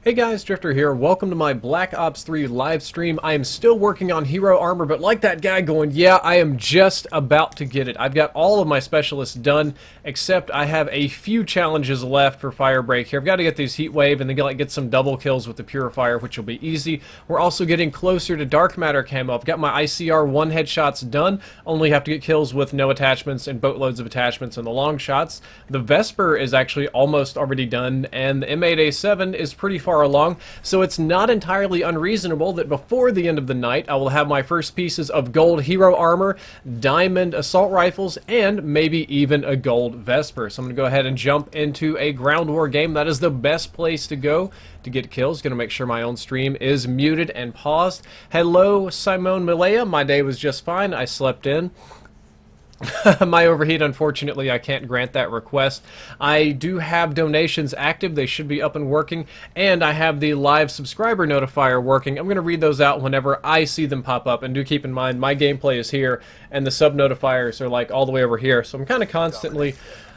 Hey guys, Drifter here. Welcome to my Black Ops 3 live stream. I am still working on hero armor, but like that guy going, yeah, I am just about to get it. I've got all of my specialists done, except I have a few challenges left for Firebreak here. I've got to get these Heat Wave and then get some double kills with the Purifier, which will be easy. We're also getting closer to Dark Matter camo. I've got my ICR 1 headshots done. Only have to get kills with no attachments and boatloads of attachments in the long shots. The Vesper is actually almost already done, and the M8A7 is pretty far along, so it's not entirely unreasonable that before the end of the night I will have my first pieces of gold hero armor, diamond assault rifles, and maybe even a gold Vesper. So I'm going to go ahead and jump into a ground war game. That is the best place to go to get kills. Going to make sure my own stream is muted and paused. Hello, Simone Malaya. My day was just fine. I slept in. My overheat, unfortunately, I can't grant that request. I do have donations active. They should be up and working. And I have the live subscriber notifier working. I'm going to read those out whenever I see them pop up. And do keep in mind, my gameplay is here, and the sub notifiers are like all the way over here. So I'm kind of constantly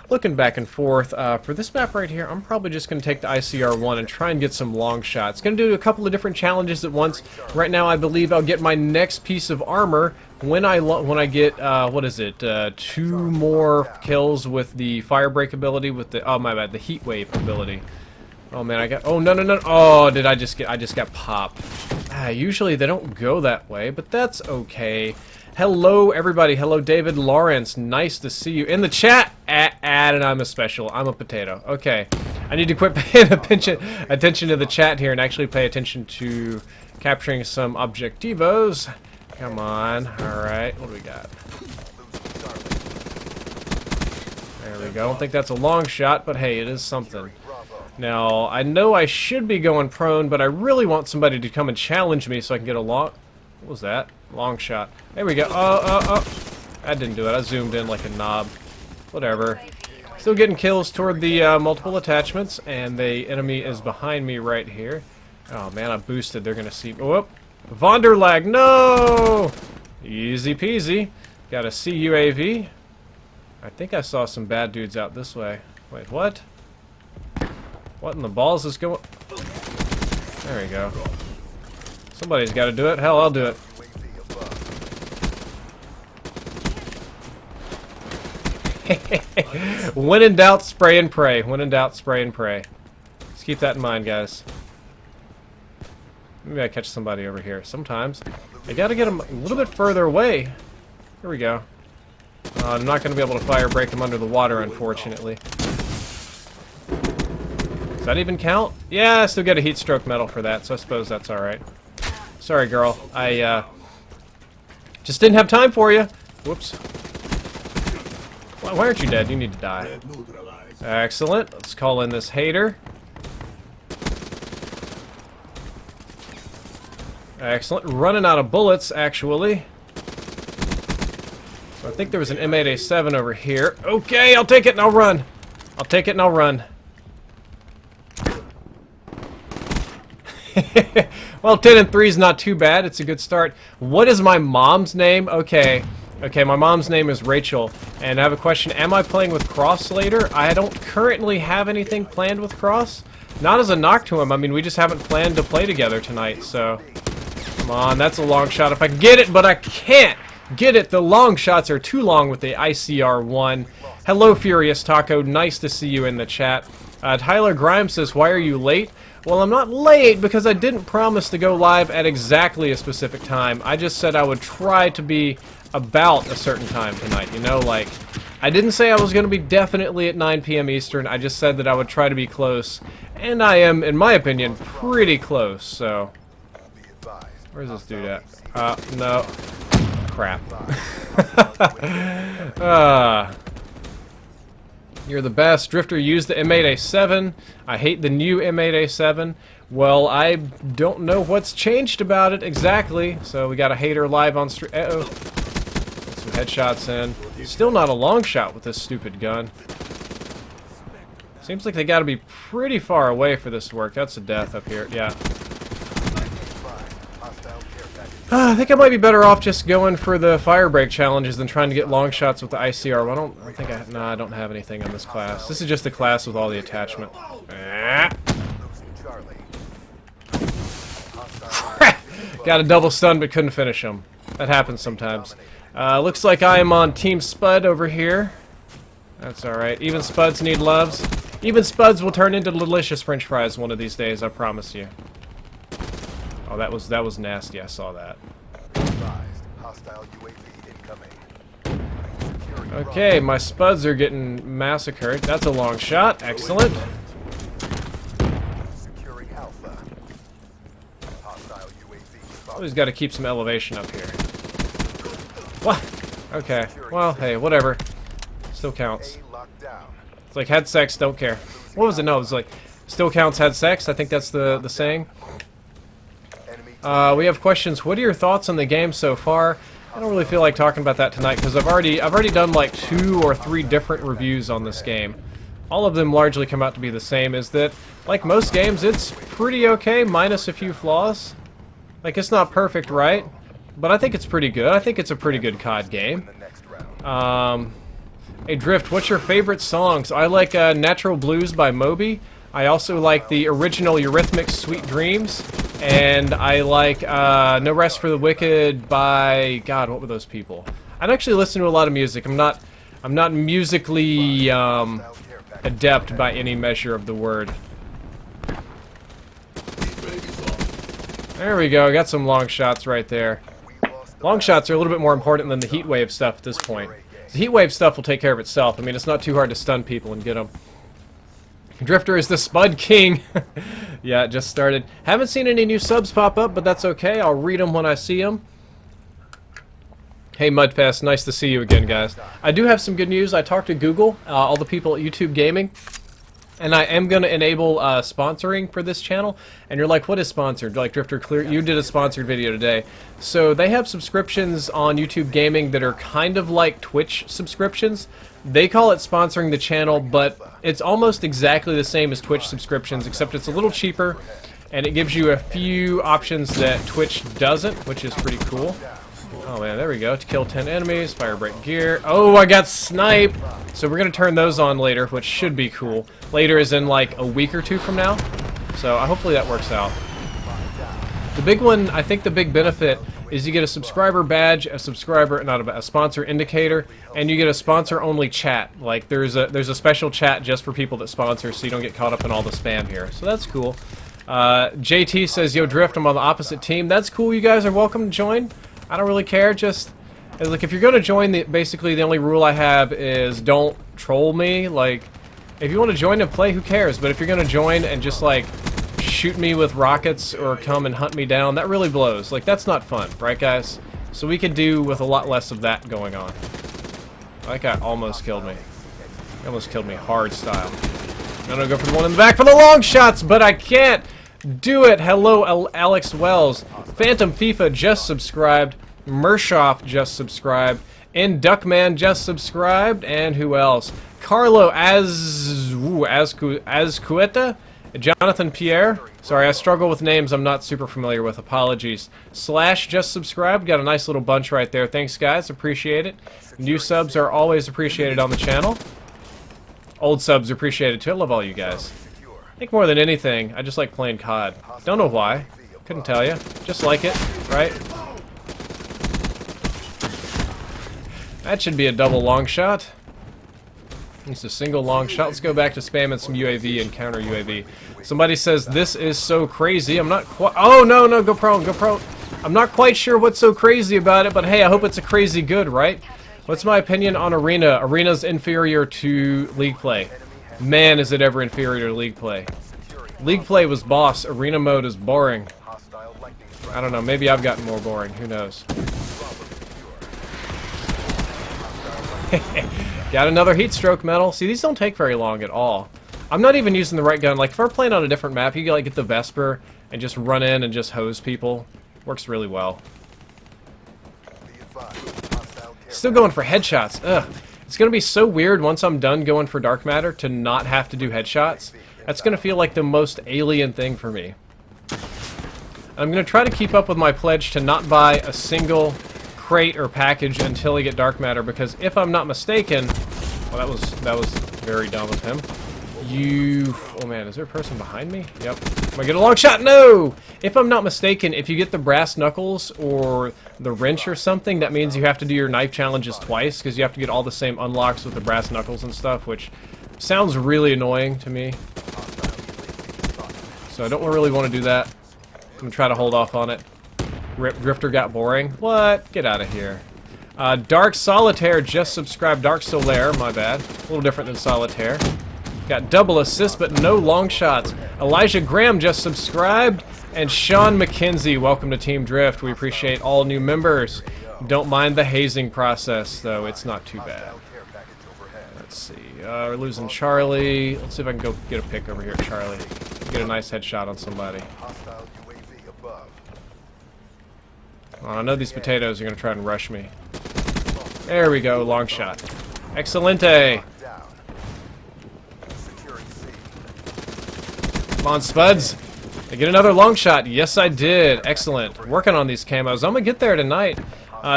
looking back and forth. For this map right here, I'm probably just going to take the ICR-1 and try and get some long shots. Going to do a couple of different challenges at once. Right now, I believe I'll get my next piece of armor when I get, what is it, 2 more kills with the Firebreak ability, with the, oh my bad, the Heat Wave ability. Oh man, I got, oh no, oh, I just got popped. Usually they don't go that way, but that's okay. Hello everybody, hello David Lawrence, nice to see you in the chat. And I'm a special, I'm a potato. Okay, I need to quit paying attention to the chat here and actually pay attention to capturing some objectivos. Come on, alright, what do we got? There we go, I don't think that's a long shot, but hey, it is something. Now, I know I should be going prone, but I really want somebody to come and challenge me so I can get a long... What was that? Long shot. There we go. Oh. That didn't do it. I zoomed in like a knob. Whatever. Still getting kills toward the multiple attachments, and the enemy is behind me right here. Oh man, I boosted. They're gonna see... Whoop! Vonderlag, no! Easy peasy. Got a CUAV. I think I saw some bad dudes out this way. Wait, what? What in the balls is going... There we go. Somebody's got to do it. Hell, I'll do it. When in doubt, spray and pray. When in doubt, spray and pray. Just keep that in mind, guys. Maybe I catch somebody over here. Sometimes. I gotta get them a little bit further away. Here we go. I'm not gonna be able to fire break them under the water, unfortunately. Does that even count? Yeah, I still get a heat stroke medal for that, so I suppose that's alright. Sorry, girl. I, just didn't have time for you. Whoops. Why aren't you dead? You need to die. Excellent. Let's call in this hater. Excellent. Running out of bullets, actually. So I think there was an M8A7 over here. Okay, I'll take it and I'll run. I'll take it and I'll run. Well, 10 and 3 is not too bad. It's a good start. What is my mom's name? Okay, my mom's name is Rachel. And I have a question. Am I playing with Cross later? I don't currently have anything planned with Cross. Not as a knock to him. I mean, we just haven't planned to play together tonight, so... Come on, that's a long shot if I can get it, but I can't get it. The long shots are too long with the ICR-1. Hello, Furious Taco. Nice to see you in the chat. Tyler Grimes says, why are you late? Well, I'm not late because I didn't promise to go live at exactly a specific time. I just said I would try to be about a certain time tonight. You know, like, I didn't say I was going to be definitely at 9 p.m. Eastern. I just said that I would try to be close. And I am, in my opinion, pretty close, so... Where's this dude at? No. Crap. You're the best. Drifter used the M8A7. I hate the new M8A7. Well, I don't know what's changed about it exactly. So we got a hater live on stream. Uh-oh. Get some headshots in. Still not a long shot with this stupid gun. Seems like they gotta be pretty far away for this to work. That's a death up here. Yeah. I think I might be better off just going for the Firebreak challenges than trying to get long shots with the ICR. I don't have anything on this class. This is just the class with all the attachment. Got a double stun but couldn't finish him. That happens sometimes. Looks like I am on Team Spud over here. That's alright. Even Spuds need loves. Even Spuds will turn into delicious french fries one of these days, I promise you. Oh, that was nasty. I saw that. Okay, my Spuds are getting massacred. That's a long shot. Excellent. Always got to keep some elevation up here. What? Okay. Well, hey, whatever. Still counts. It's like had sex, don't care. What was it? No, it was like still counts had sex. I think that's the saying. We have questions. What are your thoughts on the game so far? I don't really feel like talking about that tonight because I've already done like 2 or 3 different reviews on this game. All of them largely come out to be the same. Is that like most games, it's pretty okay, minus a few flaws. Like it's not perfect, right? But I think it's pretty good. I think it's a pretty good COD game. Hey Drift, what's your favorite songs? I like Natural Blues by Moby. I also like the original Eurythmics' Sweet Dreams. And I like No Rest for the Wicked by... God, what were those people? I don't actually listen to a lot of music. I'm not musically adept by any measure of the word. There we go. Got some long shots right there. Long shots are a little bit more important than the heat wave stuff at this point. The heat wave stuff will take care of itself. I mean, it's not too hard to stun people and get them. Drifter is the Spud King. Yeah, it just started. Haven't seen any new subs pop up, but that's okay. I'll read them when I see them. Hey Mudfest, nice to see you again, guys. I do have some good news. I talked to Google, all the people at YouTube Gaming, and I am going to enable sponsoring for this channel. And you're like, what is sponsored? Like Drifter Clear, you did a sponsored video today. So they have subscriptions on YouTube Gaming that are kind of like Twitch subscriptions. They call it sponsoring the channel, but it's almost exactly the same as Twitch subscriptions, except it's a little cheaper, and it gives you a few options that Twitch doesn't, which is pretty cool. Oh man, there we go. To kill 10 enemies, fire break gear. Oh, I got snipe! So we're going to turn those on later, which should be cool. Later is in like a week or 2 from now, so hopefully that works out. The big one, I think the big benefit is you get a subscriber badge, a sponsor indicator, and you get a sponsor-only chat. Like there's a special chat just for people that sponsor, so you don't get caught up in all the spam here. So that's cool. JT says, "Yo, Drift, I'm on the opposite team." That's cool. You guys are welcome to join. I don't really care. Just like if you're gonna join, basically the only rule I have is don't troll me. Like if you want to join and play, who cares? But if you're gonna join and just like shoot me with rockets or come and hunt me down, that really blows. Like, that's not fun, right, guys? So we could do with a lot less of that going on. That guy almost killed me. He almost killed me hard style. I'm gonna go for the one in the back for the long shots, but I can't do it. Hello, Alex Wells. Phantom FIFA just subscribed. Mershoff just subscribed. And Duckman just subscribed. And who else? Carlo Azcueta. Jonathan Pierre. Sorry, I struggle with names I'm not super familiar with. Apologies. Slash just subscribed. Got a nice little bunch right there. Thanks, guys. Appreciate it. New subs are always appreciated on the channel. Old subs are appreciated too. I love all you guys. I think more than anything, I just like playing COD. Don't know why. Couldn't tell you. Just like it, right? That should be a double long shot. It's a single long shot. Let's go back to spamming some UAV and counter UAV. Somebody says, this is so crazy. I'm not quite... Oh, no, no, go prone, go prone. I'm not quite sure what's so crazy about it, but hey, I hope it's a crazy good, right? What's my opinion on Arena? Arena's inferior to League Play. Man, is it ever inferior to League Play. League Play was boss. Arena mode is boring. I don't know. Maybe I've gotten more boring. Who knows? Got another heat stroke medal. See, these don't take very long at all. I'm not even using the right gun. Like, if we're playing on a different map, you can, like, get the Vesper and just run in and just hose people. Works really well. Still going for headshots. Ugh. It's going to be so weird once I'm done going for dark matter to not have to do headshots. That's going to feel like the most alien thing for me. I'm going to try to keep up with my pledge to not buy a single crate or package until I get dark matter, because if I'm not mistaken, well, that was very dumb of him. Oh man, is there a person behind me? Yep. Am I get a long shot? No! If I'm not mistaken, if you get the brass knuckles or the wrench or something, that means you have to do your knife challenges twice, because you have to get all the same unlocks with the brass knuckles and stuff, which sounds really annoying to me. So I don't really want to do that. I'm going to try to hold off on it. Rip, Drifter got boring. What? Get out of here. Dark Solitaire just subscribed. Dark Solaire, my bad. A little different than Solitaire. Got double assists, but no long shots. Elijah Graham just subscribed. And Sean McKenzie, welcome to Team Drift. We appreciate all new members. Don't mind the hazing process, though. It's not too bad. Let's see. We're losing Charlie. Let's see if I can go get a pick over here at Charlie. Get a nice headshot on somebody. I know these potatoes are going to try and rush me. There we go, long shot. Excelente! Come on, Spuds! I get another long shot. Yes, I did. Excellent. Working on these camos. I'm going to get there tonight.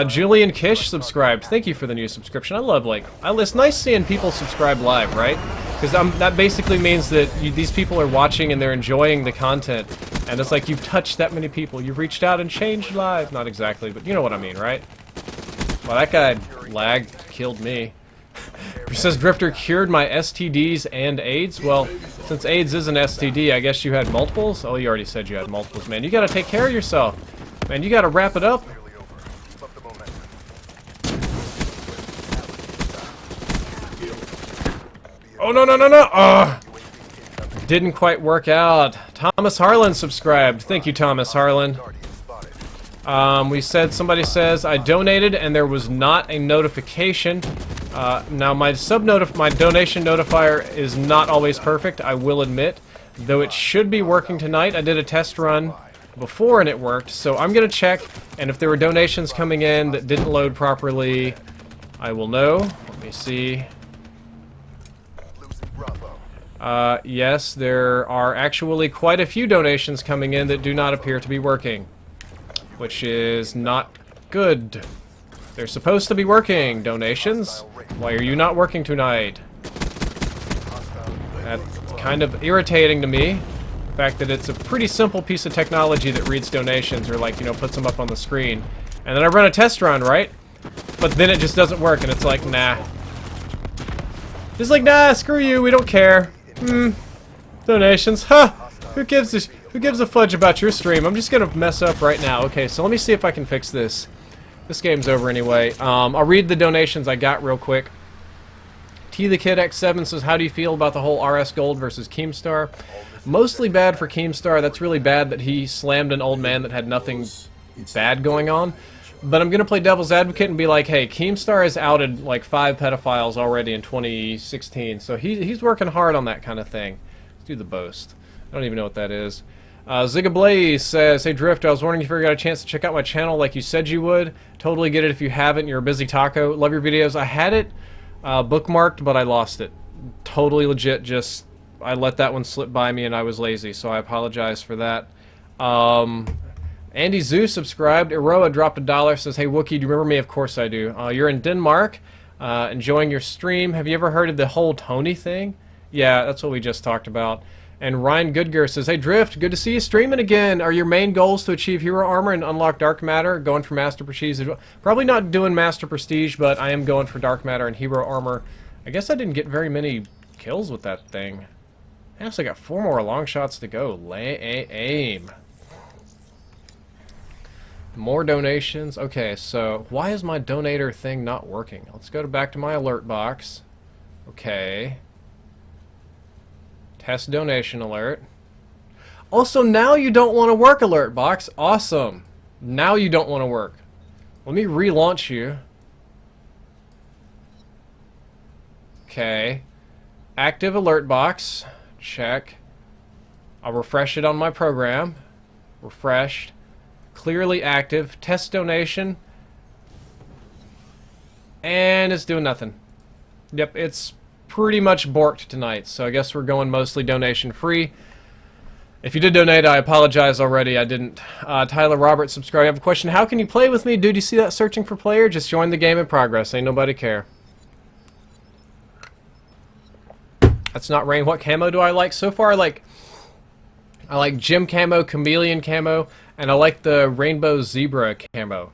Julian Kish subscribed. Thank you for the new subscription. I love, it's nice seeing people subscribe live, right? Because that basically means that these people are watching and they're enjoying the content. And it's like you've touched that many people. You've reached out and changed lives. Not exactly, but you know what I mean, right? Well, that guy lagged, killed me. He says Drifter cured my STDs and AIDS. Well, since AIDS is an STD, I guess you had multiples? Oh, you already said you had multiples, man. You gotta take care of yourself. Man, you gotta wrap it up. Oh, no, no, no, no! Didn't quite work out. Thomas Harlan subscribed. Thank you, Thomas Harlan. Somebody says, I donated and there was not a notification. Now my donation notifier is not always perfect, I will admit. Though it should be working tonight. I did a test run before and it worked. So I'm going to check, and if there were donations coming in that didn't load properly, I will know. Let me see. Yes, there are actually quite a few donations coming in that do not appear to be working, which is not good. They're supposed to be working, donations. Why are you not working tonight? That's kind of irritating to me. The fact that it's a pretty simple piece of technology that reads donations or puts them up on the screen. And then I run a test run, right? But then it just doesn't work and it's like, nah. Just like, nah, screw you, we don't care. Donations, huh? Who gives a fudge about your stream? I'm just gonna mess up right now. Okay, so let me see if I can fix this. This game's over anyway. I'll read the donations I got real quick. T the Kid X7 says, how do you feel about the whole RS Gold versus Keemstar? Mostly bad for Keemstar. That's really bad that he slammed an old man that had nothing bad going on. But I'm going to play devil's advocate and be like, hey, Keemstar has outed like 5 pedophiles already in 2016, so he's working hard on that kind of thing. Let's do the boast. I don't even know what that is. Zigablaze says, hey Drift, I was wondering if you ever got a chance to check out my channel like you said you would. Totally get it if you haven't. You're a busy taco. Love your videos. I had it bookmarked, but I lost it. Totally legit, just I let that one slip by me and I was lazy, so I apologize for that. Andy Zoo subscribed. Eroa dropped $1, says, hey Wookie, do you remember me? Of course I do. You're in Denmark, enjoying your stream. Have you ever heard of the whole Tony thing? Yeah, that's what we just talked about. And Ryan Goodger says, hey Drift, good to see you streaming again. Are your main goals to achieve Hero Armor and unlock Dark Matter? Going for Master Prestige as well? Probably not doing Master Prestige, but I am going for Dark Matter and Hero Armor. I guess I didn't get very many kills with that thing. I also got 4 more long shots to go. Aim. More donations. Okay, so why is my donator thing not working? Let's go back to my alert box. Okay. Test donation alert. Also, now you don't want to work, alert box. Awesome. Now you don't want to work. Let me relaunch you. Okay. Active alert box. Check. I'll refresh it on my program. Refreshed. Clearly active. Test donation. And it's doing nothing. Yep, it's pretty much borked tonight, so I guess we're going mostly donation free. If you did donate, I apologize already. I didn't. Tyler Roberts subscribe. I have a question. How can you play with me? Dude, you see that searching for player? Just join the game in progress. Ain't nobody care. That's not rain. What camo do I like? So far, I like gym camo, chameleon camo, and I like the rainbow zebra camo.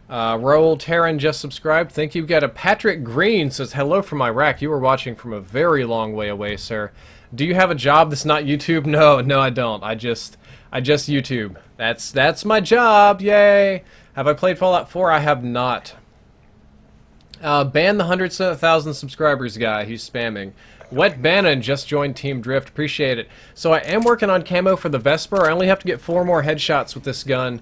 Raul Terran just subscribed. Thank you. Got a Patrick Green says, hello from Iraq. You were watching from a very long way away, sir. Do you have a job that's not YouTube? No, I don't. I just YouTube. That's my job. Yay. Have I played Fallout 4? I have not. Ban the 100,000 subscribers guy. He's spamming. Wet Bannon just joined Team Drift. Appreciate it. So I am working on camo for the Vesper. I only have to get 4 more headshots with this gun.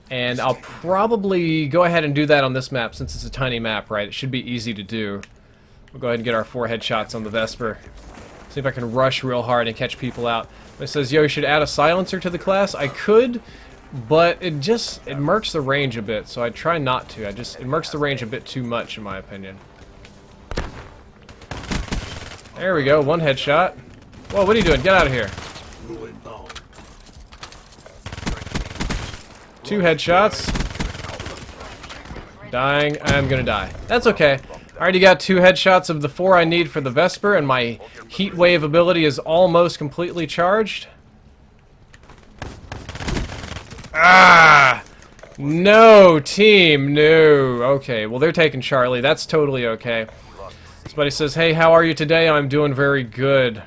And I'll probably go ahead and do that on this map since it's a tiny map, right? It should be easy to do. We'll go ahead and get our 4 headshots on the Vesper. See if I can rush real hard and catch people out. It says, yo, you should add a silencer to the class. I could, but it murks the range a bit, so I try not to. It murks the range a bit too much, in my opinion. There we go, 1 headshot. Whoa, what are you doing? Get out of here. 2 headshots. Dying. I'm gonna die. That's okay. I already got 2 headshots of the 4 I need for the Vesper, and my heat wave ability is almost completely charged. Ah! No, team, no. Okay, well, they're taking Charlie. That's totally okay. Somebody says, hey, how are you today? I'm doing very good.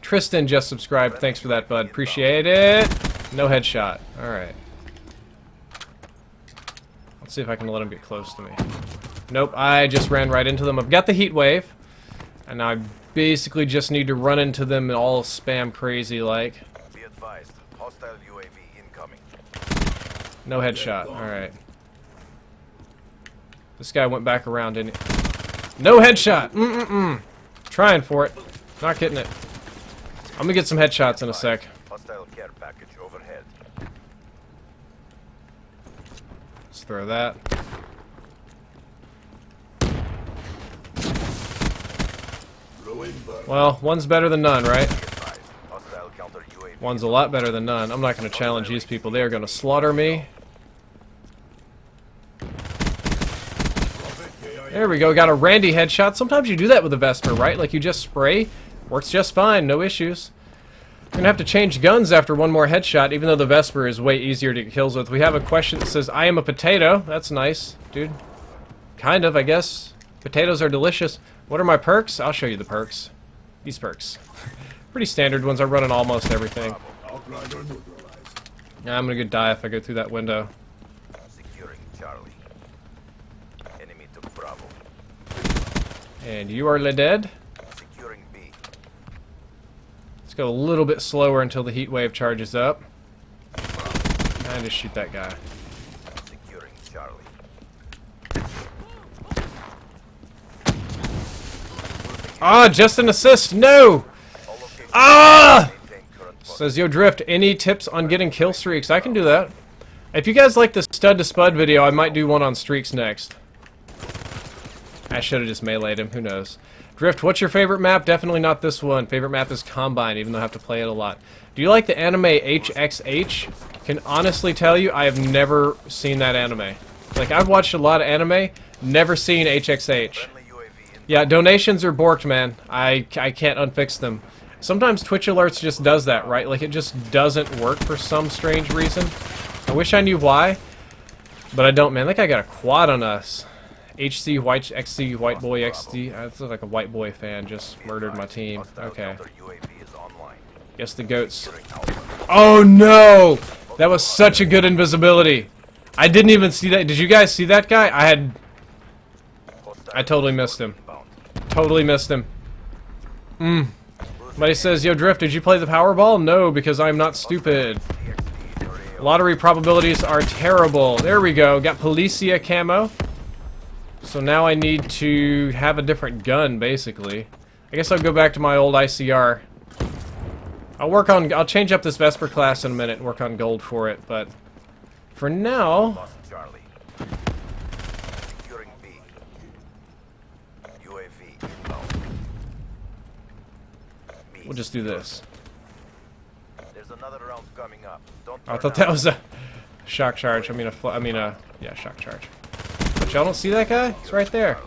Tristan just subscribed. Thanks for that, bud. Appreciate it. No headshot. Alright. Let's see if I can let him get close to me. Nope, I just ran right into them. I've got the heat wave, and I basically just need to run into them and all spam crazy like. Be advised, hostile UAV incoming. No headshot. Alright. This guy went back around, didn't he? No headshot! Trying for it. Not getting it. I'm gonna get some headshots in a sec. Hostile care package overhead. Let's throw that. Well, one's better than none, right? One's a lot better than none. I'm not going to challenge these people. They are going to slaughter me. There we go. Got a Randy headshot. Sometimes you do that with a Vesper, right? Like you just spray. Works just fine. No issues. I'm going to have to change guns after 1 more headshot, even though the Vesper is way easier to get kills with. We have a question that says, I am a potato. That's nice, dude. Kind of, I guess. Potatoes are delicious. What are my perks? I'll show you the perks. These perks. Pretty standard ones. I run on almost everything. Yeah, I'm gonna die if I go through that window. Securing Charlie. Enemy took Bravo. And you are dead. Securing B. Let's go a little bit slower until the heat wave charges up. And just shoot that guy. Securing Charlie. Ah, just an assist. No! Ah! Says, yo, Drift, any tips on getting kill streaks? I can do that. If you guys like the stud to spud video, I might do one on streaks next. I should have just meleeed him. Who knows? Drift, what's your favorite map? Definitely not this one. Favorite map is Combine, even though I have to play it a lot. Do you like the anime HXH? Can honestly tell you, I have never seen that anime. Like, I've watched a lot of anime, never seen HXH. Yeah, donations are borked, man. I can't unfix them. Sometimes Twitch Alerts just does that, right? Like, it just doesn't work for some strange reason. I wish I knew why, but I don't, man. That guy got a quad on us. HC, White, XC, White Boy, XD. I look like a White Boy fan just murdered my team. Okay. Guess the goats. Oh, no! That was such a good invisibility. I didn't even see that. Did you guys see that guy? I totally missed him. Totally missed him. Somebody says, yo, Drift, did you play the Powerball? No, because I'm not stupid. Lottery probabilities are terrible. There we go. Got Policia camo. So now I need to have a different gun, basically. I guess I'll go back to my old ICR. I'll change up this Vesper class in a minute and work on gold for it, but for now, we'll just do this. There's another round coming up. I thought that was a shock charge. Yeah, shock charge. But y'all don't see that guy? He's right there.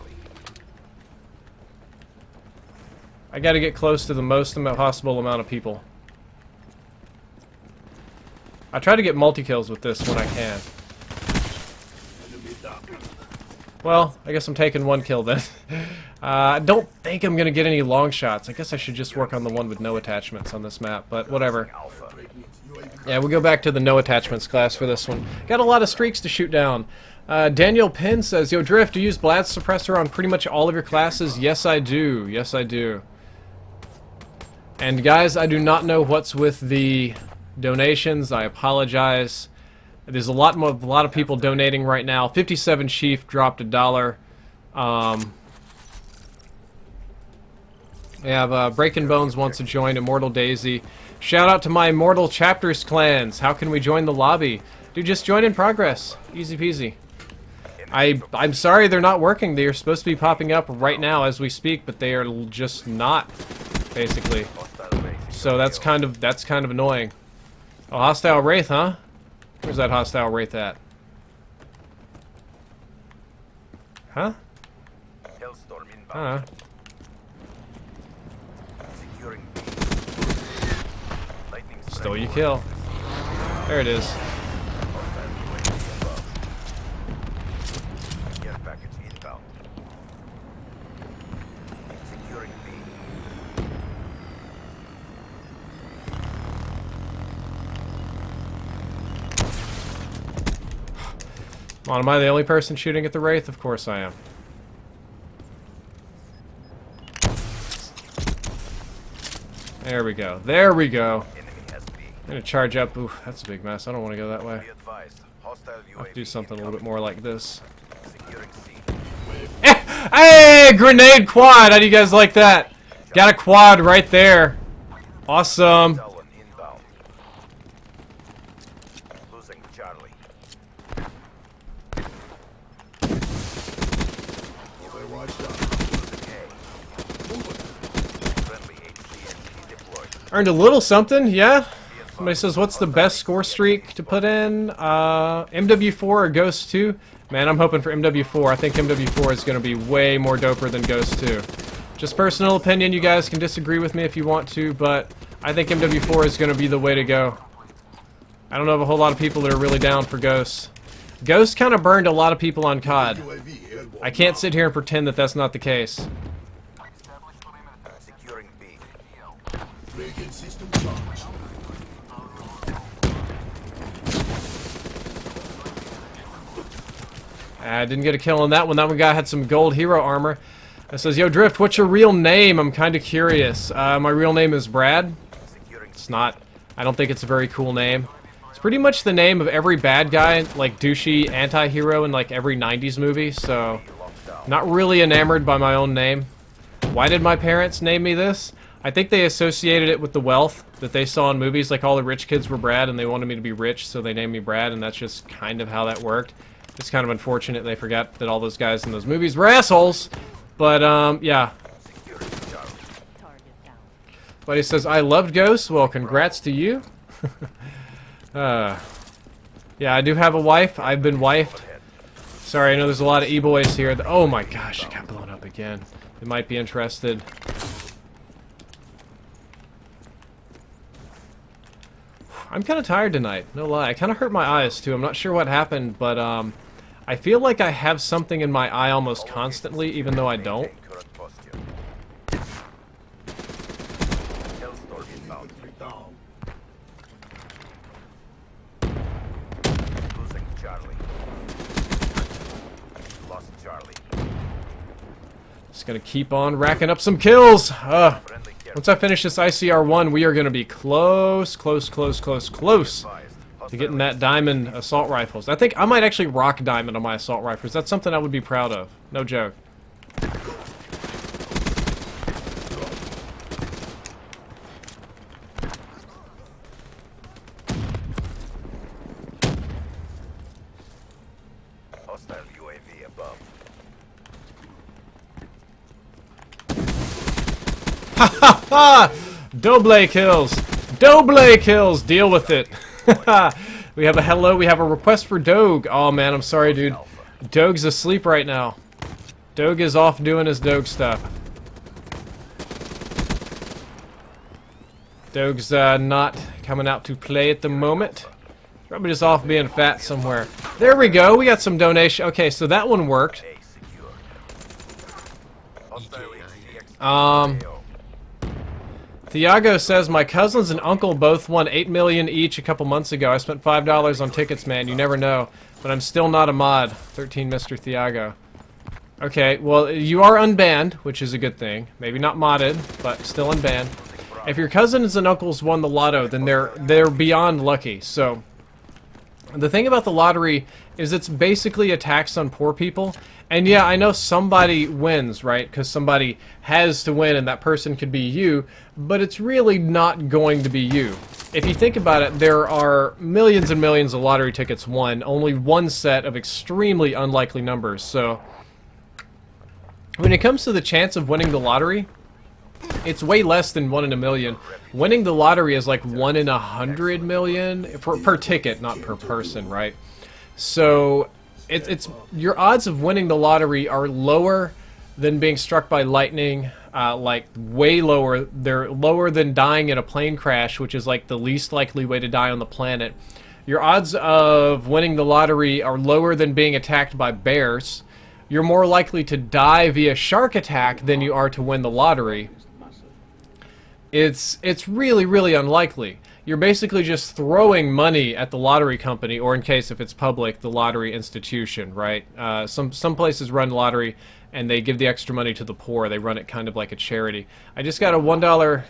I gotta get close to the most possible amount of people. I try to get multi-kills with this when I can. Well, I guess I'm taking one kill then. I don't think I'm gonna get any long shots. I guess I should just work on the one with no attachments on this map, but whatever. Yeah, we'll go back to the no attachments class for this one. Got a lot of streaks to shoot down. Daniel Penn says, Yo, Drift, do you use Blast Suppressor on pretty much all of your classes? Yes, I do. Yes, I do. And guys, I do not know what's with the donations. I apologize. There's a lot of people donating right now. 57 Chief dropped $1. We have Breaking Bones wants to join. Immortal Daisy. Shout out to my Immortal Chapters clans. How can we join the lobby? Dude, just join in progress. Easy peasy. I'm sorry they're not working. They are supposed to be popping up right now as we speak, but they are just not, basically. So that's kind of annoying. Oh, hostile wraith, huh? Where's that hostile wraith at? Huh? Huh? Stole your kill. There it is. Come on, am I the only person shooting at the Wraith? Of course I am. There we go. There we go. I'm gonna charge up. Oof, that's a big mess. I don't want to go that way. I'll have to do something a little bit more like this. Hey! Grenade quad! How do you guys like that? Got a quad right there. Awesome. Earned a little something, yeah. Somebody says, what's the best score streak to put in? MW4 or Ghost 2? Man, I'm hoping for MW4. I think MW4 is going to be way more doper than Ghost 2. Just personal opinion, you guys can disagree with me if you want to, but I think MW4 is going to be the way to go. I don't know of a whole lot of people that are really down for Ghost. Ghost kind of burned a lot of people on COD. I can't sit here and pretend that that's not the case. I didn't get a kill on that one. That one guy had some gold hero armor. It says, Yo, Drift, what's your real name? I'm kind of curious. My real name is Brad. It's not. I don't think it's a very cool name. It's pretty much the name of every bad guy, like douchey anti-hero in like every 90s movie, so not really enamored by my own name. Why did my parents name me this? I think they associated it with the wealth that they saw in movies, like all the rich kids were Brad and they wanted me to be rich, so they named me Brad, and that's just kind of how that worked. It's kind of unfortunate they forgot that all those guys in those movies were assholes, but yeah. But he says, I loved Ghost. Well, congrats to you. Yeah, I do have a wife. I've been wifed. Sorry, I know there's a lot of e-boys here. Oh my gosh, I got blown up again. They might be interested. I'm kind of tired tonight, no lie. I kind of hurt my eyes too. I'm not sure what happened, but I feel like I have something in my eye almost constantly, even though I don't. Just gonna keep on racking up some kills. Once I finish this ICR1, we are gonna be close to getting that diamond assault rifles. I think I might actually rock diamond on my assault rifles. That's something I would be proud of. No joke. Hostile UAV above. Ha ha ha! Double kills! Double kills! Deal with it! We have a hello, we have a request for Doge. Oh man, I'm sorry dude. Doge's asleep right now. Doge is off doing his Doge stuff. Doge's not coming out to play at the moment. Probably just off being fat somewhere. There we go. We got some donation. Okay, so that one worked. Thiago says, my cousins and uncle both won $8 million each a couple months ago. I spent $5 on tickets, man. You never know. But I'm still not a mod. 13 Mr. Thiago. Okay, well, you are unbanned, which is a good thing. Maybe not modded, but still unbanned. If your cousins and uncles won the lotto, then they're beyond lucky. So, the thing about the lottery is it's basically a tax on poor people. And yeah, I know somebody wins, right? Because somebody has to win, and that person could be you, but it's really not going to be you. If you think about it, there are millions and millions of lottery tickets won, only one set of extremely unlikely numbers. So, when it comes to the chance of winning the lottery, it's way less than 1 in a million. Winning the lottery is like 1 in 100 million per ticket, not per person, right? So it's your odds of winning the lottery are lower than being struck by lightning, like way lower. They're lower than dying in a plane crash, which is like the least likely way to die on the planet. Your odds of winning the lottery are lower than being attacked by bears. You're more likely to die via shark attack than you are to win the lottery. It's really, really unlikely. You're basically just throwing money at the lottery company, or in case if it's public, the lottery institution, right? Some places run lottery, and they give the extra money to the poor. They run it kind of like a charity. I just got a $1...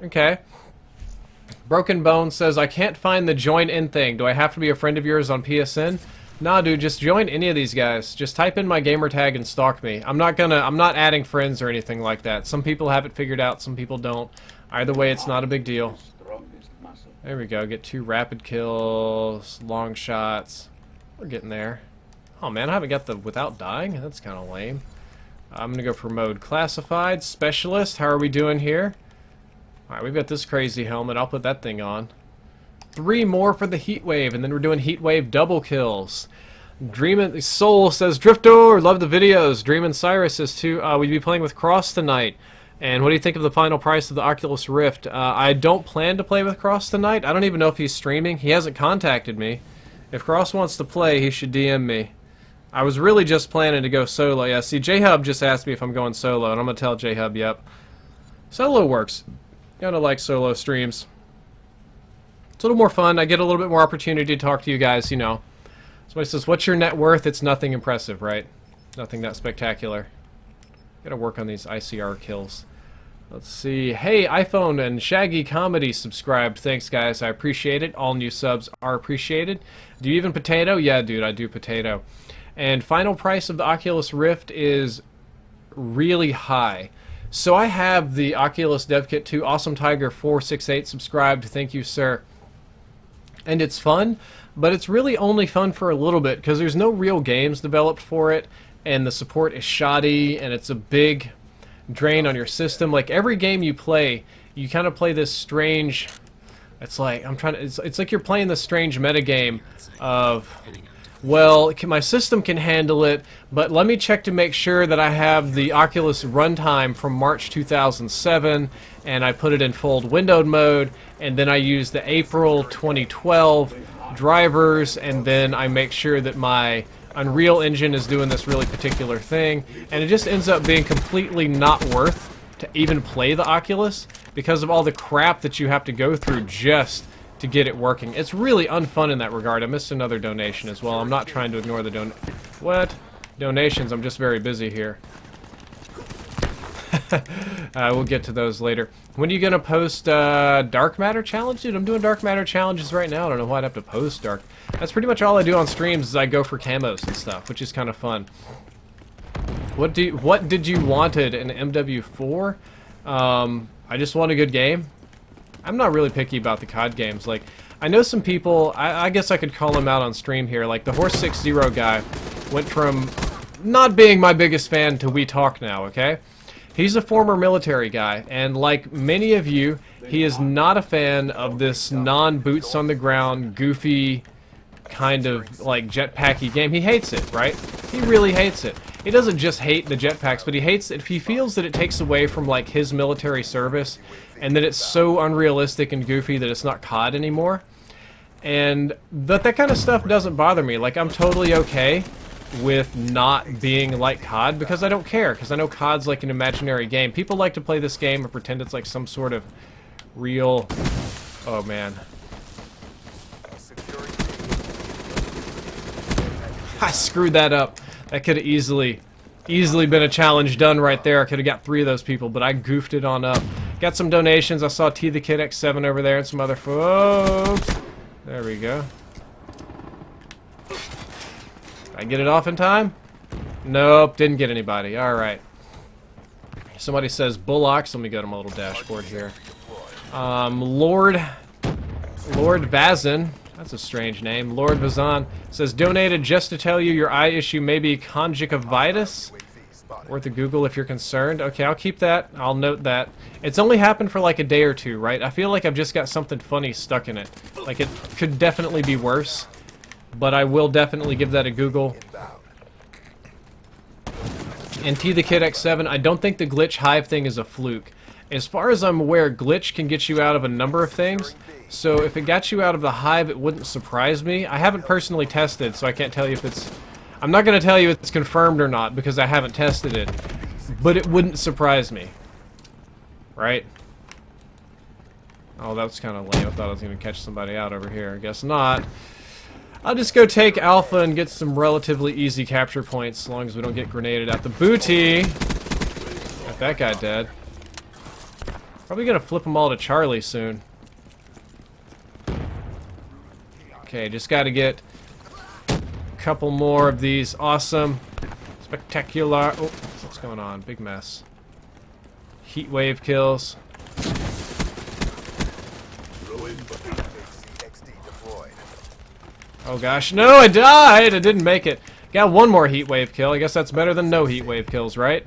Okay. Broken Bone says, I can't find the join in thing. Do I have to be a friend of yours on PSN? Nah, dude, just join any of these guys. Just type in my gamer tag and stalk me. I'm not adding friends or anything like that. Some people have it figured out, some people don't. Either way, it's not a big deal. There we go. Get 2 rapid kills, long shots. We're getting there. Oh man, I haven't got the without dying. That's kind of lame. I'm gonna go for mode classified. Specialist, how are we doing here? Alright, we've got this crazy helmet. I'll put that thing on. 3 more for the heat wave, and then we're doing heat wave double kills. Dreamin' Soul says, Driftor, love the videos. Dreamin' Cyrus says too, we'd be playing with Cross tonight. And what do you think of the final price of the Oculus Rift? I don't plan to play with Cross tonight. I don't even know if he's streaming. He hasn't contacted me. If Cross wants to play, he should DM me. I was really just planning to go solo. Yeah, see, J-Hub just asked me if I'm going solo, and I'm going to tell J-Hub, yep. Solo works. Gotta like solo streams. It's a little more fun. I get a little bit more opportunity to talk to you guys, you know. Somebody says, what's your net worth? It's nothing impressive, right? Nothing that spectacular. Gotta work on these ICR kills. Let's see. Hey, iPhone and Shaggy Comedy subscribed. Thanks, guys. I appreciate it. All new subs are appreciated. Do you even potato? Yeah, dude, I do potato. And final price of the Oculus Rift is really high. So I have the Oculus Dev Kit 2. Awesome Tiger 468 subscribed. Thank you, sir. And it's fun, but it's really only fun for a little bit because there's no real games developed for it, and the support is shoddy, and it's a big drain on your system. Like every game you play, you kind of play this strange. It's like it's like you're playing this strange metagame of, well, my system can handle it, but let me check to make sure that I have the Oculus runtime from March 2007, and I put it in fold windowed mode, and then I use the April 2012 drivers, and then I make sure that my Unreal Engine is doing this really particular thing, and it just ends up being completely not worth to even play the Oculus because of all the crap that you have to go through just to get it working. It's really unfun in that regard. I missed another donation as well. I'm not trying to ignore the donations. I'm just very busy here. We'll get to those later. When are you gonna post Dark Matter challenge? Dude, I'm doing Dark Matter challenges right now. I don't know why I'd have to post Dark. That's pretty much all I do on streams is I go for camos and stuff, which is kind of fun. What did you wanted in MW4? I just want a good game. I'm not really picky about the COD games. Like, I know some people, I guess I could call him out on stream here, like the Horse60 guy went from not being my biggest fan to We Talk Now, okay? He's a former military guy, and like many of you, he is not a fan of this non-boots on the ground, goofy, kind of like jetpacky game. He hates it, right? He really hates it. He doesn't just hate the jetpacks, but he hates it. He feels that it takes away from like his military service, and then it's so unrealistic and goofy that it's not COD anymore. And but that kind of stuff doesn't bother me. Like, I'm totally okay with not being like COD because I don't care, because I know COD's like an imaginary game. People like to play this game and pretend it's like some sort of real... Oh man. I screwed that up. That could have easily been a challenge done right there. I could have got 3 of those people, but I goofed it on up. Got some donations. I saw T the Kid X7 over there and some other folks. There we go. Did I get it off in time? Nope, didn't get anybody. Alright. Somebody says Bullocks. Let me go to my little dashboard here. Lord Bazin. That's a strange name. Lord Vazan says, donated just to tell you your eye issue may be conjunctivitis. Worth a Google if you're concerned. Okay, I'll keep that. I'll note that. It's only happened for like a day or 2, right? I feel like I've just got something funny stuck in it. Like, it could definitely be worse, but I will definitely give that a Google. And T the Kid X7, I don't think the glitch hive thing is a fluke. As far as I'm aware, glitch can get you out of a number of things. So if it got you out of the hive, it wouldn't surprise me. I haven't personally tested, so I can't tell you if it's... I'm not going to tell you if it's confirmed or not, because I haven't tested it. But it wouldn't surprise me. Right? Oh, that was kind of lame. I thought I was going to catch somebody out over here. I guess not. I'll just go take Alpha and get some relatively easy capture points, as long as we don't get grenaded at the booty. Got that guy dead. Probably going to flip them all to Charlie soon. Okay, just got to get a couple more of these awesome, spectacular... Oh, what's going on? Big mess. Heat wave kills. Oh gosh, no, I died! I didn't make it. Got one more heat wave kill. I guess that's better than no heat wave kills, right?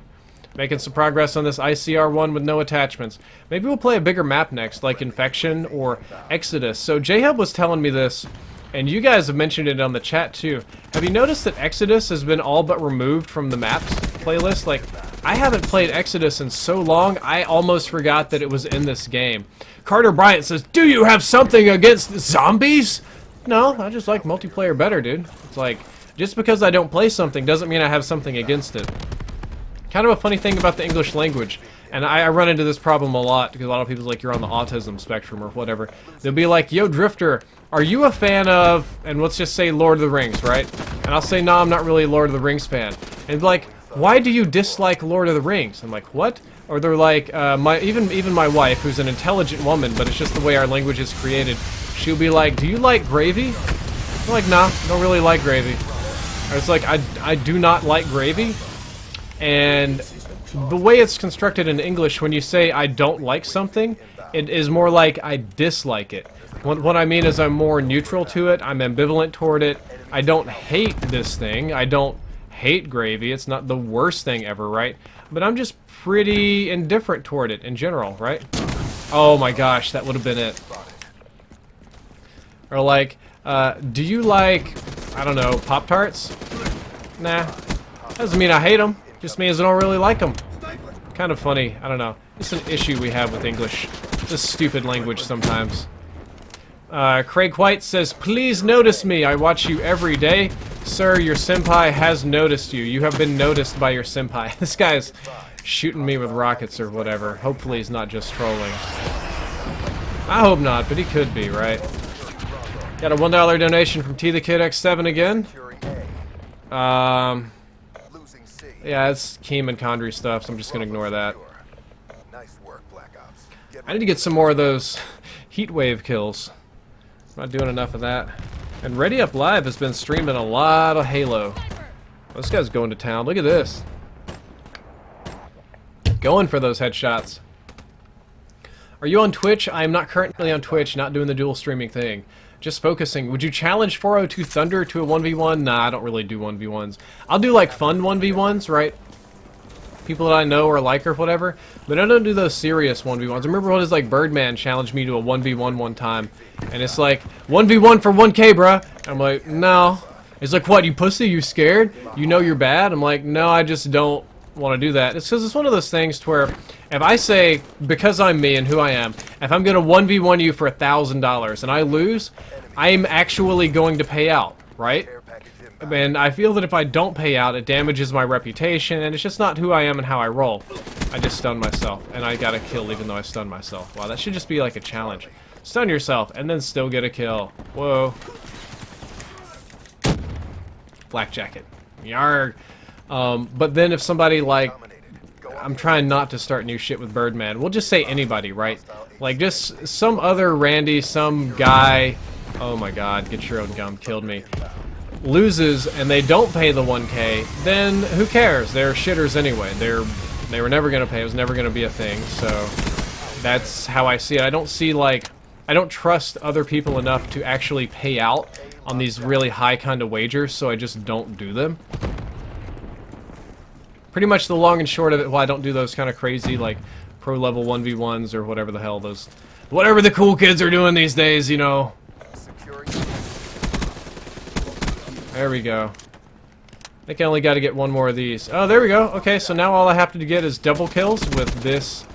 Making some progress on this ICR1 with no attachments. Maybe we'll play a bigger map next, like Infection or Exodus. So J-Hub was telling me this, and you guys have mentioned it on the chat too. Have you noticed that Exodus has been all but removed from the maps playlist? Like, I haven't played Exodus in so long, I almost forgot that it was in this game. Carter Bryant says, do you have something against zombies? No, I just like multiplayer better, dude. It's like, just because I don't play something doesn't mean I have something against it. Kind of a funny thing about the English language, and I run into this problem a lot, because a lot of people's like, you're on the autism spectrum or whatever. They'll be like, yo, Drifter, are you a fan of, and let's just say Lord of the Rings, right? And I'll say, no, I'm not really a Lord of the Rings fan. And like, why do you dislike Lord of the Rings? I'm like, what? Or they're like, even my wife, who's an intelligent woman, but it's just the way our language is created, she'll be like, do you like gravy? I'm like, nah, don't really like gravy. Or it's like, I do not like gravy. And the way it's constructed in English, when you say I don't like something, it is more like I dislike it. What I mean is I'm more neutral to it, I'm ambivalent toward it. I don't hate this thing, I don't hate gravy, it's not the worst thing ever, right? But I'm just pretty indifferent toward it in general, right? Oh my gosh, that would have been it. Or like, do you like, I don't know, Pop-Tarts? Nah, doesn't mean I hate them. Just means I don't really like them. Kind of funny. I don't know. It's an issue we have with English. This stupid language sometimes. Craig White says, please notice me. I watch you every day. Sir, your senpai has noticed you. You have been noticed by your senpai. This guy's shooting me with rockets or whatever. Hopefully he's not just trolling. I hope not, but he could be, right? Got a $1 donation from T the Kid X7 again. Yeah, it's Keem and Condry stuff, so I'm just gonna ignore that. I need to get some more of those heat wave kills. I'm not doing enough of that. And Ready Up Live has been streaming a lot of Halo. This guy's going to town. Look at this. Going for those headshots. Are you on Twitch? I am not currently on Twitch, not doing the dual streaming thing. Just focusing. Would you challenge 402 Thunder to a 1v1? Nah, I don't really do 1v1s. I'll do like fun 1v1s, right? People that I know or like or whatever. But I don't do those serious 1v1s. I remember what is like Birdman challenged me to a 1v1 one time. And it's like, 1v1 for 1k, bruh. I'm like, no. It's like, what, you pussy? You scared? You know you're bad? I'm like, no, I just don't want to do that. It's because it's one of those things to where if I say, because I'm me and who I am, if I'm going to 1v1 you for $1,000 and I lose, I'm actually going to pay out, right? And I feel that if I don't pay out, it damages my reputation, and it's just not who I am and how I roll. I just stunned myself, and I got a kill even though I stunned myself. Wow, that should just be like a challenge. Stun yourself, and then still get a kill. Whoa. Black jacket. Yarg. But then if somebody, like, I'm trying not to start new shit with Birdman. We'll just say anybody, right? Like, just some other Randy, some guy. Oh my god, get your own gum, killed me. Loses and they don't pay the 1K, then who cares? They're shitters anyway. They were never gonna pay. It was never gonna be a thing. So that's how I see it. I don't see, like, I don't trust other people enough to actually pay out on these really high kind of wagers, so I just don't do them. Pretty much the long and short of it, why I don't do those kind of crazy, like, pro level 1v1s or whatever the hell those, whatever the cool kids are doing these days, you know. There we go. I think I only got to get one more of these. Oh, there we go. Okay, so now all I have to get is double kills with this.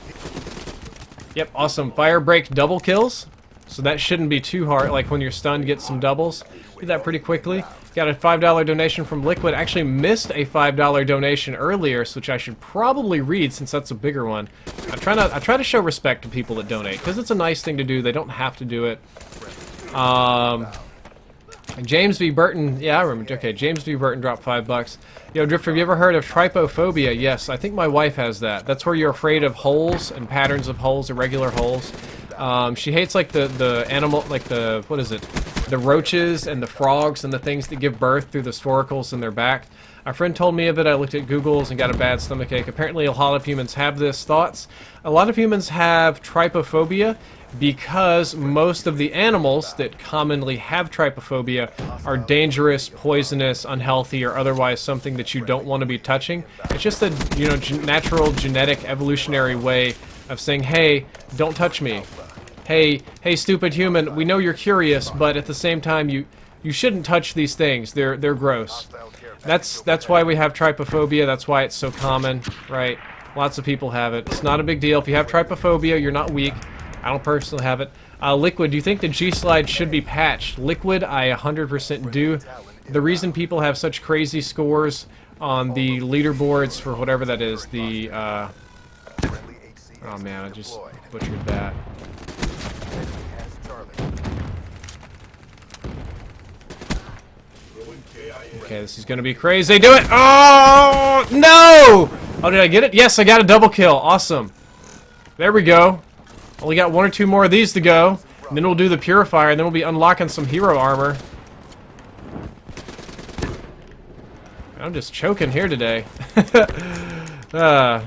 Yep, awesome. Fire break double kills. So that shouldn't be too hard. Like when you're stunned, get some doubles. Do that pretty quickly. Got a $5 donation from Liquid. Actually missed a $5 donation earlier, which I should probably read since that's a bigger one. I try to show respect to people that donate because it's a nice thing to do. They don't have to do it. James V. Burton, yeah, I remember. Okay, James V. Burton dropped $5. Yo, Drifter, have you ever heard of trypophobia? Yes, I think my wife has that. That's where you're afraid of holes and patterns of holes, irregular holes. She hates, like, the animal, like the, what is it? The roaches and the frogs and the things that give birth through the sporacles in their back. A friend told me of it. I looked at Google's and got a bad stomachache. Apparently a lot of humans have this thoughts. A lot of humans have trypophobia because most of the animals that commonly have trypophobia are dangerous, poisonous, unhealthy, or otherwise something that you don't want to be touching. It's just a, you know, natural, genetic, evolutionary way of saying, hey, don't touch me. Hey, stupid human, we know you're curious, but at the same time, you shouldn't touch these things. They're gross. That's why we have trypophobia. That's why it's so common, right? Lots of people have it. It's not a big deal. If you have trypophobia, you're not weak. I don't personally have it. Liquid, do you think the G-Slide should be patched? Liquid, I 100% do. The reason people have such crazy scores on the leaderboards for whatever that is, the, oh man, I just butchered that. Okay, this is gonna be crazy. Do it! Oh, no! Oh, did I get it? Yes, I got a double kill. Awesome. There we go. Only got one or two more of these to go, and then we'll do the Purifier, and then we'll be unlocking some hero armor. I'm just choking here today. I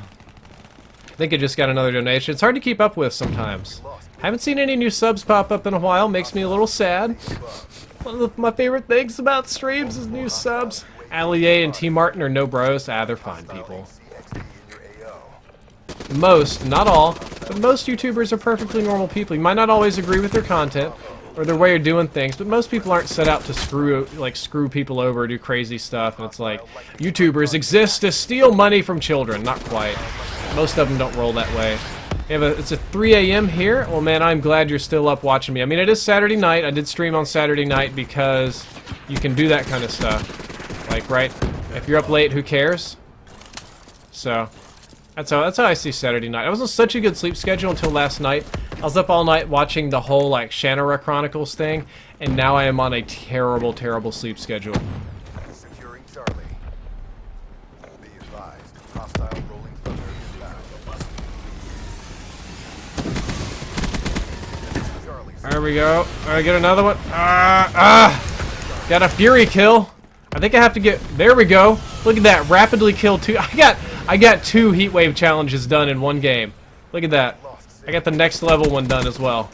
think I just got another donation. It's hard to keep up with sometimes. Haven't seen any new subs pop up in a while. Makes me a little sad. One of my favorite things about streams is new subs. Allier and T. Martin are no bros. Ah, they're fine people. Most, not all, but most YouTubers are perfectly normal people. You might not always agree with their content or their way of doing things, but most people aren't set out to screw people over, do crazy stuff, and it's like, YouTubers exist to steal money from children. Not quite. Most of them don't roll that way. It's a 3 a.m. here. Well, man, I'm glad you're still up watching me. I mean, it is Saturday night. I did stream on Saturday night because you can do that kind of stuff. Like, right? If you're up late, who cares? So, that's how I see Saturday night. I was on such a good sleep schedule until last night. I was up all night watching the whole, like, Shannara Chronicles thing, and now I am on a terrible, terrible sleep schedule. Securing Charlie. Be advised, hostile rolling thunder is down. There we go. I get another one. Got a Fury kill. I think I have to get. There we go. Look at that. Rapidly kill two. I got 2 Heatwave challenges done in one game. Look at that. I got the next level one done as well.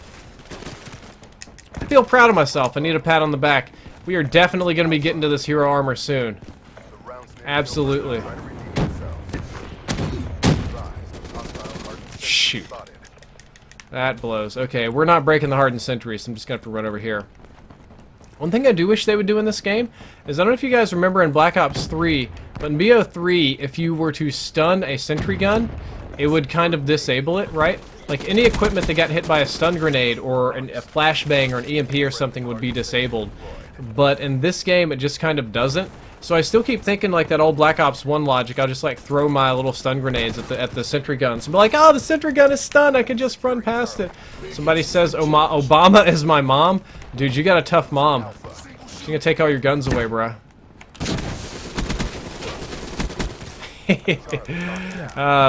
I feel proud of myself. I need a pat on the back. We are definitely going to be getting to this hero armor soon. Absolutely. Shoot. That blows. Okay, we're not breaking the hardened sentries, so I'm just going to have to run over here. One thing I do wish they would do in this game is, I don't know if you guys remember in Black Ops 3, But in BO3, if you were to stun a sentry gun, it would kind of disable it, right? Like any equipment that got hit by a stun grenade or a flashbang or an EMP or something would be disabled. But in this game, it just kind of doesn't. So I still keep thinking like that old Black Ops 1 logic. I'll just like throw my little stun grenades at the sentry guns and be like, oh, the sentry gun is stunned. I can just run past it. Somebody says Obama is my mom. Dude, you got a tough mom. She's gonna take all your guns away, bruh.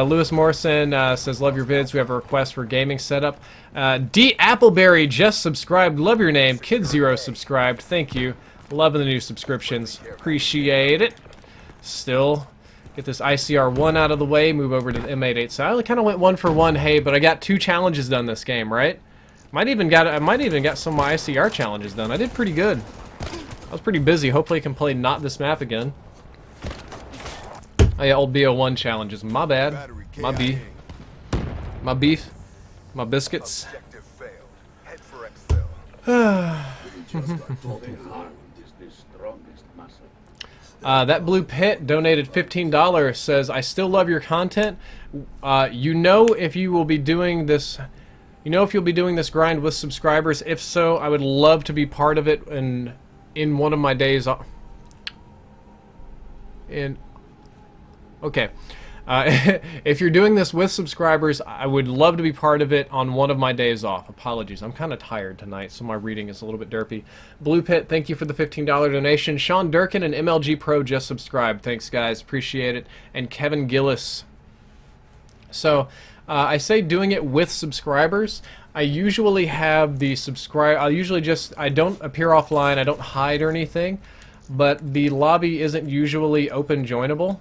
Lewis Morrison says, love your vids. We have a request for gaming setup. D. Appleberry just subscribed. Love your name. Kid Zero subscribed. Thank you. Loving the new subscriptions. Appreciate it. Still, get this ICR1 out of the way. Move over to the M88. So I only kind of went 1 for 1. Hey, but I got 2 challenges done this game, right? I might even got some of my ICR challenges done. I did pretty good. I was pretty busy. Hopefully I can play not this map again. Oh yeah, old BO1 challenges. My bad. My beef. My beef. My biscuits. That Blue Pit donated $15. Says, I still love your content. You know if you will be doing this. You know if you'll be doing this grind with subscribers. If so, I would love to be part of it in one of my days off. Okay. If you're doing this with subscribers, I would love to be part of it on one of my days off. Apologies, I'm kind of tired tonight, so my reading is a little bit derpy. Blue Pit, thank you for the $15 donation. Sean Durkin and MLG Pro just subscribed. Thanks, guys. Appreciate it. And Kevin Gillis. So, I say doing it with subscribers. I usually have the I don't appear offline, I don't hide or anything, but the lobby isn't usually open joinable.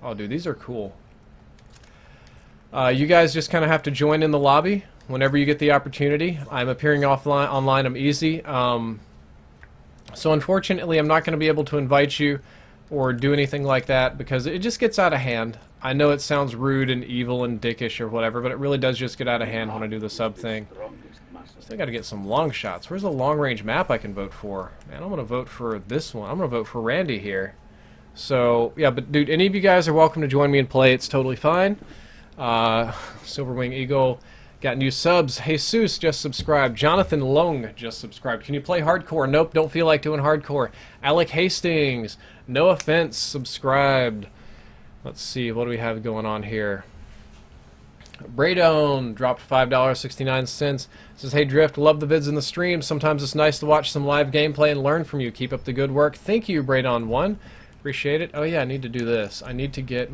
Oh, dude, these are cool. You guys just kind of have to join in the lobby whenever you get the opportunity. I'm appearing online. I'm easy. So unfortunately, I'm not going to be able to invite you or do anything like that because it just gets out of hand. I know it sounds rude and evil and dickish or whatever, but it really does just get out of hand when I do the sub thing. Still got to get some long shots. Where's the long-range map I can vote for? Man, I'm going to vote for this one. I'm going to vote for Randy here. So, yeah, but dude, any of you guys are welcome to join me and play. It's totally fine. Silverwing Eagle got new subs. Jesus just subscribed. Jonathan Long just subscribed. Can you play hardcore? Nope, don't feel like doing hardcore. Alec Hastings, no offense, subscribed. Let's see, what do we have going on here? Braydon dropped $5.69. Says, hey Drift, love the vids in the stream. Sometimes it's nice to watch some live gameplay and learn from you. Keep up the good work. Thank you, Braydon1. Appreciate it. Oh yeah, I need to do this. I need to get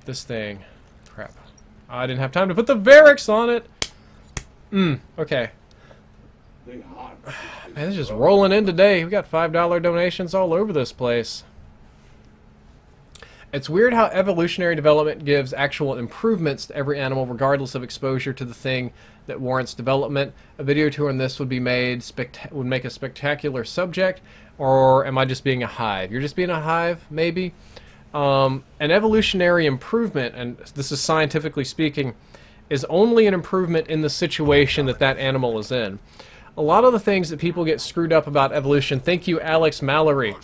this thing. Crap. I didn't have time to put the Varix on it. Okay. Man, it's just rolling in today. We got $5 donations all over this place. It's weird how evolutionary development gives actual improvements to every animal regardless of exposure to the thing that warrants development. A video tour on this would be would make a spectacular subject. Or am I just being a hive? You're just being a hive, maybe? An evolutionary improvement, and this is scientifically speaking, is only an improvement in the situation that that animal is in. A lot of the things that people get screwed up about evolution, thank you Alex Mallory,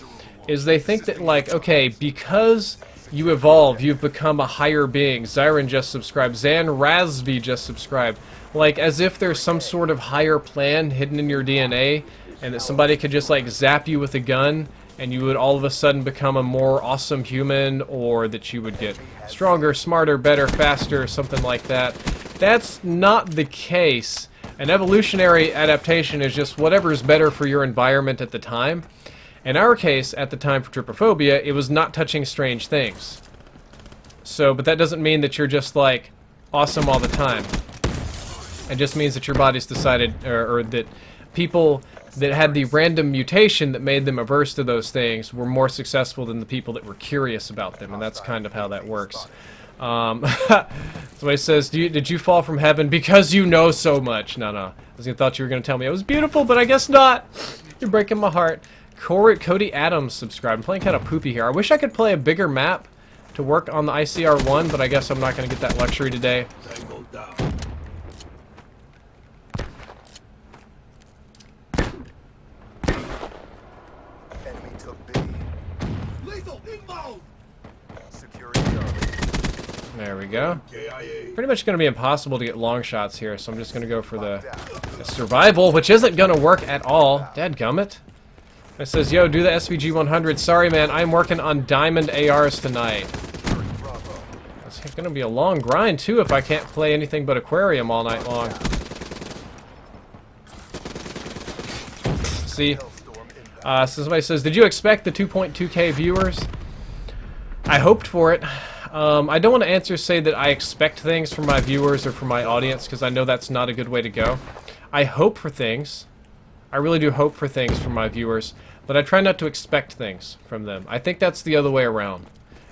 is they think that like, okay, because you evolve, you've become a higher being. Zyron just subscribed. Zan Razvi just subscribed. Like as if there's some sort of higher plan hidden in your DNA and that somebody could just like zap you with a gun and you would all of a sudden become a more awesome human, or that you would get stronger, smarter, better, faster, something like that. That's not the case. An evolutionary adaptation is just whatever is better for your environment at the time. In our case, at the time for trypophobia, it was not touching strange things. So, but that doesn't mean that you're just like awesome all the time. It just means that your body's decided, or that people that had the random mutation that made them averse to those things were more successful than the people that were curious about them, and that's kind of how that works. Somebody says, did you fall from heaven because you know so much? No. I thought you were going to tell me it was beautiful, but I guess not. You're breaking my heart. Cody Adams subscribed. I'm playing kind of poopy here. I wish I could play a bigger map to work on the ICR1, but I guess I'm not going to get that luxury today. Enemy took B. Securing Charlie. There we go. Pretty much going to be impossible to get long shots here, so I'm just going to go for the survival, which isn't going to work at all. Dadgummit. It says, yo, do the SVG 100. Sorry, man, I'm working on diamond ARs tonight. It's going to be a long grind, too, if I can't play anything but Aquarium all night long. See? So somebody says, did you expect the 2.2k viewers? I hoped for it. I don't want to say that I expect things from my viewers or from my audience, because I know that's not a good way to go. I hope for things. I really do hope for things from my viewers, but I try not to expect things from them. I think that's the other way around.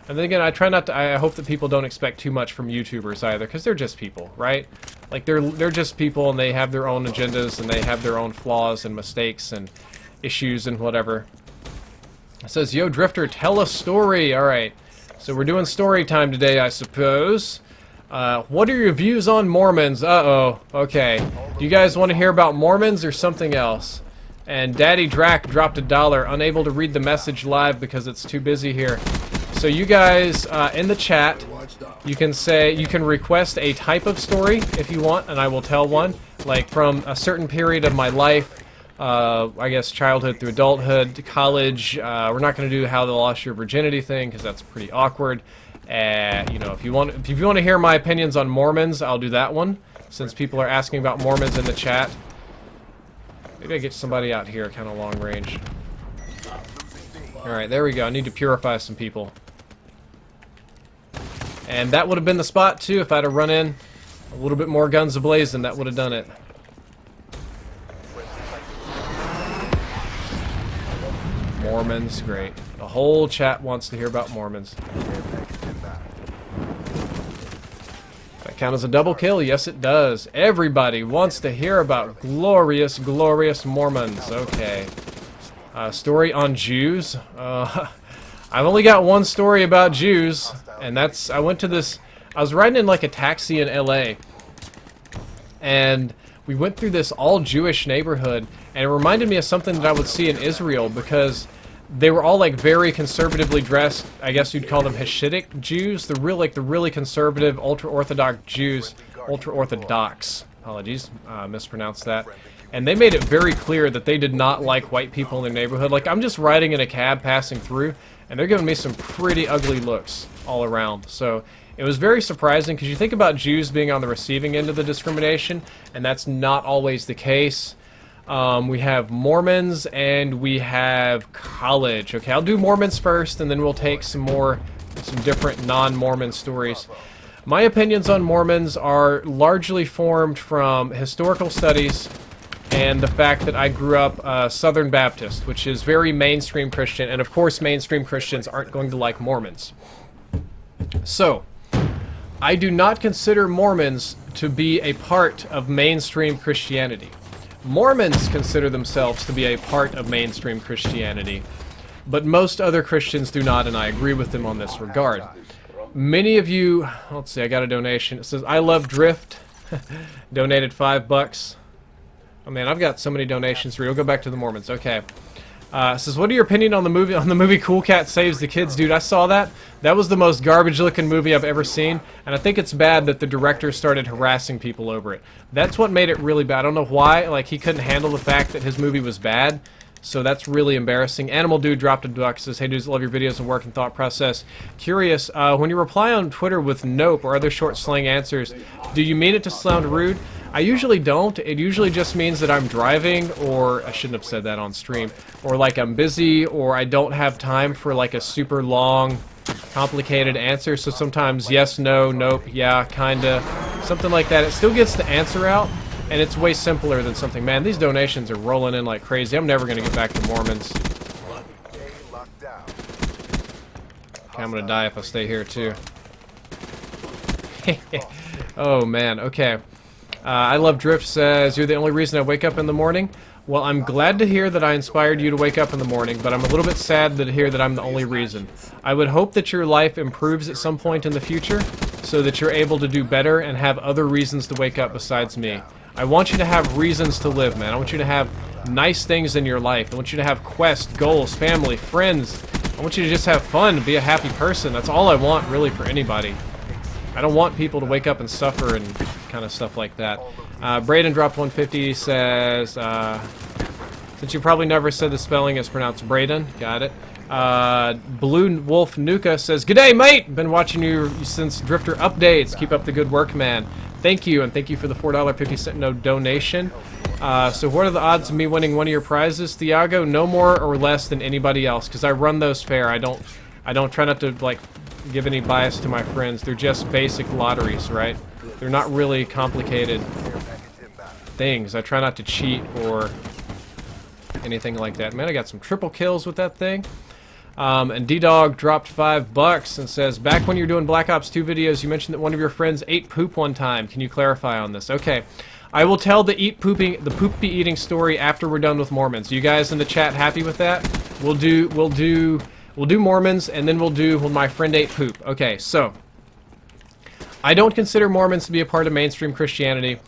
And then again, I try not to. I hope that people don't expect too much from YouTubers either, because they're just people, right? Like they're just people, and they have their own agendas, and they have their own flaws and mistakes and issues and whatever. It says, yo, Drifter, tell a story. All right, so we're doing story time today, I suppose. What are your views on Mormons? Uh-oh. Okay. Do you guys want to hear about Mormons or something else? And Daddy Drac dropped $1, unable to read the message live because it's too busy here. So you guys, in the chat, you can request a type of story if you want, and I will tell one. Like from a certain period of my life, I guess childhood through adulthood, to college. We're not going to do how they lost your virginity thing because that's pretty awkward. You know, if you want to hear my opinions on Mormons, I'll do that one, since people are asking about Mormons in the chat. Maybe I get somebody out here, kind of long range. All right, there we go. I need to purify some people, and that would have been the spot too if I'd have run in a little bit more guns a-blazing. That would have done it. Mormons, great. The whole chat wants to hear about Mormons. That count as a double kill? Yes, it does. Everybody wants to hear about glorious, glorious Mormons. Okay. Story on Jews. I've only got one story about Jews, and that's, I was riding in like a taxi in LA, and we went through this all-Jewish neighborhood, and it reminded me of something that I would see in Israel, because they were all like very conservatively dressed. I guess you'd call them Hasidic Jews. The really conservative, ultra-Orthodox Jews. Ultra-Orthodox. Apologies, mispronounced that. And they made it very clear that they did not like white people in their neighborhood. Like, I'm just riding in a cab passing through, and they're giving me some pretty ugly looks all around. So it was very surprising, because you think about Jews being on the receiving end of the discrimination, and that's not always the case. We have Mormons, and we have college. Okay, I'll do Mormons first, and then we'll take some different non-Mormon stories. My opinions on Mormons are largely formed from historical studies and the fact that I grew up Southern Baptist, which is very mainstream Christian, and of course mainstream Christians aren't going to like Mormons. So, I do not consider Mormons to be a part of mainstream Christianity. Mormons consider themselves to be a part of mainstream Christianity, but most other Christians do not, and I agree with them on this regard. Many of you, let's see, I got a donation. It says, I love Drift, donated $5. Oh man, I've got so many donations for you. We'll go back to the Mormons. Okay. It says, what are your opinion on the movie Cool Cat Saves the Kids? Dude, I saw that. That was the most garbage-looking movie I've ever seen, and I think it's bad that the director started harassing people over it. That's what made it really bad. I don't know why. Like, he couldn't handle the fact that his movie was bad, so that's really embarrassing. Animal Dude dropped $1. Says, hey dudes, love your videos and work and thought process. Curious, when you reply on Twitter with nope or other short slang answers, do you mean it to sound rude? I usually don't. It usually just means that I'm driving, or I shouldn't have said that on stream, or like I'm busy, or I don't have time for like a super long, complicated answer. So sometimes yes, no, nope, yeah, kinda, something like that. It still gets the answer out, and it's way simpler than something. Man, these donations are rolling in like crazy. I'm never gonna get back to Mormons. Okay, I'm gonna die if I stay here too. Oh man, okay. I Love Drift says, you're the only reason I wake up in the morning. Well, I'm glad to hear that I inspired you to wake up in the morning, but I'm a little bit sad to hear that I'm the only reason. I would hope that your life improves at some point in the future, so that you're able to do better and have other reasons to wake up besides me. I want you to have reasons to live, man. I want you to have nice things in your life. I want you to have quests, goals, family, friends. I I want you to just have fun and be a happy person. That's all I want, really, for anybody. I don't want people to wake up and suffer and kind of stuff like that. Braden dropped 150, says, since you probably never said the spelling is pronounced Braden. Got it. Blue Wolf Nuka says, "G'day, mate! Been watching you since Drifter updates. Keep up the good work, man." Thank you, and thank you for the $4.50 donation. So what are the odds of me winning one of your prizes, Thiago? No more or less than anybody else, because I run those fair. I don't try not to, like, give any bias to my friends. They're just basic lotteries, right? They're not really complicated things. I try not to cheat or anything like that. Man, I got some triple kills with that thing. And D-Dog dropped $5 and says, "Back when you were doing Black Ops 2 videos, you mentioned that one of your friends ate poop one time. Can you clarify on this?" Okay. I will tell the poopy eating story after we're done with Mormons. You guys in the chat happy with that? We'll do Mormons, and then we'll do when my friend ate poop. Okay, so I don't consider Mormons to be a part of mainstream Christianity.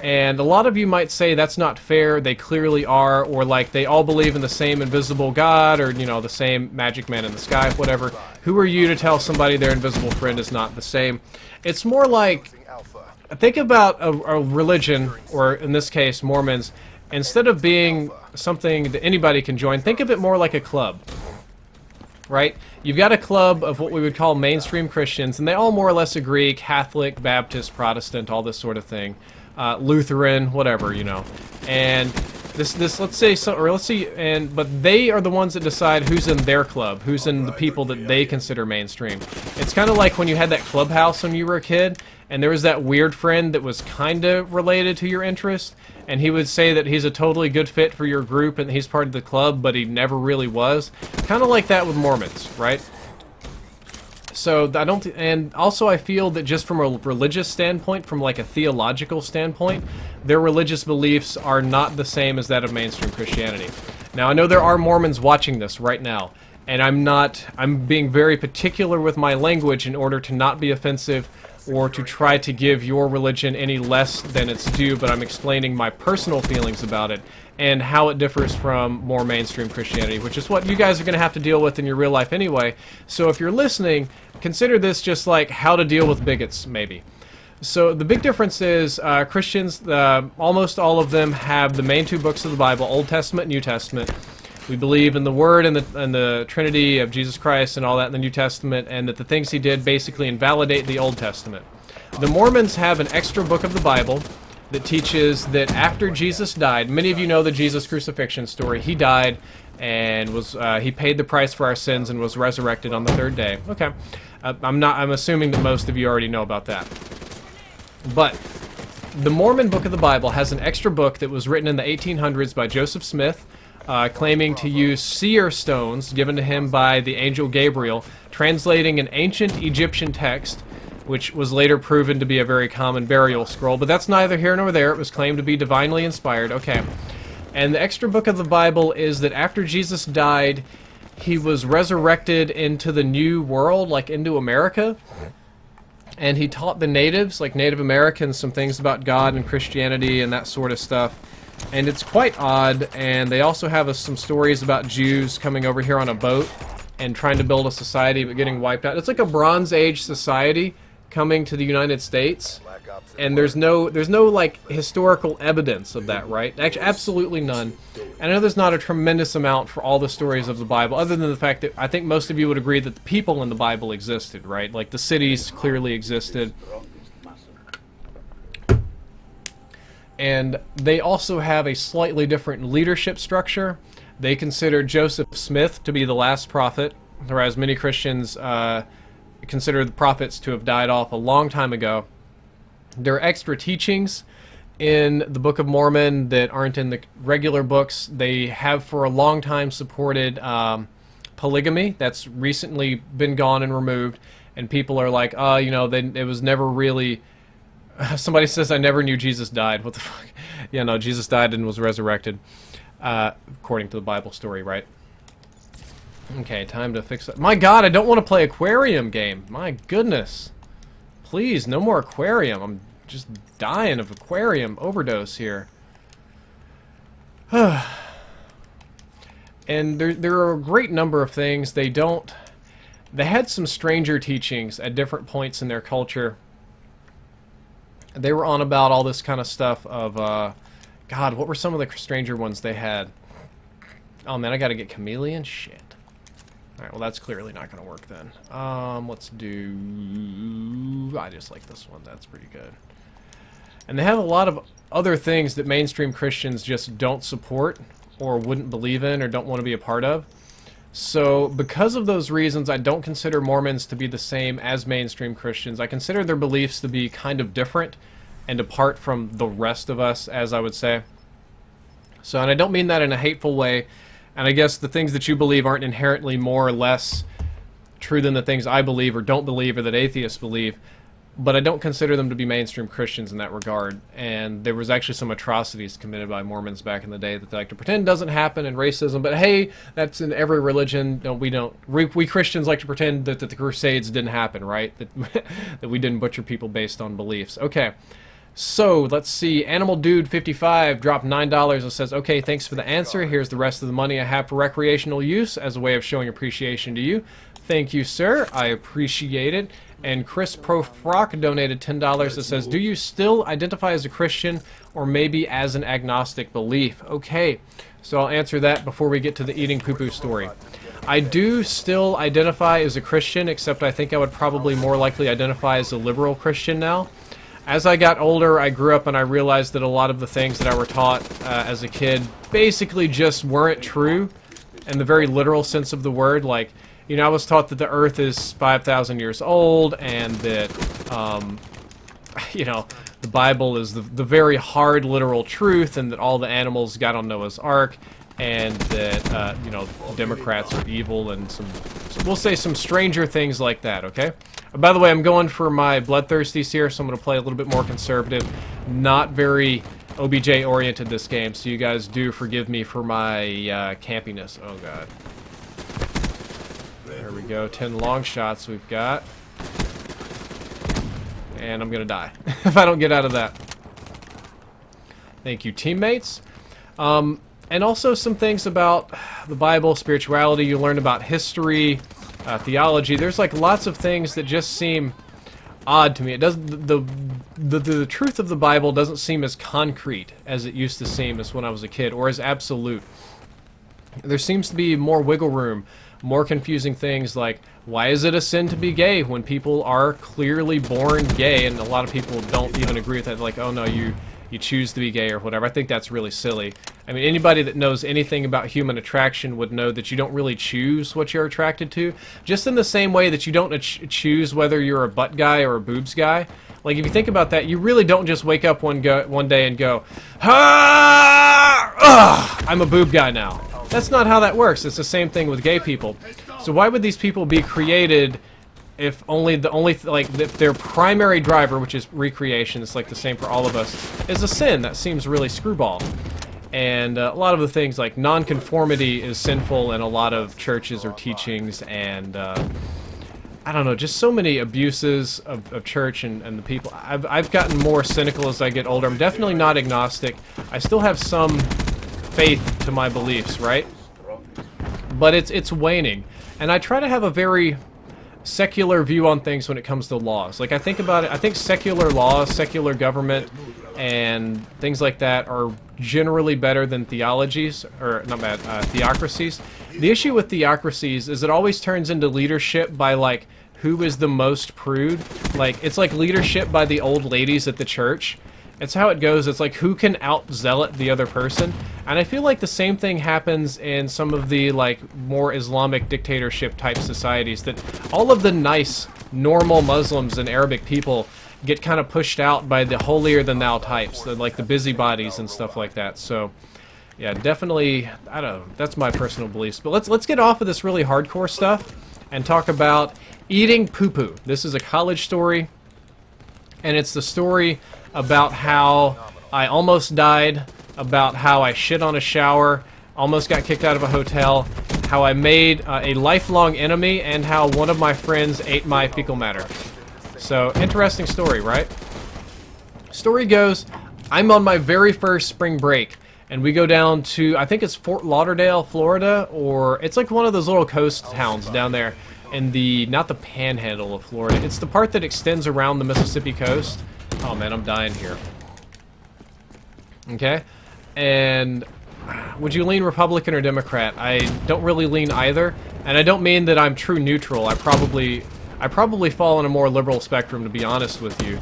And a lot of you might say that's not fair, they clearly are, or like they all believe in the same invisible God, or, you know, the same magic man in the sky, whatever. Who are you to tell somebody their invisible friend is not the same? It's more like, think about a religion, or in this case, Mormons, instead of being something that anybody can join, think of it more like a club. Right? You've got a club of what we would call mainstream Christians, and they all more or less agree, Catholic, Baptist, Protestant, all this sort of thing. Lutheran, whatever, you know. And let's say, but they are the ones that decide who's in their club, who's in the people that they consider mainstream. It's kind of like when you had that clubhouse when you were a kid, and there was that weird friend that was kind of related to your interest, and he would say that he's a totally good fit for your group and he's part of the club, but he never really was. Kind of like that with Mormons, right? So and also I feel that just from a religious standpoint, from like a theological standpoint, their religious beliefs are not the same as that of mainstream Christianity. Now, I know there are Mormons watching this right now, and I'm being very particular with my language in order to not be offensive or to try to give your religion any less than its due, but I'm explaining my personal feelings about it and how it differs from more mainstream Christianity, which is what you guys are going to have to deal with in your real life anyway. So if you're listening, consider this just like how to deal with bigots, maybe. So the big difference is Christians, almost all of them have the main two books of the Bible, Old Testament and New Testament. We believe in the Word and the Trinity of Jesus Christ and all that in the New Testament, and that the things he did basically invalidate the Old Testament. The Mormons have an extra book of the Bible that teaches that after Jesus died, many of you know the Jesus crucifixion story. He died and he paid the price for our sins and was resurrected on the third day. Okay, I'm assuming that most of you already know about that. But the Mormon book of the Bible has an extra book that was written in the 1800s by Joseph Smith, claiming to use seer stones given to him by the angel Gabriel, translating an ancient Egyptian text, which was later proven to be a very common burial scroll, but that's neither here nor there. It was claimed to be divinely inspired. Okay. And the extra book of the Bible is that after Jesus died, he was resurrected into the new world, like into America, and he taught the natives, like Native Americans, some things about God and Christianity and that sort of stuff. And it's quite odd, and they also have some stories about Jews coming over here on a boat and trying to build a society but getting wiped out. It's like a Bronze Age society coming to the United States, and there's no like historical evidence of that, right? Actually, absolutely none. And I know there's not a tremendous amount for all the stories of the Bible, other than the fact that I think most of you would agree that the people in the Bible existed, right? Like the cities clearly existed. And they also have a slightly different leadership structure. They consider Joseph Smith to be the last prophet, whereas many Christians consider the prophets to have died off a long time ago. There are extra teachings in the Book of Mormon that aren't in the regular books. They have for a long time supported polygamy. That's recently been gone and removed, and people are like, you know, it was never really... Somebody says, I never knew Jesus died. What the fuck? Yeah, no, Jesus died and was resurrected, according to the Bible story, right? Okay, time to fix it. My God, I don't want to play aquarium game. My goodness. Please, no more aquarium. I'm just dying of aquarium overdose here. And there are a great number of things they don't... They had some stranger teachings at different points in their culture. They were on about all this kind of stuff of... God, what were some of the stranger ones they had? Oh man, I gotta get chameleon? Shit. Alright, well that's clearly not gonna work then. Let's do... I just like this one, that's pretty good. And they have a lot of other things that mainstream Christians just don't support, or wouldn't believe in, or don't want to be a part of. So, because of those reasons, I don't consider Mormons to be the same as mainstream Christians. I consider their beliefs to be kind of different, and apart from the rest of us, as I would say. So, and I don't mean that in a hateful way, and I guess the things that you believe aren't inherently more or less true than the things I believe, or don't believe, or that atheists believe. But I don't consider them to be mainstream Christians in that regard. And there was actually some atrocities committed by Mormons back in the day that they like to pretend doesn't happen, and racism. But hey, that's in every religion. No, we don't. We Christians like to pretend that the Crusades didn't happen, right? That that we didn't butcher people based on beliefs. Okay. So, let's see. Animal Dude 55 dropped $9 and says, okay, thanks for the answer. Here's the rest of the money I have for recreational use as a way of showing appreciation to you. Thank you, sir. I appreciate it. And Chris Profrock donated $10 that says, do you still identify as a Christian or maybe as an agnostic belief? Okay, so I'll answer that before we get to the eating poo-poo story. I do still identify as a Christian, except I think I would probably more likely identify as a liberal Christian now. As I got older, I grew up and I realized that a lot of the things that I were taught as a kid basically just weren't true in the very literal sense of the word. Like, you know, I was taught that the Earth is 5,000 years old, and that, you know, the Bible is the very hard literal truth, and that all the animals got on Noah's Ark, and that, you know, Democrats are evil, and we'll say some stranger things like that, okay? By the way, I'm going for my bloodthirsties here, so I'm going to play a little bit more conservative, not very OBJ-oriented this game, so you guys do forgive me for my campiness. Oh, God. There we go, 10 long shots we've got. And I'm gonna die if I don't get out of that. Thank you, teammates. And also some things about the Bible, spirituality. You learn about history, theology. There's like lots of things that just seem odd to me. It doesn't. The truth of the Bible doesn't seem as concrete as it used to seem as when I was a kid, or as absolute. There seems to be more wiggle room. More confusing things like, why is it a sin to be gay when people are clearly born gay? And a lot of people don't even agree with that. Like, oh no, you choose to be gay or whatever. I think that's really silly. I mean, anybody that knows anything about human attraction would know that you don't really choose what you're attracted to. Just in the same way that you don't choose whether you're a butt guy or a boobs guy. Like, if you think about that, you really don't just wake up one day and go, I'm a boob guy now. That's not how that works. It's the same thing with gay people. So why would these people be created if if their primary driver, which is recreation, it's like the same for all of us, is a sin? That seems really screwball. And a lot of the things like nonconformity is sinful in a lot of churches or teachings, and I don't know, just so many abuses of church and the people. I've gotten more cynical as I get older. I'm definitely not agnostic. I still have some faith to my beliefs, right? But it's waning. And I try to have a very secular view on things when it comes to laws. Like, I think about it, I think secular laws, secular government, and things like that are generally better than theologies, or not bad, theocracies. The issue with theocracies is it always turns into leadership by, like, who is the most prude. Like, it's like leadership by the old ladies at the church. It's how it goes. It's like who can out-zealot the other person. And I feel like the same thing happens in some of the, like, more Islamic dictatorship type societies, that all of the nice, normal Muslims and Arabic people get kind of pushed out by the holier-than-thou types, like the busybodies and stuff like that. So, yeah, definitely, I don't know, that's my personal beliefs. But let's get off of this really hardcore stuff and talk about eating poo-poo. This is a college story, and it's the story about how I almost died, about how I shit on a shower, almost got kicked out of a hotel, how I made a lifelong enemy, and how one of my friends ate my fecal matter. So, interesting story, right? Story goes, I'm on my very first spring break, and we go down to, I think it's Fort Lauderdale, Florida, or it's like one of those little coast towns down there in the, not the panhandle of Florida, it's the part that extends around the Mississippi coast. Oh man, I'm dying here. Okay, and would you lean Republican or Democrat? I don't really lean either, and I don't mean that I'm true neutral. I probably fall on a more liberal spectrum, to be honest with you,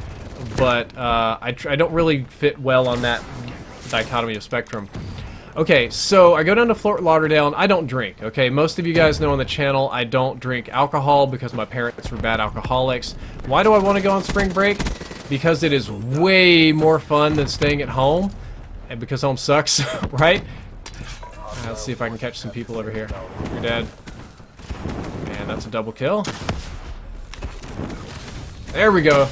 but I don't really fit well on that dichotomy of spectrum. Okay, so I go down to Fort Lauderdale, and I don't drink, okay? Most of you guys know on the channel I don't drink alcohol because my parents were bad alcoholics. Why do I want to go on spring break? Because it is way more fun than staying at home, and because home sucks, right? Let's see if I can catch some people over here. You're dead. And that's a double kill. There we go.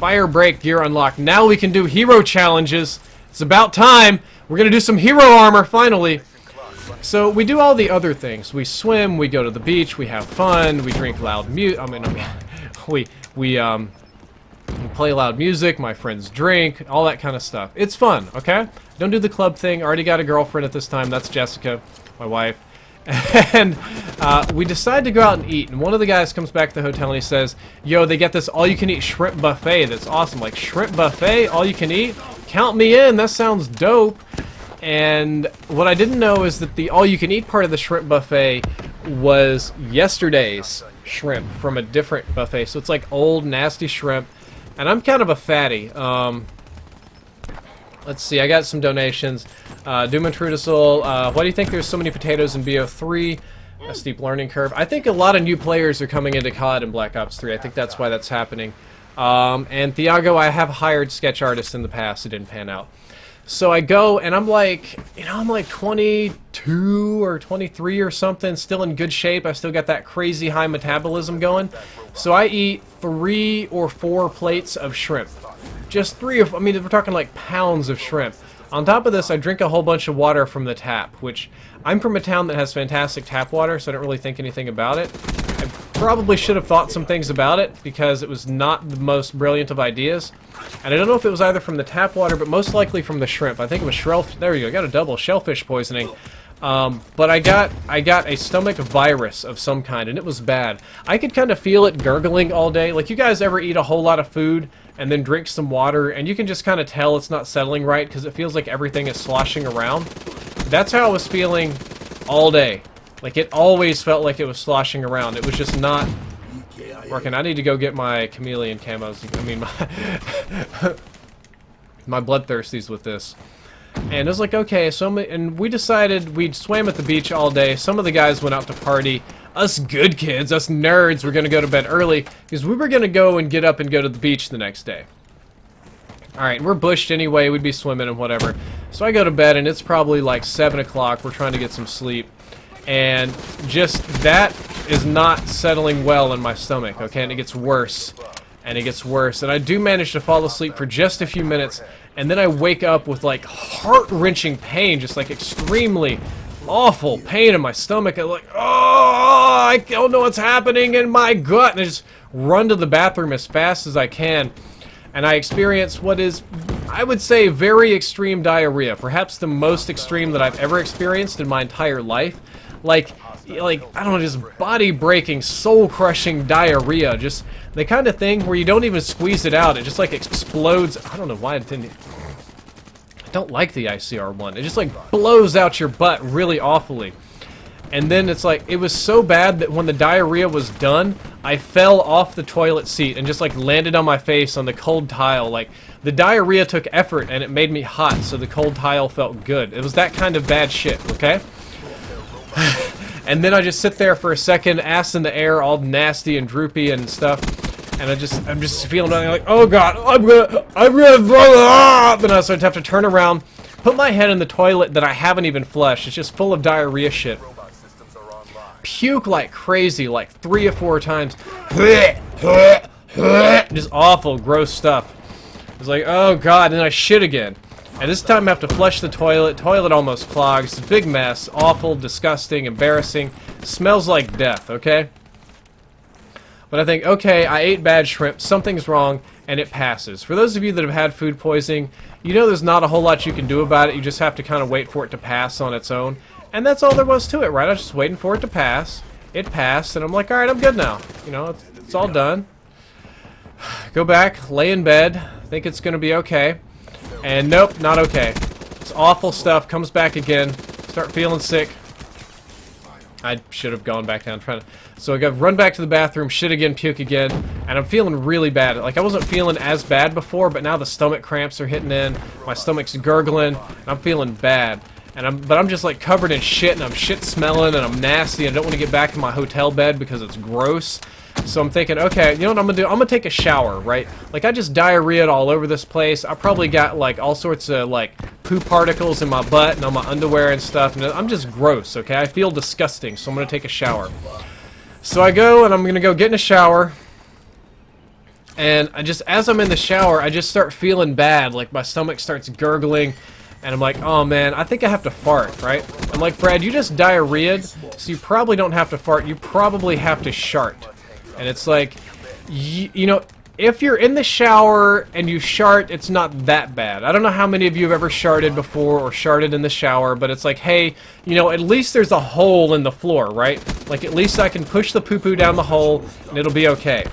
Fire break gear unlocked. Now we can do hero challenges. It's about time. We're going to do some hero armor, finally. So we do all the other things. We swim, we go to the beach, we have fun, we drink loud music. We play loud music, my friends drink, all that kind of stuff. It's fun, okay? Don't do the club thing. Already got a girlfriend at this time. That's Jessica, my wife. And we decide to go out and eat. And one of the guys comes back to the hotel and he says, yo, they get this all-you-can-eat shrimp buffet that's awesome. Like, shrimp buffet, all-you-can-eat? Count me in. That sounds dope. And what I didn't know is that the all-you-can-eat part of the shrimp buffet was yesterday's shrimp from a different buffet. So it's like old, nasty shrimp. And I'm kind of a fatty. Let's see, I got some donations. Doom and Trudisol, why do you think there's so many potatoes in BO3? A steep learning curve. I think a lot of new players are coming into COD in Black Ops 3. I think that's why that's happening. And Thiago, I have hired sketch artists in the past. It didn't pan out. So I go, and I'm like, I'm like 22 or 23 or something, still in good shape. I still got that crazy high metabolism going. So I eat 3 or 4 plates of shrimp. Just 3 or 4, I mean, we're talking like pounds of shrimp. On top of this, I drink a whole bunch of water from the tap, which I'm from a town that has fantastic tap water, so I don't really think anything about it. I probably should have thought some things about it because it was not the most brilliant of ideas. And I don't know if it was either from the tap water, but most likely from the shrimp. I think it was shellfish. There you go. I got a double shellfish poisoning. But I got a stomach virus of some kind, and it was bad. I could kind of feel it gurgling all day. Like, you guys ever eat a whole lot of food and then drink some water, and you can just kind of tell it's not settling right because it feels like everything is sloshing around? That's how I was feeling all day. Like, it always felt like it was sloshing around. It was just not working. I need to go get my chameleon camos. I mean, my bloodthirsties with this. And it was like, okay, and we decided we swam at the beach all day. Some of the guys went out to party. Us good kids, us nerds, were going to go to bed early because we were going to go and get up and go to the beach the next day. Alright, we're bushed anyway. We'd be swimming and whatever. So I go to bed, and it's probably like 7 o'clock. We're trying to get some sleep. And just that is not settling well in my stomach, okay? And it gets worse. And it gets worse. And I do manage to fall asleep for just a few minutes. And then I wake up with like heart-wrenching pain, just like extremely awful pain in my stomach. I'm like, oh, I don't know what's happening in my gut. And I just run to the bathroom as fast as I can. And I experience what is, I would say, very extreme diarrhea. Perhaps the most extreme that I've ever experienced in my entire life. Like I don't know, just body-breaking, soul-crushing diarrhea. Just the kind of thing where you don't even squeeze it out. It just like explodes. I don't know why it didn't. I don't like the ICR1. It just like blows out your butt really awfully. And then it's like, it was so bad that when the diarrhea was done, I fell off the toilet seat and just like landed on my face on the cold tile. Like, the diarrhea took effort and it made me hot, so the cold tile felt good. It was that kind of bad shit, okay? And then I just sit there for a second, ass in the air, all nasty and droopy and stuff. And I'm just feeling like, oh god, I'm gonna throw up! And so I have to turn around, put my head in the toilet that I haven't even flushed. It's just full of diarrhea shit. Puke like crazy, like 3 or 4 times. Just awful, gross stuff. It's like, oh god, and then I shit again. And this time I have to flush the toilet. Toilet almost clogs. It's a big mess. Awful, disgusting, embarrassing. Smells like death, okay? But I think, okay, I ate bad shrimp. Something's wrong. and it passes. For those of you that have had food poisoning, you know there's not a whole lot you can do about it. You just have to kind of wait for it to pass on its own. And that's all there was to it, right? I was just waiting for it to pass. It passed, and I'm like, alright, I'm good now. You know, it's all done. Go back, lay in bed, think it's going to be okay. And nope, not okay. It's awful stuff, comes back again, start feeling sick. I should have gone back down trying to... So I got run back to the bathroom, shit again, puke again, and I'm feeling really bad. Like, I wasn't feeling as bad before, but now the stomach cramps are hitting in, my stomach's gurgling, and I'm feeling bad. But I'm just like covered in shit, and I'm shit smelling, and I'm nasty, and I don't want to get back in my hotel bed because it's gross. So I'm thinking, okay, you know what I'm gonna do? I'm gonna take a shower, right? Like, I just diarrheaed all over this place. I probably got like all sorts of like poop particles in my butt and on my underwear and stuff, and I'm just gross, okay? I feel disgusting, so I'm gonna take a shower. So I go, and I'm gonna go get in a shower, and as I'm in the shower, I just start feeling bad. Like, my stomach starts gurgling, and I'm like, oh man, I think I have to fart, right? I'm like, Brad, you just diarrheaed, so you probably don't have to fart, you probably have to shart. And it's like, you know, if you're in the shower and you shart, it's not that bad. I don't know how many of you have ever sharted before or sharted in the shower, but it's like, hey, you know, at least there's a hole in the floor, right? Like, at least I can push the poo-poo down the hole and it'll be okay.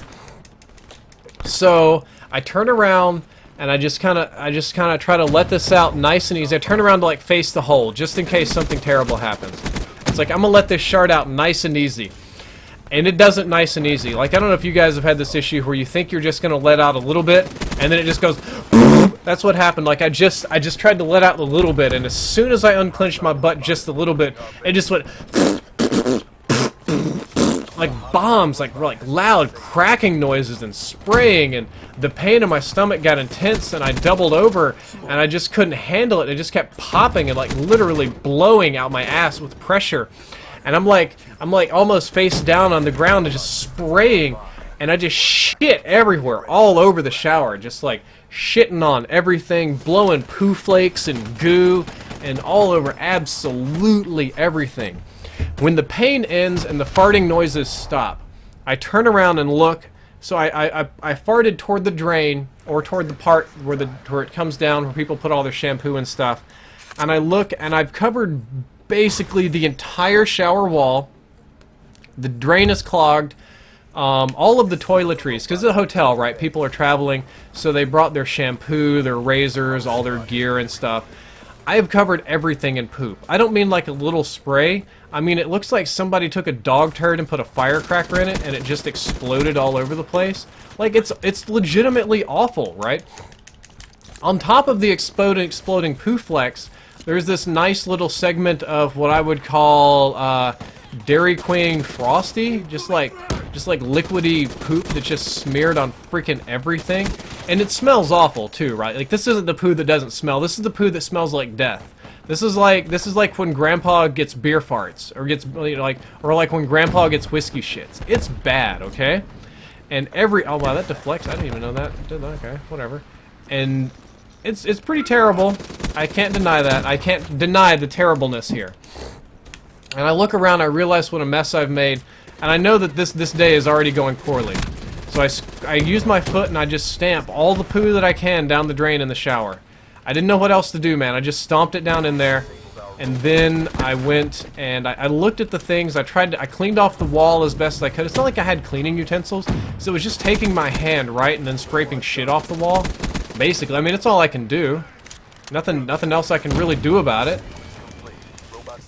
So I turn around and I just kind of try to let this out nice and easy. I turn around to like face the hole just in case something terrible happens. It's like, I'm gonna let this shart out nice and easy. And it doesn't nice and easy. Like, I don't know if you guys have had this issue where you think you're just gonna let out a little bit, and then it just goes. That's what happened. Like, I just tried to let out a little bit, and as soon as I unclenched my butt just a little bit, it just went like bombs, like loud cracking noises and spraying, and the pain in my stomach got intense, and I doubled over, and I just couldn't handle it. It just kept popping and like literally blowing out my ass with pressure. And I'm like almost face down on the ground and just spraying, and I just shit everywhere, all over the shower, just like shitting on everything, blowing poo flakes and goo, and all over absolutely everything. When the pain ends and the farting noises stop, I turn around and look. So I farted toward the drain, or toward the part where it comes down, where people put all their shampoo and stuff, and I look, and I've covered basically the entire shower wall. The drain is clogged. All of the toiletries, because it's a hotel, right? People are traveling, so they brought their shampoo, their razors, all their gear and stuff. I have covered everything in poop. I don't mean like a little spray. I mean, it looks like somebody took a dog turd and put a firecracker in it, and it just exploded all over the place. Like, it's legitimately awful, right? On top of the exploding poo flecks, there's this nice little segment of what I would call Dairy Queen Frosty, just like liquidy poop that's just smeared on freaking everything, and it smells awful too, right? Like, this isn't the poo that doesn't smell. This is the poo that smells like death. This is like when Grandpa gets beer farts, or gets, you know, or like when Grandpa gets whiskey shits. It's bad, okay? And oh wow, that deflects. I didn't even know that. Okay, whatever. And it's pretty terrible. I can't deny that. I can't deny the terribleness here. And I look around, I realize what a mess I've made, and I know that this day is already going poorly. So I use my foot and I just stamp all the poo that I can down the drain in the shower. I didn't know what else to do, man. I just stomped it down in there, and then I went and I looked at the things. I cleaned off the wall as best as I could. It's not like I had cleaning utensils, so it was just taking my hand, right, and then scraping shit off the wall. Basically, I mean, it's all I can do. Nothing else I can really do about it.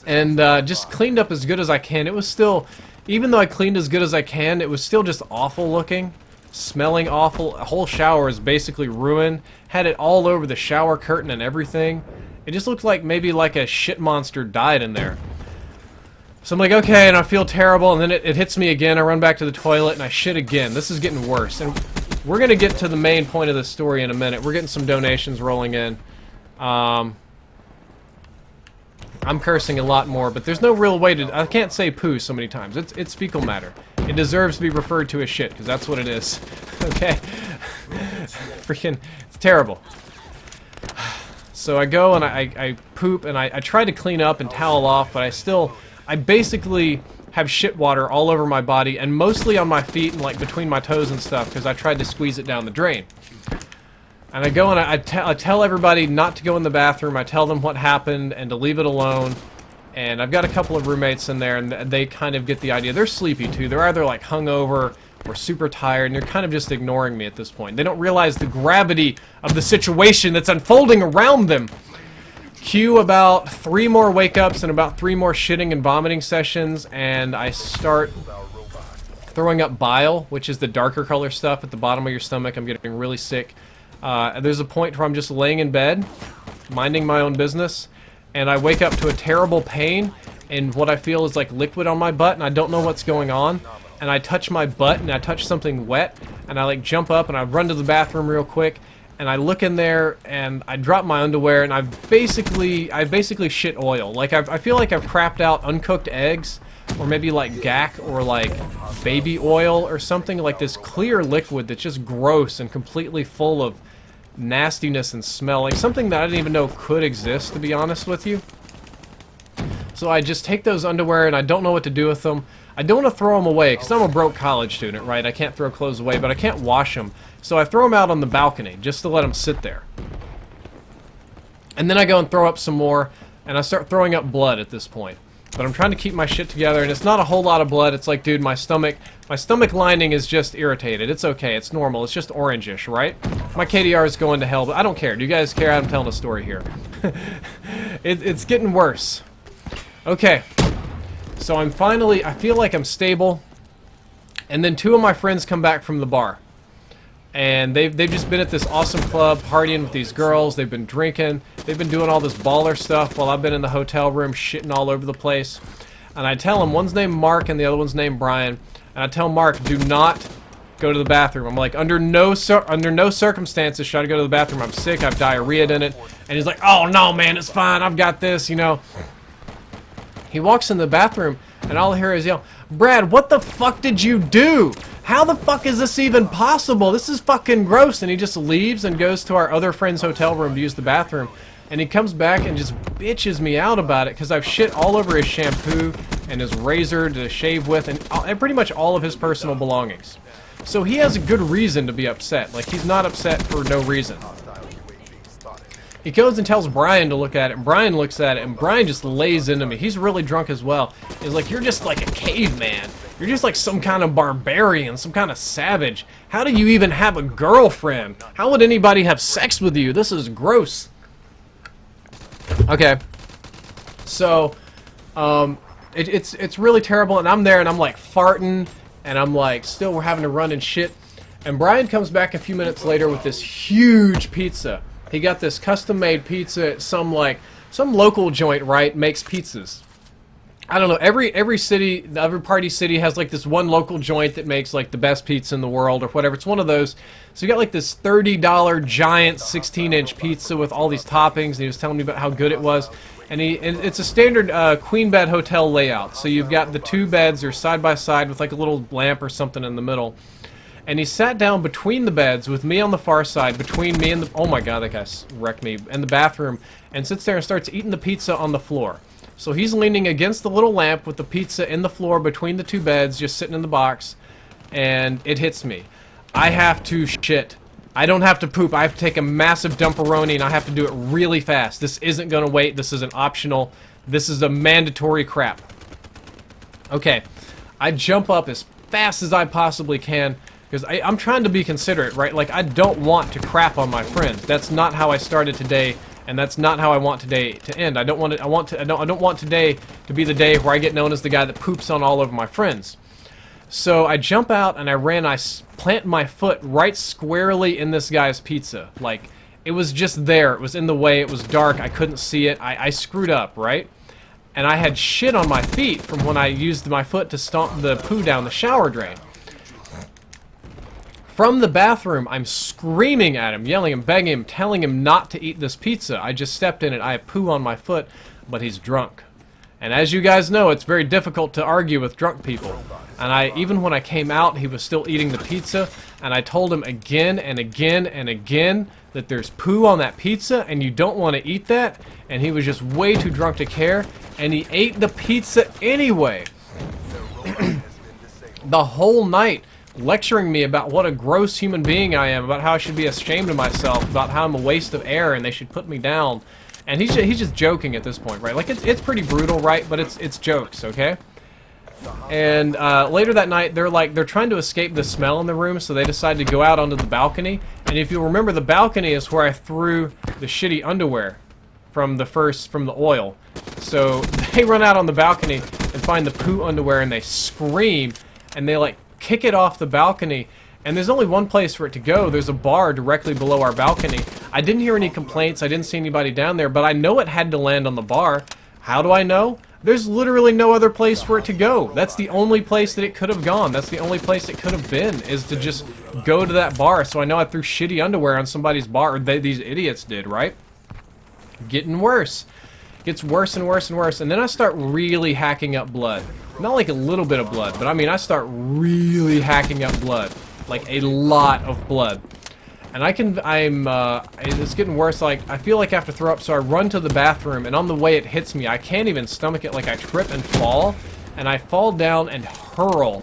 And just cleaned up as good as I can. It was still, even though I cleaned as good as I can, it was still just awful looking, smelling awful. A whole shower is basically ruined. Had it all over the shower curtain and everything. It just looked like maybe like a shit monster died in there. So I'm like, okay, and I feel terrible, and then it hits me again. I run back to the toilet and I shit again. This is getting worse. And we're gonna get to the main point of the story in a minute. We're getting some donations rolling in. I'm cursing a lot more, but there's no real way to... I can't say poo so many times. It's fecal matter. It deserves to be referred to as shit, because that's what it is. Okay? Freaking... It's terrible. So I go and I poop, and I try to clean up and towel off, but I basically have shit water all over my body, and mostly on my feet and like between my toes and stuff, because I tried to squeeze it down the drain. And I go and I tell everybody not to go in the bathroom. I tell them what happened and to leave it alone. And I've got a couple of roommates in there, and they kind of get the idea. They're sleepy too. They're either like hungover or super tired, and they're kind of just ignoring me at this point. They don't realize the gravity of the situation that's unfolding around them. Cue about 3 more wake-ups and about 3 more shitting and vomiting sessions, and I start throwing up bile, which is the darker color stuff at the bottom of your stomach. I'm getting really sick. There's a point where I'm just laying in bed, minding my own business, and I wake up to a terrible pain, and what I feel is like liquid on my butt, and I don't know what's going on. And I touch my butt, and I touch something wet, and I like jump up, and I run to the bathroom real quick, and I look in there, and I drop my underwear, and I basically shit oil. Like, I feel like I've crapped out uncooked eggs, or maybe like gack, or like baby oil, or something, like this clear liquid that's just gross and completely full of nastiness and smell, like something that I didn't even know could exist, to be honest with you. So I just take those underwear, and I don't know what to do with them. I don't want to throw them away, because I'm a broke college student, right? I can't throw clothes away, but I can't wash them. So I throw them out on the balcony, just to let them sit there. And then I go and throw up some more, and I start throwing up blood at this point. But I'm trying to keep my shit together, and it's not a whole lot of blood. It's like, dude, my stomach lining is just irritated. It's okay, it's normal, it's just orangish, right? My KDR is going to hell, but I don't care. Do you guys care? I'm telling a story here. It's getting worse. Okay. So I feel like I'm stable, and then 2 of my friends come back from the bar, and they've just been at this awesome club, partying with these girls. They've been drinking, they've been doing all this baller stuff while I've been in the hotel room shitting all over the place. And I tell them, one's named Mark and the other one's named Brian, and I tell Mark, do not go to the bathroom. I'm like, under no circumstances should I go to the bathroom. I'm sick, I've diarrhea in it. And he's like, oh no man, it's fine, I've got this, you know. He walks in the bathroom, and all I hear is yell, Brad, what the fuck did you do? How the fuck is this even possible? This is fucking gross. And he just leaves and goes to our other friend's hotel room to use the bathroom. And he comes back and just bitches me out about it, because I've shit all over his shampoo and his razor to shave with, and pretty much all of his personal belongings. So he has a good reason to be upset. Like, he's not upset for no reason. He goes and tells Brian to look at it, and Brian looks at it, and Brian just lays into me. He's really drunk as well. He's like, you're just like a caveman. You're just like some kind of barbarian, some kind of savage. How do you even have a girlfriend? How would anybody have sex with you? This is gross. Okay. So, it's really terrible, and I'm there, and I'm like farting, and I'm like, still we're having to run and shit. And Brian comes back a few minutes later with this huge pizza. He got this custom-made pizza at some local joint, right? Makes pizzas. I don't know. Every city, every party city has like this one local joint that makes like the best pizza in the world or whatever. It's one of those. So you got like this $30 giant 16-inch pizza with all these toppings, and he was telling me about how good it was. And it's a standard queen bed hotel layout. So you've got the 2 beds are side by side with like a little lamp or something in the middle. And he sat down between the beds with me on the far side, between me and the, oh my god, that guy wrecked me, and the bathroom, and sits there and starts eating the pizza on the floor. So he's leaning against the little lamp with the pizza in the floor between the 2 beds, just sitting in the box, and it hits me. I have to shit. I don't have to poop. I have to take a massive dumperoni, and I have to do it really fast. This isn't gonna wait. This isn't optional. This is a mandatory crap. Okay. I jump up as fast as I possibly can, because I'm trying to be considerate, right? Like, I don't want to crap on my friends. That's not how I started today, and that's not how I want today to end. I don't want today to be the day where I get known as the guy that poops on all over my friends. So I jump out and I plant my foot right squarely in this guy's pizza. Like, it was just there. It was in the way. It was dark. I couldn't see it. I screwed up, right? And I had shit on my feet from when I used my foot to stomp the poo down the shower drain. From the bathroom, I'm screaming at him, yelling and begging him, telling him not to eat this pizza. I just stepped in it. I have poo on my foot, but he's drunk. And as you guys know, it's very difficult to argue with drunk people. And even when I came out, he was still eating the pizza, and I told him again and again and again that there's poo on that pizza and you don't want to eat that, and he was just way too drunk to care, and he ate the pizza anyway. the whole night lecturing me about what a gross human being I am, about how I should be ashamed of myself, about how I'm a waste of air and they should put me down. And he's just joking at this point, right? Like, it's pretty brutal, right? But it's jokes, okay? And later that night, they're trying to escape the smell in the room, so they decide to go out onto the balcony. And if you remember, the balcony is where I threw the shitty underwear from the oil. So they run out on the balcony and find the poo underwear, and they scream, and they like kick it off the balcony. And there's only one place for it to go. There's a bar directly below our balcony. I didn't hear any complaints. I didn't see anybody down there, but I know it had to land on the bar. How do I know? There's literally no other place for it to go. That's the only place that it could have gone. That's the only place it could have been, is to just go to that bar. So I know I threw shitty underwear on somebody's bar, or these idiots did, right? Getting worse. Gets worse and worse and worse. And then I start really hacking up blood. Not like a little bit of blood, but I mean I start really hacking up blood. Like a lot of blood. And it's getting worse. Like, I feel like I have to throw up, so I run to the bathroom, and on the way it hits me. I can't even stomach it. Like, I trip and fall, and I fall down and hurl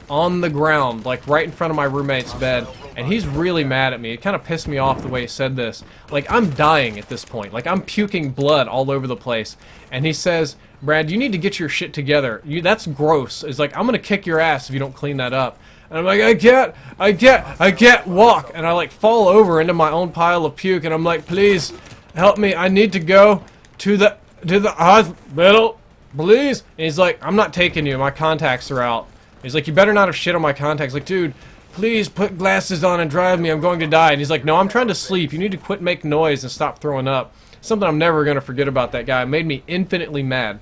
on the ground, like right in front of my roommate's bed. And he's really mad at me. It kind of pissed me off the way he said this. Like, I'm dying at this point. Like, I'm puking blood all over the place. And he says, Brad, you need to get your shit together. That's gross. It's like, I'm gonna kick your ass if you don't clean that up. And I'm like, I can't walk. And I like fall over into my own pile of puke, and I'm like, please help me. I need to go to the hospital, please. And he's like, I'm not taking you. My contacts are out. He's like, you better not have shit on my contacts. Like, dude, please put glasses on and drive me. I'm going to die. And he's like, no, I'm trying to sleep. You need to quit making noise and stop throwing up. Something I'm never going to forget about that guy. It made me infinitely mad.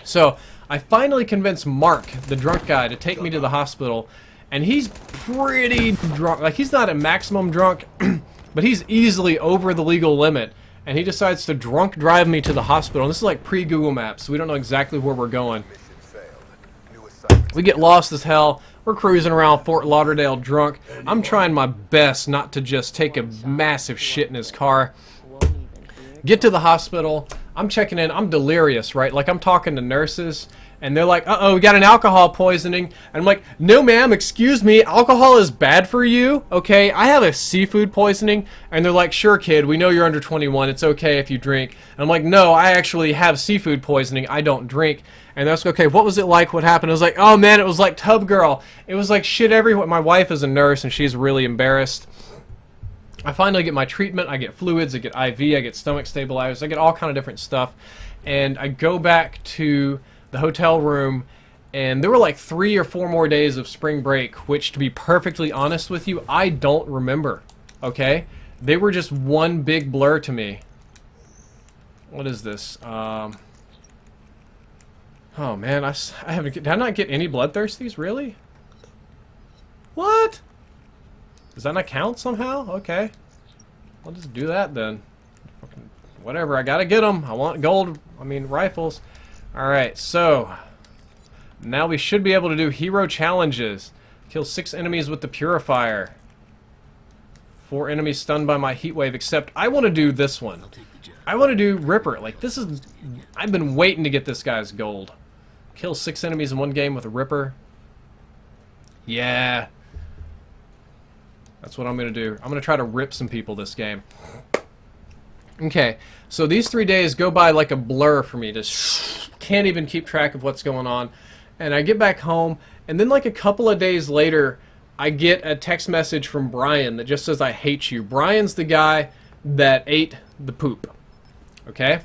So I finally convinced Mark, the drunk guy, to take me to the hospital, and he's pretty drunk. Like, he's not a maximum drunk, but he's easily over the legal limit, and he decides to drunk drive me to the hospital. And this is like pre-Google Maps, so we don't know exactly where we're going. We get lost as hell. We're cruising around Fort Lauderdale drunk. I'm trying my best not to just take a massive shit in his car. Get to the hospital. I'm checking in. I'm delirious, right? Like, I'm talking to nurses, and they're like, uh-oh, we got an alcohol poisoning. And I'm like, no, ma'am, excuse me. Alcohol is bad for you, okay? I have a seafood poisoning. And they're like, sure, kid, we know you're under 21. It's okay if you drink. And I'm like, no, I actually have seafood poisoning. I don't drink. And that's okay. What was it like? What happened? I was like, oh, man, it was like Tub Girl. It was like shit everywhere. My wife is a nurse, and she's really embarrassed. I finally get my treatment. I get fluids, I get IV, I get stomach stabilizers, I get all kind of different stuff. And I go back to the hotel room, and there were like 3 or 4 more days of spring break, which, to be perfectly honest with you, I don't remember, okay? They were just one big blur to me. What is this? Oh man, I haven't, did I not get any bloodthirsties, really? What? Does that not count somehow? Okay. I'll just do that then. Whatever, I gotta get them. I want gold, rifles. Alright, so now we should be able to do hero challenges. Kill 6 enemies with the purifier. 4 enemies stunned by my heat wave, except I want to do this one. I want to do Ripper. Like, this is... I've been waiting to get this guy's gold. Kill 6 enemies in one game with a Ripper. Yeah. That's what I'm going to do. I'm going to try to rip some people this game. Okay, so these 3 days go by like a blur for me. Just can't even keep track of what's going on. And I get back home, and then like a couple of days later, I get a text message from Brian that just says, I hate you. Brian's the guy that ate the poop. Okay?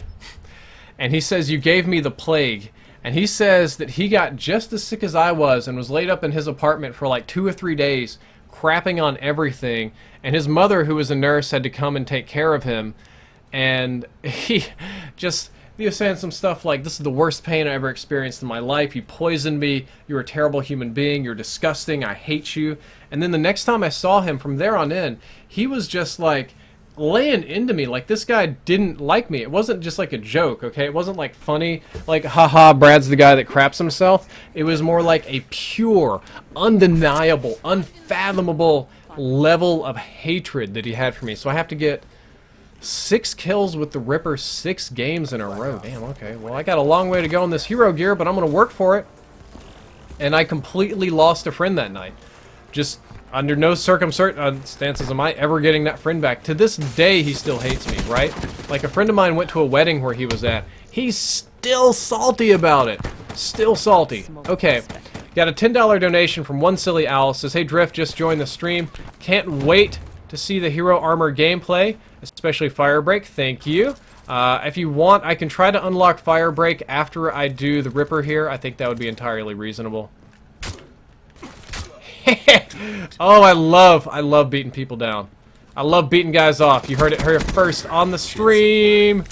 And he says, you gave me the plague. And he says that he got just as sick as I was and was laid up in his apartment for like 2 or 3 days, crapping on everything, and his mother, who was a nurse, had to come and take care of him. And he was saying some stuff like, this is the worst pain I ever experienced in my life, you poisoned me, you're a terrible human being, you're disgusting, I hate you. And then the next time I saw him, from there on in, he was just like laying into me, like this guy didn't like me. It wasn't just like a joke, okay? It wasn't like funny, like, haha, Brad's the guy that craps himself. It was more like a pure, undeniable, unfathomable level of hatred that he had for me. So I have to get 6 kills with the Ripper, 6 games in a row. Damn, okay. Well, I got a long way to go in this hero gear, but I'm going to work for it. And I completely lost a friend that night. Just under no circumstances am I ever getting that friend back. To this day, he still hates me, right? Like, a friend of mine went to a wedding where he was at. He's still salty about it. Still salty. Okay. Got a $10 donation from One Silly Owl. Says, hey Drift, just joined the stream. Can't wait to see the Hero Armor gameplay, especially Firebreak. Thank you. If you want, I can try to unlock Firebreak after I do the Ripper here. I think that would be entirely reasonable. Oh, I love beating people down. I love beating guys off. You heard it here first on the stream.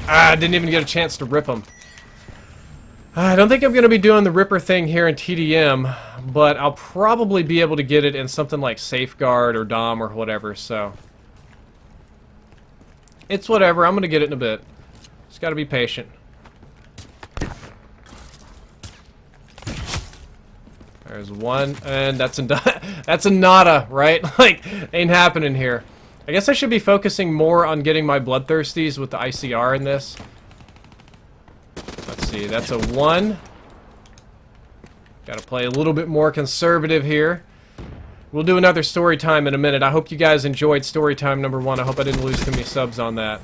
I didn't even get a chance to rip them. I don't think I'm going to be doing the Ripper thing here in TDM, but I'll probably be able to get it in something like Safeguard or Dom or whatever, so. It's whatever. I'm going to get it in a bit. Just got to be patient. There's one, and that's a nada, right? Like, ain't happening here. I guess I should be focusing more on getting my bloodthirsties with the ICR in this. Let's see, that's a 1. Gotta play a little bit more conservative here. We'll do another story time in a minute. I hope you guys enjoyed story time number 1. I hope I didn't lose too many subs on that.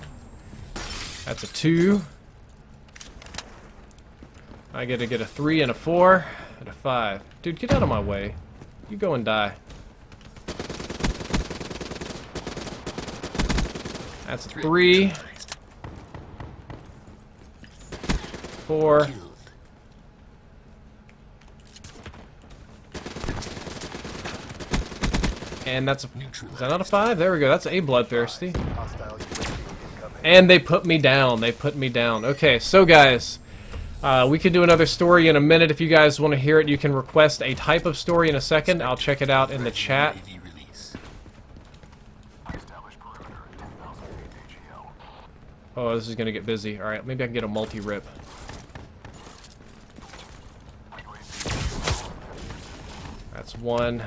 That's a 2. I get to get a 3 and a 4 and a 5. Dude, get out of my way. You go and die. That's a 3. 4. And that's a... Is that not a 5? There we go. That's a bloodthirsty. And they put me down. They put me down. Okay, so guys, we can do another story in a minute. If you guys want to hear it, you can request a type of story in a second. I'll check it out in the chat. Oh, this is going to get busy. Alright, maybe I can get a multi-rip. That's 1.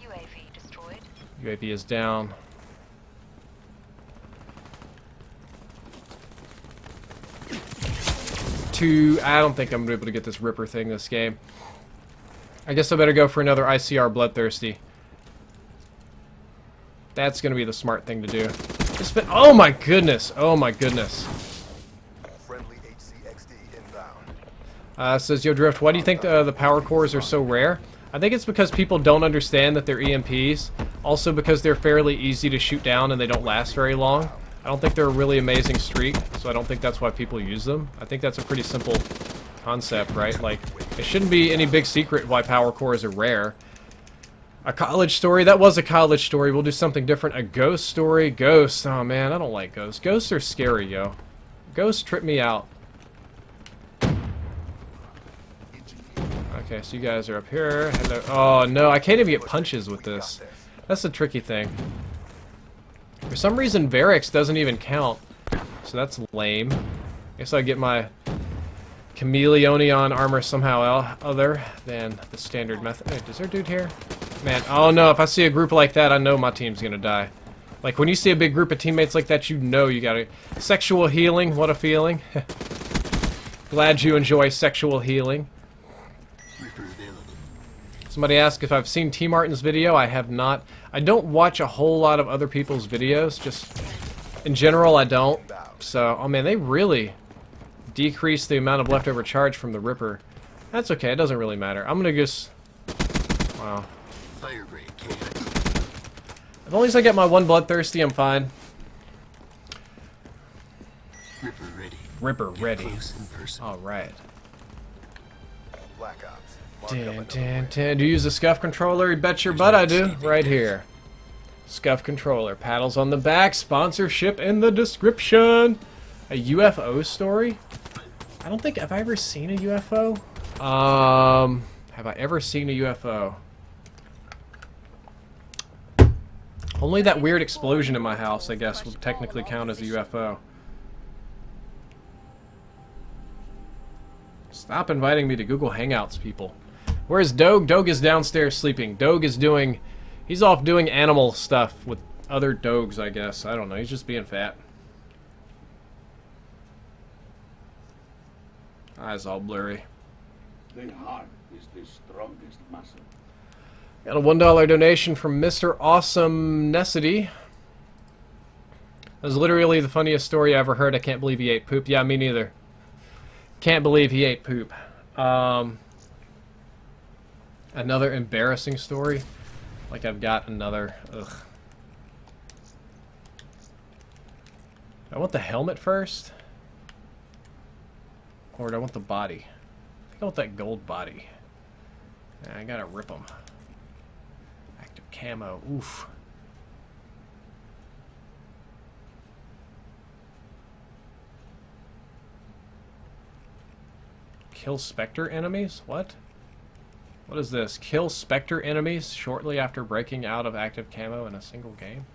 UAV destroyed. UAV is down. 2. I don't think I'm going to be able to get this Ripper thing this game. I guess I better go for another ICR Bloodthirsty. That's going to be the smart thing to do. Oh my goodness! Oh my goodness! Friendly HCXD inbound. Says Yo Drift, why do you think the power cores are so rare? I think it's because people don't understand that they're EMPs. Also because they're fairly easy to shoot down and they don't last very long. I don't think they're a really amazing streak, so I don't think that's why people use them. I think that's a pretty simple concept, right? Like, it shouldn't be any big secret why power cores are rare. A college story? That was a college story. We'll do something different. A ghost story? Ghosts. Oh man, I don't like ghosts. Ghosts are scary, yo. Ghosts trip me out. Okay, so you guys are up here. Hello. Oh no, I can't even get punches with this. That's the tricky thing. For some reason, Varix doesn't even count. So that's lame. Guess I get my Chameleonion armor somehow other than the standard method. Wait, is there a dude here? Man, oh no, if I see a group like that, I know my team's gonna die. Like, when you see a big group of teammates like that, you know you gotta... Sexual healing, what a feeling. Glad you enjoy sexual healing. Somebody asked if I've seen T. Martin's video. I have not. I don't watch a whole lot of other people's videos, just... In general, I don't. So, oh man, they really decreased the amount of leftover charge from the Ripper. That's okay, it doesn't really matter. I'm gonna just... Wow. As long as I get my 1 bloodthirsty, I'm fine. Ripper ready. Ripper ready. Alright. Black Ops. Do you use a scuff controller? You bet your butt I do. Right here. Scuff controller. Paddles on the back. Sponsorship in the description. A UFO story? I don't think... Have I ever seen a UFO? Have I ever seen a UFO? Only that weird explosion in my house, I guess, would technically count as a UFO. Stop inviting me to Google Hangouts, people. Where's Doge? Doge is downstairs sleeping. Doge is doing... He's off doing animal stuff with other dogs, I guess. I don't know. He's just being fat. Eyes all blurry. The heart is the strongest muscle. Got a $1 donation from Mr. Awesomenessity. That was literally the funniest story I ever heard. I can't believe he ate poop. Yeah, me neither. Can't believe he ate poop. Another embarrassing story. Like I've got another. Ugh. I want the helmet first. Or do I want the body? I think I want that gold body. Yeah, I gotta rip them. Active camo. Oof. Kill Spectre enemies? What? What is this? Kill Spectre enemies shortly after breaking out of active camo in a single game?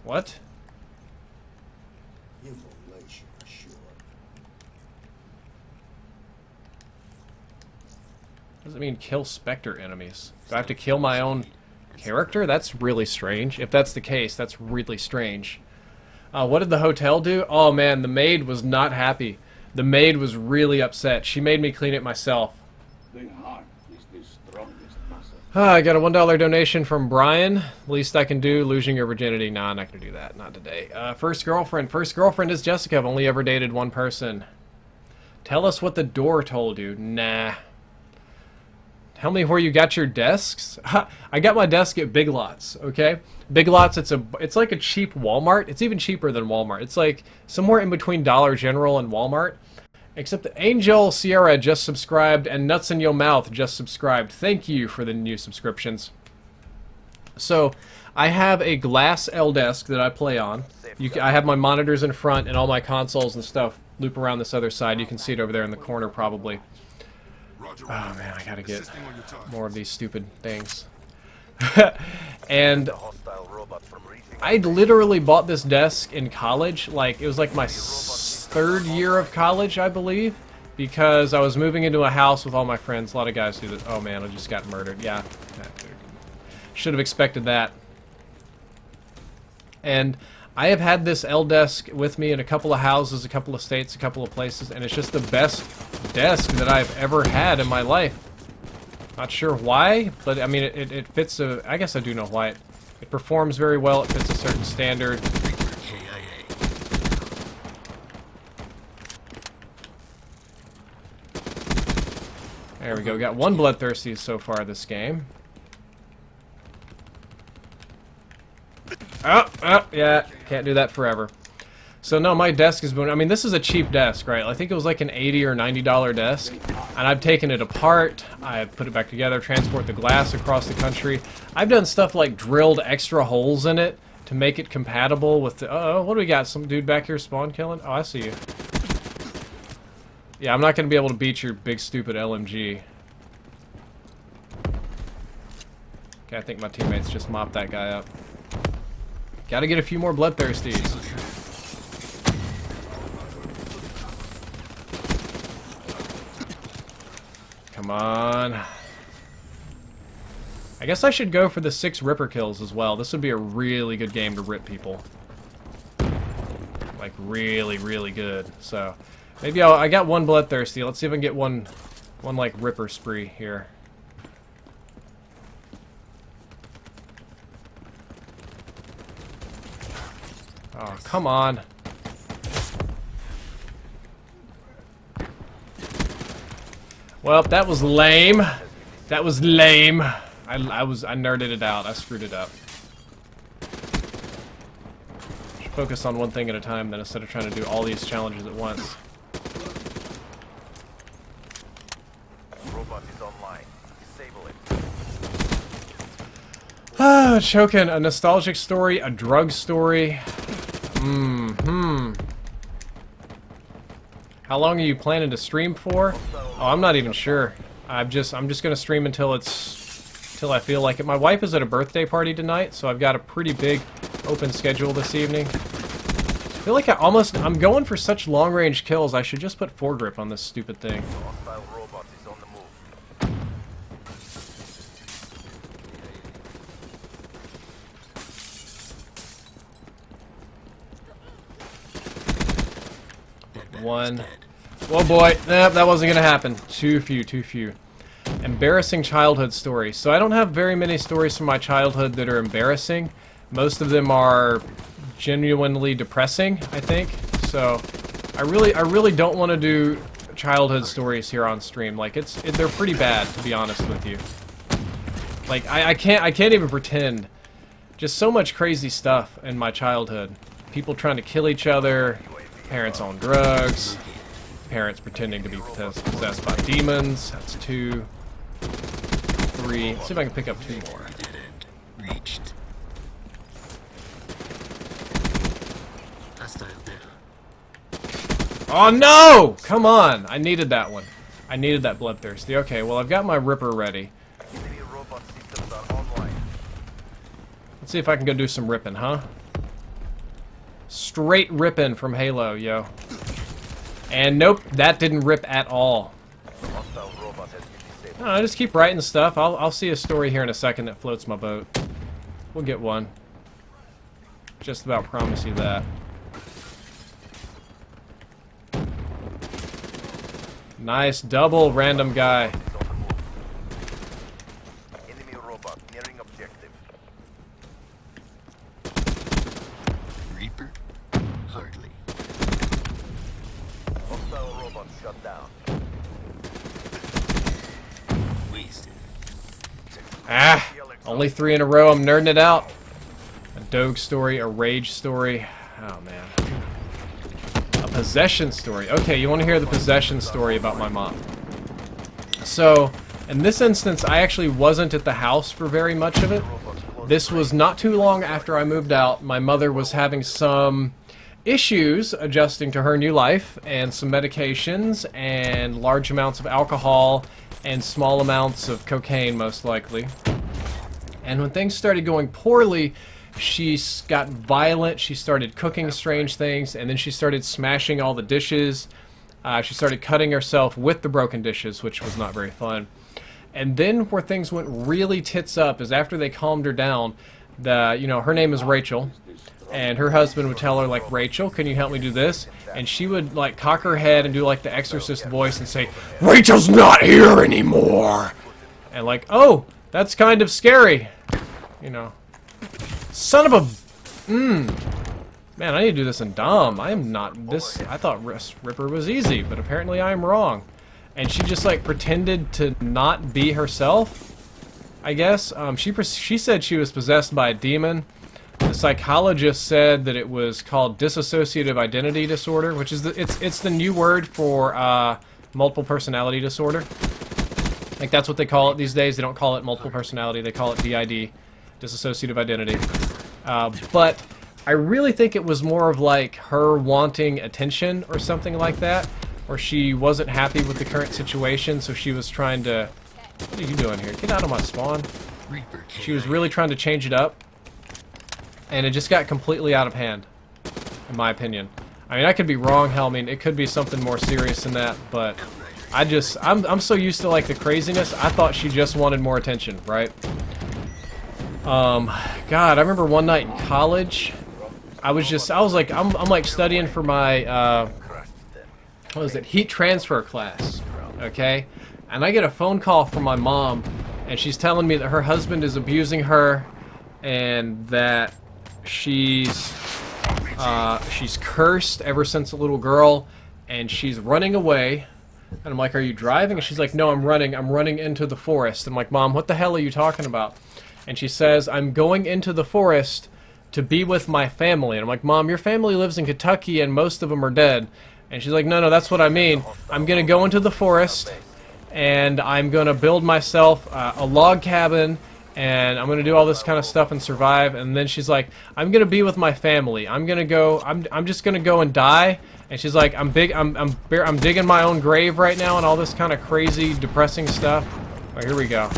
What? Evolution assured. What does it mean, kill Spectre enemies? Do I have to kill my own character? That's really strange. If that's the case, that's really strange. What did the hotel do? Oh man, the maid was not happy. The maid was really upset. She made me clean it myself. The heart is the strongest muscle. I got a $1 donation from Brian. Least I can do, losing your virginity. Nah, I'm not gonna do that. Not today. First girlfriend. First girlfriend is Jessica. I've only ever dated one person. Tell us what the door told you. Nah. Tell me where you got your desks. I got my desk at Big Lots, okay? Big Lots, it's like a cheap Walmart. It's even cheaper than Walmart. It's like somewhere in between Dollar General and Walmart. Except Angel Sierra just subscribed and Nuts in Your Mouth just subscribed. Thank you for the new subscriptions. So, I have a glass L desk that I play on. I have my monitors in front and all my consoles and stuff loop around this other side. You can see it over there in the corner probably. Oh man, I gotta get more of these stupid things. And I literally bought this desk in college. Like, it was like my third year of college, I believe. Because I was moving into a house with all my friends. A lot of guys do this. Oh man, I just got murdered. Yeah. Should have expected that. And I have had this L desk with me in a couple of houses, a couple of states, a couple of places, and it's just the best desk that I've ever had in my life. Not sure why, but I mean, it fits a... I guess I do know why. It performs very well, it fits a certain standard. There we go, we got one bloodthirsty so far this game. Oh, yeah, can't do that forever. So no, my desk has been, I mean, this is a cheap desk, right? I think it was like an $80 or $90 desk, and I've taken it apart, I've put it back together, transport the glass across the country. I've done stuff like drilled extra holes in it to make it compatible with the, uh-oh, what do we got? Some dude back here spawn killing? Oh, I see you. Yeah, I'm not going to be able to beat your big stupid LMG. Okay, I think my teammates just mopped that guy up. Gotta get a few more bloodthirsties. Come on. I guess I should go for the 6 Ripper kills as well. This would be a really good game to rip people. Like, really, really good. So, maybe I got one bloodthirsty. Let's see if I can get one like, Ripper spree here. Oh, come on. Well, that was lame. That was lame. I nerded it out. I screwed it up. Should focus on one thing at a time then instead of trying to do all these challenges at once. Robot is online. Disable it. Ah, choking. A nostalgic story, a drug story. How long are you planning to stream for? Oh, I'm not even sure. I'm just gonna stream until I feel like it. My wife is at a birthday party tonight, so I've got a pretty big open schedule this evening. I feel like I'm going for such long-range kills. I should just put foregrip on this stupid thing. Hostile robot is on the move. One. Oh boy, nope, that wasn't gonna happen. Too few, too few. Embarrassing childhood stories. So I don't have very many stories from my childhood that are embarrassing. Most of them are genuinely depressing, I think. So I really don't want to do childhood stories here on stream. Like they're pretty bad, to be honest with you. Like I can't even pretend. Just so much crazy stuff in my childhood. People trying to kill each other, parents on drugs, parents pretending to be possessed by demons. That's 2, 3. Let's see if I can pick up 2 more. Dead end reached. Hostile down. Oh no! Come on! I needed that one. I needed that bloodthirsty. Okay, well I've got my Ripper ready. Enemy robot systems are online. Let's see if I can go do some ripping, huh? Straight ripping from Halo, yo. And nope, that didn't rip at all. Hostile robot has been disabled. No, I just keep writing stuff. I'll see a story here in a second that floats my boat. We'll get one. Just about promise you that. Nice double, random guy. Is on the move. Enemy robot nearing objective. Reaper? Hardly. Hostile robot shut down. Wasted. Ah! Only 3 in a row. I'm nerding it out. A Doge story, a Rage story. Oh, man. A possession story. Okay, you want to hear the possession story about my mom. So, in this instance, I actually wasn't at the house for very much of it. This was not too long after I moved out. My mother was having some issues adjusting to her new life, and some medications, and large amounts of alcohol, and small amounts of cocaine, most likely. And when things started going poorly, she got violent. She started cooking strange things, and then she started smashing all the dishes. She started cutting herself with the broken dishes, which was not very fun. And then where things went really tits up is after they calmed her down. Her name is Rachel, and her husband would tell her, like, Rachel, can you help me do this? And she would, like, cock her head and do, like, the Exorcist voice and say, Rachel's not here anymore! And, like, oh, that's kind of scary. You know. Son of a... Man, I need to do this in Dom. I am not this... I thought Ripper was easy, but apparently I am wrong. And she just, like, pretended to not be herself, I guess. She said she was possessed by a demon. The psychologist said that it was called dissociative identity disorder, which is it's the new word for multiple personality disorder. Like, that's what they call it these days. They don't call it multiple personality. They call it DID, dissociative identity. But I really think it was more of like her wanting attention or something like that, or she wasn't happy with the current situation, so she was trying to... What are you doing here? Get out of my spawn. She was really trying to change it up, and it just got completely out of hand, in my opinion. I mean, I could be wrong. Hell, I mean, it could be something more serious than that, but I'm so used to, like, the craziness. I thought she just wanted more attention, right? God, I remember one night in college, I was like, I'm like studying for my, what was it, heat transfer class, okay? And I get a phone call from my mom, and she's telling me that her husband is abusing her, and that she's cursed ever since a little girl, and she's running away. And I'm like, are you driving? And she's like, no, I'm running into the forest. I'm like, Mom, what the hell are you talking about? And she says, I'm going into the forest to be with my family. And I'm like, Mom, your family lives in Kentucky and most of them are dead. And she's like, no, that's what I mean. I'm going to go into the forest and I'm going to build myself a log cabin, and I'm going to do all this kind of stuff and survive. And then she's like, I'm going to be with my family. I'm just going to go and die. And she's like, I'm digging my own grave right now and all this kind of crazy, depressing stuff. Oh, here we go.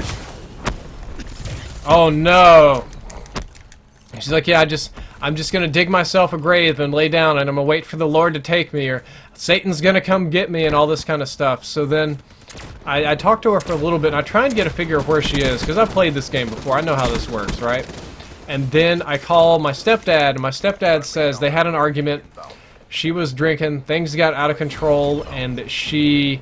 Oh no. And she's like, yeah, I'm just gonna dig myself a grave and lay down, and I'm gonna wait for the Lord to take me, or Satan's gonna come get me, and all this kind of stuff. So then I talked to her for a little bit, and I try and get a figure of where she is, because I've played this game before. I know how this works, right? And then I call my stepdad, and my stepdad says they had an argument. She was drinking, things got out of control, and they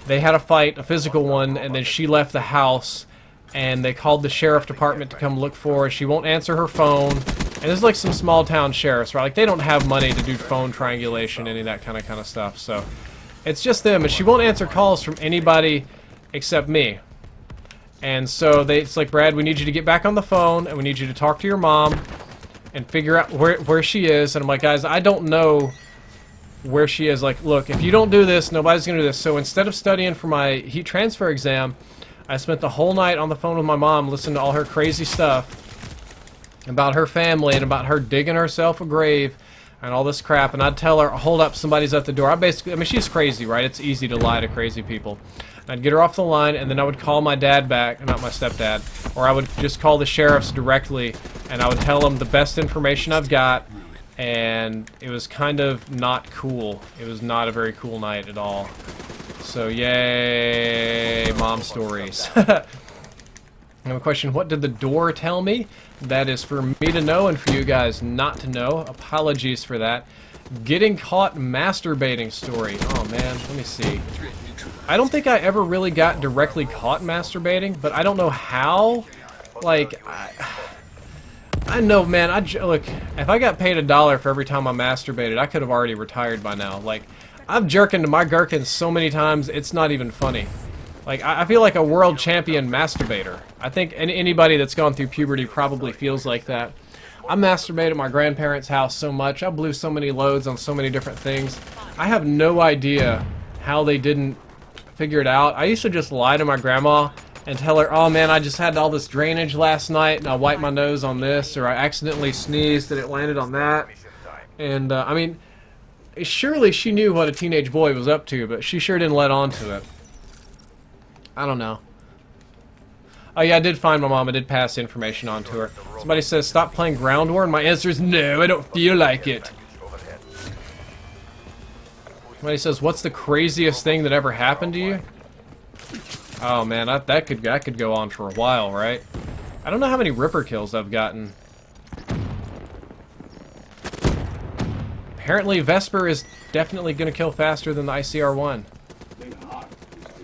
had a fight, a physical one, and then she left the house, and they called the sheriff department to come look for her. She won't answer her phone, and there's like some small town sheriffs, right? Like, they don't have money to do phone triangulation, any of that kind of stuff, so it's just them, and she won't answer calls from anybody except me. And so it's like, Brad, we need you to get back on the phone, and we need you to talk to your mom and figure out where she is. And I'm like, guys, I don't know where she is. Like, look, if you don't do this, nobody's gonna do this. So instead of studying for my heat transfer exam, I spent the whole night on the phone with my mom listening to all her crazy stuff about her family and about her digging herself a grave and all this crap. And I'd tell her, hold up, somebody's at the door. I mean, she's crazy, right? It's easy to lie to crazy people. I'd get her off the line, and then I would call my dad back, not my stepdad, or I would just call the sheriffs directly, and I would tell them the best information I've got, and it was kind of not cool. It was not a very cool night at all. So, yay, mom stories. I have a question. What did the door tell me? That is for me to know and for you guys not to know. Apologies for that. Getting caught masturbating story. Oh, man, let me see. I don't think I ever really got directly caught masturbating, but I don't know how. Like, I know, man. Look, if I got paid $1 for every time I masturbated, I could have already retired by now. Like, I've jerked into my gherkins so many times, it's not even funny. Like, I feel like a world champion masturbator. I think anybody that's gone through puberty probably feels like that. I masturbated at my grandparents' house so much. I blew so many loads on so many different things. I have no idea how they didn't figure it out. I used to just lie to my grandma and tell her, oh man, I just had all this drainage last night and I wiped my nose on this, or I accidentally sneezed and it landed on that. And I mean, surely she knew what a teenage boy was up to, but she sure didn't let on to it. I don't know. Oh yeah, I did find my mom. I did pass information on to her. Somebody says, stop playing Ground War, and my answer is no, I don't feel like it. Somebody says, what's the craziest thing that ever happened to you? Oh man, that could go on for a while, right? I don't know how many Ripper kills I've gotten. Apparently Vesper is definitely going to kill faster than the ICR-1. Be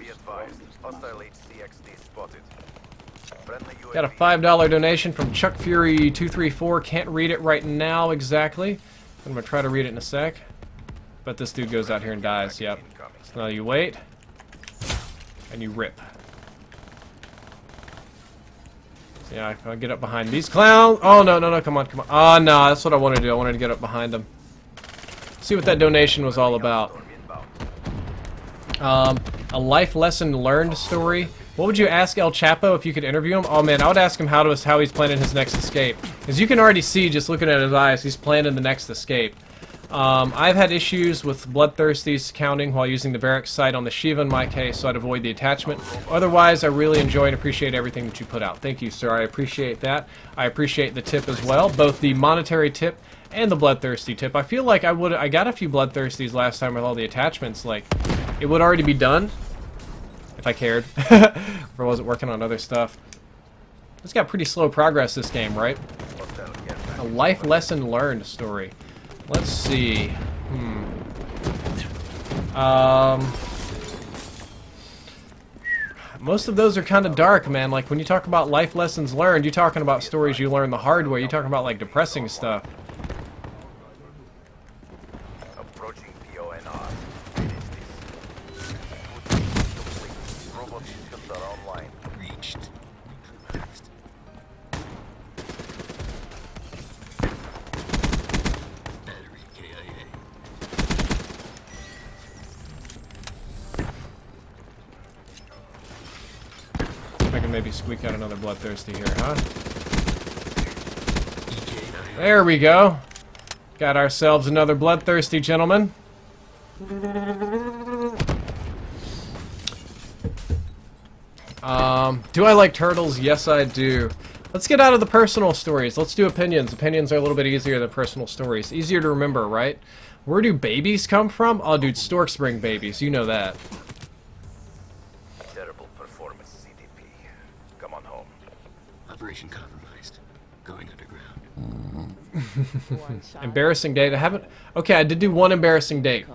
advised, hostile HCXD spotted. Friendly UAV. Got a $5 donation from Chuck Fury 234. Can't read it right now exactly. I'm going to try to read it in a sec. But this dude goes out here and dies, yep. So now you wait. And you rip. So yeah, I'll get up behind these clowns. Oh, no, no, no, come on, come on. Oh, no, that's what I wanted to do. I wanted to get up behind them. See what that donation was all about. A life lesson learned story. What would you ask El Chapo if you could interview him? Oh, man, I would ask him how he's planning his next escape. As you can already see, just looking at his eyes, he's planning the next escape. I've had issues with bloodthirsties counting while using the barracks sight on the Shiva in my case, so I'd avoid the attachment. Otherwise, I really enjoy and appreciate everything that you put out. Thank you, sir. I appreciate that. I appreciate the tip as well, both the monetary tip and the bloodthirsty tip. I feel like I got a few bloodthirsties last time with all the attachments. Like, it would already be done if I cared, if I wasn't working on other stuff. It's got pretty slow progress, this game, right? A life lesson learned story. Let's see. Most of those are kind of dark, man. Like, when you talk about life lessons learned, you're talking about stories you learn the hard way. You're talking about, like, depressing stuff. Approaching PONR. Finish this. Complete. Robot systems are online. Reached. Battery KIA. I can maybe squeak out another bloodthirsty here, huh? There we go. Got ourselves another bloodthirsty gentleman. Do I like turtles? Yes, I do. Let's get out of the personal stories. Let's do opinions. Opinions are a little bit easier than personal stories. Easier to remember, right? Where do babies come from? Oh, dude, storks bring babies. You know that. Terrible performance, CDP. Come on home. Operation compromised. Going underground. Embarrassing date. I haven't... Okay, I did do one embarrassing date.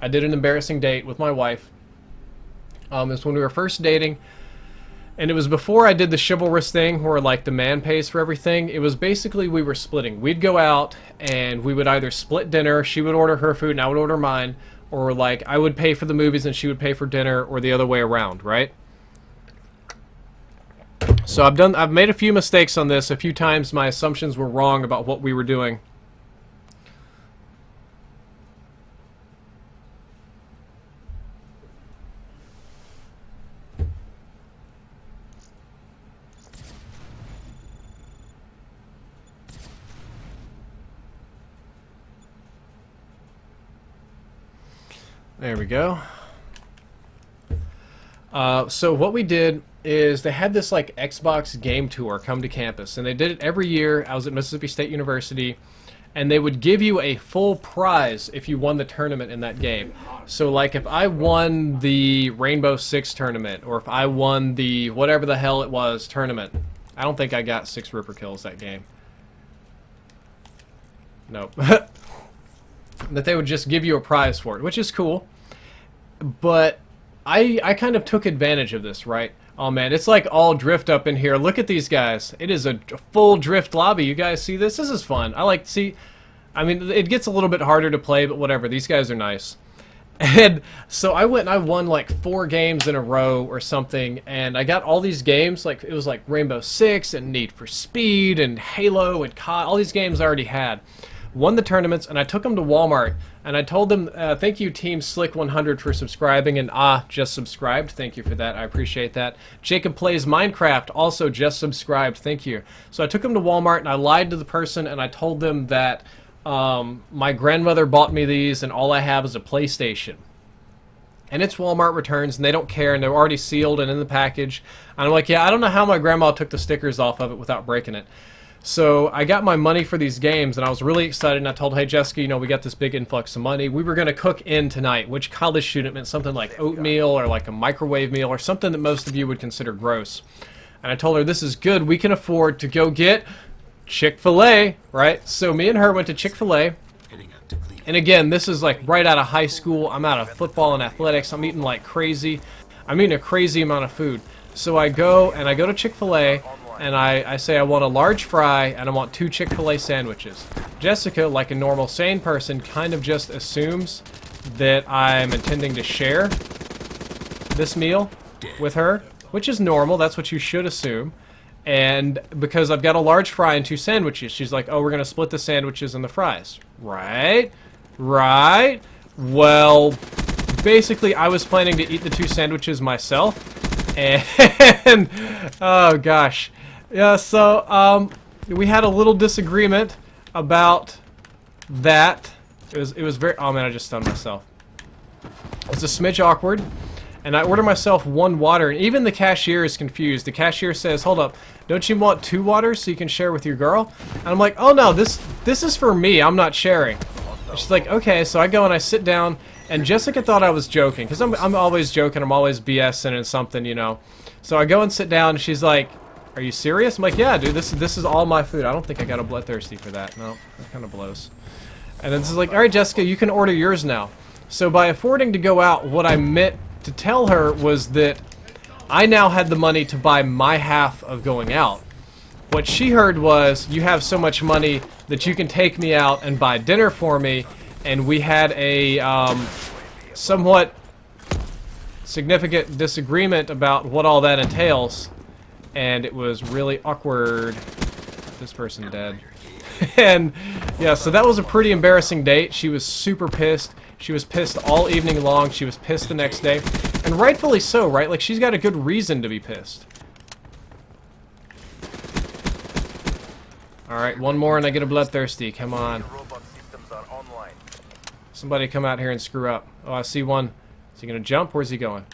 I did an embarrassing date with my wife. It's when we were first dating. And it was before I did the chivalrous thing where, like, the man pays for everything. It was basically we were splitting. We'd go out and we would either split dinner. She would order her food and I would order mine. Or, like, I would pay for the movies and she would pay for dinner, or the other way around, right? So I've made a few mistakes on this. A few times my assumptions were wrong about what we were doing. There we go. So what we did is they had this like Xbox game tour come to campus, and they did it every year. I was at Mississippi State University, and they would give you a full prize if you won the tournament in that game. So like if I won the Rainbow Six tournament, or if I won the whatever the hell it was tournament, I don't think I got 6 Ripper kills that game. Nope. That they would just give you a prize for it, which is cool. But I kind of took advantage of this, right? Oh man, it's like all drift up in here. Look at these guys. It is a full drift lobby. You guys see this? This is fun. I like to see... I mean, it gets a little bit harder to play, but whatever. These guys are nice. And so I went and I won like 4 games in a row or something, and I got all these games. Like it was like Rainbow Six and Need for Speed and Halo and COD. All these games I already had. Won the tournaments, and I took them to Walmart, and I told them, thank you Team Slick 100 for subscribing, and just subscribed. Thank you for that. I appreciate that. Jacob Plays Minecraft also just subscribed. Thank you. So I took them to Walmart, and I lied to the person, and I told them that my grandmother bought me these, and all I have is a PlayStation. And it's Walmart returns, and they don't care, and they're already sealed and in the package. And I'm like, yeah, I don't know how my grandma took the stickers off of it without breaking it. So I got my money for these games, and I was really excited, and I told, hey, Jessica, you know, we got this big influx of money. We were going to cook in tonight, which college student meant something like oatmeal or like a microwave meal or something that most of you would consider gross. And I told her, this is good. We can afford to go get Chick-fil-A, right? So me and her went to Chick-fil-A. And again, this is like right out of high school. I'm out of football and athletics. I'm eating like crazy. I'm eating a crazy amount of food. So I go to Chick-fil-A. And I say I want a large fry and I want 2 Chick-fil-A sandwiches. Jessica, like a normal sane person, kind of just assumes that I'm intending to share this meal with her, which is normal. That's what you should assume. And because I've got a large fry and 2 sandwiches, she's like, oh, we're going to split the sandwiches and the fries. Right? Right? Well, basically, I was planning to eat the 2 sandwiches myself. And, oh gosh. Yeah, so, we had a little disagreement about that. It was very... Oh man, I just stunned myself. It's a smidge awkward. And I order myself 1 water, and even the cashier is confused. The cashier says, hold up, don't you want 2 waters so you can share with your girl? And I'm like, oh no, this is for me, I'm not sharing. And she's like, okay, so I go and I sit down, and Jessica thought I was joking, because I'm always joking, I'm always BSing and something, you know. So I go and sit down, and she's like, are you serious? I'm like, yeah, dude, this is all my food. I don't think I got a bloodthirsty for that. No, that kind of blows. And then this is like, all right, Jessica, you can order yours now. So by affording to go out, what I meant to tell her was that I now had the money to buy my half of going out. What she heard was, you have so much money that you can take me out and buy dinner for me, and we had a somewhat significant disagreement about what all that entails. And it was really awkward. This person dead. And yeah, so that was a pretty embarrassing date. She was super pissed. She was pissed all evening long. She was pissed the next day. And rightfully so, right? Like, she's got a good reason to be pissed. Alright, 1 more and I get a bloodthirsty. Come on. Somebody come out here and screw up. Oh, I see one. Is he gonna jump? Where's he going?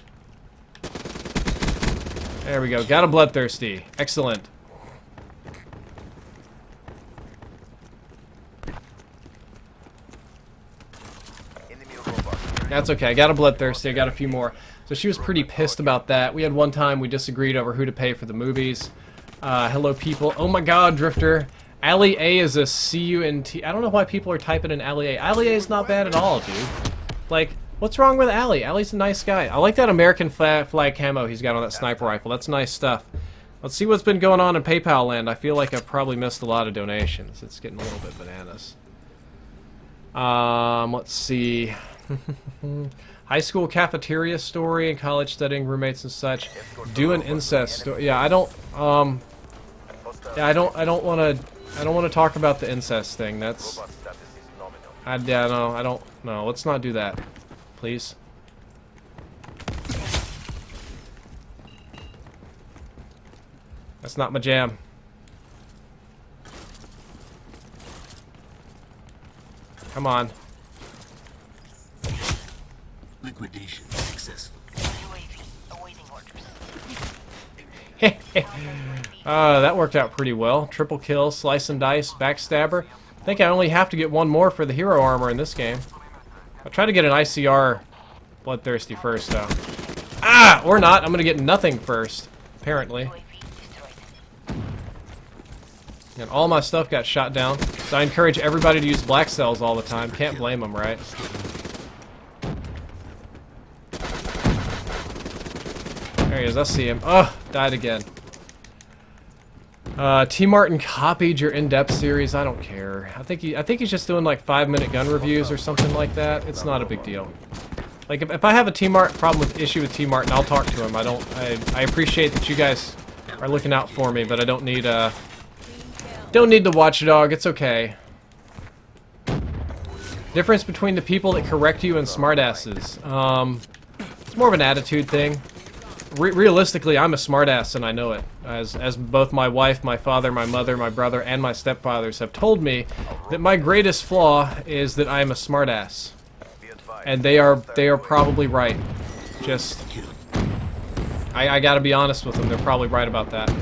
There we go. Got a bloodthirsty. Excellent. That's okay. I got a bloodthirsty. I got a few more. So she was pretty pissed about that. We had one time we disagreed over who to pay for the movies. Hello, people. Oh my God, Drifter. Alley A is a C-U-N-T. I don't know why people are typing in Alley A. Alley A is not bad at all, dude. Like, what's wrong with Alley? Alley's a nice guy. I like that American flag camo he's got on that sniper rifle. That's nice stuff. Let's see what's been going on in PayPal land. I feel like I've probably missed a lot of donations. It's getting a little bit bananas. Let's see. High school cafeteria story and college studying roommates and such. Do an incest story. Yeah, I don't want to talk about the incest thing. That's no. Let's not do that. Please. That's not my jam. Come on. Liquidation successful. UAV awaiting orders. That worked out pretty well. Triple kill, slice and dice, backstabber. I think I only have to get one more for the hero armor in this game. I'll try to get an ICR bloodthirsty first, though. Ah! Or not. I'm gonna get nothing first, apparently. UAV destroyed. And all my stuff got shot down. So I encourage everybody to use black cells all the time. Can't blame them, right? There he is. I see him. Oh, died again. T. Martin copied your in-depth series. I don't care. I think he's just doing like 5-minute gun reviews or something like that. It's not a big deal. Like if I have a T. Martin issue with T. Martin, I'll talk to him. I appreciate that you guys are looking out for me, but I don't need the watchdog. It's okay. Difference between the people that correct you and smartasses. It's more of an attitude thing. Realistically, I'm a smartass and I know it. As both my wife, my father, my mother, my brother, and my stepfathers have told me that my greatest flaw is that I am a smartass. And they are probably right. Just I gotta be honest with them, they're probably right about that. I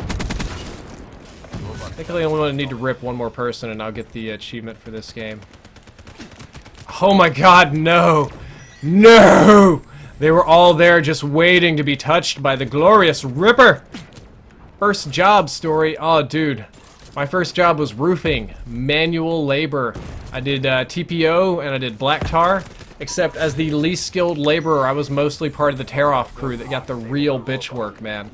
think I only need to rip one more person and I'll get the achievement for this game. Oh my god, no! No! They were all there just waiting to be touched by the glorious Ripper! First job story. Oh, dude. My first job was roofing. Manual labor. I did TPO and I did black tar. Except as the least skilled laborer, I was mostly part of the tear-off crew that got the real bitch work, man.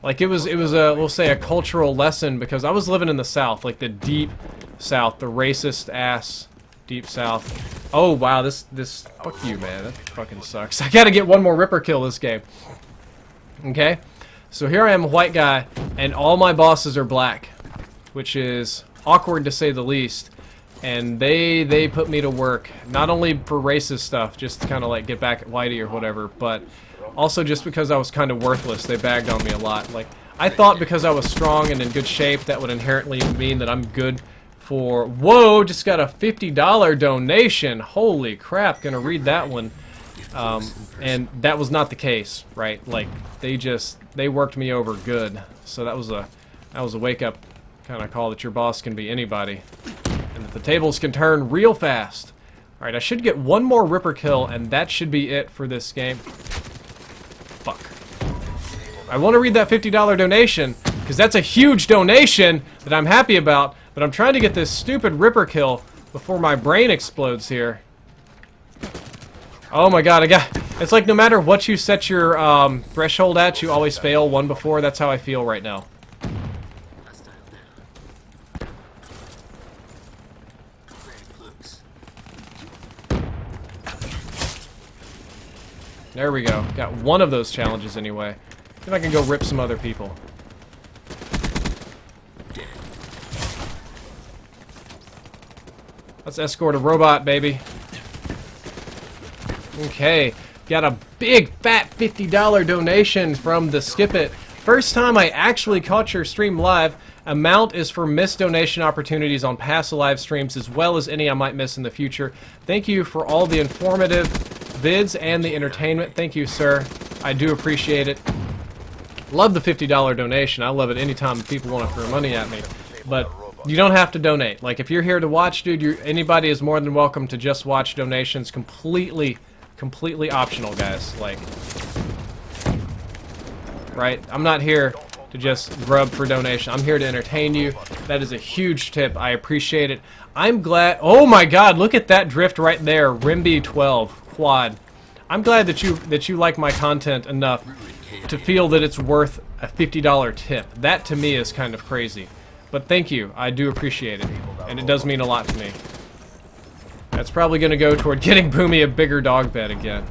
Like, it was a, we'll say, a cultural lesson because I was living in the South, like the deep South, the racist-ass deep South. Oh, wow, this, fuck you, man, that fucking sucks. I gotta get one more Ripper kill this game. Okay? So here I am, a white guy, and all my bosses are black, which is awkward to say the least. And they put me to work, not only for racist stuff, just to kind of like get back at Whitey or whatever, but also just because I was kind of worthless. They bagged on me a lot. Like, I thought because I was strong and in good shape, that would inherently mean that I'm good for... Whoa, just got a $50 donation. Holy crap, gonna read that one. And that was not the case, right? Like, they worked me over good. So that was a wake-up kind of call that your boss can be anybody. And that the tables can turn real fast. Alright, I should get one more Ripper kill, and that should be it for this game. Fuck. I want to read that $50 donation, because that's a huge donation that I'm happy about, but I'm trying to get this stupid Ripper kill before my brain explodes here. Oh my god, it's like no matter what you set your threshold at, you always fail one before. That's how I feel right now. There we go. Got one of those challenges anyway. Then I can go rip some other people. Let's escort a robot, baby. Okay. Got a big, fat $50 donation from the Skip It. First time I actually caught your stream live. Amount is for missed donation opportunities on past live streams as well as any I might miss in the future. Thank you for all the informative vids and the entertainment. Thank you, sir. I do appreciate it. Love the $50 donation. I love it anytime people want to throw money at me. But you don't have to donate. Like, if you're here to watch, dude, anybody is more than welcome to just watch donations. Completely optional, guys. Like, right? I'm not here to just grub for donation. I'm here to entertain you. That is a huge tip. I appreciate it. I'm glad. Oh my God! Look at that drift right there. Rimby 12 quad. I'm glad that you like my content enough to feel that it's worth a $50 tip. That to me is kind of crazy. But thank you. I do appreciate it, and it does mean a lot to me. That's probably going to go toward getting Boomy a bigger dog bed again.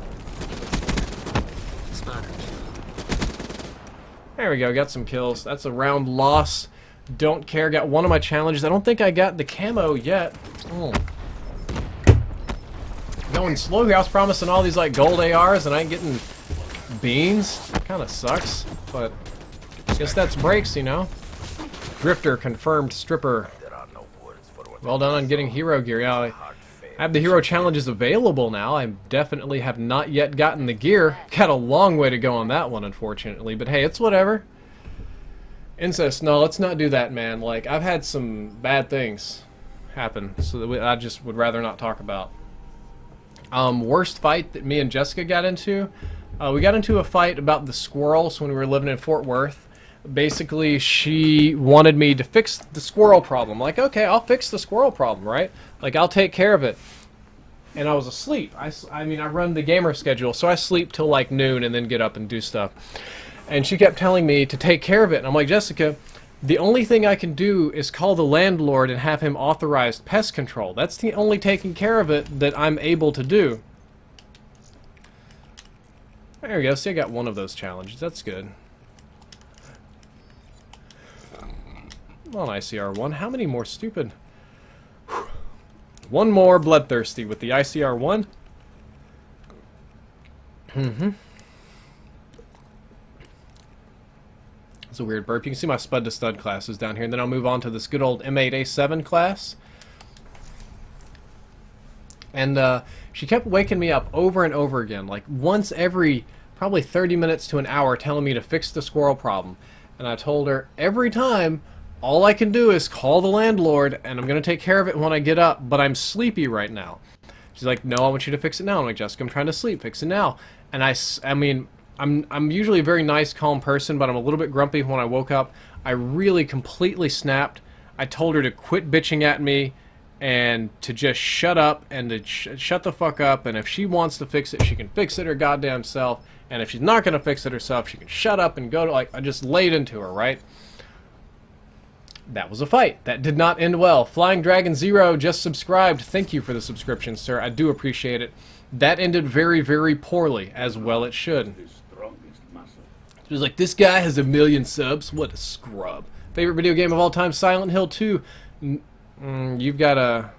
There we go, got some kills. That's a round loss. Don't care, got one of my challenges. I don't think I got the camo yet. Going slow here. I was promising all these like gold ARs and I ain't getting beans. Kinda sucks, but I guess that's breaks, you know? Drifter confirmed stripper. Well done on getting hero gear. Yeah, I have the hero challenges available now. I definitely have not yet gotten the gear. Got a long way to go on that one, unfortunately. But hey, it's whatever. Incest, no, let's not do that, man. Like, I've had some bad things happen, so that I just would rather not talk about. Worst fight that me and Jessica got into? We got into a fight about the squirrels when we were living in Fort Worth. Basically, she wanted me to fix the squirrel problem. Like, okay, I'll fix the squirrel problem, right? Like, I'll take care of it. And I was asleep. I mean, I run the gamer schedule, so I sleep till like noon and then get up and do stuff. And she kept telling me to take care of it. And I'm like, Jessica, the only thing I can do is call the landlord and have him authorize pest control. That's the only taking care of it that I'm able to do. There we go. See, I got one of those challenges. That's good. On ICR1. How many more stupid? One more bloodthirsty with the ICR1. It's a weird burp. You can see my Spud to Stud classes down here, and then I'll move on to this good old M8A7 class. And she kept waking me up over and over again, like once every probably 30 minutes to an hour, telling me to fix the squirrel problem. And I told her every time, all I can do is call the landlord, and I'm going to take care of it when I get up, but I'm sleepy right now. She's like, no, I want you to fix it now. I'm like, Jessica, I'm trying to sleep. Fix it now. And I mean, I'm usually a very nice, calm person, but I'm a little bit grumpy when I woke up. I really completely snapped. I told her to quit bitching at me and to just shut up and to shut the fuck up. And if she wants to fix it, she can fix it her goddamn self. And if she's not going to fix it herself, she can shut up and go to, like, I just laid into her, right? That was a fight. That did not end well. Flying Dragon Zero just subscribed. Thank you for the subscription, sir. I do appreciate it. That ended very, very poorly, as well it should. She was like, this guy has 1 million subs. What a scrub. Favorite video game of all time? Silent Hill 2. You've got a...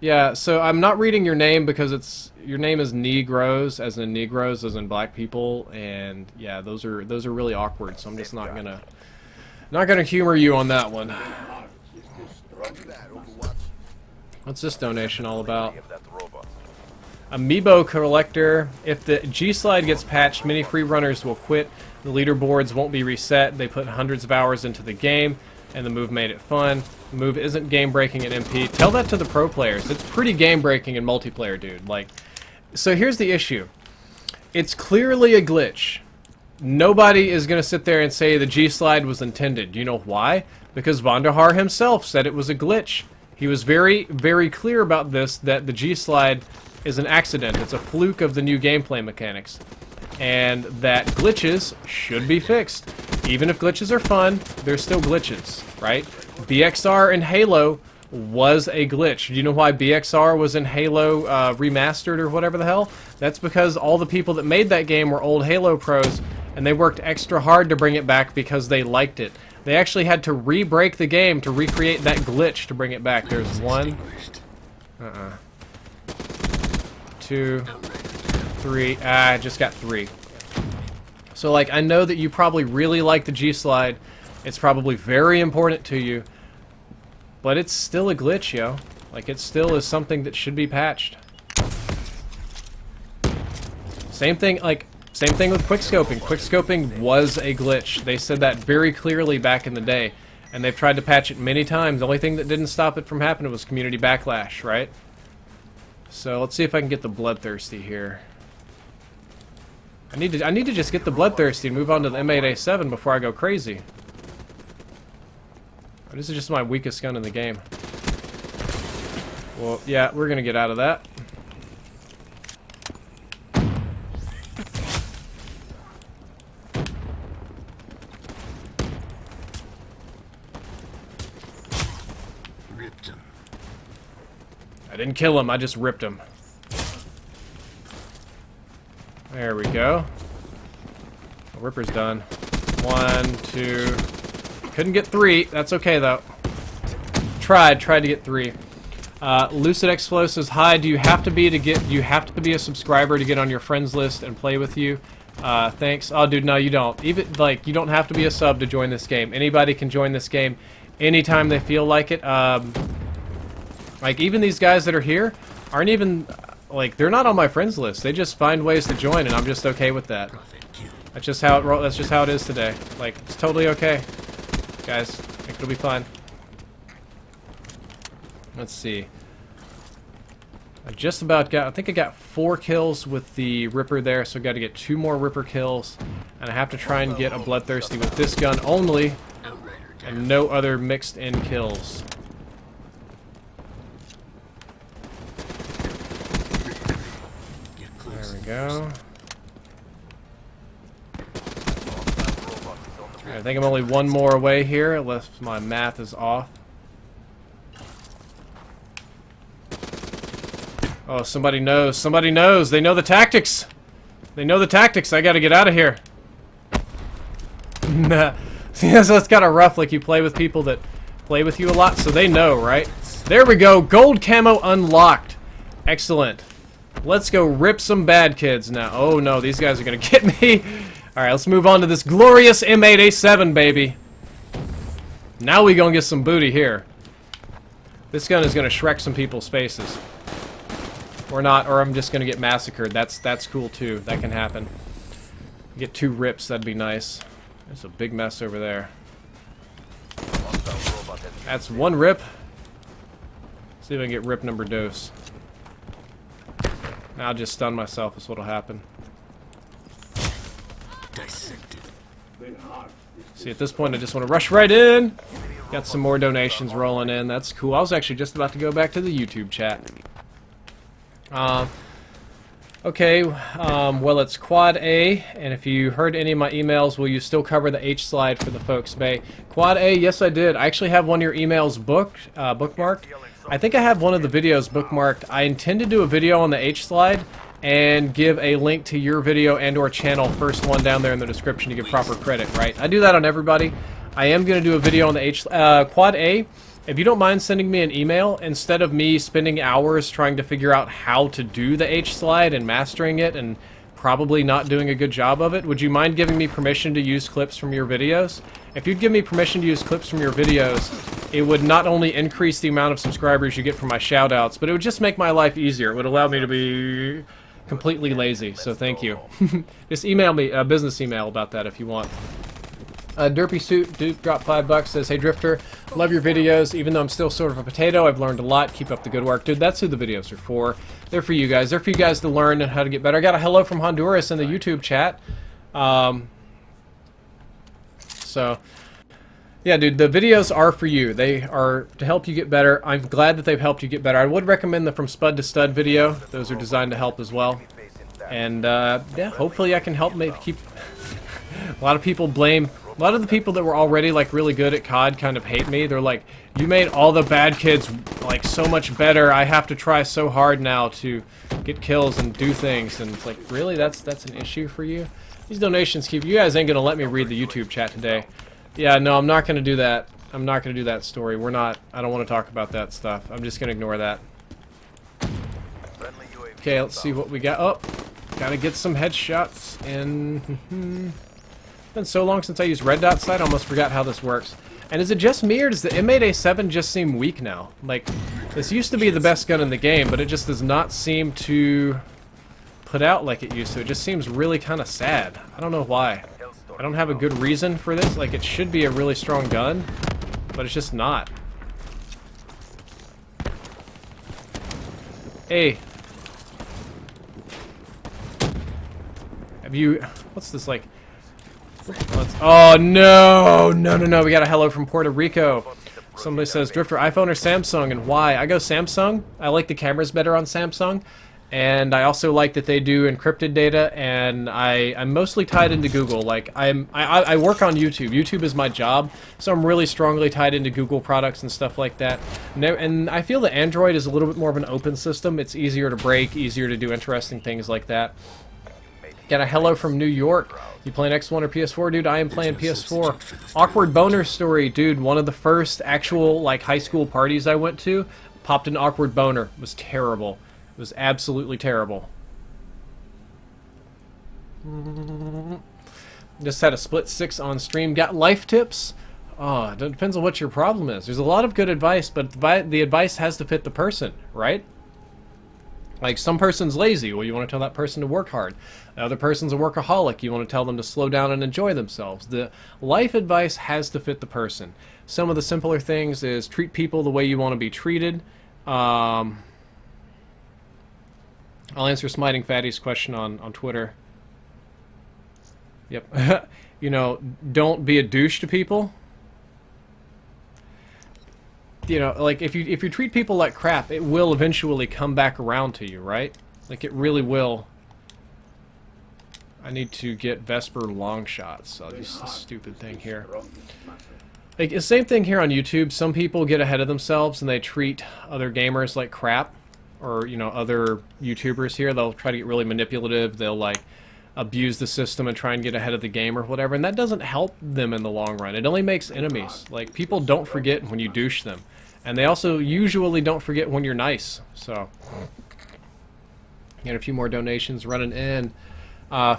Yeah, so I'm not reading your name because it's your name is Negroes, as in Negroes, as in black people, and yeah, those are really awkward. So I'm just not gonna humor you on that one. What's this donation all about? Amiibo collector. If the G-Slide gets patched, many free runners will quit. The leaderboards won't be reset. They put hundreds of hours into the game, and the move made it fun. The move isn't game-breaking in MP. Tell that to the pro players. It's pretty game-breaking in multiplayer, dude. Like, so here's the issue. It's clearly a glitch. Nobody is going to sit there and say the G-Slide was intended. Do you know why? Because Vandahar himself said it was a glitch. He was very, very clear about this, that the G-Slide is an accident. It's a fluke of the new gameplay mechanics. And that glitches should be fixed. Even if glitches are fun, they're still glitches, right? BXR in Halo was a glitch. Do you know why BXR was in Halo Remastered or whatever the hell? That's because all the people that made that game were old Halo pros, and they worked extra hard to bring it back because they liked it. They actually had to re-break the game to recreate that glitch to bring it back. There's one... 2, 3, I just got 3. So, like, I know that you probably really like the G-Slide. It's probably very important to you. But it's still a glitch, yo. Like, it still is something that should be patched. Same thing, like, same thing with quickscoping. Quickscoping was a glitch. They said that very clearly back in the day. And they've tried to patch it many times. The only thing that didn't stop it from happening was community backlash, right? So let's see if I can get the bloodthirsty here. I need to just get the Bloodthirsty and move on to the M8A7 before I go crazy. This is just my weakest gun in the game. Well, yeah, we're gonna get out of that. Ripped him. I didn't kill him, I just ripped him. There we go. The Ripper's done. 1, 2. Couldn't get 3. That's okay though. Tried to get 3. Lucid Explosives. Hi. Do you have to be a subscriber to get on your friends list and play with you? Thanks. Oh, dude, no, you don't. Even like you don't have to be a sub to join this game. Anybody can join this game anytime they feel like it. Like even these guys that are here aren't even like they're not on my friends list. They just find ways to join, and I'm just okay with that. That's just how it is today. Like it's totally okay, guys. I think it'll be fine. Let's see. I think I got 4 kills with the Ripper there, so I got to get 2 more Ripper kills, and I have to try and get a Bloodthirsty with this gun only, and no other mixed-in kills. There we go. I think I'm only 1 more away here, unless my math is off. Oh, somebody knows. Somebody knows. They know the tactics. They know the tactics. I gotta get out of here. Nah. See, so it's kind of rough. Like, you play with people that play with you a lot, so they know, right? There we go. Gold camo unlocked. Excellent. Let's go rip some bad kids now. Oh, no. These guys are gonna get me. Alright, let's move on to this glorious M8A7, baby. Now we gonna get some booty here. This gun is gonna Shrek some people's faces. Or not, or I'm just gonna get massacred. That's cool too. That can happen. Get 2 rips, that'd be nice. There's a big mess over there. That's 1 rip. See if I can get rip number dose. Now I'll just stun myself is what'll happen. Dissected. See, at this point I just want to rush right in. Got some more donations rolling in. That's cool. I was actually just about to go back to the YouTube chat. Okay, well, it's Quad A, and if you heard any of my emails, will you still cover the H slide for the folks, Bay? Quad A, yes I did. I actually have one of your emails bookmarked. I think I have one of the videos bookmarked. I intend to do a video on the H slide and give a link to your video and or channel, first one down there in the description to give proper credit, right? I do that on everybody. I am going to do a video on the H Quad A. If you don't mind sending me an email, instead of me spending hours trying to figure out how to do the H-slide and mastering it and probably not doing a good job of it, would you mind giving me permission to use clips from your videos? If you'd give me permission to use clips from your videos, it would not only increase the amount of subscribers you get from my shoutouts, but it would just make my life easier. It would allow me to be completely lazy, so thank you. Just email me a business email about that if you want. Derpy Suit Duke dropped $5, says, hey Drifter, love your videos. Even though I'm still sort of a potato, I've learned a lot. Keep up the good work. Dude, that's who the videos are for. They're for you guys. They're for you guys to learn how to get better. I got a hello from Honduras in the YouTube chat. So, yeah, dude, the videos are for you. They are to help you get better. I'm glad that they've helped you get better. I would recommend the From Spud to Stud video. Those are designed to help as well. And, yeah, hopefully I can help keep... A lot of people blame... A lot of the people that were already, like, really good at COD kind of hate me. They're like, you made all the bad kids, like, so much better. I have to try so hard now to get kills and do things. And it's like, really? That's an issue for you? These donations keep... You guys ain't gonna let me read the YouTube chat today. Yeah, no, I'm not gonna do that. I'm not gonna do that story. We're not... I don't want to talk about that stuff. I'm just gonna ignore that. Okay, let's see what we got. Oh, gotta get some headshots in... It's been so long since I used red dot sight, I almost forgot how this works. And is it just me, or does the M8A7 just seem weak now? Like, this used to be the best gun in the game, but it just does not seem to put out like it used to. It just seems really kind of sad. I don't know why. I don't have a good reason for this. Like, it should be a really strong gun, but it's just not. Hey. Have you... What's this, like... Oh, no! No. We got a hello from Puerto Rico. Somebody says, Drifter, iPhone or Samsung, and why? I go Samsung. I like the cameras better on Samsung. And I also like that they do encrypted data, and I'm mostly tied into Google. Like, I work on YouTube. YouTube is my job, so I'm really strongly tied into Google products and stuff like that. And I feel that Android is a little bit more of an open system. It's easier to break, easier to do interesting things like that. Got a hello from New York. You playing X1 or PS4? Dude, I am playing PS4. Awkward boner story. Dude, one of the first actual, like, high school parties I went to, popped an awkward boner. It was terrible. It was absolutely terrible. Just had a split 6 on stream. Got life tips? Oh, it depends on what your problem is. There's a lot of good advice, but the advice has to fit the person, right? Like, some person's lazy. Well, you want to tell that person to work hard. The other person's a workaholic. You want to tell them to slow down and enjoy themselves. The life advice has to fit the person. Some of the simpler things is treat people the way you want to be treated. I'll answer Smiting Fatty's question on Twitter. Yep. You know, don't be a douche to people. You know, like, if you treat people like crap, it will eventually come back around to you, right? Like, it really will. I need to get Vesper long shots. I'll use this stupid thing here. Like, the same thing here on YouTube. Some people get ahead of themselves and they treat other gamers like crap. Or, you know, other YouTubers here, they'll try to get really manipulative. They'll, like, abuse the system and try and get ahead of the game or whatever. And that doesn't help them in the long run. It only makes enemies. Like, people don't forget when you douche them. And they also usually don't forget when you're nice. So, get a few more donations running in.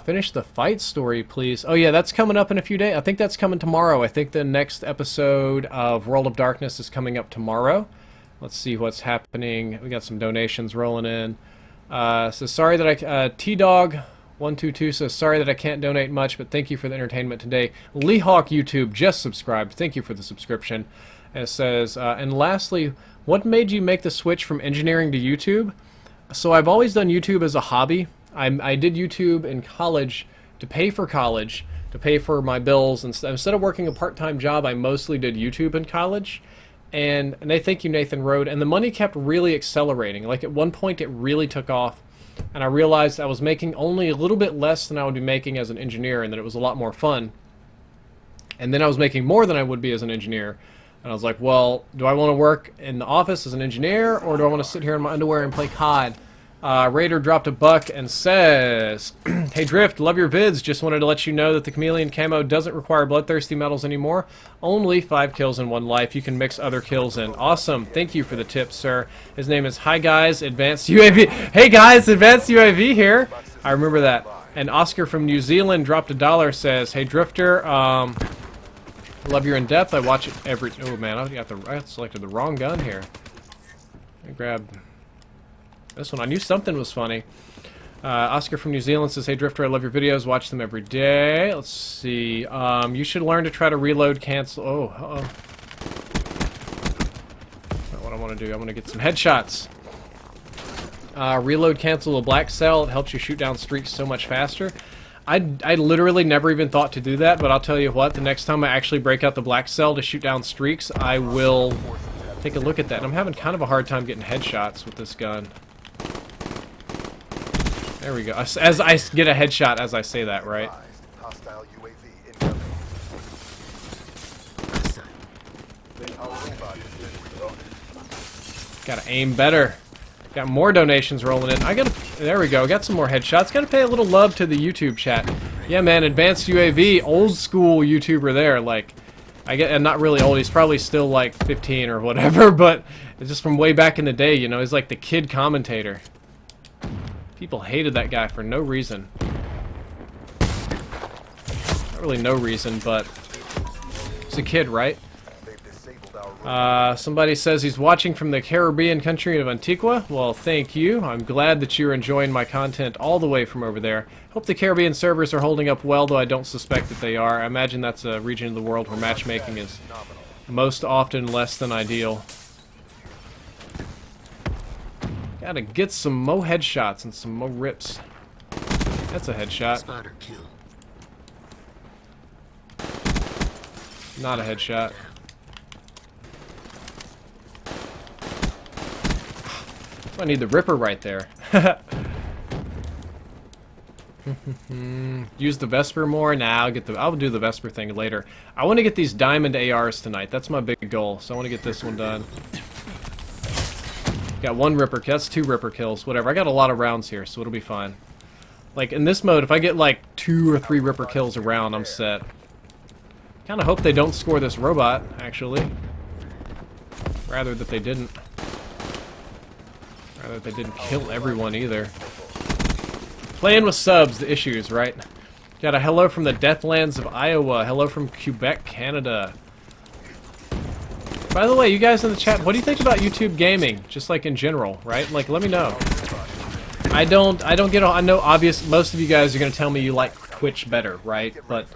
Finish the fight story, please. Oh, yeah, that's coming up in a few days. I think that's coming tomorrow. I think the next episode of World of Darkness is coming up tomorrow. Let's see what's happening. We got some donations rolling in. So sorry that T-Dog122 says, sorry that I can't donate much, but thank you for the entertainment today. Lee Hawk YouTube just subscribed. Thank you for the subscription. It says, and lastly, what made you make the switch from engineering to YouTube? So I've always done YouTube as a hobby. I did YouTube in college to pay for college, to pay for my bills. And instead of working a part-time job, I mostly did YouTube in college. And thank you, Nathan Road. And the money kept really accelerating. Like, at one point, it really took off. And I realized I was making only a little bit less than I would be making as an engineer, and that it was a lot more fun. And then I was making more than I would be as an engineer. And I was like, well, do I want to work in the office as an engineer, or do I want to sit here in my underwear and play COD? Raider dropped a buck and says, hey Drift, love your vids. Just wanted to let you know that the Chameleon camo doesn't require bloodthirsty medals anymore. Only 5 kills in 1 life. You can mix other kills in. Awesome. Thank you for the tip, sir. His name is Hi Guys Advanced UAV. Hey guys, Advanced UAV here. I remember that. And Oscar from New Zealand dropped $1. Says, hey Drifter, love your in-depth. I watch it every... Oh man, I selected the wrong gun here. Let me grab this one. I knew something was funny. Oscar from New Zealand says, hey Drifter, I love your videos. Watch them every day. Let's see. You should learn to try to reload cancel. Oh, uh-oh. That's not what I want to do. I want to get some headshots. Reload cancel a black cell. It helps you shoot down streaks so much faster. I literally never even thought to do that, but I'll tell you what, the next time I actually break out the black cell to shoot down streaks, I will take a look at that. And I'm having kind of a hard time getting headshots with this gun. There we go. As I get a headshot as I say that, right? Hostile UAV incoming. Gotta aim better. Got more donations rolling in. There we go. Got some more headshots. Gotta pay a little love to the YouTube chat. Yeah, man. Advanced UAV, old school YouTuber there. Like, and not really old. He's probably still like 15 or whatever, but it's just from way back in the day. You know, he's like the kid commentator. People hated that guy for no reason. Not really no reason, but he's a kid, right? Somebody says he's watching from the Caribbean country of Antigua. Well, thank you. I'm glad that you're enjoying my content all the way from over there. Hope the Caribbean servers are holding up well, though I don't suspect that they are. I imagine that's a region of the world where matchmaking is most often less than ideal. Gotta get some mo headshots and some mo rips. That's a headshot. Spotter kill. Not a headshot. I need the Ripper right there. Use the Vesper more? Nah, I'll do the Vesper thing later. I want to get these diamond ARs tonight. That's my big goal. So I want to get this one done. Got one Ripper. That's 2 Ripper kills. Whatever. I got a lot of rounds here, so it'll be fine. Like in this mode, if I get like 2 or 3 Ripper kills a round, I'm set. Kind of hope they don't score this robot, actually. Rather that they didn't. Rather that they didn't kill everyone either. Playing with subs, the issues, right? Got a hello from the Deathlands of Iowa. Hello from Quebec, Canada. By the way, you guys in the chat, what do you think about YouTube gaming? Just like in general, right? Like, let me know. I don't get. I know, obvious. Most of you guys are gonna tell me you like Twitch better, right? But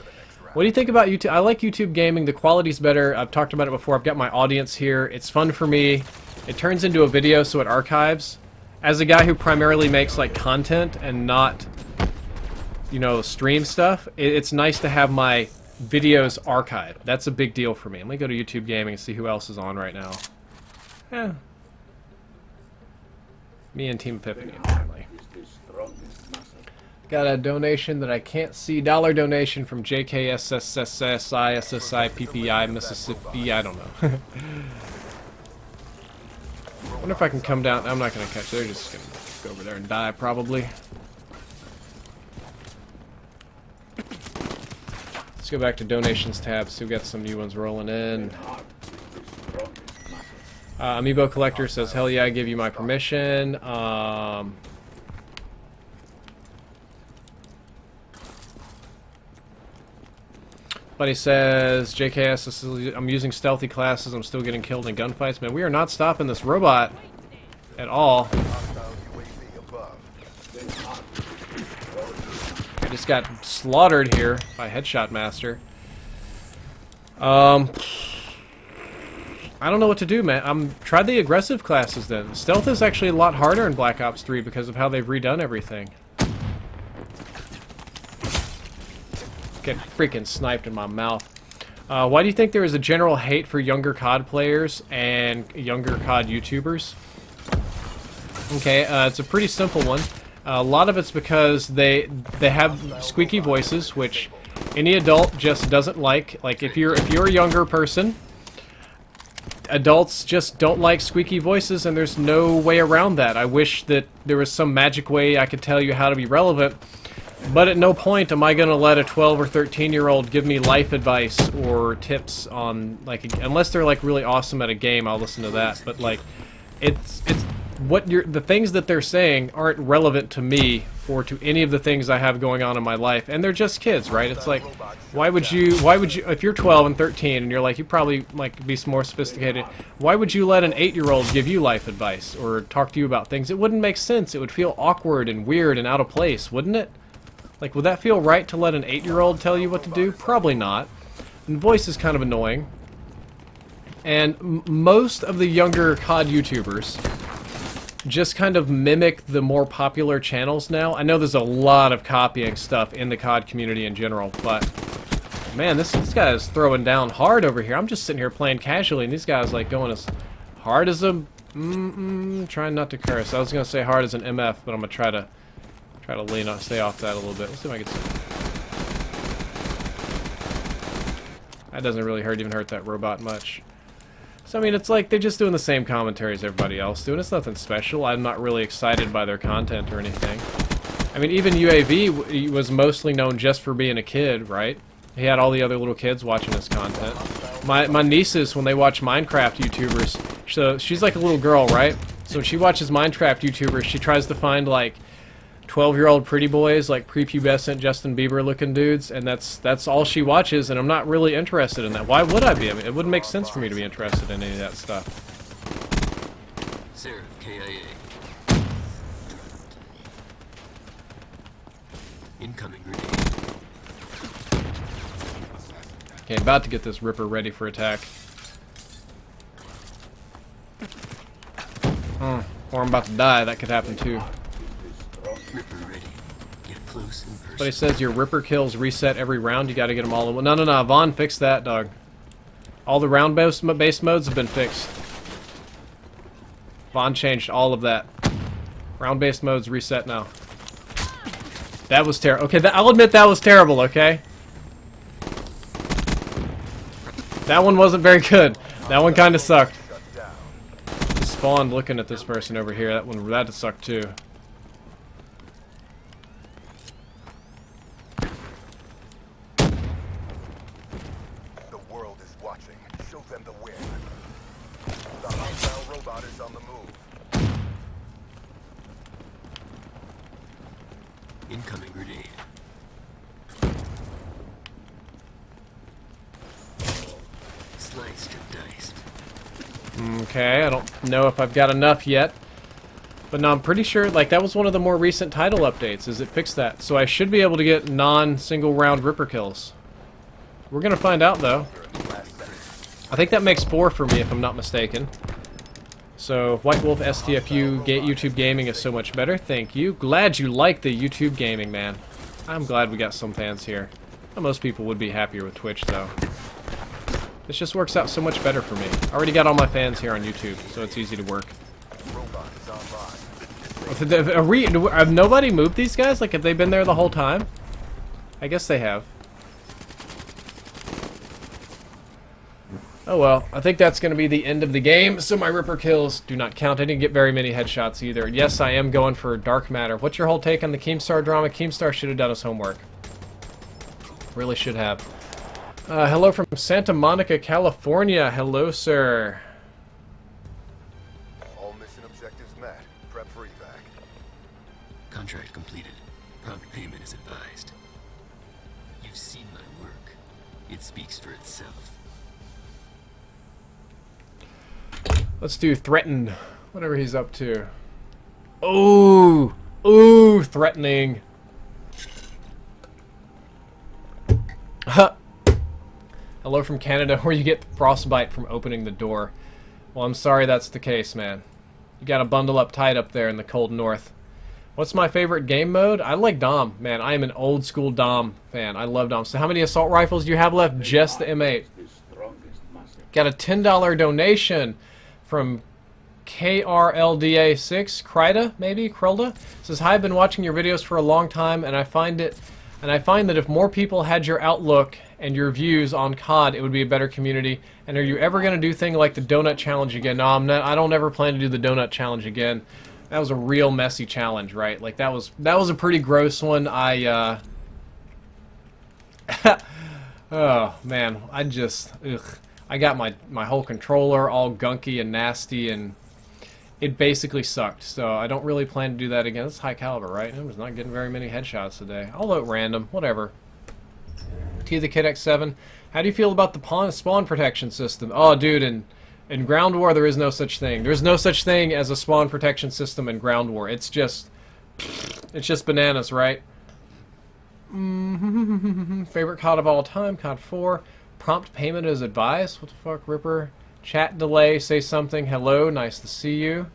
what do you think about YouTube? I like YouTube gaming. The quality's better. I've talked about it before. I've got my audience here. It's fun for me. It turns into a video, so it archives. As a guy who primarily makes like content and not, you know, stream stuff, it's nice to have my videos archived. That's a big deal for me. Let me go to YouTube Gaming and see who else is on right now. Yeah. Me and Team Epiphany, apparently. Got a donation that I can't see. $1 donation from JKSSSSISSIPPI, Mississippi. I don't know. I wonder if I can come down. I'm not going to catch. They're just going to go over there and die, probably. Let's go back to donations tab. So we got some new ones rolling in. Amiibo Collector says, hell yeah, I give you my permission. Buddy says, JKS, I'm using stealthy classes, I'm still getting killed in gunfights. Man, we are not stopping this robot at all. I just got slaughtered here by Headshot Master. I don't know what to do, man. Try the aggressive classes then. Stealth is actually a lot harder in Black Ops 3 because of how they've redone everything. Get freaking sniped in my mouth. Why do you think there is a general hate for younger COD players and younger COD YouTubers? Okay, it's a pretty simple one. A lot of it's because they have squeaky voices, which any adult just doesn't like. Like if you're a younger person, adults just don't like squeaky voices, and there's no way around that. I wish that there was some magic way I could tell you how to be relevant. But at no point am I going to let a 12 or 13-year-old give me life advice or tips on, like, unless they're like really awesome at a game, I'll listen to that. But like, it's what the things that they're saying aren't relevant to me or to any of the things I have going on in my life, and they're just kids, right? It's like, why would you, if you're 12 and 13 and you're like, you probably like be more sophisticated, why would you let an 8-year-old give you life advice or talk to you about things? It wouldn't make sense. It would feel awkward and weird and out of place, wouldn't it? Like, would that feel right to let an 8-year-old tell you what to do? Probably not. And voice is kind of annoying. And most of the younger COD YouTubers just kind of mimic the more popular channels now. I know there's a lot of copying stuff in the COD community in general, but man, this guy is throwing down hard over here. I'm just sitting here playing casually, and these guys like going as hard as a trying not to curse. I was gonna say hard as an MF, but I'm gonna try to lean on, stay off that a little bit. Let's see if I can see. That doesn't really even hurt that robot much. So I mean, it's like they're just doing the same commentary as everybody else doing. It's nothing special. I'm not really excited by their content or anything. I mean, even UAV was mostly known just for being a kid, right? He had all the other little kids watching his content. My nieces, when they watch Minecraft YouTubers, so she's like a little girl, right? So when she watches Minecraft YouTubers, she tries to find like 12-year-old pretty boys, like prepubescent Justin Bieber looking dudes, and that's all she watches, and I'm not really interested in that. Why would I be? I mean, it wouldn't make sense for me to be interested in any of that stuff. Sarah, KIA. Incoming grenade. Okay, about to get this Ripper ready for attack. Or I'm about to die. That could happen too. Ripper ready. Get close and personal. But it says your Ripper kills reset every round. You got to get them all in one. No, no, no. Vaughn, fix that, dog. All the round-based modes have been fixed. Vaughn changed all of that. Round-based modes reset now. That was terrible. Okay, I'll admit that was terrible, okay? That one wasn't very good. That one kind of sucked. Spawned looking at this person over here. That sucked too. The world is watching. Show them the win. The hostile robot is on the move. Incoming grenade. Sliced and diced. Okay, I don't know if I've got enough yet. But no, I'm pretty sure, like, that was one of the more recent title updates, is it fixed that. So I should be able to get non-single round Ripper kills. We're gonna find out, though. I think that makes 4 for me, if I'm not mistaken. So, White Wolf STFU YouTube Gaming is so much better. Thank you. Glad you like the YouTube Gaming, man. I'm glad we got some fans here. Most people would be happier with Twitch, though. This just works out so much better for me. I already got all my fans here on YouTube, so it's easy to work. Robot is online. Have nobody moved these guys? Like, have they been there the whole time? I guess they have. Oh well, I think that's going to be the end of the game, so my Ripper kills do not count. I didn't get very many headshots either. Yes, I am going for Dark Matter. What's your whole take on the Keemstar drama? Keemstar should have done his homework. Really should have. Hello from Santa Monica, California. Hello, sir. All mission objectives met. Prep for evac. Contract completed. Prompt payment is advised. You've seen my work. It speaks for itself. Let's do threaten. Whatever he's up to. Ooh! Ooh, threatening. Hello from Canada, where you get frostbite from opening the door. Well, I'm sorry that's the case, man. You gotta bundle up tight up there in the cold north. What's my favorite game mode? I like Dom. Man, I am an old school Dom fan. I love Dom. So how many assault rifles do you have left? Just the M8. The strongest muscle. Got a $10 donation from KRLDA6, Krida, maybe? Krelda? Says, hi, I've been watching your videos for a long time, and I find that if more people had your outlook and your views on COD, it would be a better community. And are you ever going to do thing like the donut challenge again? No, I'm not. I don't ever plan to do the donut challenge again. That was a real messy challenge, right? Like that was a pretty gross one. Oh man, I got my whole controller all gunky and nasty, and it basically sucked. So I don't really plan to do that again. It's high caliber, right? I was not getting very many headshots today. I'll vote random, whatever. T the Kid X7. How do you feel about the spawn protection system? Oh, dude, in Ground War there is no such thing. There's no such thing as a spawn protection system in Ground War. It's just bananas, right? Favorite COD of all time? COD 4. Prompt payment is advised. What the fuck, Ripper? Chat delay. Say something. Hello. Nice to see you.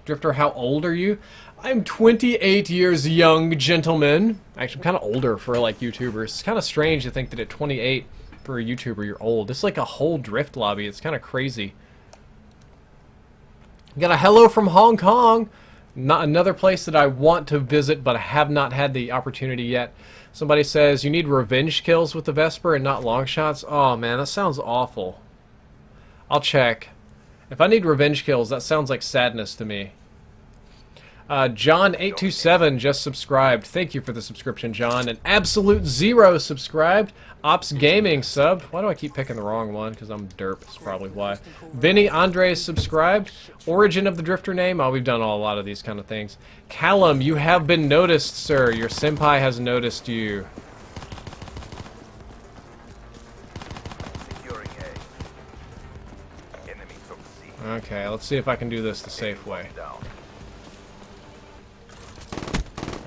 Drifter, how old are you? I'm 28 years young, gentlemen. Actually, I'm kind of older for, like, YouTubers. It's kind of strange to think that at 28, for a YouTuber, you're old. It's like a whole Drift lobby. It's kind of crazy. Got a hello from Hong Kong. Not another place that I want to visit, but I have not had the opportunity yet. Somebody says, you need revenge kills with the Vesper and not long shots. Oh, man, that sounds awful. I'll check. If I need revenge kills, that sounds like sadness to me. John827 just subscribed. Thank you for the subscription, John. And Absolute Zero subscribed. Ops Gaming subbed. Why do I keep picking the wrong one? Because I'm derp. That's probably why. Vinny Andres subscribed. Origin of the Drifter name. Oh, we've done a lot of these kind of things. Callum, you have been noticed, sir. Your senpai has noticed you. Securing A. Enemy took C. Okay, let's see if I can do this the safe way. Down.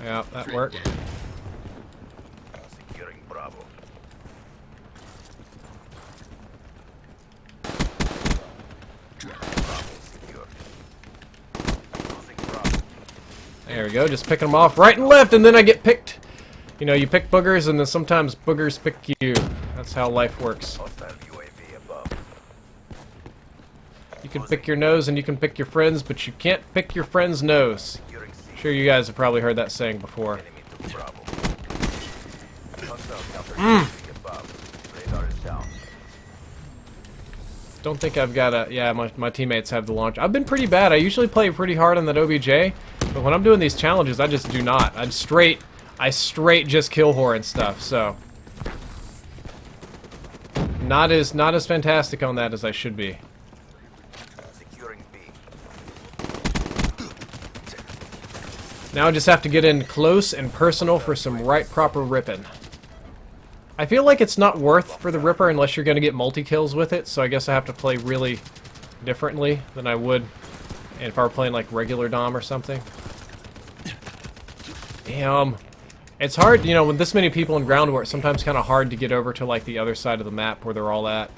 Yeah, that worked. Securing Bravo. Bravo secured. Losing Bravo. There we go, just picking them off right and left, and then I get picked. You know, you pick boogers, and then sometimes boogers pick you. That's how life works. Hostile UAV above. You can pick your nose and you can pick your friends, but you can't pick your friend's nose. Securing C. Sure, you guys have probably heard that saying before. Enemy to Bravo. Hostile counter UAV above. Radar is down. Don't think I've got a... Yeah, my teammates have the launch. I've been pretty bad. I usually play pretty hard on that OBJ, but when I'm doing these challenges, I just do not. I straight just kill whore and stuff, so... Not as fantastic on that as I should be. Securing B. Now I just have to get in close and personal for some right proper ripping. I feel like it's not worth for the Ripper unless you're going to get multi-kills with it, so I guess I have to play really differently than I would if I were playing like regular Dom or something. Damn. It's hard, you know, with this many people in ground war, it's sometimes kind of hard to get over to like the other side of the map where they're all at.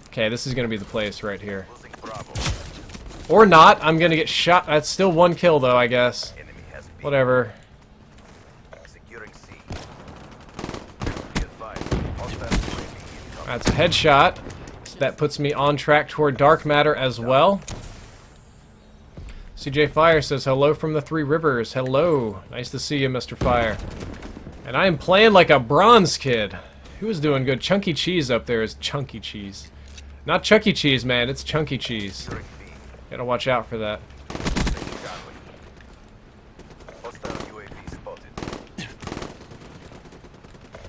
Okay, this is going to be the place right here. Losing Bravo. Or not, I'm going to get shot. That's still one kill though, I guess. Enemy has B. Whatever. Securing C. Be advised. Hostile UAV incoming. That's a headshot. So that puts me on track toward dark matter as well. CJ Fire says, hello from the Three Rivers. Hello. Nice to see you, Mr. Fire. And I am playing like a bronze kid. Who is doing good? Chunky Cheese up there is Chunky Cheese. Not Chuck E. Cheese, man. It's Chunky Cheese. Securing B. Gotta watch out for that. Hostile UAV spotted.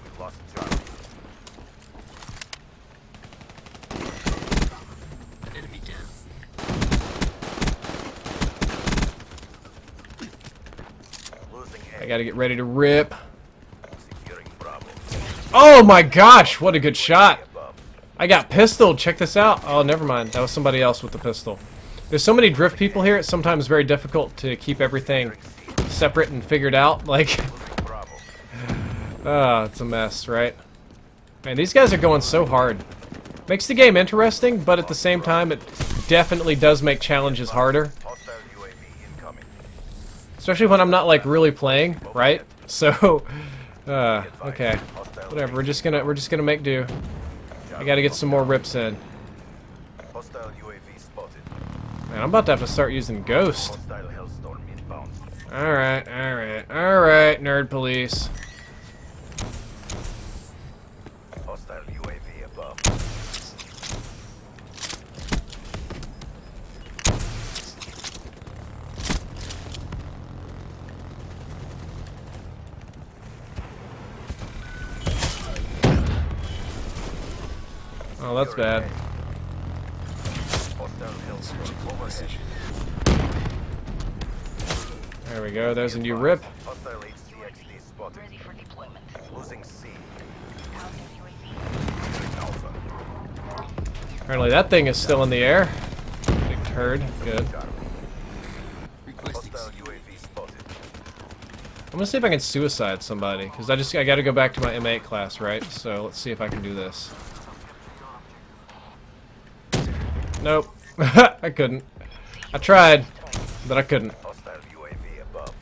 We lost Charlie. Enemy down. Losing I A. gotta get ready to rip. Securing Bravo. Oh my gosh, what a good shot. Above. I got pistoled. Check this out. Oh, never mind. That was somebody else with the pistol. There's so many drift people here, it's sometimes very difficult to keep everything separate and figured out. Like, Bravo. it's a mess, right? Man, these guys are going so hard. Makes the game interesting, but at the same time, it definitely does make challenges harder. Hostile UAV incoming. Especially when I'm not, like, really playing, right? So, okay. Whatever, we're just gonna make do. I gotta get some more rips in. Hostile UAV spotted. Man, I'm about to have to start using Ghost. Hostile Hellstorm inbound. Alright, alright, alright, nerd police. Hostile UAV above. Oh, that's bad. Hostile Hellstorm overhead. There we go, there's a new rip. Hostile HCXD spotted. Ready for deployment. Losing C. Counting UAV. Alpha. Apparently that thing is still in the air. Big turd, good. Requesting Hostile UAV spotted. I'm gonna see if I can suicide somebody, because I gotta go back to my M8 class, right? So let's see if I can do this. Nope. I couldn't. I tried, but I couldn't. Hostile UAV above.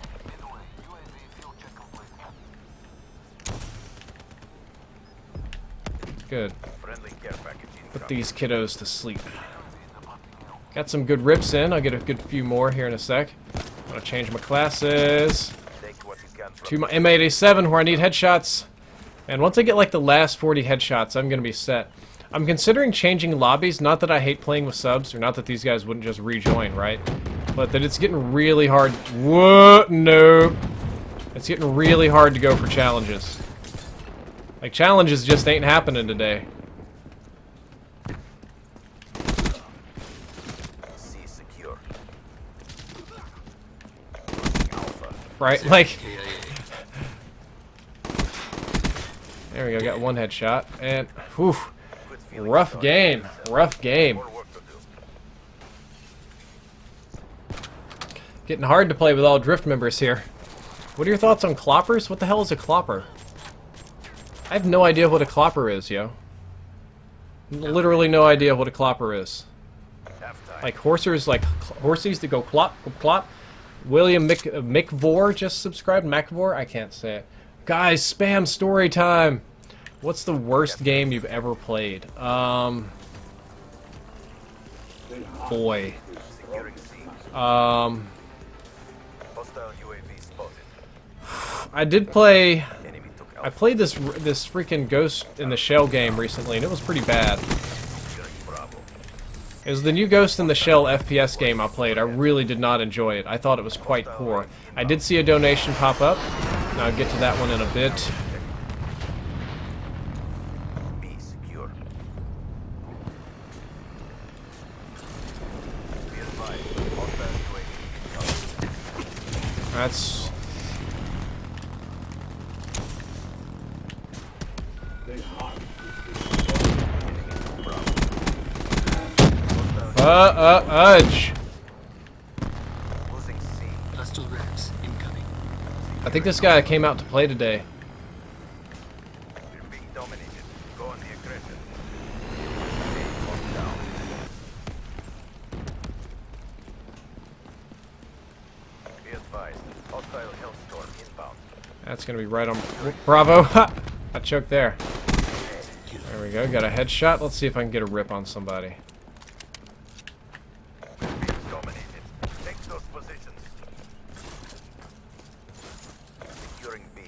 Good. Friendly care package Put incoming. these kiddos to sleep. Got some good rips in. I'll get a good few more here in a sec. I'm gonna change my classes Take what you can from to my M87 where I need headshots. And once I get like the last 40 headshots, I'm gonna be set. I'm considering changing lobbies, not that I hate playing with subs, or not that these guys wouldn't just rejoin, right? But that it's getting really hard. What? Nope. It's getting really hard to go for challenges. Like, challenges just ain't happening today. C secure. Losing Alpha. Right? Like, KIA. there we go, got one headshot. And, whew, Good feeling rough inside. game. Rough game. More work to do. Getting hard to play with all drift members here. What are your thoughts on cloppers? What the hell is a clopper? I have no idea what a clopper is, yo. Literally no idea what a clopper is. Like horsers, like horsies that go clop, clop. William McVor just subscribed. McVor? I can't say it. Guys, spam story time. What's the worst game you've ever played? Boy. Hostile UAV spotted. I did play. Enemy took I played this freaking Ghost in the Shell game recently, and it was pretty bad. securing Bravo. It was the new Ghost in the Shell FPS game I played. I really did not enjoy it. I thought it was quite poor. I did see a donation pop up, and I'll get to that one in a bit. B secure. Be advised. Hostile UAV. That's... Udge. Losing C. Hostile reps incoming. I think this guy came out to play today. We're being dominated. Go on the aggression. A locked down. Be advised. Hostile Hellstorm inbound. That's gonna be right on... Bravo! Ha! I choked there. There we go, got a headshot. Let's see if I can get a rip on somebody. Dominated. Take those positions. Securing B.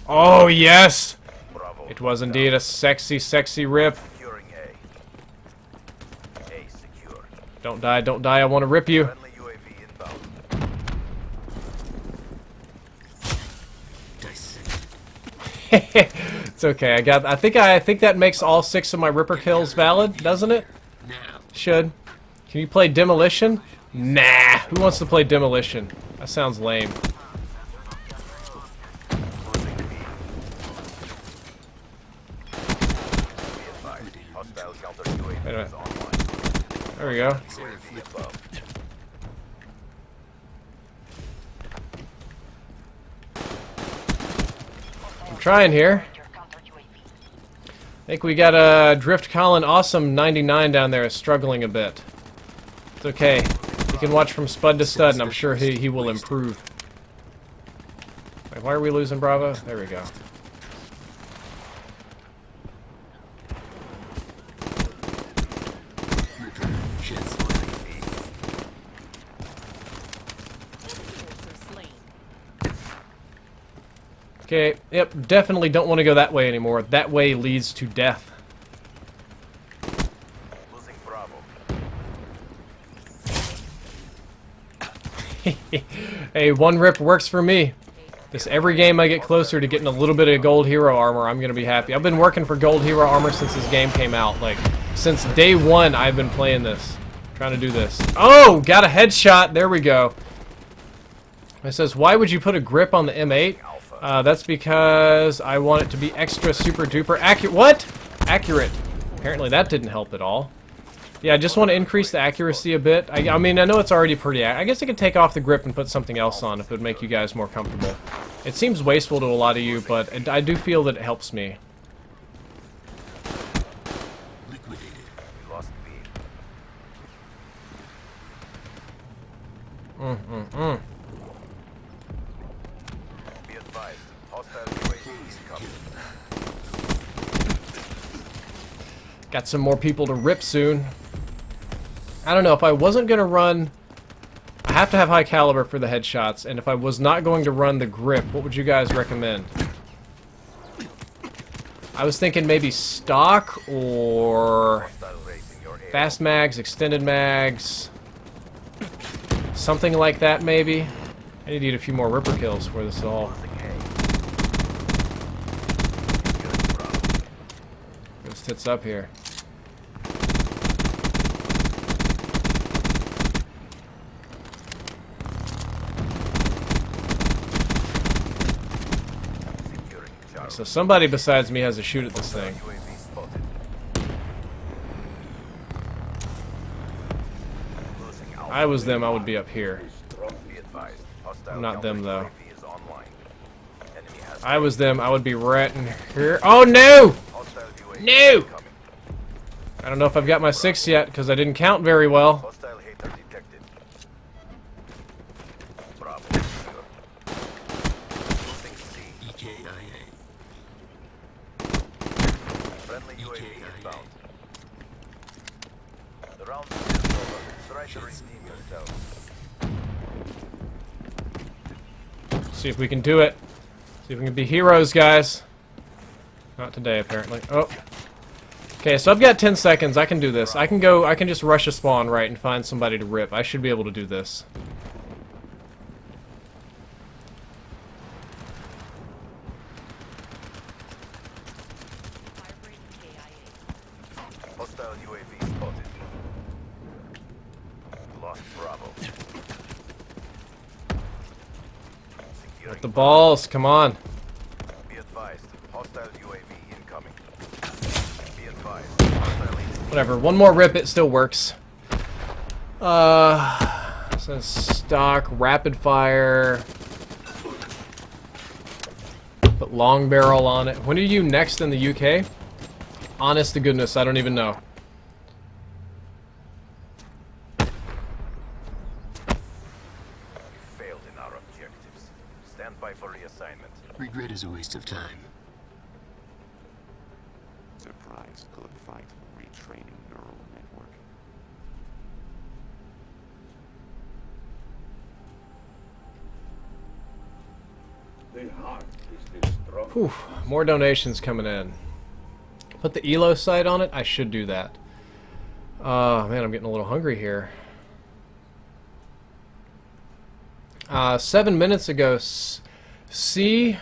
Oh, yes! Bravo. It was indeed a sexy, sexy rip. Securing A. A secure. Don't die, don't die, I want to rip you. Friendly UAV inbound. Dissect. It's okay. I think that makes all 6 of my ripper kills valid, doesn't it? Now. Should. Can you play Demolition? Nah. Who wants to play Demolition? That sounds lame. Losing B. Be advised. Hostile counter Wait a UAV minute. is online. There we go. UAV above. I'm trying here. Your counter UAV. I think we got a Drift Colin Awesome 99 down there is struggling a bit. It's okay. He can watch from spud to stud, and I'm sure he will improve. Wait, why are we losing Bravo? There we go. Ripper. Sheds. Okay, yep, definitely don't want to go that way anymore. That way leads to death. Losing Bravo. Hey, one rip works for me. This every game I get closer to getting a little bit of gold hero armor, I'm gonna be happy. I've been working for gold hero armor since this game came out. Like, since day one I've been playing this. Trying to do this. Oh, got a headshot. There we go. It says, why would you put a grip on the M8? That's because I want it to be extra super duper accurate. What? Accurate. Apparently that didn't help at all. Yeah, I just want to increase the accuracy a bit. I mean, I know it's already pretty... I guess I could take off the grip and put something else on if it would make you guys more comfortable. It seems wasteful to a lot of you, but I do feel that it helps me. Liquidated. We lost B. Be advised. Hostile UAV is coming. Got some more people to rip soon. I don't know, if I wasn't going to run... I have to have high caliber for the headshots, and if I was not going to run the grip, what would you guys recommend? I was thinking maybe stock or Hostile raising your air. fast mags, extended mags, something like that maybe. I need to get a few more ripper kills for this all. Losing A. Securing Bravo. Goes tits up here. Securing Charlie. So somebody besides me has to shoot at this thing. UAV spotted. Losing Alpha. I was them, I would be up here. Be advised. Hostile I'm not them, though. UAV is online. Enemy has I was them, I would be right in here. Oh no! hostile UAV No! incoming. I don't know if I've got my 6 yet, because I didn't count very well. Hostile hater detected. Bravo. Losing C. EKIA. Friendly UAV inbound. The round is over. Try to redeem yourself. See if we can do it. See if we can be heroes, guys. Not today, apparently. Oh. Okay, so I've got 10 seconds. I can do this. I can just rush a spawn right and find somebody to rip. I should be able to do this. Hostile UAV spotted. Lost Bravo. Securing The balls, come on. Be advised. Hostile UAV incoming. Be advised. Hostile Whatever, one more rip, it still works. Says stock, rapid fire. Put long barrel on it. When are you next in the UK? Honest to goodness, I don't even know. failed in our objectives. Stand by for reassignment. Regret is a waste of time. Surprise could fight retraining neural network. The heart is the strong. Whew, more donations coming in. Put the ELO sight on it? I should do that. Man, I'm getting a little hungry here. 7 minutes ago, CSI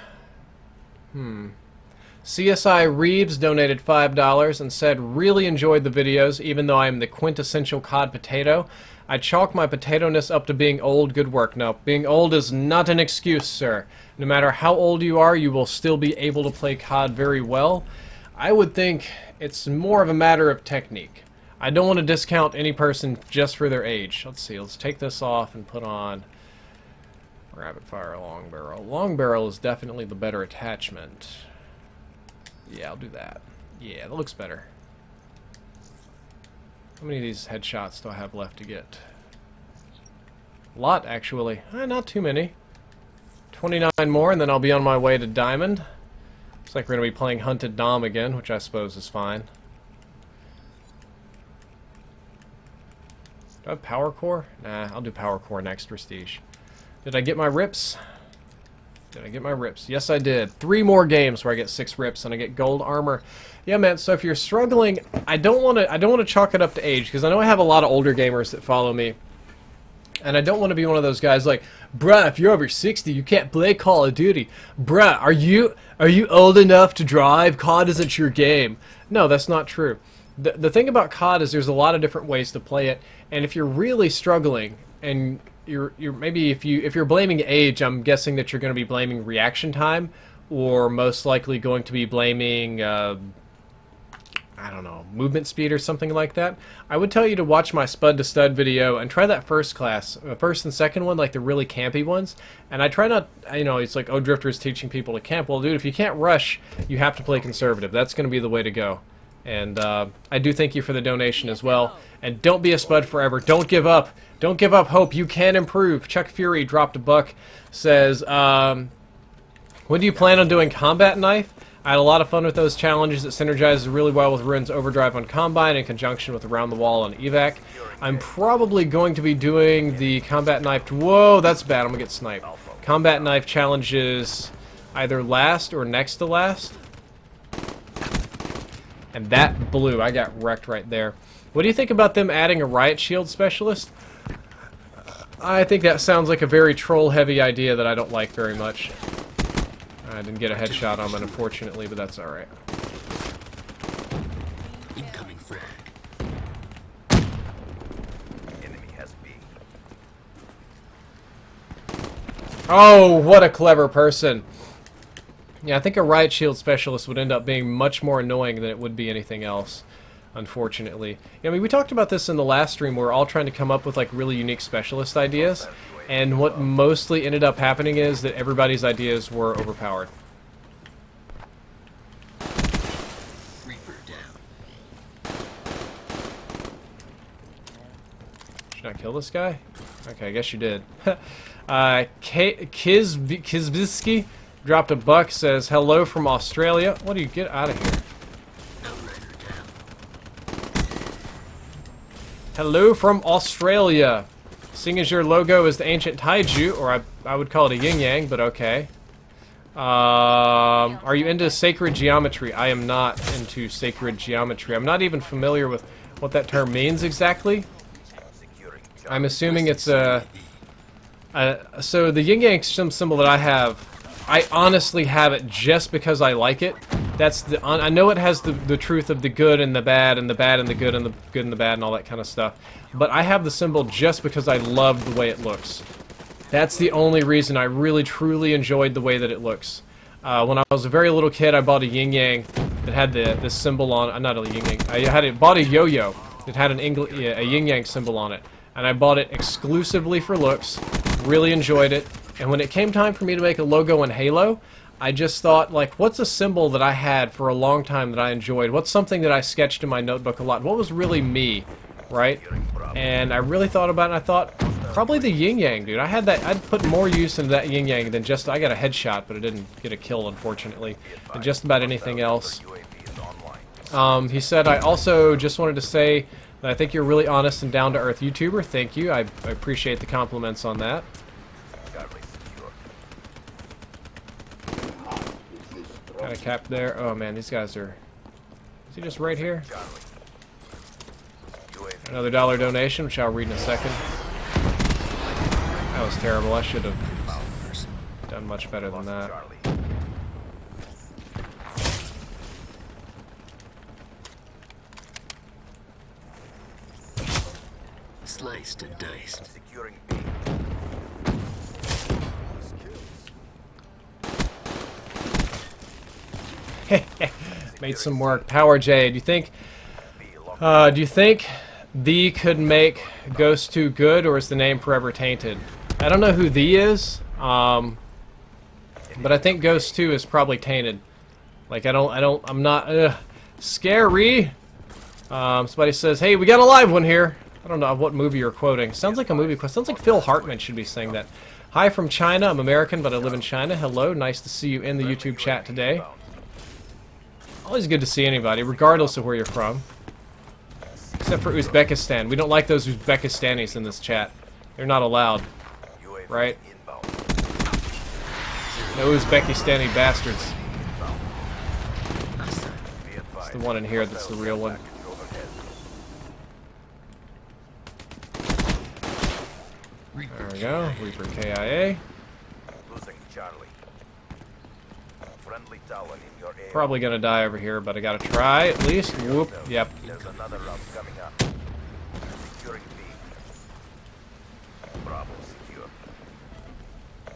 Reeves donated $5 and said, really enjoyed the videos, even though I am the quintessential COD potato. I chalk my potato-ness up to being old. Good work. No, being old is not an excuse, sir. No matter how old you are, you will still be able to play COD very well. I would think it's more of a matter of technique. I don't want to discount any person just for their age. Let's see, let's take this off and put on rapid fire long barrel. Long barrel is definitely the better attachment. Yeah, I'll do that. Yeah, that looks better. How many of these headshots do I have left to get? A lot, actually. Not too many. 29 more, and then I'll be on my way to Diamond. Looks like we're going to be playing Hunted Dom again, which I suppose is fine. Do I have Power Core? Nah, I'll do Power Core next, Prestige. Did I get my rips? Did I get my rips? Yes, I did. 3 more games where I get 6 rips and I get gold armor. Yeah, man. So if you're struggling, I don't want to chalk it up to age, because I know I have a lot of older gamers that follow me, and I don't want to be one of those guys like, bruh, if you're over 60, you can't play Call of Duty. Bruh, are you old enough to drive? COD isn't your game. No, that's not true. The thing about COD is there's a lot of different ways to play it, and if you're really struggling and you're maybe if you're blaming age, I'm guessing that you're going to be blaming reaction time, or most likely going to be blaming I don't know, movement speed or something like that. I would tell you to watch my Spud to Stud video and try that first and second one, like the really campy ones. And I try not, it's like, oh, Drifter is teaching people to camp. Well, dude, if you can't rush, you have to play conservative. That's going to be the way to go. And I do thank you for the donation as well. And don't be a Spud forever. Don't give up. Don't give up hope. You can improve. Chuck Fury dropped a buck. Says, when do you plan on doing Combat Knife? I had a lot of fun with those challenges. It synergizes really well with Ruin's Overdrive on Combine in conjunction with Around the Wall on Evac. I'm probably going to be doing the Combat Knife... Whoa, that's bad. I'm going to get sniped. Combat Knife challenges either last or next to last. And that blew. I got wrecked right there. What do you think about them adding a Riot Shield specialist? I think that sounds like a very troll-heavy idea that I don't like very much. I didn't get a headshot on it, unfortunately, but that's alright. Incoming frag. Enemy has B. Oh, what a clever person. Yeah, I think a Riot Shield specialist would end up being much more annoying than it would be anything else, unfortunately. I mean, we talked about this in the last stream. We're all trying to come up with like really unique specialist ideas, and what mostly ended up happening is that everybody's ideas were overpowered. Reaper down. Did I kill this guy? Okay, I guess you did. Kizbisky dropped a buck, says, hello from Australia. What do you get out of here? Hello from Australia. Seeing as your logo is the ancient taiju, or I would call it a yin-yang, but okay. Are you into sacred geometry? I am not into sacred geometry. I'm not even familiar with what that term means exactly. I'm assuming it's so the yin-yang symbol that I have, I honestly have it just because I like it. That's the I know it has the truth of the good and the bad and the bad and the good and the good and the bad and all that kind of stuff. But I have the symbol just because I love the way it looks. That's the only reason I really truly enjoyed the way that it looks. When I was a very little kid, I bought a yin-yang that had this symbol on. Not a yin-yang. I bought a yo-yo that had a yin-yang symbol on it, and I bought it exclusively for looks. Really enjoyed it. And when it came time for me to make a logo in Halo, I just thought, like, what's a symbol that I had for a long time that I enjoyed? What's something that I sketched in my notebook a lot? What was really me, right? And I really thought about it, and I thought, probably the yin-yang, dude. I had that. I'd put more use into that yin-yang than just. I got a headshot, but it didn't get a kill, unfortunately. And just about anything else. He said, I also just wanted to say that I think you're a really honest and down-to-earth YouTuber. Thank you. I appreciate the compliments on that. Got a cap there. Oh man, these guys are. Is he just right here? Another $1 donation, which I'll read in a second. That was terrible. I should have done much better than that. Sliced and diced. Made some work. Power J, do you think the could make Ghost 2 good, or is the name forever tainted? I don't know who the is, but I think Ghost 2 is probably tainted. Like, I'm not, scary! Somebody says, hey, we got a live one here. I don't know what movie you're quoting. Sounds like a movie quote. Sounds like Phil Hartman should be saying that. Hi from China. I'm American, but I live in China. Hello. Nice to see you in the YouTube chat today. Always good to see anybody, regardless of where you're from. Except for Uzbekistan. We don't like those Uzbekistanis in this chat. They're not allowed. Right? No Uzbekistani bastards. It's the one in here that's the real one. There we go. Reaper KIA. Probably gonna die over here, but I gotta try at least. Whoop. Yep. There's another route coming up. Securing B. Bravo secure.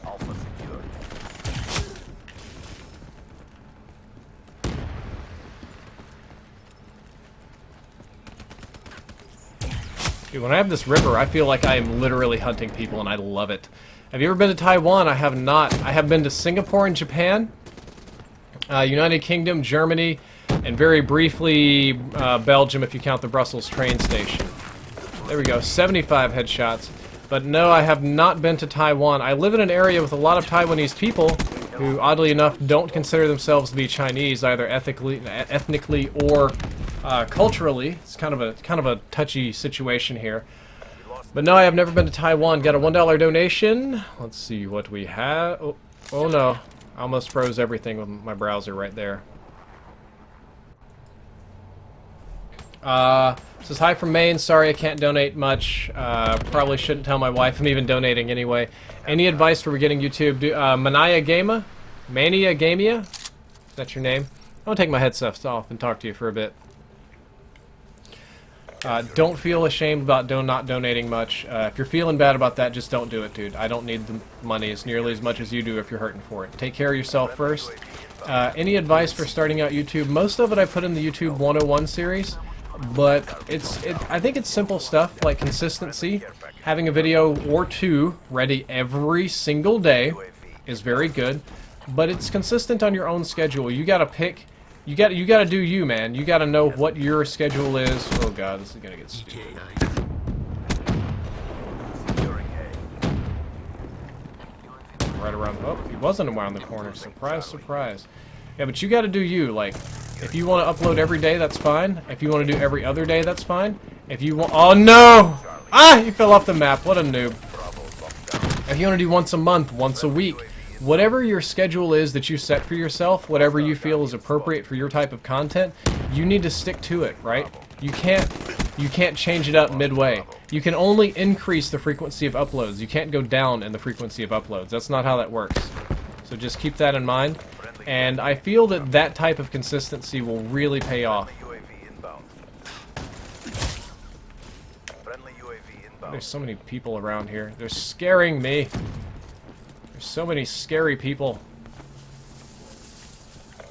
Alpha secure. Dude, when I have this river, I feel like I am literally hunting people, and I love it. Have you ever been to Taiwan? I have not. I have been to Singapore and Japan, United Kingdom, Germany, and very briefly Belgium if you count the Brussels train station. There we go, 75 headshots. But no, I have not been to Taiwan. I live in an area with a lot of Taiwanese people who, oddly enough, don't consider themselves to be Chinese, either ethnically or culturally. It's kind of a touchy situation here. But no, I have never been to Taiwan. Got a $1 donation. Let's see what we have. Oh no. I almost froze everything with my browser right there. Says hi from Maine. Sorry I can't donate much. Probably shouldn't tell my wife I'm even donating anyway. Any advice for getting YouTube? Mania Gamia? Mania Gamia? Is that your name? I'm gonna take my headsets off and talk to you for a bit. Don't feel ashamed about not donating much. If you're feeling bad about that, just don't do it, dude. I don't need the money as nearly as much as you do if you're hurting for it. Take care of yourself first. Any advice for starting out YouTube? Most of it I put in the YouTube 101 series, but I think it's simple stuff like consistency. Having a video or two ready every single day is very good, but it's consistent on your own schedule. You gotta pick. You gotta do you, man. You gotta know what your schedule is. Oh god, this is gonna get stupid. right around. Oh, he wasn't around the corner. Surprise, surprise. Yeah, but you got to do you. Like, if you want to upload every day, that's fine. If you want to do every other day, that's fine. If you want, oh no! Ah, he fell off the map. What a noob. If you want to do once a month, once a week, whatever your schedule is that you set for yourself, whatever you feel is appropriate for your type of content, you need to stick to it, right? You can't change it up midway. You can only increase the frequency of uploads. You can't go down in the frequency of uploads. That's not how that works. So just keep that in mind. And I feel that that type of consistency will really pay off. There's so many people around here. They're scaring me. There's so many scary people.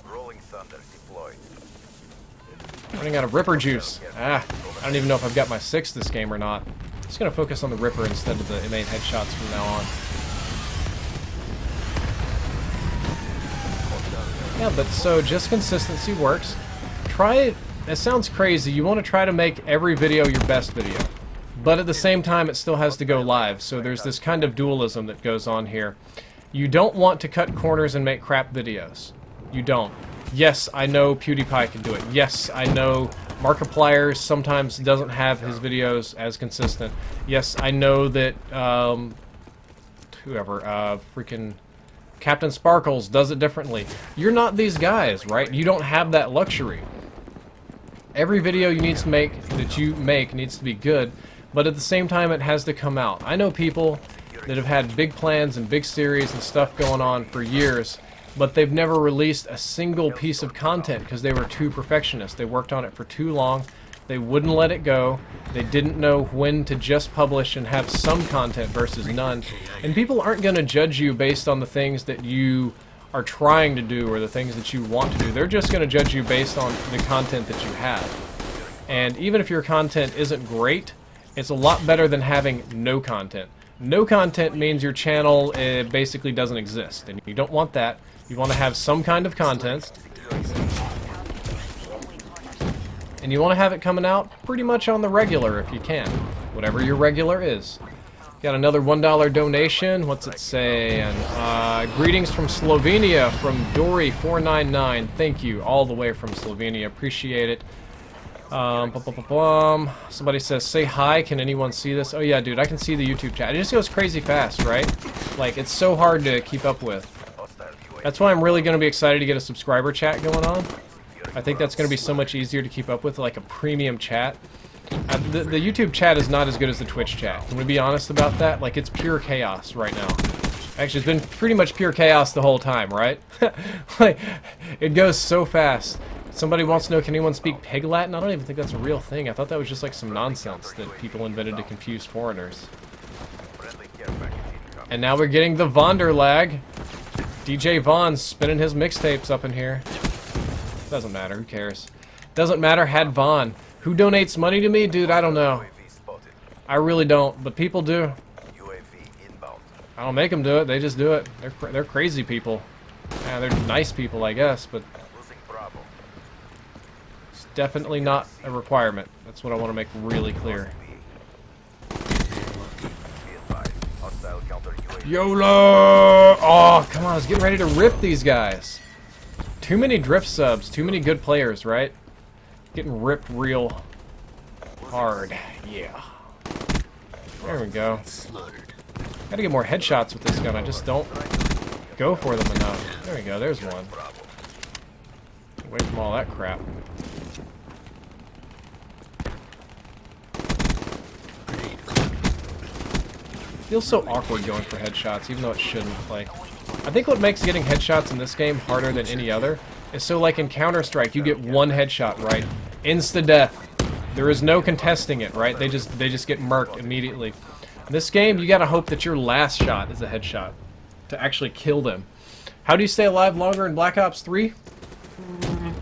Rolling thunder deployed. Running out of Ripper juice. Ah, I don't even know if I've got my 6 this game or not. Just gonna focus on the Ripper instead of the main headshots from now on. Yeah, but so just consistency works. Try it. That sounds crazy. You want to try to make every video your best video. But at the same time, it still has to go live. So there's this kind of dualism that goes on here. You don't want to cut corners and make crap videos. You don't. Yes, I know PewDiePie can do it. Yes, I know Markiplier sometimes doesn't have his videos as consistent. Yes, I know that freaking Captain Sparkles does it differently. You're not these guys, right? You don't have that luxury. Every video you needs to be good, but at the same time it has to come out. I know people that have had big plans and big series and stuff going on for years, but they've never released a single piece of content because they were too perfectionist. They worked on it for too long. They wouldn't let it go. They didn't know when to just publish and have some content versus none. And people aren't going to judge you based on the things that you are trying to do or the things that you want to do. They're just going to judge you based on the content that you have. And even if your content isn't great, it's a lot better than having no content. No content means your channel basically doesn't exist, and you don't want that. You want to have some kind of content, and you want to have it coming out pretty much on the regular if you can, whatever your regular is. Got another $1 donation. What's it say? And greetings from Slovenia from Dory499. Thank you all the way from Slovenia. Appreciate it. Somebody says, say hi, can anyone see this? Oh yeah, dude, I can see the YouTube chat. It just goes crazy fast, right? Like, it's so hard to keep up with. That's why I'm really going to be excited to get a subscriber chat going on. I think that's going to be so much easier to keep up with, like a premium chat. The YouTube chat is not as good as the Twitch chat. Can we be honest about that? Like, it's pure chaos right now. Actually, it's been pretty much pure chaos the whole time, right? Like, it goes so fast. Somebody wants to know, can anyone speak Pig Latin? I don't even think that's a real thing. I thought that was just like some nonsense that people invented to confuse foreigners. And now we're getting the Vonder lag. DJ Vaughn's spinning his mixtapes up in here. Doesn't matter, who cares? Doesn't matter, had Vaughn. Who donates money to me? Dude, I don't know. I really don't, but people do. I don't make them do it, they just do it. They're crazy people. Yeah, they're nice people, I guess, but it's definitely not a requirement. That's what I want to make really clear. YOLO! Oh, come on, I was getting ready to rip these guys. Too many drift subs, too many good players, right? Getting ripped real hard. Yeah. There we go. Gotta get more headshots with this gun. I just don't go for them enough. There we go, there's one. Away from all that crap. Feels so awkward going for headshots, even though it shouldn't. Like, I think what makes getting headshots in this game harder than any other is so, like in Counter-Strike, you get one headshot right, insta-death. There is no contesting it, right? They just get murked immediately. In this game, you gotta hope that your last shot is a headshot to actually kill them. How do you stay alive longer in Black Ops 3?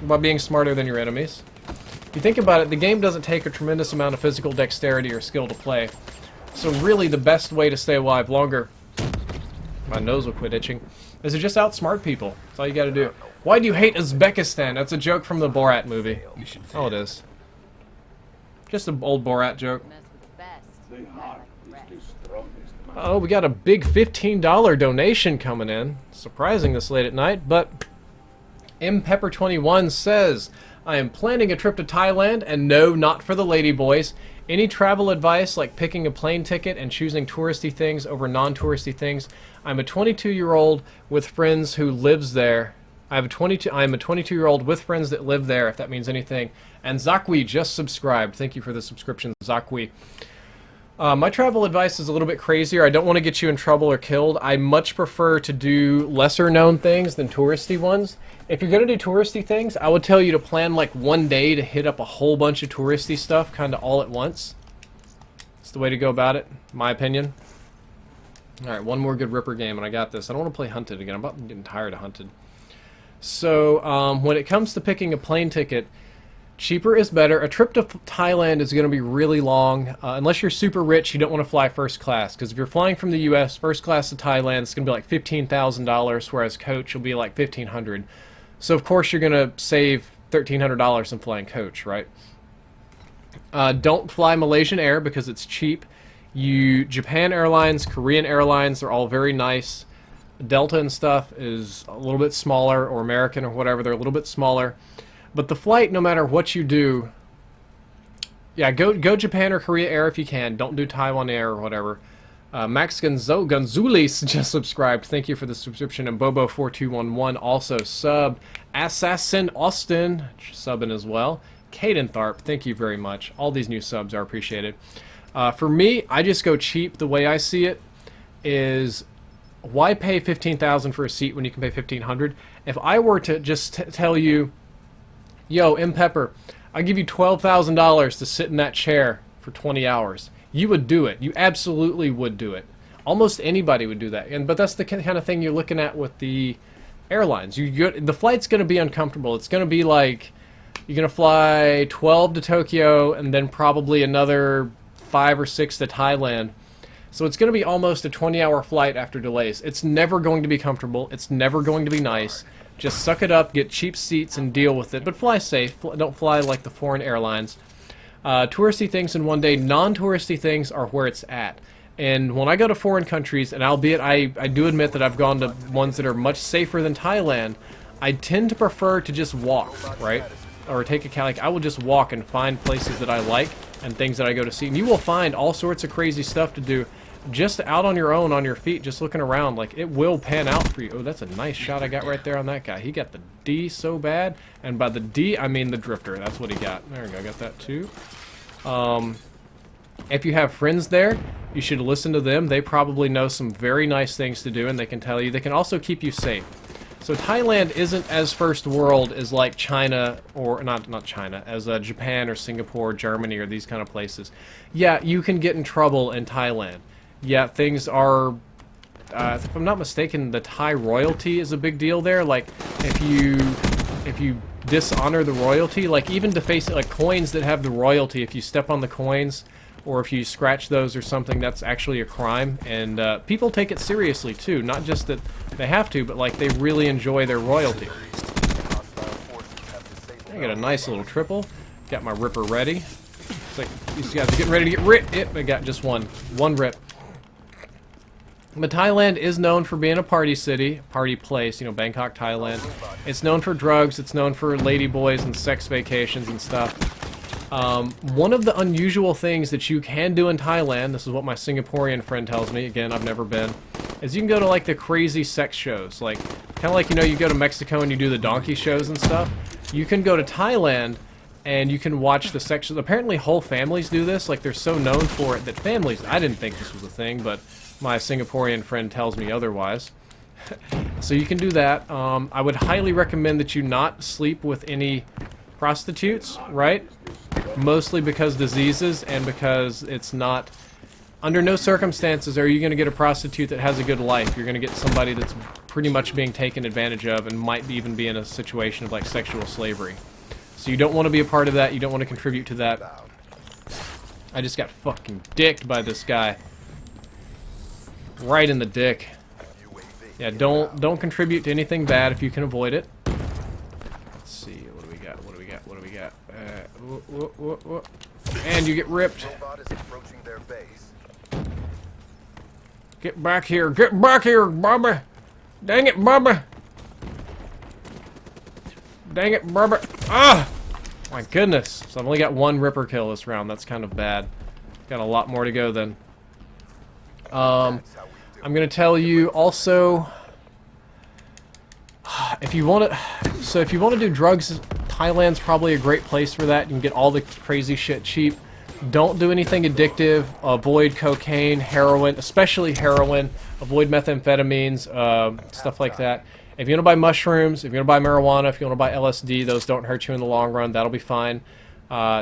By being smarter than your enemies. If you think about it, the game doesn't take a tremendous amount of physical dexterity or skill to play. So really, the best way to stay alive longer, my nose will quit itching, is to just outsmart people. That's all you gotta do. Why do you hate Uzbekistan? That's a joke from the Borat movie. Oh, it is. Just an old Borat joke. Mess with the best. The heart is the strongest master. Oh, we got a big $15 donation coming in. Surprising this late at night, but MPepper21 says, I am planning a trip to Thailand, and no, not for the ladyboys. Any travel advice, like picking a plane ticket and choosing touristy things over non-touristy things? I'm a 22-year-old with friends who lives there. I am a 22-year-old with friends that live there, if that means anything. And Zakwi just subscribed. Thank you for the subscription, Zakwi. My travel advice is a little bit crazier. I don't want to get you in trouble or killed. I much prefer to do lesser known things than touristy ones. If you're going to do touristy things, I would tell you to plan like one day to hit up a whole bunch of touristy stuff kind of all at once. It's the way to go about it, in my opinion. Alright, one more good Ripper game and I got this. I don't want to play Hunted again. I'm about getting tired of Hunted. So, when it comes to picking a plane ticket, cheaper is better. A trip to Thailand is going to be really long. Unless you're super rich, you don't want to fly first class. Because if you're flying from the U.S., first class to Thailand, it's going to be like $15,000, whereas coach will be like $1,500. So, of course, you're going to save $1,300 in flying coach, right? Don't fly Malaysian Air because it's cheap. Japan Airlines, Korean Airlines are all very nice. Delta and stuff is a little bit smaller, or American or whatever, they're a little bit smaller. But the flight, no matter what you do, yeah, go Japan or Korea Air if you can. Don't do Taiwan Air or whatever. Max Gonzulis just subscribed. Thank you for the subscription. And Bobo4211 also subbed. Assassin Austin subbing as well. Caden Tharp, thank you very much. All these new subs are appreciated. For me, I just go cheap. The way I see it is, why pay $15,000 for a seat when you can pay $1,500? If I were to just tell you, yo, MPepper, I'll give you $12,000 to sit in that chair for 20 hours, you would do it. You absolutely would do it. Almost anybody would do that. But that's the kind of thing you're looking at with the airlines. The flight's going to be uncomfortable. It's going to be like, you're going to fly 12 to Tokyo and then probably another 5 or 6 to Thailand. So it's going to be almost a 20-hour flight after delays. It's never going to be comfortable. It's never going to be nice. Just suck it up, get cheap seats, and deal with it. But fly safe. Don't fly like the foreign airlines. Touristy things in one day. Non-touristy things are where it's at. And when I go to foreign countries, and albeit I do admit that I've gone to ones that are much safer than Thailand, I tend to prefer to just walk, right? Or take a cab. Like, I will just walk and find places that I like and things that I go to see. And you will find all sorts of crazy stuff to do just out on your own, on your feet, just looking around. Like, it will pan out for you. Oh, that's a nice shot I got right there on that guy. He got the D so bad, and by the D, I mean the drifter. That's what he got. There we go, I got that too. If you have friends there, you should listen to them. They probably know some very nice things to do, and they can tell you. They can also keep you safe. So Thailand isn't as first world as like China, or not China, as Japan or Singapore, Germany, or these kind of places. Yeah, you can get in trouble in Thailand. Yeah, things are, if I'm not mistaken, the Thai royalty is a big deal there. Like, if you dishonor the royalty, like even deface it, like coins that have the royalty, if you step on the coins, or if you scratch those or something, that's actually a crime. And people take it seriously too, not just that they have to, but like they really enjoy their royalty. I got a nice little triple. Got my Ripper ready. It's like these guys are getting ready to get ripped. I got just one rip. But Thailand is known for being a party city, party place, you know, Bangkok, Thailand. It's known for drugs, it's known for ladyboys and sex vacations and stuff. One of the unusual things that you can do in Thailand, this is what my Singaporean friend tells me, again, I've never been, is you can go to like the crazy sex shows. Like, kind of like, you know, you go to Mexico and you do the donkey shows and stuff. You can go to Thailand and you can watch the sex shows. Apparently whole families do this, like they're so known for it that families, I didn't think this was a thing, but my Singaporean friend tells me otherwise. So you can do that. I would highly recommend that you not sleep with any prostitutes, right? Mostly because diseases and because it's not... Under no circumstances are you going to get a prostitute that has a good life. You're going to get somebody that's pretty much being taken advantage of and might even be in a situation of like sexual slavery. So you don't want to be a part of that. You don't want to contribute to that. I just got fucking dicked by this guy. Right in the dick. Yeah, don't contribute to anything bad if you can avoid it. Let's see, what do we got? What do we got? And you get ripped. Robot is approaching their base. Get back here. Get back here, Bobby. Dang it, Bobby. Dang it, Bobby. Ah! My goodness. So I've only got one Ripper kill this round. That's kind of bad. Got a lot more to go then. I'm going to tell you also, if you want to do drugs, Thailand's probably a great place for that. You can get all the crazy shit cheap. Don't do anything addictive. Avoid cocaine, heroin, especially heroin. Avoid methamphetamines, stuff like that. If you want to buy mushrooms, if you want to buy marijuana, if you want to buy LSD, those don't hurt you in the long run. That'll be fine.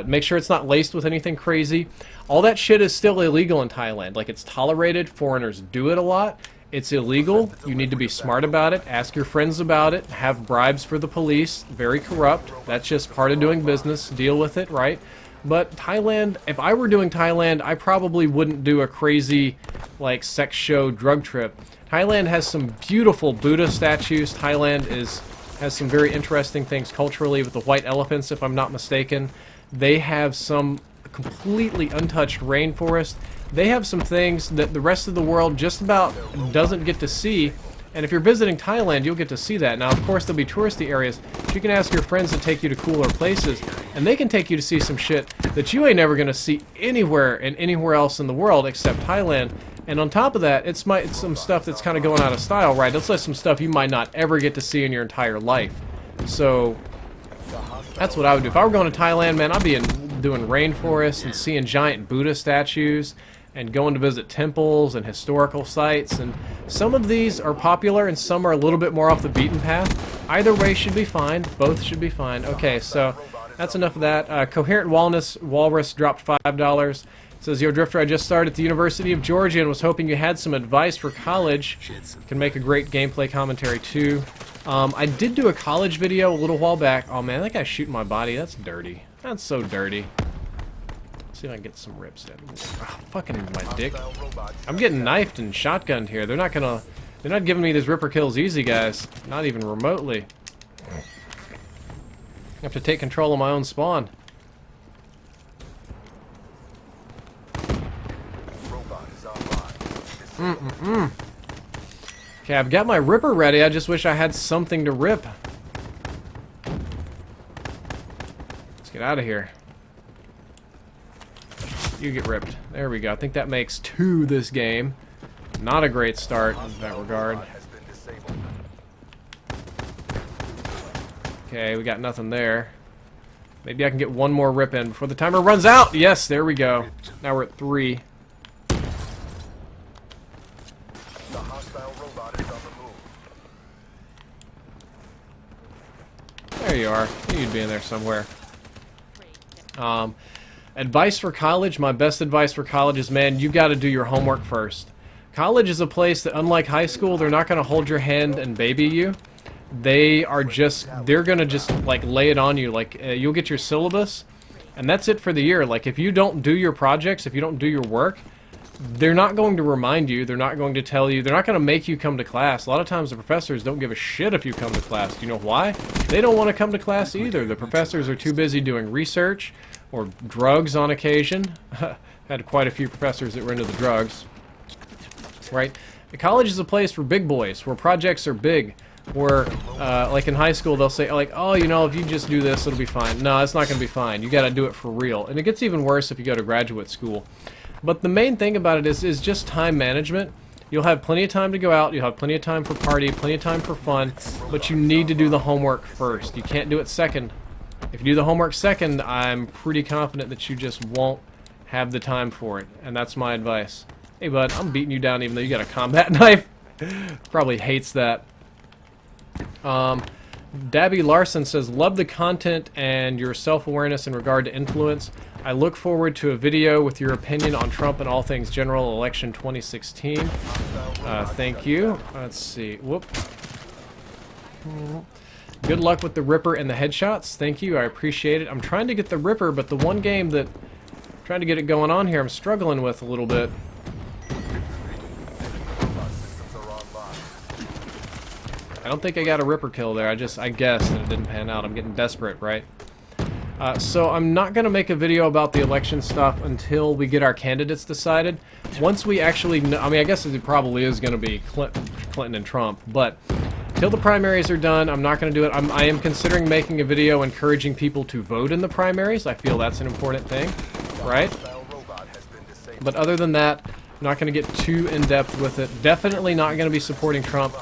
Make sure it's not laced with anything crazy. All that shit is still illegal in Thailand. Like, it's tolerated. Foreigners do it a lot. It's illegal. You need to be smart about it. Ask your friends about it. Have bribes for the police. Very corrupt. That's just part of doing business. Deal with it, right? But Thailand, if I were doing Thailand, I probably wouldn't do a crazy, like, sex show drug trip. Thailand has some beautiful Buddha statues. Thailand has some very interesting things culturally with the white elephants, if I'm not mistaken. They have some completely untouched rainforest. They have some things that the rest of the world just about doesn't get to see. And if you're visiting Thailand, you'll get to see that. Now, of course, there'll be touristy areas, but you can ask your friends to take you to cooler places, and they can take you to see some shit that you ain't never going to see anywhere and anywhere else in the world except Thailand. And on top of that, it's some stuff that's kind of going out of style, right? It's like some stuff you might not ever get to see in your entire life. So that's what I would do. If I were going to Thailand, man, I'd be doing rainforests and seeing giant Buddha statues and going to visit temples and historical sites. And some of these are popular and some are a little bit more off the beaten path. Either way should be fine. Both should be fine. Okay, so that's enough of that. Coherent Walrus dropped $5. Says, Yo Drifter, I just started at the University of Georgia and was hoping you had some advice for college. Can make a great gameplay commentary too. I did do a college video a little while back. Oh man, that guy's shooting my body. That's dirty. That's so dirty. Let's see if I can get some rips in. Oh, fucking my dick. I'm getting knifed and shotgunned here. They're not giving me these Ripper kills easy, guys. Not even remotely. I have to take control of my own spawn. Okay, I've got my Ripper ready. I just wish I had something to rip. Let's get out of here. You get ripped. There we go. I think that makes 2 this game. Not a great start in that regard. Okay, we got nothing there. Maybe I can get one more rip in before the timer runs out. Yes, there we go. Now we're at 3. The hostile robot is on the move. There you are. You'd be in there somewhere. Advice for college. My best advice for college is, man, you got to do your homework first. College is a place that, unlike high school, they're not going to hold your hand and baby you. They're going to just, like, lay it on you. Like, you'll get your syllabus, and that's it for the year. Like, if you don't do your projects, if you don't do your work, they're not going to remind you. They're not going to tell you. They're not going to make you come to class. A lot of times the professors don't give a shit if you come to class. Do you know why? They don't want to come to class either. The professors are too busy doing research or drugs on occasion. Had quite a few professors that were into the drugs. Right? The college is a place for big boys, where projects are big. Where, like in high school, they'll say, like, oh, you know, if you just do this, it'll be fine. No, it's not going to be fine. You got to do it for real. And it gets even worse if you go to graduate school. But the main thing about it is just time management. You'll have plenty of time to go out, you'll have plenty of time for party, plenty of time for fun, but you need to do the homework first. You can't do it second. If you do the homework second, I'm pretty confident that you just won't have the time for it. And that's my advice. Hey bud, I'm beating you down even though you got a combat knife. Probably hates that. Dabby Larson says, love the content and your self-awareness in regard to influence. I look forward to a video with your opinion on Trump and all things general election 2016. Thank you. Let's see. Whoop. Good luck with the Ripper and the headshots. Thank you. I appreciate it. I'm trying to get the Ripper, but the one game that I'm trying to get it going on here, I'm struggling with a little bit. I don't think I got a Ripper kill there. I guessed that it didn't pan out. I'm getting desperate, right? So I'm not going to make a video about the election stuff until we get our candidates decided. Once we actually know, I mean, I guess it probably is going to be Clinton and Trump, but till the primaries are done, I'm not going to do it. I am considering making a video encouraging people to vote in the primaries. I feel that's an important thing, right? But other than that, I'm not going to get too in-depth with it. Definitely not going to be supporting Trump.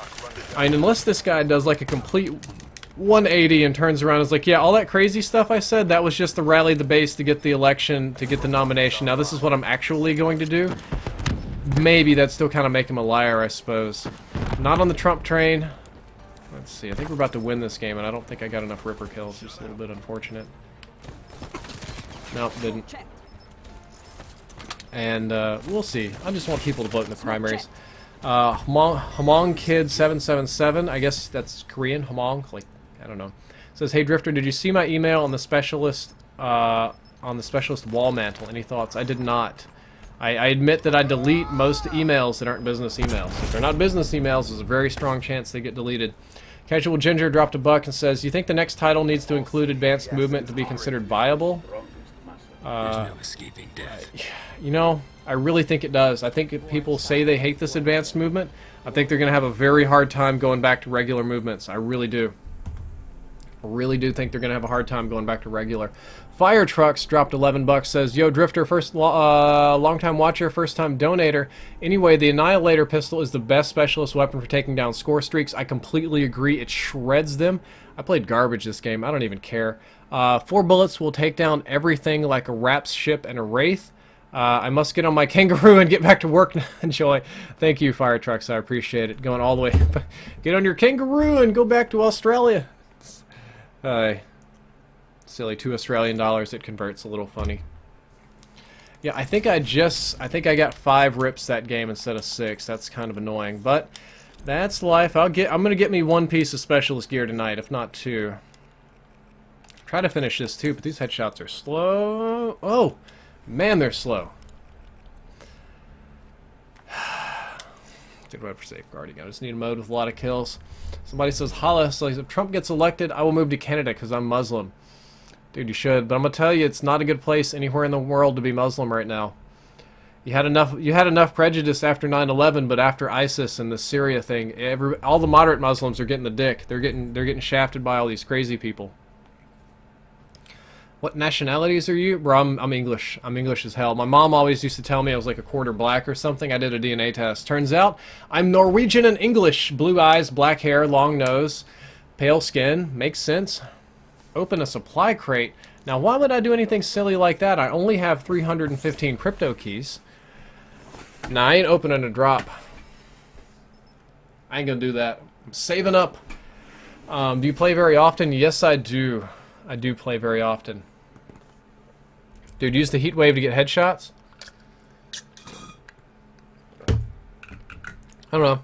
I mean, unless this guy does like a complete 180 and turns around and is like, yeah, all that crazy stuff I said, that was just to rally the base to get the election, to get the nomination. Now this is what I'm actually going to do. Maybe that'd still kind of make him a liar, I suppose. Not on the Trump train. Let's see, I think we're about to win this game, and I don't think I got enough Ripper kills. Just a little bit unfortunate. Nope, didn't. And we'll see. I just want people to vote in the primaries. Hamong Kid 777, I guess that's Korean, Hamong, like, I don't know. Says, hey Drifter, did you see my email on the specialist wall mantle? Any thoughts? I did not. I admit that I delete most emails that aren't business emails. If they're not business emails, there's a very strong chance they get deleted. Casual Ginger dropped a buck and says, you think the next title needs to include advanced movement to be considered viable? There's no escaping death. You know, I really think it does. I think if people say they hate this advanced movement, I think they're going to have a very hard time going back to regular movements. I really do. I really do think they're going to have a hard time going back to regular. Fire Trucks dropped 11 bucks, says, yo, Drifter, long-time watcher, first-time donator. Anyway, the Annihilator pistol is the best specialist weapon for taking down score streaks. I completely agree. It shreds them. I played garbage this game. I don't even care. 4 bullets will take down everything like a Raps ship and a Wraith. I must get on my kangaroo and get back to work. Enjoy. Thank you, Fire Trucks. I appreciate it. Going all the way. Get on your kangaroo and go back to Australia. Silly, $2 Australian. It converts a little funny. Yeah, I think I got 5 rips that game instead of 6. That's kind of annoying, but that's life. I'm gonna get me 1 piece of specialist gear tonight, if not 2. Try to finish this too, but these headshots are slow. Oh, man, they're slow. Did right for safeguarding. I just need a mode with a lot of kills. Somebody says, holla, so if Trump gets elected, I will move to Canada because I'm Muslim. Dude, you should, but I'm gonna tell you, it's not a good place anywhere in the world to be Muslim right now. You had enough prejudice after 9/11, but after ISIS and the Syria thing, all the moderate Muslims are getting the dick. They're getting shafted by all these crazy people. What nationalities are you? Bro, I'm English. I'm English as hell. My mom always used to tell me I was like a quarter black or something. I did a DNA test. Turns out I'm Norwegian and English. Blue eyes, black hair, long nose, pale skin. Makes sense. Open a supply crate. Now, why would I do anything silly like that? I only have 315 crypto keys. Nah, I ain't opening a drop. I ain't gonna do that. I'm saving up. Do you play very often? Yes, I do. I do play very often. Dude, use the heat wave to get headshots? I don't know.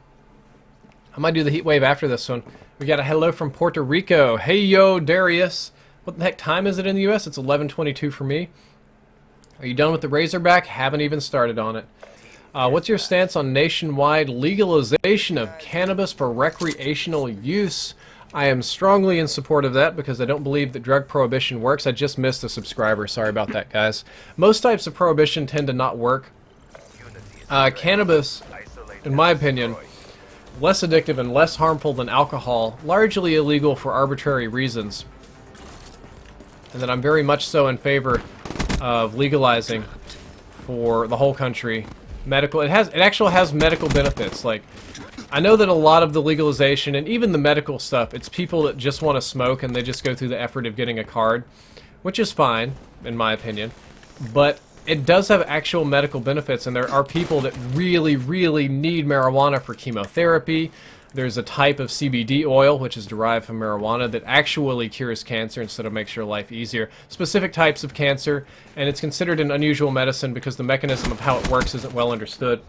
I might do the heat wave after this one. We got a hello from Puerto Rico. Hey, yo, Darius. What the heck time is it in the U.S.? It's 11:22 for me. Are you done with the Razorback? Haven't even started on it. What's your stance on nationwide legalization of cannabis for recreational use? I am strongly in support of that because I don't believe that drug prohibition works. I just missed a subscriber. Sorry about that, guys. Most types of prohibition tend to not work. Cannabis, in my opinion, less addictive and less harmful than alcohol, largely illegal for arbitrary reasons. And that I'm very much so in favor of legalizing for the whole country. Medical, it actually has medical benefits. Like, I know that a lot of the legalization and even the medical stuff, it's people that just want to smoke and they just go through the effort of getting a card, which is fine, in my opinion. But it does have actual medical benefits, and there are people that really, really need marijuana for chemotherapy. There's a type of CBD oil, which is derived from marijuana, that actually cures cancer instead of makes your life easier. Specific types of cancer, and it's considered an unusual medicine because the mechanism of how it works isn't well understood.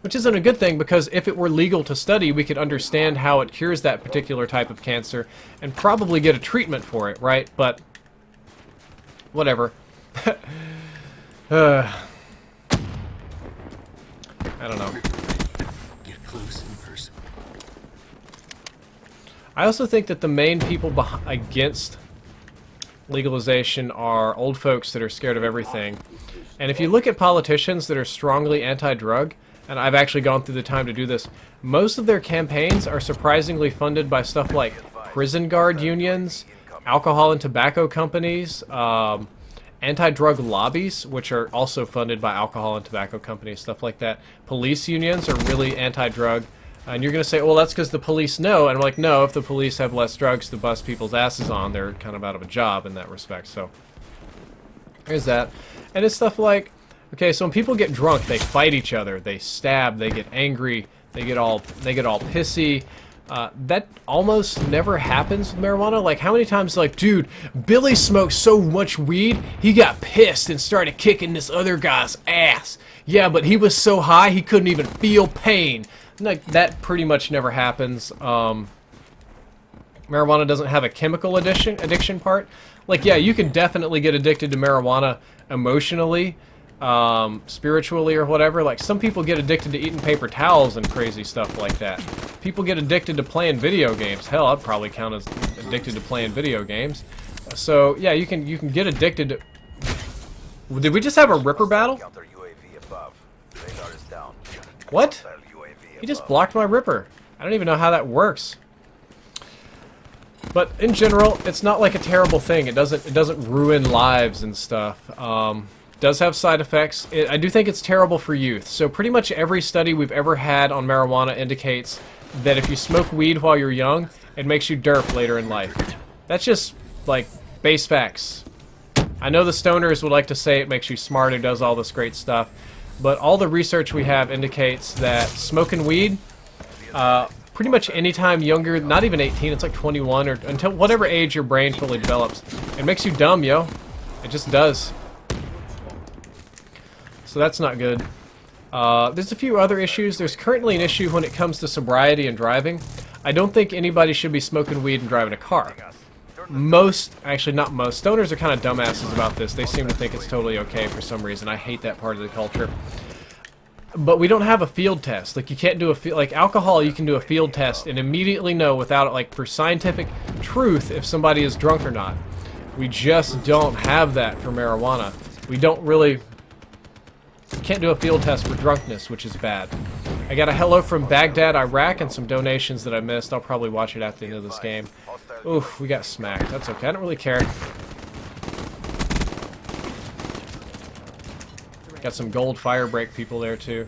Which isn't a good thing, because if it were legal to study, we could understand how it cures that particular type of cancer and probably get a treatment for it, right? But whatever. I don't know. Get close in person. I also think that the main people against legalization are old folks that are scared of everything. And if you look at politicians that are strongly anti-drug, and I've actually gone through the time to do this, most of their campaigns are surprisingly funded by stuff like prison guard unions, alcohol and tobacco companies, anti-drug lobbies, which are also funded by alcohol and tobacco companies, stuff like that. Police unions are really anti-drug. And you're going to say, well, that's because the police know. And I'm like, no, if the police have less drugs to bust people's asses on, they're kind of out of a job in that respect. So there's that. And it's stuff like, okay, so when people get drunk, they fight each other, they stab, they get angry, they get all pissy. That almost never happens with marijuana. Like, how many times, like, dude, Billy smoked so much weed, he got pissed and started kicking this other guy's ass. Yeah, but he was so high, he couldn't even feel pain. Like, that pretty much never happens. Marijuana doesn't have a chemical addiction part. Like, yeah, you can definitely get addicted to marijuana emotionally, spiritually, or whatever. Like, some people get addicted to eating paper towels and crazy stuff like that. People get addicted to playing video games. Hell, I'd probably count as addicted to playing video games. So, yeah, you can get addicted to... Did we just have a Ripper battle? What? He just blocked my Ripper. I don't even know how that works. But in general, it's not like a terrible thing. It doesn't ruin lives and stuff. Does have side effects. I do think it's terrible for youth. So pretty much every study we've ever had on marijuana indicates that if you smoke weed while you're young, it makes you derp later in life. That's just like base facts. I know the stoners would like to say it makes you smarter, does all this great stuff. But all the research we have indicates that smoking weed, pretty much any time younger, not even 18, it's like 21, or until whatever age your brain fully develops, it makes you dumb, yo. It just does. So that's not good. There's a few other issues. There's currently an issue when it comes to sobriety and driving. I don't think anybody should be smoking weed and driving a car. Actually not most, stoners are kind of dumbasses about this. They seem to think it's totally okay for some reason. I hate that part of the culture. But we don't have a field test. Like, you can't do like alcohol, you can do a field test and immediately know without, like, for scientific truth if somebody is drunk or not. We just don't have that for marijuana. We don't really... Can't do a field test for drunkenness, which is bad. I got a hello from Baghdad, Iraq, and some donations that I missed. I'll probably watch it at the end of this game. Oof, we got smacked. That's okay. I don't really care. Got some gold fire break people there, too.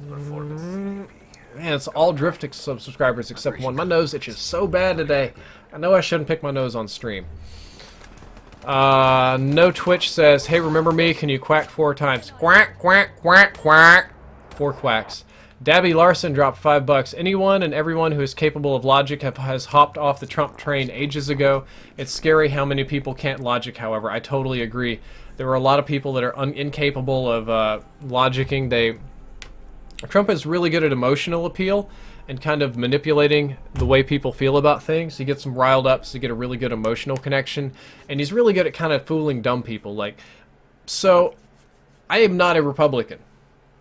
Man, it's all Drift subscribers except one. My nose itches so bad today. I know I shouldn't pick my nose on stream. No Twitch says, hey, remember me? Can you quack 4 times? Quack, quack, quack, quack. 4 quacks. Dabby Larson dropped $5. Anyone and everyone who is capable of logic has hopped off the Trump train ages ago. It's scary how many people can't logic, however. I totally agree. There are a lot of people that are incapable of logicking. Trump is really good at emotional appeal and kind of manipulating the way people feel about things. He gets them riled up, so you get a really good emotional connection. And he's really good at kind of fooling dumb people. Like, so, I am not a Republican.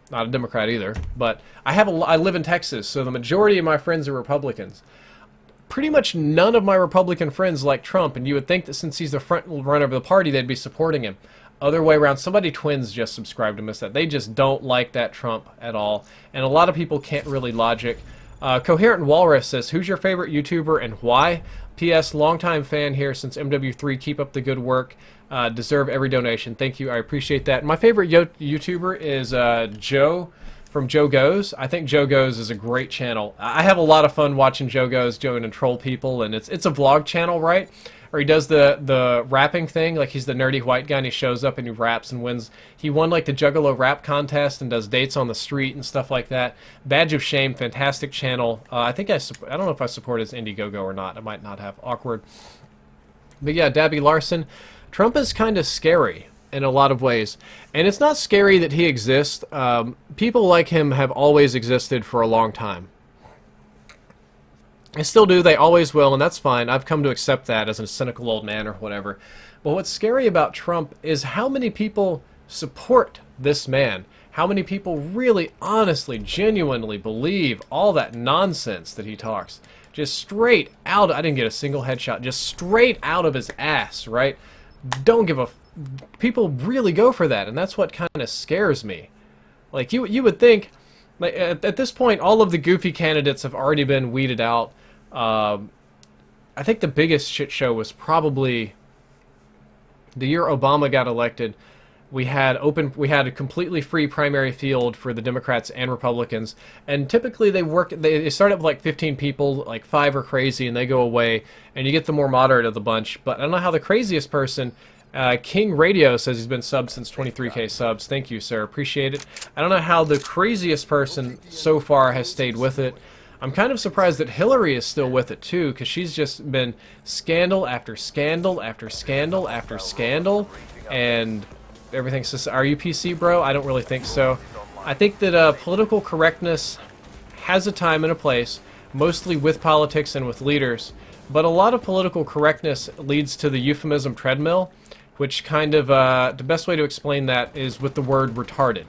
Not a Democrat either, but I live in Texas, so the majority of my friends are Republicans. Pretty much none of my Republican friends like Trump, and you would think that since he's the front runner of the party, they'd be supporting him. Other way around, somebody twins just subscribed to miss that. They just don't like that Trump at all, and a lot of people can't really logic. Coherent Walrus says, who's your favorite YouTuber and why? P.S. Longtime fan here since MW3. Keep up the good work. Deserve every donation. Thank you. I appreciate that. My favorite YouTuber is Joe from Joe Goes. I think Joe Goes is a great channel. I have a lot of fun watching Joe Goes doing and troll people, and it's a vlog channel, right? Or he does the rapping thing, like he's the nerdy white guy and he shows up and he raps and wins. He won like the Juggalo rap contest and does dates on the street and stuff like that. Badge of Shame, fantastic channel. I think I don't know if I support his Indiegogo or not. I might not have. Awkward. But yeah, Dabby Larson. Trump is kind of scary in a lot of ways. And it's not scary that he exists. People like him have always existed for a long time. They still do, they always will, and that's fine. I've come to accept that as a cynical old man or whatever. But what's scary about Trump is how many people support this man. How many people really, honestly, genuinely believe all that nonsense that he talks. Just straight out. I didn't get a single headshot. Just straight out of his ass, right? Don't give a... People really go for that, and that's what kind of scares me. Like, you would think... Like, at this point, all of the goofy candidates have already been weeded out. I think the biggest shit show was probably the year Obama got elected. We had a completely free primary field for the Democrats and Republicans, and typically they start up with like 15 people, like 5 are crazy and they go away, and you get the more moderate of the bunch. But I don't know how the craziest person, King Radio says he's been subbed since 23k subs. Thank you, sir, appreciate it. I don't know how the craziest person so far has stayed with it. I'm kind of surprised that Hillary is still with it too, because she's just been scandal after scandal after scandal after scandal, and everything says, are you PC, bro? I don't really think so. I think that political correctness has a time and a place, mostly with politics and with leaders, but a lot of political correctness leads to the euphemism treadmill, which kind of, the best way to explain that is with the word retarded.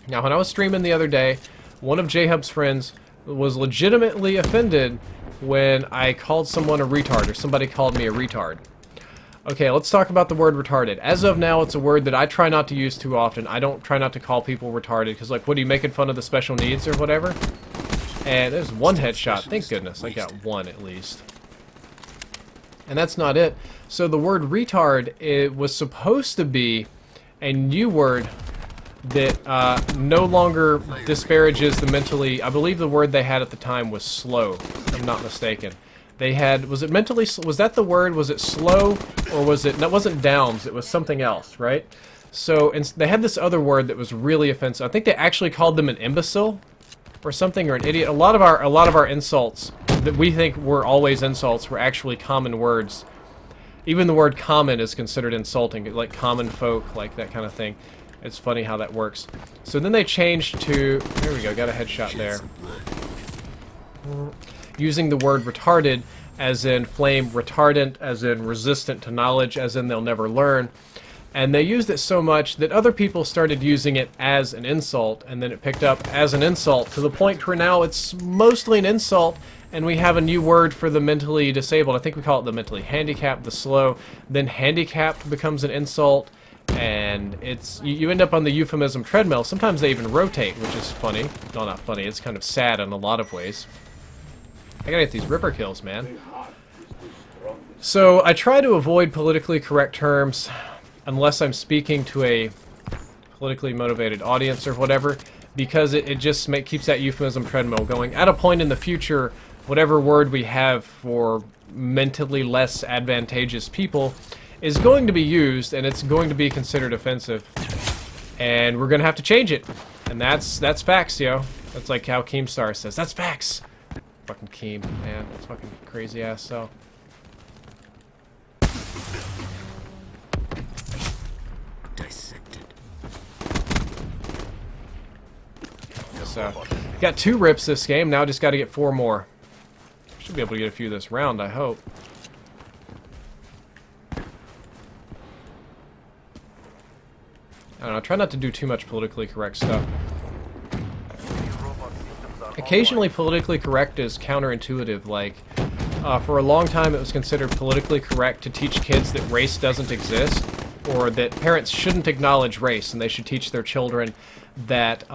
Now, when I was streaming the other day, one of J-Hub's friends was legitimately offended when I called someone a retard, or somebody called me a retard. Okay, let's talk about the word retarded. As of now, it's a word that I try not to use too often. I don't try not to call people retarded, because, like, what are you making fun of the special needs or whatever? And there's one headshot. Thank goodness. I got one at least. And that's not it. So the word retard, it was supposed to be a new word that no longer disparages the mentally... I believe the word they had at the time was slow, if I'm not mistaken. They had, was it mentally, was that the word? Was it slow, or was it, that wasn't downs, it was something else, right? So, and they had this other word that was really offensive. I think they actually called them an imbecile, or something, or an idiot. A lot of our insults that we think were always insults were actually common words. Even the word common is considered insulting, like common folk, like that kind of thing. It's funny how that works. So then they changed to, there we go, got a headshot there. Using the word retarded as in flame, retardant as in resistant to knowledge, as in they'll never learn. And they used it so much that other people started using it as an insult, and then it picked up as an insult to the point where now it's mostly an insult, and we have a new word for the mentally disabled. I think we call it the mentally handicapped, the slow. Then handicapped becomes an insult, and it's you end up on the euphemism treadmill. Sometimes they even rotate, which is funny. No, not funny. It's kind of sad in a lot of ways. I gotta get these ripper kills, man. So I try to avoid politically correct terms unless I'm speaking to a politically motivated audience or whatever, because it just keeps that euphemism treadmill going. At a point in the future, whatever word we have for mentally less advantageous people is going to be used, and it's going to be considered offensive. And we're gonna have to change it. And that's facts, yo. That's like how Keemstar says, that's facts. Fucking Keem, man. That's fucking crazy ass so. Dissected. So, got 2 rips this game, now just gotta get 4 more. Should be able to get a few this round, I hope. I don't know, try not to do too much politically correct stuff. Occasionally politically correct is counterintuitive, like for a long time it was considered politically correct to teach kids that race doesn't exist, or that parents shouldn't acknowledge race and they should teach their children that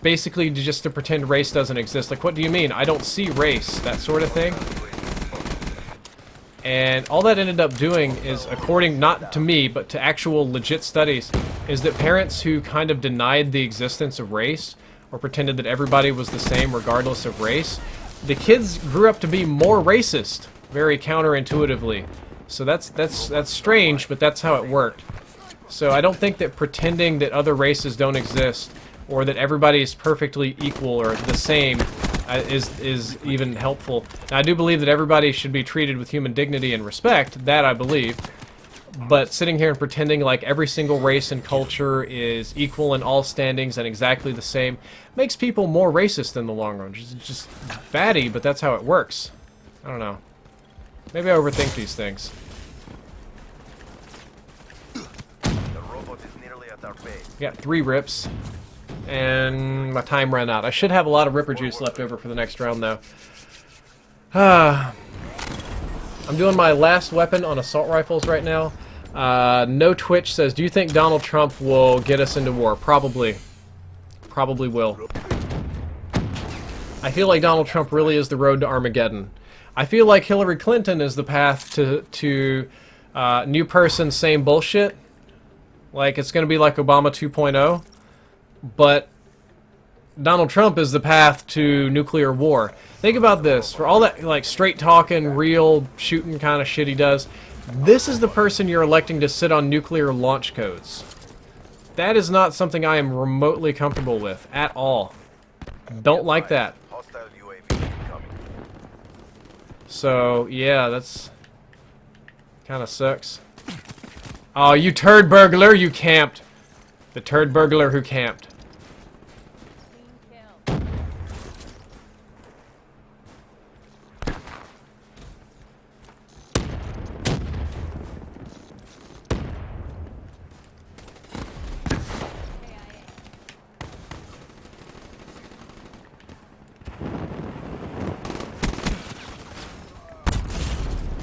basically just to pretend race doesn't exist. Like, what do you mean? I don't see race, that sort of thing. And all that ended up doing is, according not to me but to actual legit studies, is that parents who kind of denied the existence of race or pretended that everybody was the same regardless of race, the kids grew up to be more racist, very counterintuitively. So that's strange, but that's how it worked. So I don't think that pretending that other races don't exist, or that everybody is perfectly equal or the same, is even helpful. Now, I do believe that everybody should be treated with human dignity and respect, that I believe. But sitting here and pretending like every single race and culture is equal in all standings and exactly the same makes people more racist in the long run. It's just batty, but that's how it works. I don't know. Maybe I overthink these things. The robot is nearly at our base. Got 3 rips. And my time ran out. I should have a lot of Ripper juice left over for the next round, though. I'm doing my last weapon on assault rifles right now. No Twitch says, do you think Donald Trump will get us into war? Probably. Probably will. I feel like Donald Trump really is the road to Armageddon. I feel like Hillary Clinton is the path to new person, same bullshit. Like, it's going to be like Obama 2.0. But Donald Trump is the path to nuclear war. Think about this. For all that, like, straight talking, real shooting kind of shit he does, this is the person you're electing to sit on nuclear launch codes. That is not something I am remotely comfortable with at all. Don't like that. Hostile UAV incoming. So, yeah, that's kind of sucks. Oh, you turd burglar, you camped. The turd burglar who camped.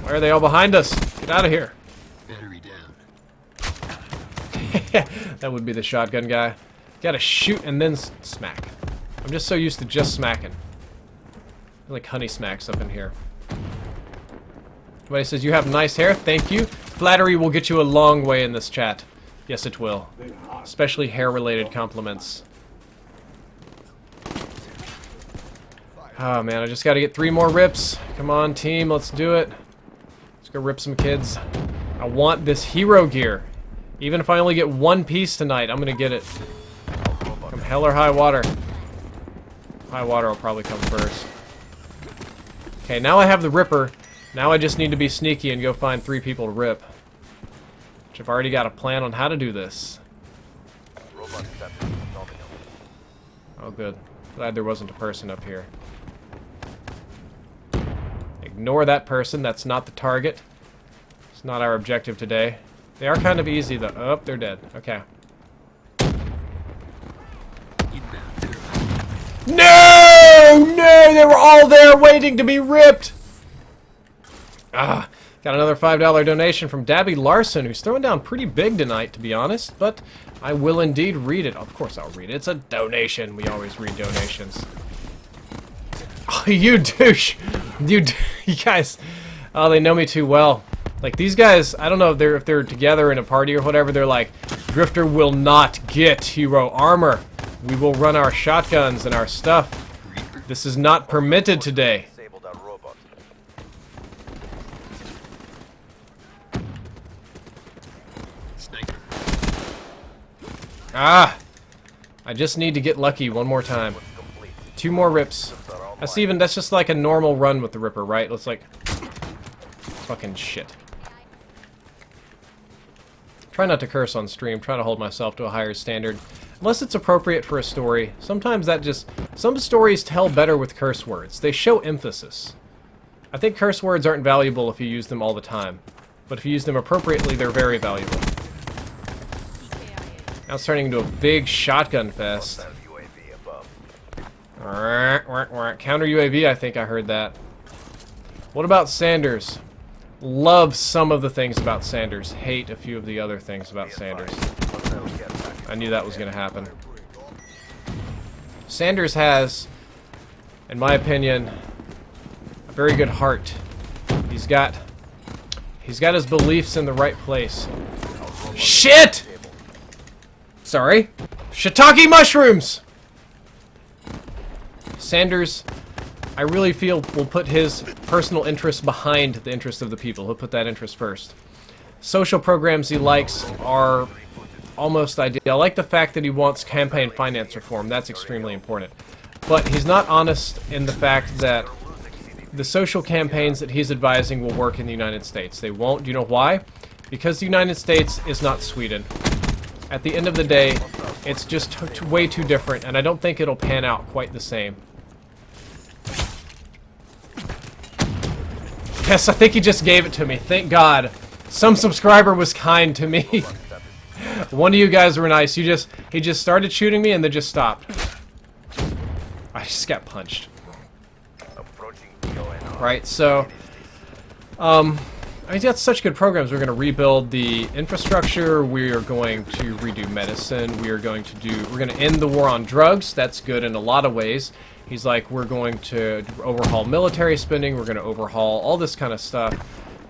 Why are they all behind us? Get out of here. Battery down. That would be the shotgun guy. Gotta shoot and then smack. I'm just so used to just smacking. I like honey smacks up in here. Somebody says, you have nice hair. Thank you. Flattery will get you a long way in this chat. Yes, it will. Especially hair-related compliments. Oh, man, I just gotta get 3 more rips. Come on, team, let's do it. Let's go rip some kids. I want this hero gear. Even if I only get 1 piece tonight, I'm gonna get it. Come hell or high water. High water will probably come first. Okay, now I have the Ripper. Now I just need to be sneaky and go find 3 people to rip. Which I've already got a plan on how to do this. Robot detected. Nominal. Oh, good. Glad there wasn't a person up here. Ignore that person. That's not the target. It's not our objective today. They are kind of easy, though. Oh, they're dead. Okay. No! No! They were all there waiting to be ripped! Ah, got another $5 donation from Dabby Larson, who's throwing down pretty big tonight, to be honest, but I will indeed read it. Of course I'll read it. It's a donation. We always read donations. Oh, you douche! You guys... Oh, they know me too well. Like, these guys, I don't know if they're together in a party or whatever, they're like, Drifter will not get hero armor. We will run our shotguns and our stuff. This is not permitted today. Disabled our robot. Sniper. Ah! I just need to get lucky one more time. Complete. 2 more rips. That's just like a normal run with the Ripper, right? Let's like... Fucking shit. Try not to curse on stream. Try to hold myself to a higher standard. Unless it's appropriate for a story. Sometimes that just... Some stories tell better with curse words. They show emphasis. I think curse words aren't valuable if you use them all the time. But if you use them appropriately, they're very valuable. Now it's turning into a big shotgun fest. Hostile UAV above. Counter UAV, I think I heard that. What about Sanders? Love some of the things about Sanders. Hate a few of the other things about Sanders. Hostile gas packet. I knew that was going to happen. Sanders has, in my opinion, a very good heart. He's got his beliefs in the right place. Shit! Sorry. Shiitake mushrooms! Sanders, I really feel, will put his personal interests behind the interests of the people. He'll put that interest first. Social programs he likes are almost ideal. I like the fact that he wants campaign finance reform. That's extremely important. But he's not honest in the fact that the social campaigns that he's advising will work in the United States. They won't. Do you know why? Because the United States is not Sweden. At the end of the day, it's just way too different, and I don't think it'll pan out quite the same. Yes, I think he just gave it to me. Thank God. Some subscriber was kind to me. One of you guys were nice. He just started shooting me and then just stopped. I just got punched. Right, so I mean, that's such good programs. We're going to rebuild the infrastructure. We are going to redo medicine. We're going to end the war on drugs. That's good in a lot of ways. He's like, we're going to overhaul military spending. We're going to overhaul all this kind of stuff.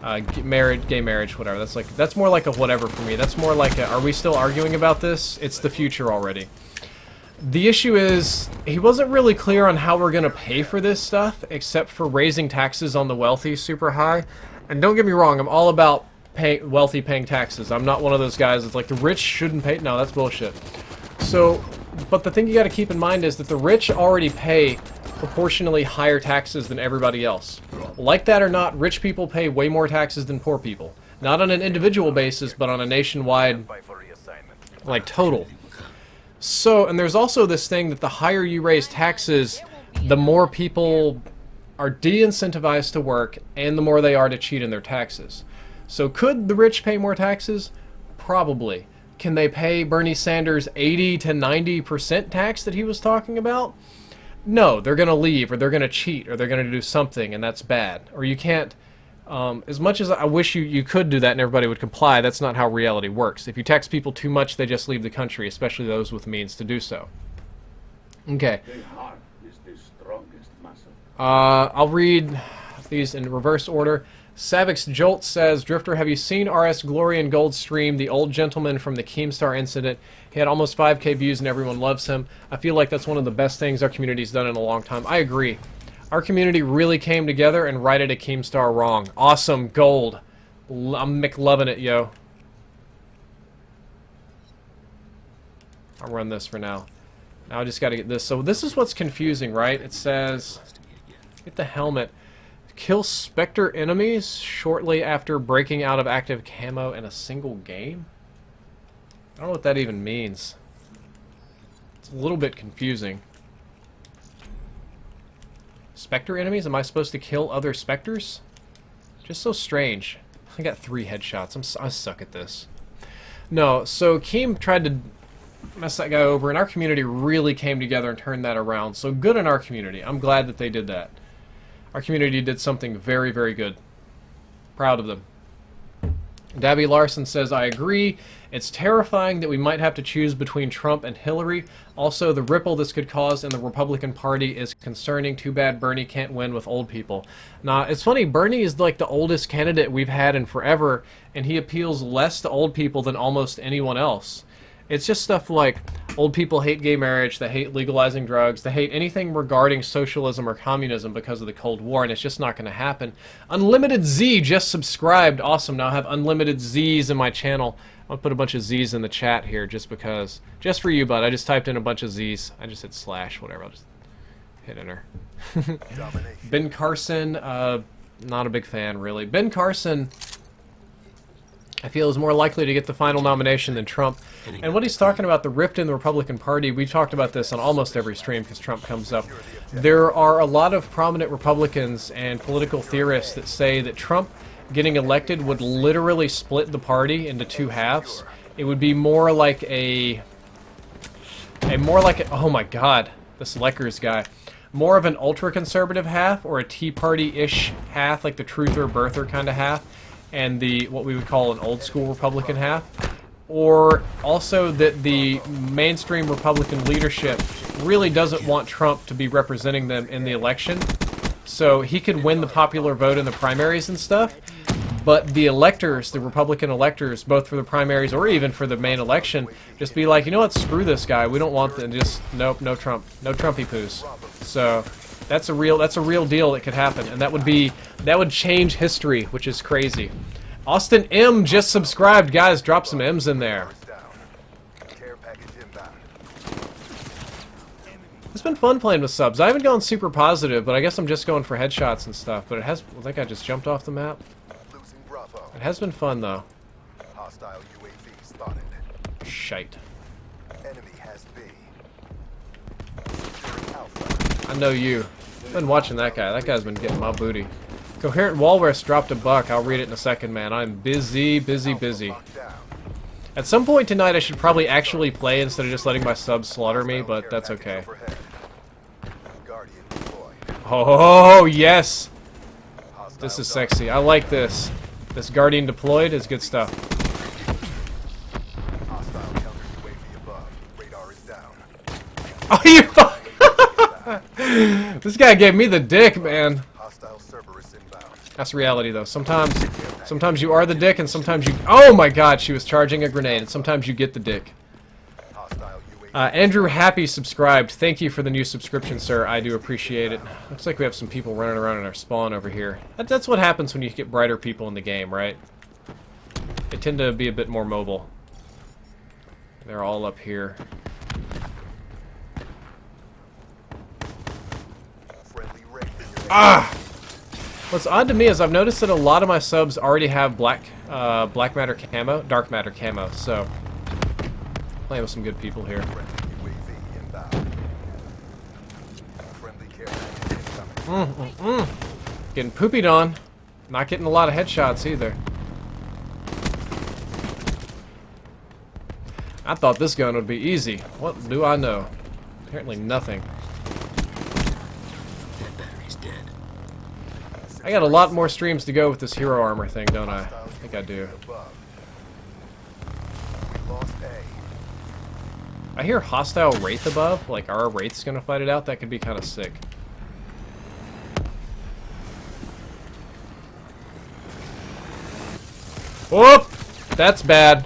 Gay marriage, whatever. That's more like a whatever for me. That's more like a, are we still arguing about this? It's the future already. The issue is, he wasn't really clear on how we're going to pay for this stuff, except for raising taxes on the wealthy super high. And don't get me wrong, I'm all about wealthy paying taxes. I'm not one of those guys that's like, the rich shouldn't pay. No, that's bullshit. So, but the thing you got to keep in mind is that the rich already pay proportionally higher taxes than everybody else. Like that or not, rich people pay way more taxes than poor people. Not on an individual basis, but on a nationwide, like, total. So, and there's also this thing that the higher you raise taxes, the more people are de-incentivized to work, and the more they are to cheat in their taxes. So could the rich pay more taxes? Probably. Can they pay Bernie Sanders 80 to 90% tax that he was talking about? No, they're going to leave, or they're going to cheat, or they're going to do something, and that's bad. Or you can't, as much as I wish you could do that and everybody would comply, that's not how reality works. If you tax people too much, they just leave the country, especially those with means to do so. Okay. I'll read these in reverse order. Savix Jolt says, Drifter, have you seen RS Glory and Gold stream, the old gentleman from the Keemstar incident? He had almost 5K views and everyone loves him. I feel like that's one of the best things our community's done in a long time. I agree. Our community really came together and righted a Keemstar wrong. Awesome. Gold. I'm McLovin' it, yo. I'll run this for now. Now I just gotta get this. So this is what's confusing, right? It says, get the helmet. Kill Spectre enemies shortly after breaking out of active camo in a single game? I don't know what that even means. It's a little bit confusing. Spectre enemies? Am I supposed to kill other Spectres? Just so strange. I got 3 headshots. I suck at this. No, so Keem tried to mess that guy over, and our community really came together and turned that around. So good in our community. I'm glad that they did that. Our community did something very, very good. Proud of them. Dabby Larson says, I agree. It's terrifying that we might have to choose between Trump and Hillary. Also, the ripple this could cause in the Republican Party is concerning. Too bad Bernie can't win with old people. Now, it's funny, Bernie is like the oldest candidate we've had in forever, and he appeals less to old people than almost anyone else. It's just stuff like old people hate gay marriage, they hate legalizing drugs, they hate anything regarding socialism or communism because of the Cold War, and it's just not going to happen. Unlimited Z just subscribed. Awesome. Now I have Unlimited Z's in my channel. I'll put a bunch of Z's in the chat here just because. Just for you, bud. I just typed in a bunch of Z's. I just hit slash, whatever. I'll just hit enter. Ben Carson, not a big fan, really. Ben Carson, I feel, is more likely to get the final nomination than Trump. And what he's talking about, the rift in the Republican Party, we talked about this on almost every stream because Trump comes up. There are a lot of prominent Republicans and political theorists that say that Trump getting elected would literally split the party into 2 halves. It would be more like oh my god, this Leckers guy. More of an ultra-conservative half or a Tea Party-ish half, like the truther birther kind of half, and the what we would call an old school Republican half, or also that the mainstream Republican leadership really doesn't want Trump to be representing them in the election, so he could win the popular vote in the primaries and stuff, but the electors, the Republican electors, both for the primaries or even for the main election, just be like, you know what, screw this guy, we don't want them, just nope, no Trump, no Trumpy poos. So that's a real deal that could happen, and that would change history, which is crazy. Austin M just subscribed, guys. Drop some M's in there. It's been fun playing with subs. I haven't gone super positive, but I guess I'm just going for headshots and stuff. But it has. Well, that guy just jumped off the map. It has been fun though. Hostile UAV spotted. Shite. Enemy has B. I know you. I've been watching that guy. That guy's been getting my booty. Coherent Walrus dropped $1. I'll read it in a second, man. I'm busy. At some point tonight, I should probably actually play instead of just letting my subs slaughter me, but that's okay. Guardian deploy. Oh, yes! Hostile This is dart. sexy. I like this. This Guardian deployed is good stuff. Hostile counter UAV above. Radar is down. Oh, you fuck! This guy gave me the dick, man. Hostile Cerberus inbound. That's reality, though. Sometimes you are the dick, and sometimes you... Oh my god, she was charging a grenade, and sometimes you get the dick. Hostile UAV. Andrew Happy subscribed. Thank you for the new subscription, sir. I do appreciate it. Looks like we have some people running around in our spawn over here. That's what happens when you get brighter people in the game, right? They tend to be a bit more mobile. They're all up here. Friendly raid in your Ah! What's odd to me is I've noticed that a lot of my subs already have black matter camo, dark matter camo, so playing with some good people here. friendly UAV inbound. Friendly care package incoming. Getting poopied on. Not getting a lot of headshots either. I thought this gun would be easy. What do I know? Apparently nothing. That battery's dead. I got a lot more streams to go with this hero armor thing, don't I? I think I do. Above. We lost A. I hear hostile wraith above, like our wraith's gonna fight it out. That could be kind of sick. Whoop! That's bad.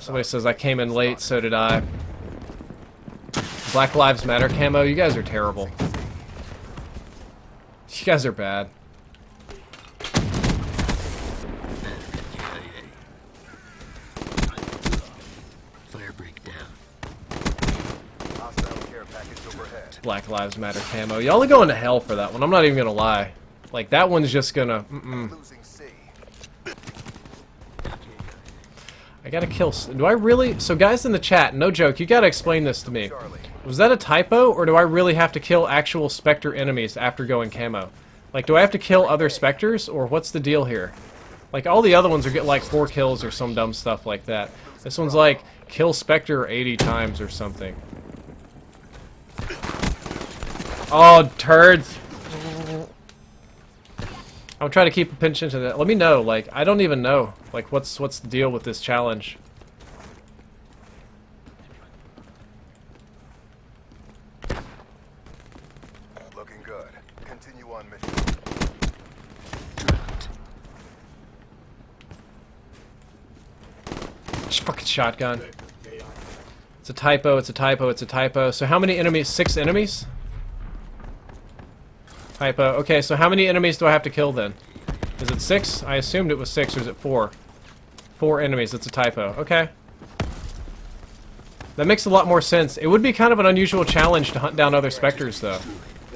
Somebody says I came in late, so did I. Black Lives Matter camo, you guys are terrible. You guys are bad. Fire break down. Hostile care package overhead. Black Lives Matter camo. Y'all are going to hell for that one. I'm not even gonna lie. Like, that one's just gonna... Losing C. I gotta kill... Do I really... So guys in the chat, no joke, you gotta explain this to me. Charlie. Was that a typo, or do I really have to kill actual Spectre enemies after going camo? Like, do I have to kill other Spectres, or what's the deal here? Like, all the other ones are get like 4 kills or some dumb stuff like that. This one's like, kill Spectre 80 times or something. Oh, turds. I'm trying to keep attention to that. Let me know, like, I don't even know. Like, what's the deal with this challenge? Looking good. Continue on mission. Dropped. Fucking shotgun. It's a typo, it's a typo, it's a typo. So how many enemies? 6 enemies? Typo. Okay, so how many enemies do I have to kill then? Is it 6? I assumed it was 6, or is it 4? 4 enemies, it's a typo. Okay. That makes a lot more sense. It would be kind of an unusual challenge to hunt down other Spectres, though.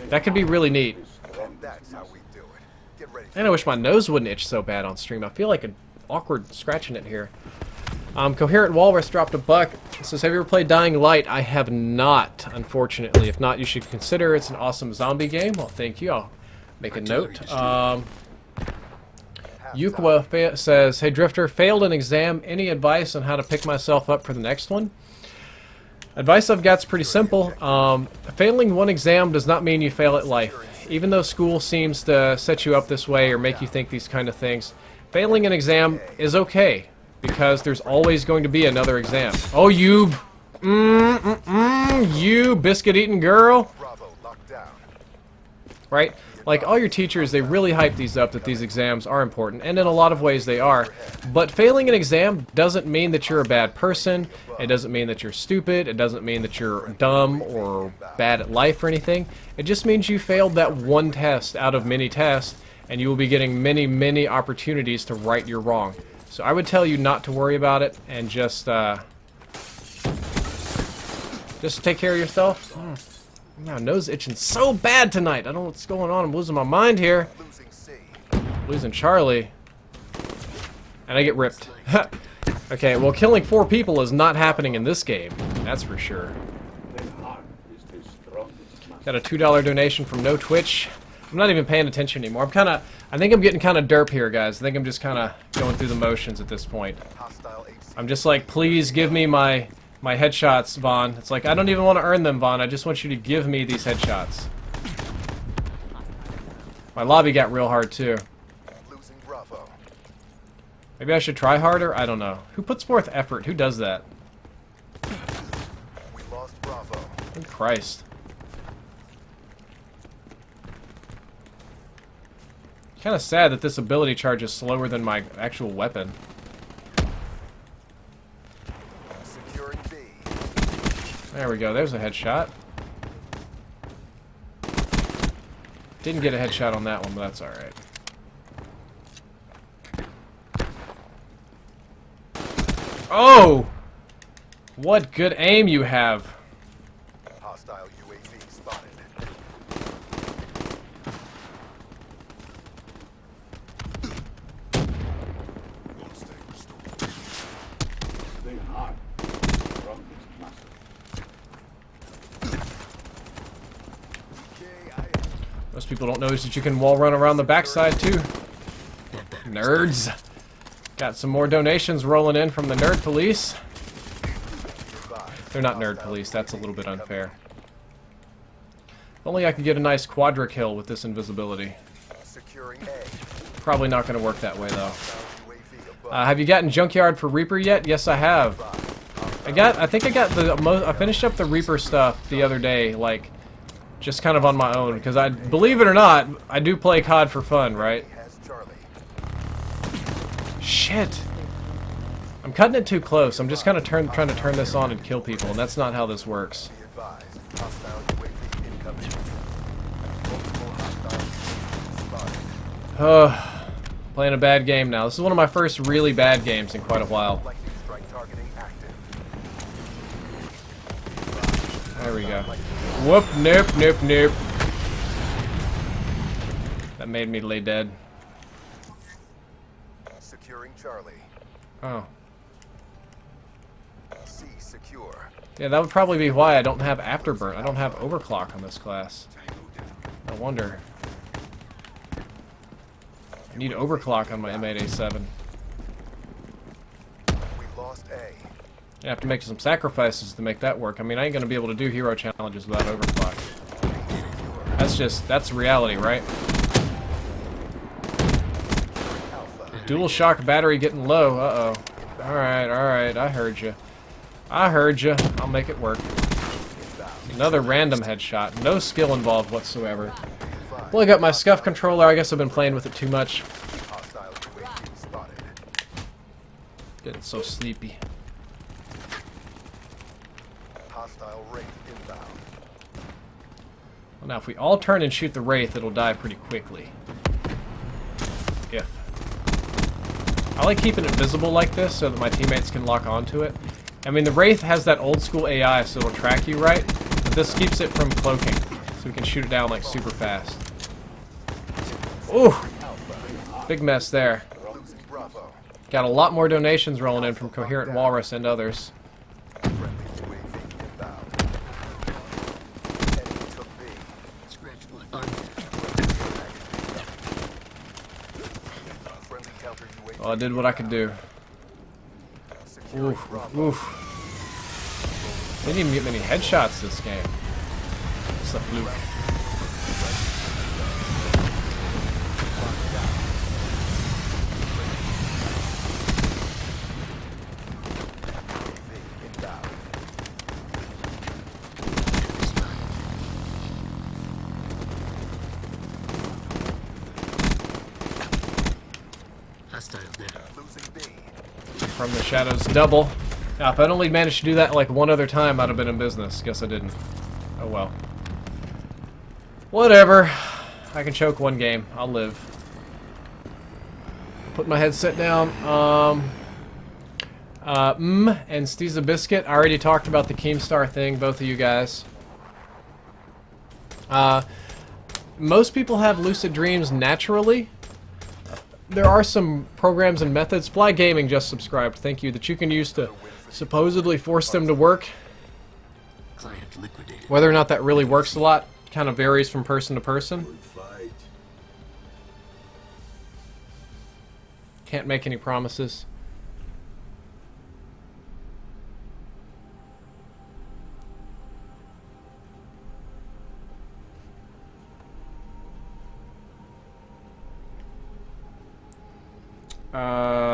That could be really neat. And that's how we do it. Get ready. And I wish my nose wouldn't itch so bad on stream. I feel like an awkward scratching it here. Coherent Walrus dropped a buck. It says, have you ever played Dying Light? I have not, unfortunately. If not, you should consider. It's an awesome zombie game. Well, thank you. I'll make a note. Yukwa says, hey Drifter, failed an exam. Any advice on how to pick myself up for the next one? Advice I've got's pretty simple. Failing one exam does not mean you fail at life. Even though school seems to set you up this way or make you think these kind of things, failing an exam is okay. Because there's always going to be another exam. Oh, you... you biscuit-eating girl. Bravo, locked down. Right? Like, all your teachers, they really hype these up that these exams are important, and in a lot of ways they are. But failing an exam doesn't mean that you're a bad person, it doesn't mean that you're stupid, it doesn't mean that you're dumb or bad at life or anything. It just means you failed that one test out of many tests, and you will be getting many, many opportunities to right your wrong. So I would tell you not to worry about it, and just take care of yourself. My nose itching so bad tonight. I don't know what's going on. I'm losing my mind here. Losing C. Losing Charlie. And I get ripped. Okay, well, killing 4 people is not happening in this game. That's for sure. The heart is the strongest muscle. Got a $2 donation from No Twitch. I'm not even paying attention anymore. I think I'm getting kind of derp here, guys. I think I'm just kind of going through the motions at this point. Hostile HC. I'm just like, please give me my headshots, Vaughn. It's like, I don't even want to earn them, Vaughn. I just want you to give me these headshots. My lobby got real hard, too. Losing Bravo. Maybe I should try harder? I don't know. Who puts forth effort? Who does that? We lost Bravo. Good Christ. Kind of sad that this ability charge is slower than my actual weapon. Securing B. There we go. There's a headshot. Didn't get a headshot on that one, but that's alright. Oh! What good aim you have. Hostile UAV spotted. Stay hard. Strongest muscle. Most people don't notice that you can wall run around the backside too. Nerds. Got some more donations rolling in from the nerd police. They're not nerd police, that's a little bit unfair. If only I could get a nice quadra kill with this invisibility. Securing A. Probably not going to work that way though. UAV above. Have you gotten Junkyard for Reaper yet? Yes, I have. I think I got I finished up the Reaper stuff the other day, like, just kind of on my own, because believe it or not, I do play COD for fun, right? Has Charlie. Shit. I'm cutting it too close. I'm just kind of trying to turn this on and kill people, and that's not how this works. Be advised. Hostile UAV incoming. Multiple hostile UAV spotted. Playing a bad game now. This is one of my first really bad games in quite a while. Lightning strike targeting active. There we go. Whoop, nope, nope, nope. That made me lay dead. Securing Charlie. Oh. C secure. Yeah, that would probably be why I don't have Afterburn. I don't have Overclock on this class. No wonder. I need Overclock on my M8A7. We lost A. I have to make some sacrifices to make that work. I mean, I ain't gonna be able to do hero challenges without Overclock. That's reality, right? Dual shock battery getting low. Uh-oh. Alright, I heard you. I'll make it work. Another random headshot. No skill involved whatsoever. Well, I got my scuff controller. I guess I've been playing with it too much. Hostile UAV spotted. Getting so sleepy. Hostile Wraith inbound. Well, now, if we all turn and shoot the Wraith, it'll die pretty quickly. If. I like keeping it visible like this so that my teammates can lock onto it. I mean, the Wraith has that old school AI, so it'll track you right, but this keeps it from cloaking, so we can shoot it down like super fast. Ooh! Big mess there. Losing Bravo. Got a lot more donations rolling in from Coherent Walrus and others. Friendly UAV inbound. Enemy took B. Scratch one. Friendly counter UAV. Well, I did what I could do. Securing Oof, Bravo. oof. Didn't even get many headshots this game. It's a fluke. Inbound. Hostile down. Losing B. From the shadows, double. Now, if I'd only managed to do that like one other time, I'd have been in business. Guess I didn't. Oh well. Whatever. I can choke one game. I'll live. Put my headset down. And Steeza Biscuit. I already talked about the Keemstar thing, both of you guys. Most people have lucid dreams naturally. There are some programs and methods. Fly Gaming just subscribed, thank you, that you can use to supposedly force them to work. Client liquidated. Whether or not that really works a lot kind of varies from person to person. Can't make any promises.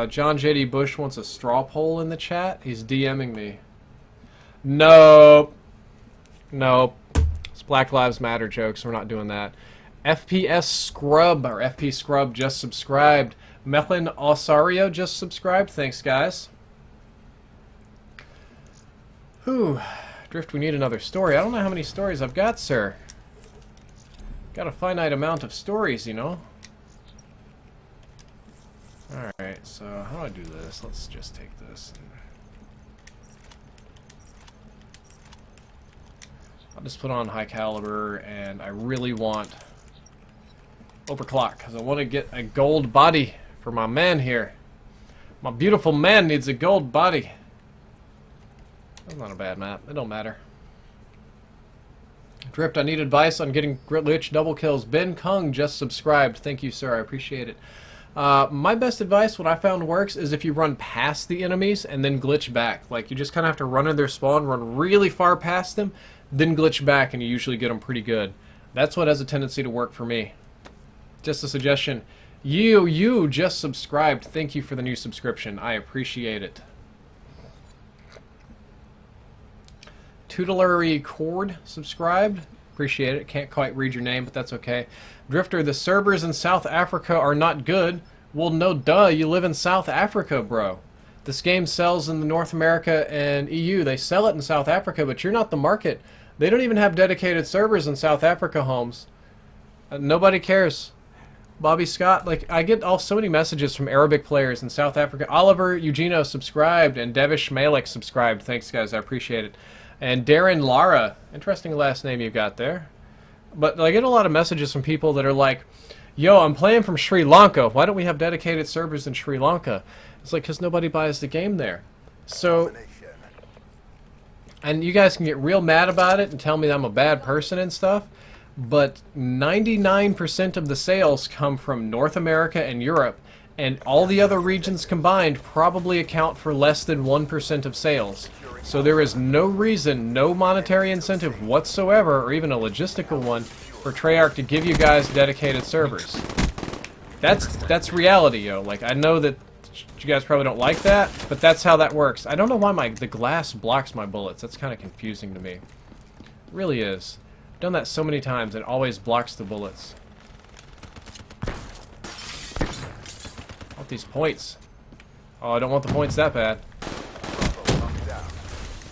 John J.D. Bush wants a straw poll in the chat. He's DMing me. Nope. Nope. It's Black Lives Matter jokes. We're not doing that. FPS Scrub, or FP Scrub, just subscribed. Melin Osario just subscribed. Thanks, guys. Whew. Drift, we need another story. I don't know how many stories I've got, sir. Got a finite amount of stories, you know. Alright, so how do I do this? Let's just take this. I'll just put on high caliber, and I really want overclock, because I want to get a gold body for my man here. My beautiful man needs a gold body. That's not a bad map. It don't matter. Drift, I need advice on getting glitch double kills. Ben Kung just subscribed. Thank you, sir. I appreciate it. My best advice, what I found works, is if you run past the enemies and then glitch back. Like, you just kind of have to run in their spawn, run really far past them, then glitch back, and you usually get them pretty good. That's what has a tendency to work for me. Just a suggestion. You just subscribed. Thank you for the new subscription. I appreciate it. Tutelary Cord subscribed. Appreciate it. Can't quite read your name, but that's okay. Drifter, the servers in South Africa are not good. Well, no duh. You live in South Africa, bro. This game sells in the North America and EU. They sell it in South Africa, but you're not the market. They don't even have dedicated servers in South Africa, Holmes. Nobody cares. Bobby Scott, like, I get so many messages from Arabic players in South Africa. Oliver Eugenio subscribed, and Devish Malik subscribed. Thanks, guys. I appreciate it. And Darren Lara, interesting last name you got there. But I get a lot of messages from people that are like, yo, I'm playing from Sri Lanka. Why don't we have dedicated servers in Sri Lanka? It's like, because nobody buys the game there. So, and you guys can get real mad about it and tell me that I'm a bad person and stuff, but 99% of the sales come from North America and Europe, and all the other regions combined probably account for less than 1% of sales. So there is no reason, no monetary incentive whatsoever, or even a logistical one, for Treyarch to give you guys dedicated servers. That's reality, yo. Like, I know that you guys probably don't like that, but that's how that works. I don't know why the glass blocks my bullets. That's kind of confusing to me. It really is. I've done that so many times, it always blocks the bullets. I want these points. Oh, I don't want the points that bad.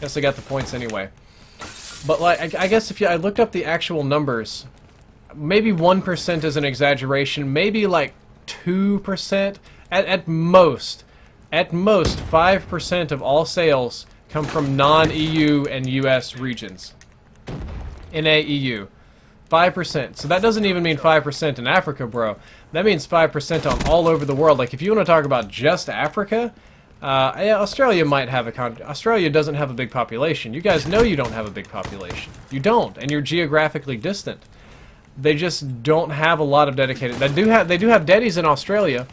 Guess I got the points anyway. But like, I guess if I looked up the actual numbers, maybe 1% is an exaggeration, maybe like 2%, at most 5% of all sales come from non-EU and US regions. NA-EU. 5%. So that doesn't even mean 5% in Africa, bro. That means 5% on all over the world. Like, if you want to talk about just Africa, yeah, Australia might have Australia doesn't have a big population. You guys know you don't have a big population. You don't, and you're geographically distant. They just don't have a lot of dedicated. They do have deddies in Australia,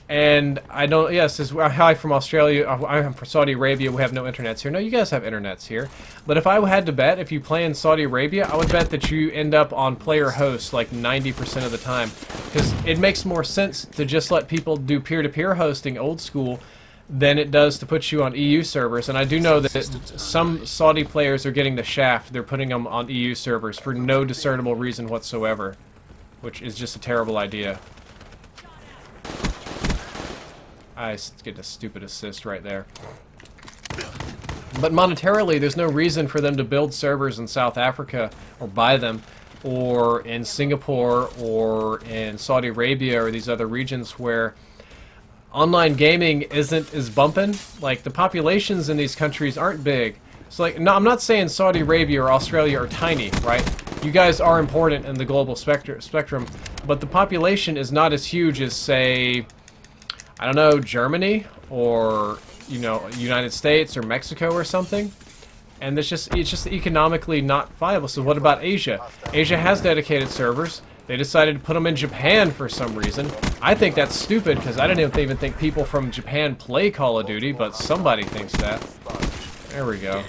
and I don't. Yes, hi from Australia. I'm from Saudi Arabia. We have no internets here. No, you guys have internets here. But if I had to bet, if you play in Saudi Arabia, I would bet that you end up on player host like 90% of the time, because it makes more sense to just let people do peer-to-peer hosting, old school, than it does to put you on EU servers. And I do know that some Saudi players are getting the shaft. They're putting them on EU servers for no discernible reason whatsoever, which is just a terrible idea. I get a stupid assist right there. But monetarily, there's no reason for them to build servers in South Africa or buy them, or in Singapore or in Saudi Arabia or these other regions where online gaming isn't as bumping. Like, the populations in these countries aren't big. So, like, no, I'm not saying Saudi Arabia or Australia are tiny, right? You guys are important in the global spectrum, but the population is not as huge as, say, I don't know, Germany or, you know, United States or Mexico or something. And it's just economically not viable. So what about Asia? Asia has dedicated servers. They decided to put them in Japan for some reason. I think that's stupid because I didn't even think people from Japan play Call of Duty, but somebody thinks that. There we go.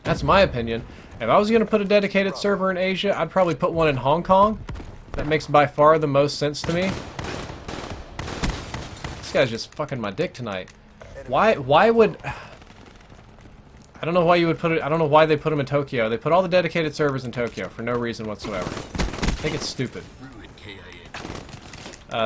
That's my opinion. If I was going to put a dedicated server in Asia, I'd probably put one in Hong Kong. That makes by far the most sense to me. This guy's just fucking my dick tonight. Why would... I don't know why you would put it... I don't know why they put them in Tokyo. They put all the dedicated servers in Tokyo for no reason whatsoever. I think it's stupid.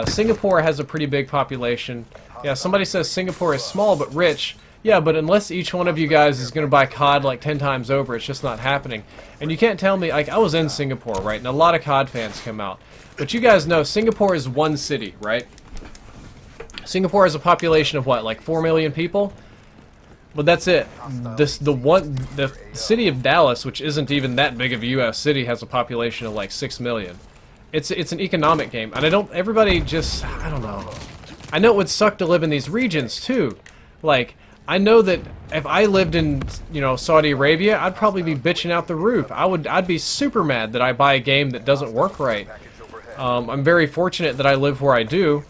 Singapore has a pretty big population. Yeah, somebody says Singapore is small but rich. Yeah, but unless each one of you guys is going to buy COD like 10 times over, it's just not happening. And you can't tell me... Like, I was in Singapore, right? And a lot of COD fans come out. But you guys know Singapore is one city, right? Singapore has a population of what, like 4 million people? But that's it. The city of Dallas, which isn't even that big of a U.S. city, has a population of like 6 million. It's an economic game, and I don't know. I know it would suck to live in these regions too. Like, I know that if I lived in, you know, Saudi Arabia, I'd probably be bitching out the roof. I'd be super mad that I buy a game that doesn't work right. I'm very fortunate that I live where I do.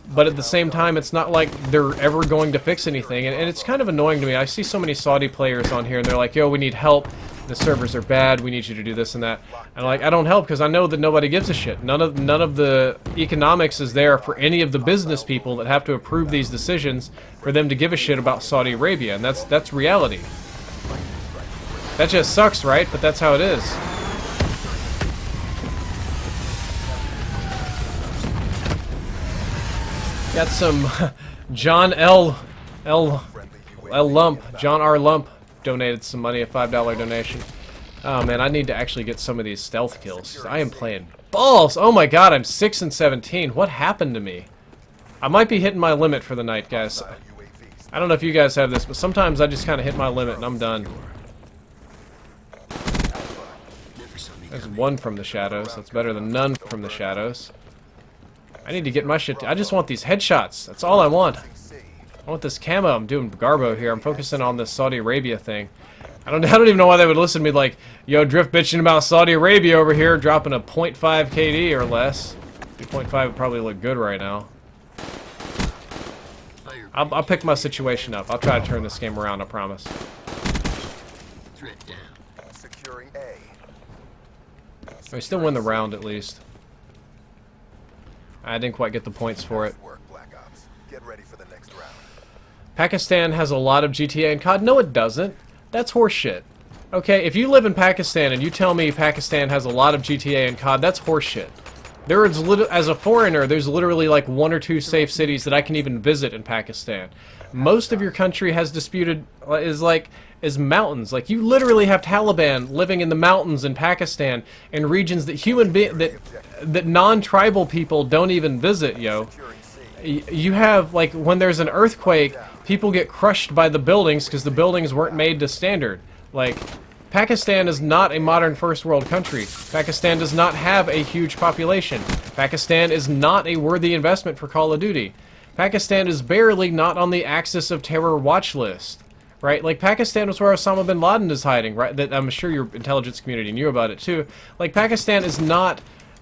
But at the same time, it's not like they're ever going to fix anything, and it's kind of annoying to me. I see so many Saudi players on here, and they're like, yo, we need help, the servers are bad, we need you to do this and that. And I'm like, I don't help because I know that nobody gives a shit. None of the economics is there for any of the business people that have to approve these decisions for them to give a shit about Saudi Arabia, and that's reality. That just sucks, right? But that's how it is. Got some John Lump, John R. Lump donated some money, a $5 donation. Oh man, I need to actually get some of these stealth kills. I am playing balls. Oh my god, I'm 6 and 17. What happened to me? I might be hitting my limit for the night, guys. I don't know if you guys have this, but sometimes I just kind of hit my limit and I'm done. There's one from the shadows. That's better than none from the shadows. I need to get my shit. I just want these headshots. That's all I want. I want this camo. I'm doing Garbo here. I'm focusing on this Saudi Arabia thing. I don't even know why they would listen to me like, yo, Drift bitching about Saudi Arabia over here, dropping a 0.5 KD or less. 2.5 would probably look good right now. I'll pick my situation up. I'll try to turn this game around, I promise. Securing A. We still win the round at least. I didn't quite get the points for it. Get ready for the next round. Pakistan has a lot of GTA and COD. No, it doesn't. That's horseshit. Okay, if you live in Pakistan and you tell me Pakistan has a lot of GTA and COD, that's horseshit. There is as a foreigner, there's literally like 1 or 2 safe cities that I can even visit in Pakistan. Most of your country has disputed is mountains. Like, you literally have Taliban living in the mountains in Pakistan in regions that that non-tribal people don't even visit, yo. You have, like, when there's an earthquake, people get crushed by the buildings because the buildings weren't made to standard. Like, Pakistan is not a modern first world country. Pakistan does not have a huge population. Pakistan is not a worthy investment for Call of Duty. Pakistan is barely not on the axis of terror watch list. Right? Like, Pakistan was where Osama bin Laden is hiding, right? That I'm sure your intelligence community knew about it too. Like, Pakistan is not...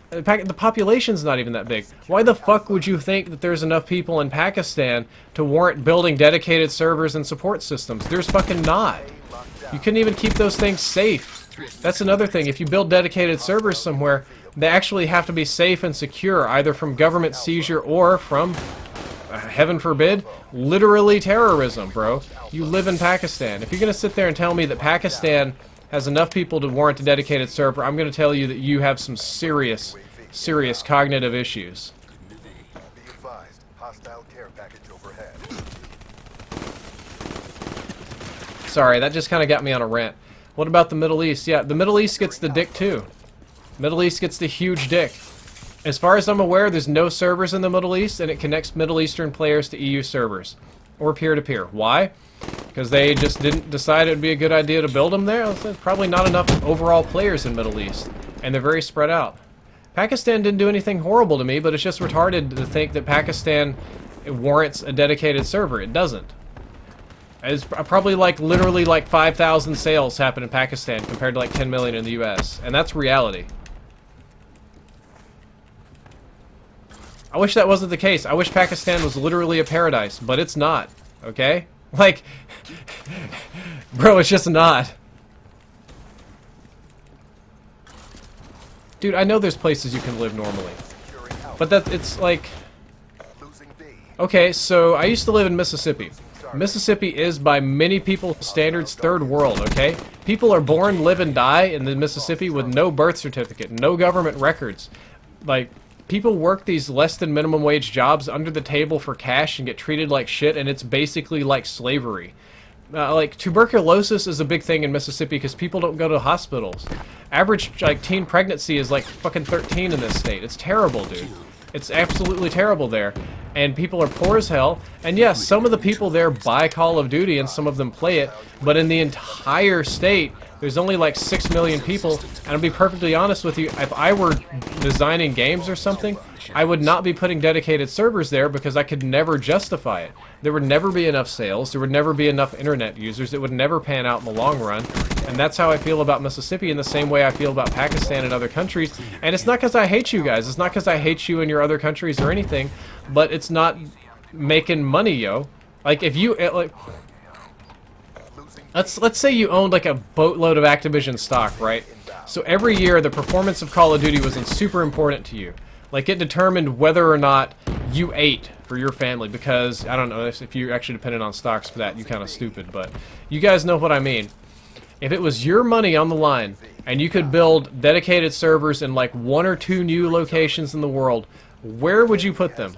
the population's not even that big. Why the fuck would you think that there's enough people in Pakistan to warrant building dedicated servers and support systems? There's fucking not. You couldn't even keep those things safe. That's another thing. If you build dedicated servers somewhere, they actually have to be safe and secure, either from government seizure or from, heaven forbid, literally terrorism, bro. You live in Pakistan. If you're going to sit there and tell me that Pakistan has enough people to warrant a dedicated server, I'm going to tell you that you have some serious cognitive issues. Be advised, hostile care package overhead. Sorry, that just kind of got me on a rant. What about the Middle East? Yeah, the Middle East gets the dick too. Middle East gets the huge dick. As far as I'm aware, there's no servers in the Middle East, and it connects Middle Eastern players to EU servers. Or peer-to-peer. Why? Because they just didn't decide it would be a good idea to build them there. There's probably not enough overall players in Middle East, and they're very spread out. Pakistan didn't do anything horrible to me, but it's just retarded to think that Pakistan warrants a dedicated server. It doesn't. It's probably like literally like 5,000 sales happen in Pakistan compared to like 10 million in the US, and that's reality. I wish that wasn't the case. I wish Pakistan was literally a paradise, but it's not. Okay? Like, bro, it's just not. Dude, I know there's places you can live normally, but it's like, okay, so I used to live in Mississippi. Mississippi is, by many people's standards, third world, okay? People are born, live, and die in the Mississippi with no birth certificate, no government records. Like, people work these less than minimum wage jobs under the table for cash and get treated like shit, and it's basically like slavery. Like, tuberculosis is a big thing in Mississippi because people don't go to hospitals. Average, like, teen pregnancy is like fucking 13 in this state. It's terrible, dude. It's absolutely terrible there. And people are poor as hell. And yes, some of the people there buy Call of Duty and some of them play it. But in the entire state, there's only like 6 million people. And I'll be perfectly honest with you, if I were designing games or something, I would not be putting dedicated servers there because I could never justify it. There would never be enough sales. There would never be enough internet users. It would never pan out in the long run. And that's how I feel about Mississippi in the same way I feel about Pakistan and other countries. And it's not because I hate you guys. It's not because I hate you and your other countries or anything. But it's not making money, yo. Like, if you... like, let's say you owned like a boatload of Activision stock, right? So every year the performance of Call of Duty was super important to you. Like, it determined whether or not you ate for your family, because, I don't know, if you're actually dependent on stocks for that, you're kind of stupid, but you guys know what I mean. If it was your money on the line, and you could build dedicated servers in like 1 or 2 new locations in the world, where would you put them?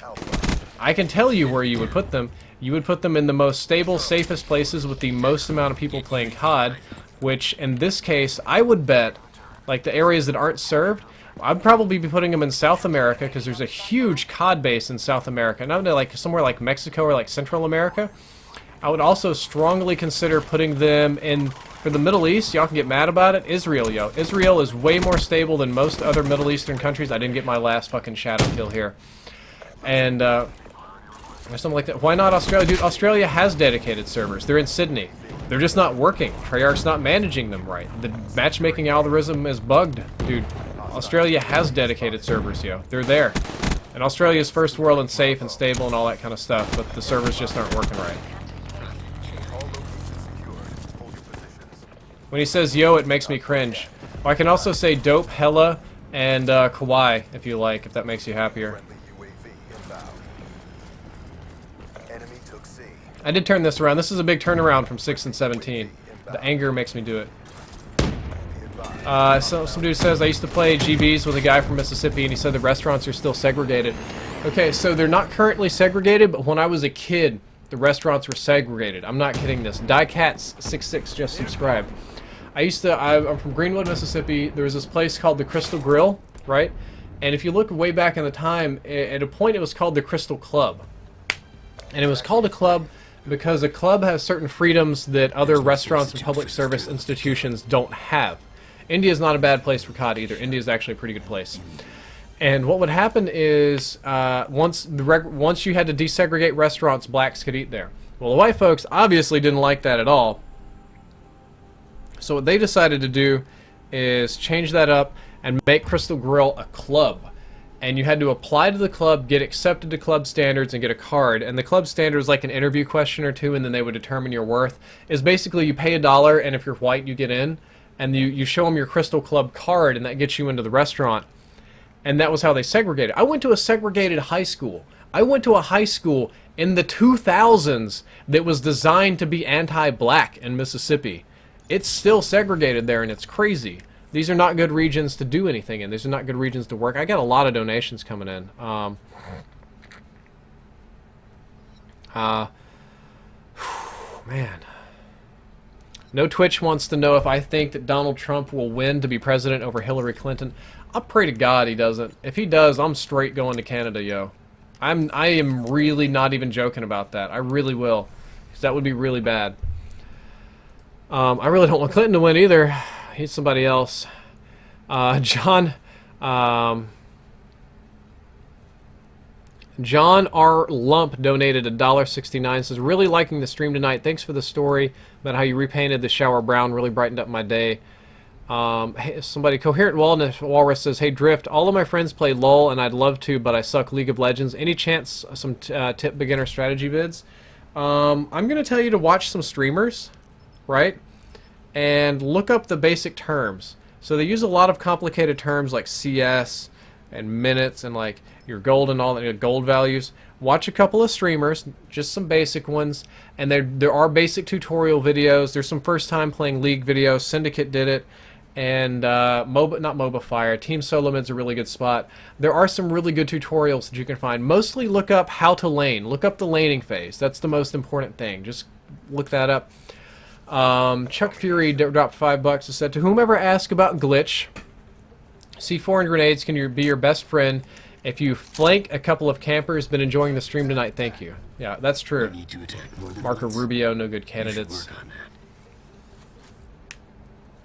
I can tell you where you would put them. You would put them in the most stable, safest places with the most amount of people playing COD, which, in this case, I would bet, like the areas that aren't served, I'd probably be putting them in South America, because there's a huge COD base in South America. Not like somewhere like Mexico or like Central America. I would also strongly consider putting them in, for the Middle East, y'all can get mad about it, Israel, yo. Israel is way more stable than most other Middle Eastern countries. I didn't get my last fucking shadow kill here. And, or something like that. Why not Australia? Dude, Australia has dedicated servers. They're in Sydney. They're just not working. Treyarch's not managing them right. The matchmaking algorithm is bugged, dude. Australia has dedicated servers, yo. They're there. And Australia's first world and safe and stable and all that kind of stuff, but the servers just aren't working right. When he says yo, it makes me cringe. Well, I can also say dope, hella, and kawaii, if you like, if that makes you happier. I did turn this around. This is a big turnaround from 6 and 17. The anger makes me do it. So some dude says, I used to play GBs with a guy from Mississippi, and he said the restaurants are still segregated. Okay, so they're not currently segregated, but when I was a kid, the restaurants were segregated. I'm not kidding this. DieCats66 just subscribed. I'm from Greenwood, Mississippi. There was this place called the Crystal Grill, right? And if you look way back in the time, at a point it was called the Crystal Club. And it was called a club because a club has certain freedoms that other restaurants and public service institutions don't have. India is not a bad place for COD either. India is actually a pretty good place. And what would happen is, once you had to desegregate restaurants, blacks could eat there. Well, the white folks obviously didn't like that at all. So what they decided to do is change that up and make Crystal Grill a club. And you had to apply to the club, get accepted to club standards, and get a card. And the club standard is like an interview question or two, and then they would determine your worth. Is basically you pay $1, and if you're white, you get in. And you show them your Crystal Club card, and that gets you into the restaurant. And that was how they segregated. I went to a segregated high school. I went to a high school in the 2000s that was designed to be anti-black in Mississippi. It's still segregated there, and it's crazy. These are not good regions to do anything in. These are not good regions to work. I got a lot of donations coming in. Man. No Twitch wants to know if I think that Donald Trump will win to be president over Hillary Clinton. I pray to God he doesn't. If he does, I'm straight going to Canada, yo. I am really not even joking about that. I really will. Because that would be really bad. I really don't want Clinton to win either. He's somebody else. John R. Lump donated $1.69. Says, really liking the stream tonight. Thanks for the story about how you repainted the shower brown. Really brightened up my day. Hey, somebody, Coherent Walrus says, "Hey Drift, all of my friends play LOL and I'd love to, but I suck League of Legends. Any chance some tip beginner strategy vids?" I'm gonna tell you to watch some streamers, right? And look up the basic terms. So they use a lot of complicated terms like CS and minutes and like your gold and all that, your gold values. Watch a couple of streamers, just some basic ones, and there are basic tutorial videos. There's some first time playing League videos. Syndicate did it, and MOBA Fire. Team Solo Mid's a really good spot. There are some really good tutorials that you can find. Mostly look up how to lane. Look up the laning phase. That's the most important thing. Just look that up. Chuck Fury dropped $5 and said, "To whomever asks about glitch, C4 and grenades can be your best friend. If you flank a couple of campers, been enjoying the stream tonight. Thank you." Yeah, that's true. We need to attack more than Marco once. Rubio, no good We should candidates. work on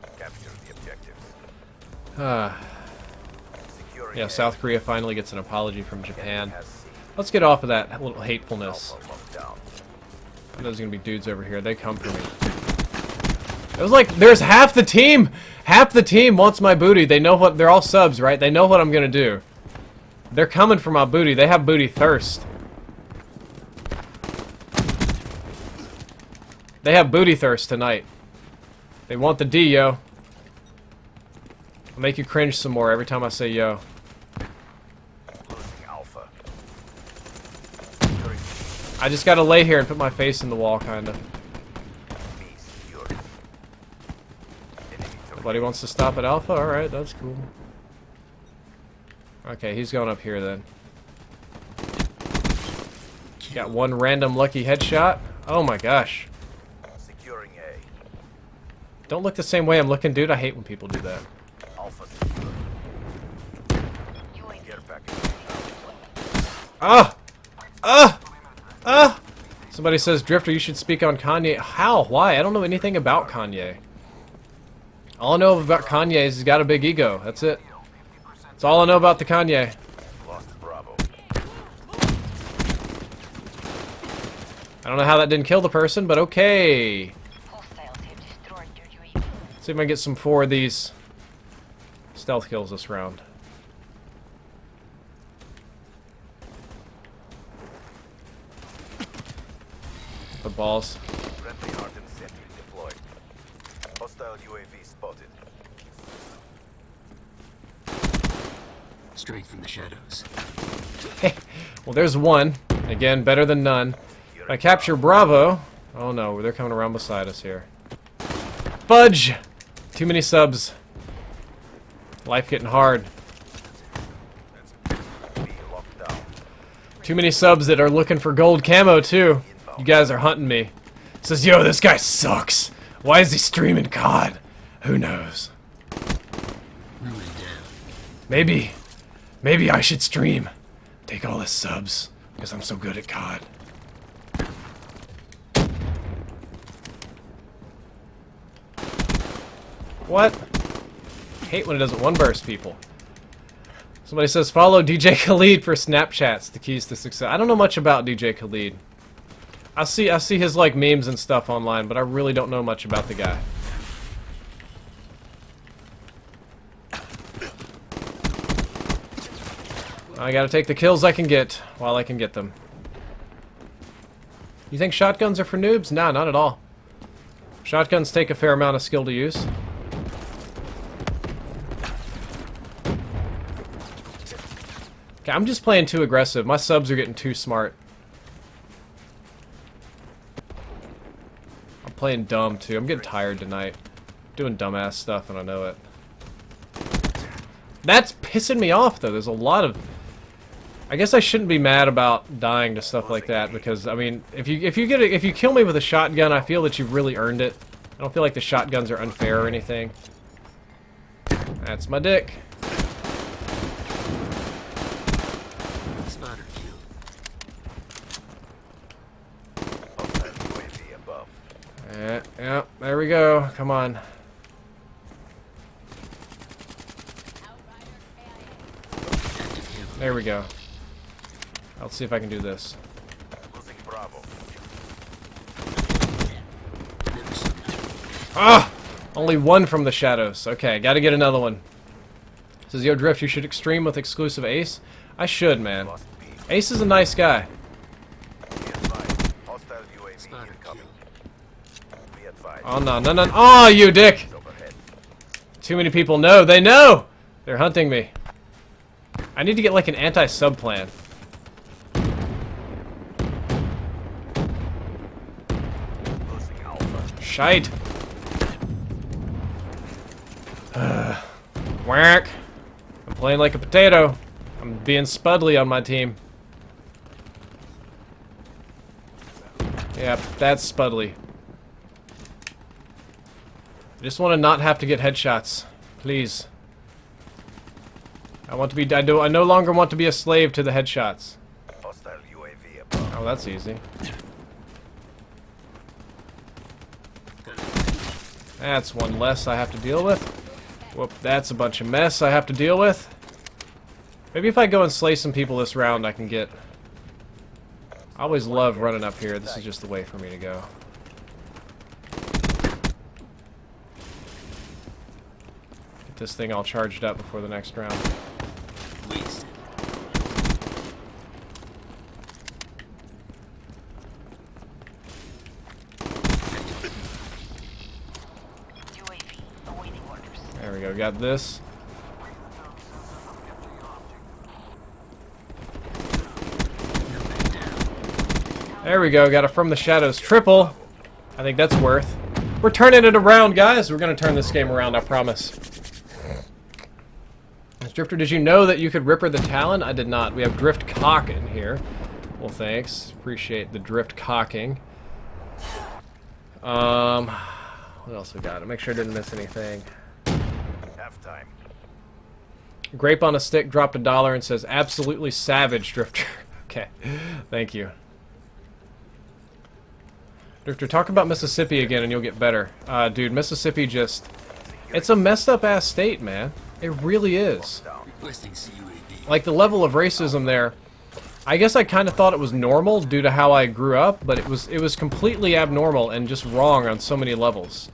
that. Capture the objectives. Securing Yeah, A. South Korea finally gets an apology from Japan. Has C. Let's get off of that little hatefulness. Alpha locked down. There's gonna be dudes over here. They come for me. It was like there's half the team. Half the team wants my booty. They know what. They're all subs, right? They know what I'm gonna do. They're coming for my booty. They have booty thirst. They have booty thirst tonight. They want the D, yo. I'll make you cringe some more every time I say yo. Losing Alpha. I just gotta lay here and put my face in the wall, kinda. B secured. Enemy to Nobody wants to stop at Alpha? Alright, that's cool. Okay, he's going up here then. Got one random lucky headshot. Oh my gosh. securing A. Don't look the same way I'm looking, dude. I hate when people do that. Alpha secured. UAV Care package. Ah! Ah! Ah! Somebody says, Drifter, you should speak on Kanye. How? Why? I don't know anything about Kanye. All I know about Kanye is he's got a big ego. That's it. That's all I know about the Kanye. Lost Bravo. I don't know how that didn't kill the person, but okay. hostiles have destroyed your UAV. Let's see if I can get some 4 of these stealth kills this round. The balls. Friendly hardened sentry deployed. Hostile UAV spotted. Straight from the shadows. Well, there's one. Again, better than none. If I capture Bravo. Oh no, they're coming around beside us here. Fudge! Too many subs. Life getting hard. B locked down. Too many subs that are looking for gold camo too. You guys are hunting me. Says, yo, this guy sucks. Why is he streaming COD? Who knows? Ruin down. Maybe I should stream. Take all his subs, because I'm so good at COD. What? I hate when it doesn't one burst people. Somebody says, follow DJ Khalid for Snapchats, the keys to success. I don't know much about DJ Khalid. I see his like memes and stuff online, but I really don't know much about the guy. I gotta take the kills I can get while I can get them. You think shotguns are for noobs? Nah, not at all. Shotguns take a fair amount of skill to use. Okay, I'm just playing too aggressive. My subs are getting too smart. I'm playing dumb too. I'm getting tired tonight. Doing dumbass stuff and I know it. That's pissing me off though. There's a lot of... I guess I shouldn't be mad about dying to stuff like that because I mean, if you kill me with a shotgun, I feel that you've really earned it. I don't feel like the shotguns are unfair or anything. That's my dick. Spotter kill. Hostile UAV above. Yeah, there we go. Come on. There we go. Let's see if I can do this. Losing Bravo. Ah! Only one from the shadows. Okay, gotta get another one. Says, yo, Drift, you should extreme with exclusive Ace. I should, man. Ace is a nice guy. Hostile UAV Spotted incoming. kill. Be advised. Oh, no, no, no. Oh, you dick! Overhead. Too many people know. They know! They're hunting me. I need to get, like, an anti-sub plan. Losing Alpha. Shite. Whack. I'm playing like a potato. I'm being Spudley on my team. Yep, that's Spudley. I just want to not have to get headshots. Please. I want to be... I no longer want to be a slave to the headshots. Hostile UAV above. Oh, that's easy. That's one less I have to deal with. Whoop, that's a bunch of mess I have to deal with. Maybe if I go and slay some people this round, I can get... I always love running up here. This is just the way for me to go. Get this thing all charged up before the next round. Wasted. UAV awaiting orders. There we go, got this. There we go, got it from the shadows. Triple. I think that's worth. We're turning it around, guys. We're going to turn this game around, I promise. Drifter, did you know that you could Ripper the Talon? I did not. We have Drift Cock in here. Well, thanks. Appreciate the Drift Cocking. What else we got? Make sure I didn't miss anything. Halftime. Grape on a Stick dropped $1 and says, absolutely savage, Drifter. Okay, thank you. Drifter, talk about Mississippi again and you'll get better. Dude, Mississippi just... It's a messed up ass state, man. It really is. Requesting CUAV. Like, the level of racism there, I guess I kind of thought it was normal due to how I grew up, but it was completely abnormal and just wrong on so many levels.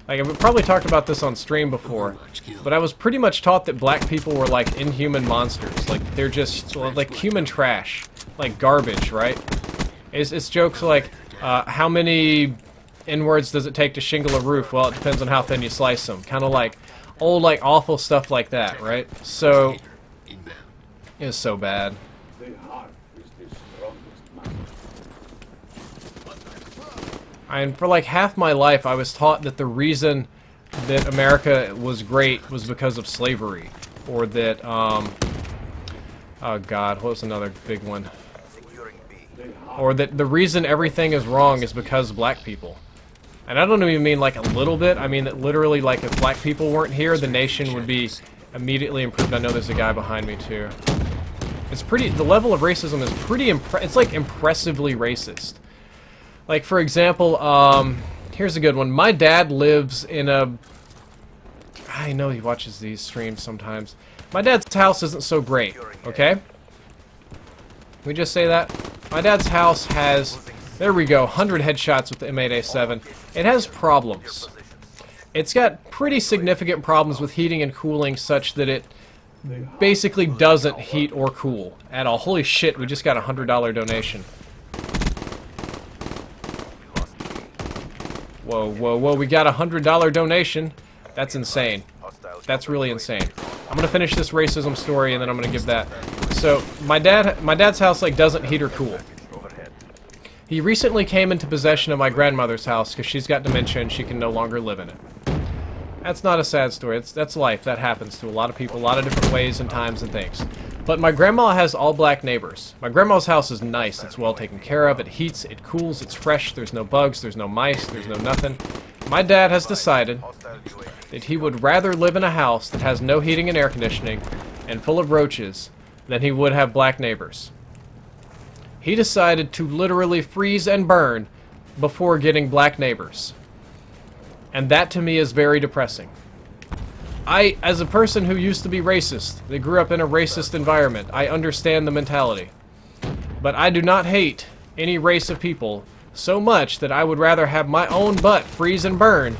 Like, I've probably talked about this on stream before, but I was pretty much taught that black people were like inhuman monsters. Like, they're just like human trash, like garbage, right? It's jokes like, how many N-words does it take to shingle a roof? Well, it depends on how thin you slice them. Kind of like old, like, awful stuff like that, right? So, Inbound. it was so bad. The heart is the strongest muscle. And for like half my life, I was taught that the reason that America was great was because of slavery. Or that, oh god, what was another big one? Securing B. Or that the reason everything is wrong is because black people. And I don't even mean like a little bit, I mean that literally, like, if black people weren't here, the nation would be immediately improved. I know there's a guy behind me too. It's pretty, the level of racism is pretty it's like impressively racist. Like, for example, here's a good one. My dad lives in a... I know he watches these streams sometimes. My dad's house isn't so great, okay? Can we just say that? My dad's house has... There we go, 100 headshots with the M8A7. It has problems. It's got pretty significant problems with heating and cooling such that it basically doesn't heat or cool at all. Holy shit, we just got a $100 donation. Whoa, whoa, whoa, we got a $100 donation. That's insane. That's really insane. I'm gonna finish this racism story and then I'm gonna give that. So, my dad's house, like, doesn't heat or cool. He recently came into possession of my grandmother's house because she's got dementia and she can no longer live in it. That's not a sad story. That's life. That happens to a lot of people, a lot of different ways and times and things. But my grandma has all black neighbors. My grandma's house is nice. It's well taken care of. It heats, it cools, it's fresh. There's no bugs, there's no mice, there's no nothing. My dad has decided that he would rather live in a house that has no heating and air conditioning and full of roaches than he would have black neighbors. He decided to literally freeze and burn before getting black neighbors. And that to me is very depressing. I, as a person who used to be racist, that grew up in a racist environment, I understand the mentality. But I do not hate any race of people so much that I would rather have my own butt freeze and burn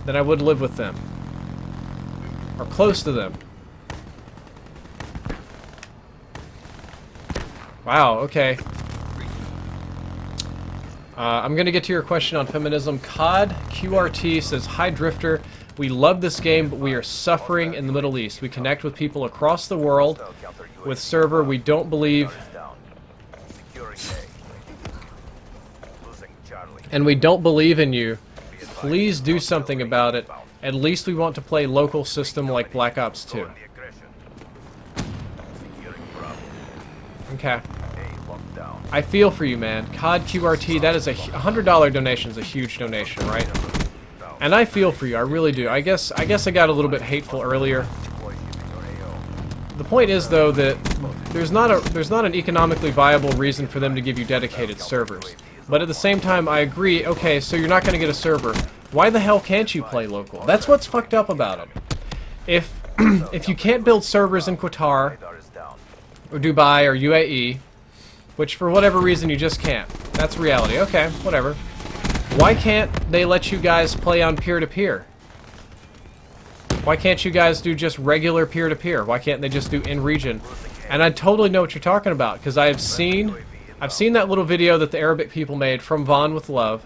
then I would live with them. Or close to them. Wow, okay. I'm going to get to your question on feminism. COD QRT says, "Hi Drifter, we love this game, but we are suffering in the Middle East. We connect with people across the world with server. We don't believe... and we don't believe in you. Please do something about it. At least we want to play local system like Black Ops 2. Okay. I feel for you, man. COD QRT, that is a $100 donation is a huge donation, right? And I feel for you, I really do. I guess I got a little bit hateful earlier. The point is, though, that there's not an economically viable reason for them to give you dedicated servers. But at the same time, I agree, okay, so you're not going to get a server. Why the hell can't you play local? That's what's fucked up about it. If you can't build servers in Qatar, or Dubai, or UAE, which for whatever reason you just can't. That's reality. Okay, whatever. Why can't they let you guys play on peer-to-peer? Why can't you guys do just regular peer-to-peer? Why can't they just do in-region? And I totally know what you're talking about, because I've seen that little video that the Arabic people made from Vaughn with Love.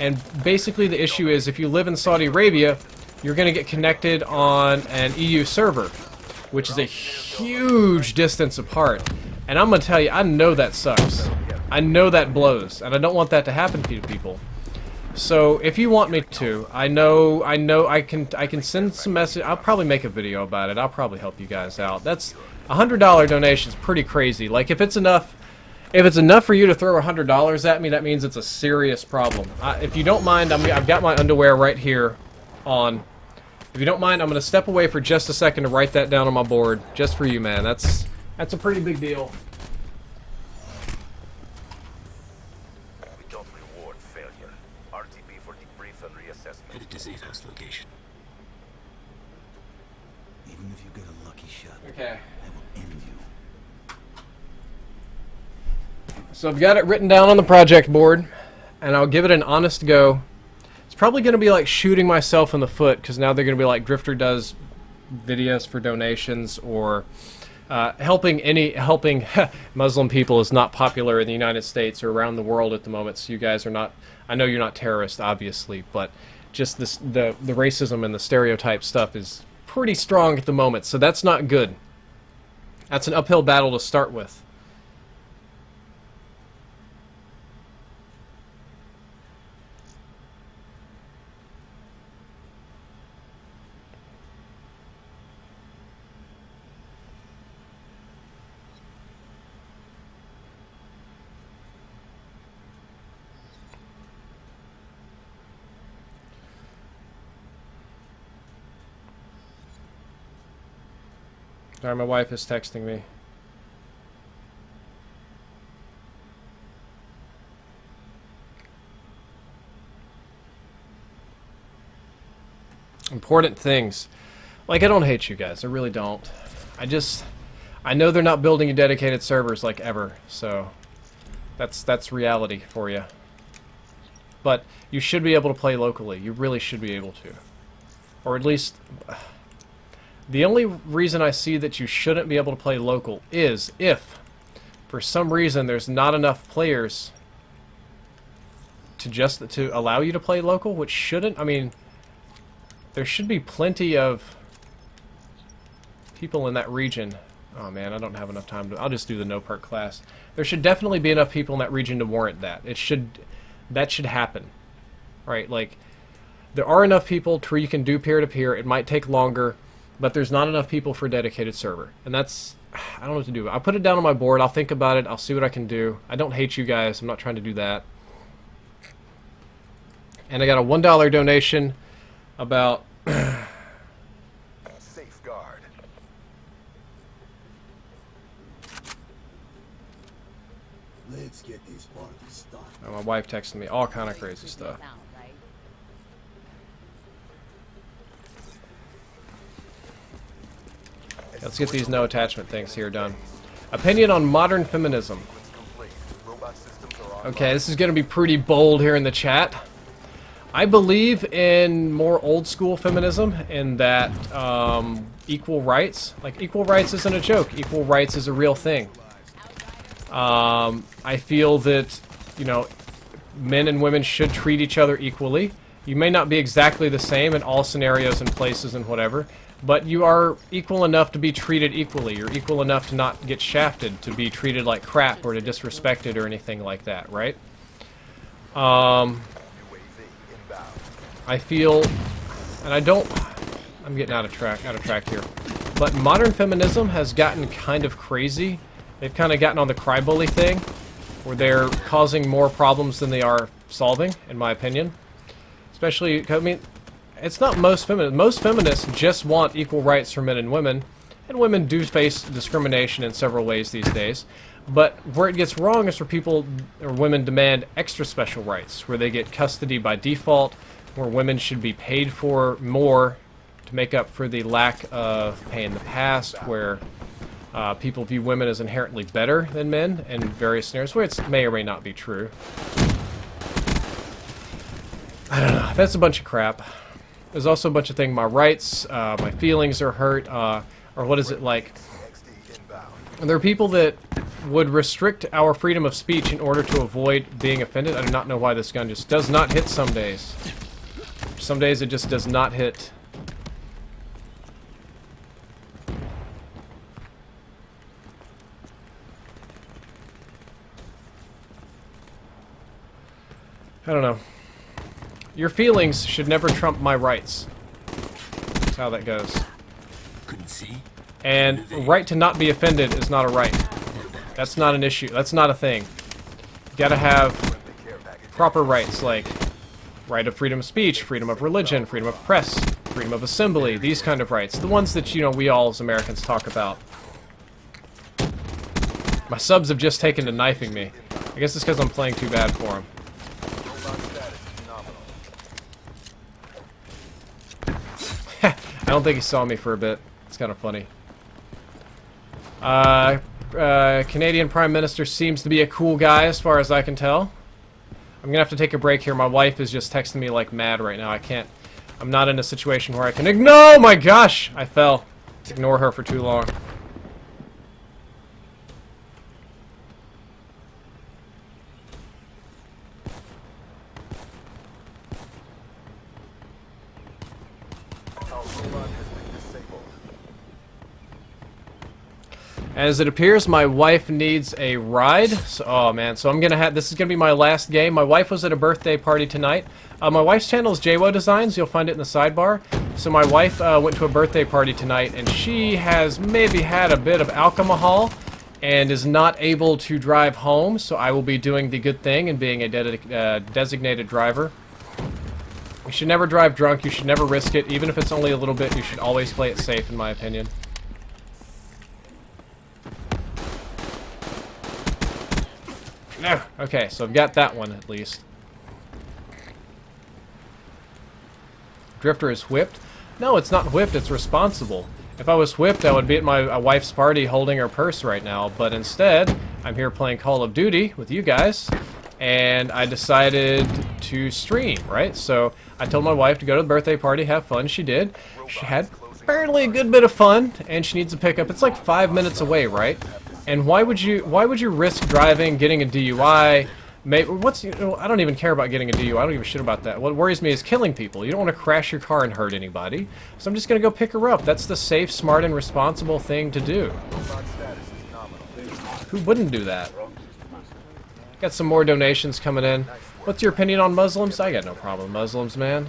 And basically the issue is, if you live in Saudi Arabia, you're going to get connected on an EU server, which is a huge distance apart. And I'm going to tell you, I know that sucks. I know that blows, and I don't want that to happen to people. So if you want me to, I know I can send some message. I'll probably make a video about it. I'll probably help you guys out. That's $100 donation is pretty crazy. Like, if it's enough for you to throw $100 at me, that means it's a serious problem. If you don't mind, I've got my underwear right here on. If you don't mind, I'm going to step away for just a second to write that down on my board, just for you, man. That's a pretty big deal. We don't reward failure. RTB for debrief and reassessment. Headed to safe house location. Even if you get a lucky shot, Okay. I will end you. So I've got it written down on the project board, and I'll give it an honest go. It's probably going to be like shooting myself in the foot, because now they're going to be like, Drifter does videos for donations, or helping Muslim people is not popular in the United States or around the world at the moment. So you guys are not. I know you're not terrorists, obviously, but just the racism and the stereotype stuff is pretty strong at the moment. So that's not good. That's an uphill battle to start with. Sorry, my wife is texting me. Important things. Like, I don't hate you guys. I really don't. I know they're not building you dedicated servers like ever, so that's reality for you. But you should be able to play locally. You really should be able to. Or at least... The only reason I see that you shouldn't be able to play local is if, for some reason, there's not enough players to allow you to play local, which shouldn't. I mean, there should be plenty of people in that region. Oh man, I don't have enough time to. I'll just do the no perk class. There should definitely be enough people in that region to warrant that. That should happen, right? Like, there are enough people to where you can do peer-to-peer. It might take longer. But there's not enough people for a dedicated server. And that's... I don't know what to do. I'll put it down on my board. I'll think about it. I'll see what I can do. I don't hate you guys. I'm not trying to do that. And I got a $1 donation about... Safeguard. Let's get this party started. Oh, my wife texted me all kind of crazy stuff. Let's get these no attachment things here done. Opinion on modern feminism. Okay, this is going to be pretty bold here in the chat. I believe in more old school feminism in that equal rights. Like, equal rights isn't a joke. Equal rights is a real thing. I feel that, you know, men and women should treat each other equally. You may not be exactly the same in all scenarios and places and whatever, but you are equal enough to be treated equally. You're equal enough to not get shafted, to be treated like crap or to disrespected or anything like that, right? I feel, and I'm getting out of track here, but modern feminism has gotten kind of crazy. They've kind of gotten on the crybaby thing, where they're causing more problems than they are solving, in my opinion. Especially, I mean, it's not most feminists. Most feminists just want equal rights for men and women do face discrimination in several ways these days. But where it gets wrong is where people or women demand extra special rights, where they get custody by default, where women should be paid for more to make up for the lack of pay in the past, where people view women as inherently better than men in various scenarios, where it may or may not be true. I don't know. That's a bunch of crap. There's also a bunch of things. My rights, my feelings are hurt, or what is it like? And there are people that would restrict our freedom of speech in order to avoid being offended. I do not know why this gun just does not hit some days. Some days it just does not hit. I don't know. Your feelings should never trump my rights. That's how that goes. Couldn't see. And right to not be offended is not a right. That's not an issue. That's not a thing. You gotta have proper rights, like right of freedom of speech, freedom of religion, freedom of press, freedom of assembly, these kind of rights. The ones that, you know, we all as Americans talk about. My subs have just taken to knifing me. I guess it's because I'm playing too bad for them. I don't think he saw me for a bit. It's kind of funny. Canadian Prime Minister seems to be a cool guy as far as I can tell. I'm gonna have to take a break here. My wife is just texting me like mad right now. I'm not in a situation where I can ignore. Oh my gosh! I fell. Ignore her for too long. As it appears, my wife needs a ride. So, oh man, so I'm gonna have, this is gonna be my last game. My wife was at a birthday party tonight. My wife's channel is JWO Designs. You'll find it in the sidebar. So my wife went to a birthday party tonight, and she has maybe had a bit of alcohol and is not able to drive home. So I will be doing the good thing and being a designated driver. You should never drive drunk. You should never risk it, even if it's only a little bit. You should always play it safe, in my opinion. No. Okay, so I've got that one at least. Drifter is whipped? No, it's not whipped, it's responsible. If I was whipped, I would be at my wife's party holding her purse right now, but instead, I'm here playing Call of Duty with you guys, and I decided to stream, right? So I told my wife to go to the birthday party, have fun. She did. She had apparently a good bit of fun, and she needs a pickup. It's like 5 minutes away, right? And why would you risk driving, getting a DUI? I don't even care about getting a DUI. I don't give a shit about that. What worries me is killing people. You don't want to crash your car and hurt anybody. So I'm just going to go pick her up. That's the safe, smart, and responsible thing to do. Who wouldn't do that? Got some more donations coming in. What's your opinion on Muslims? I got no problem with Muslims, man.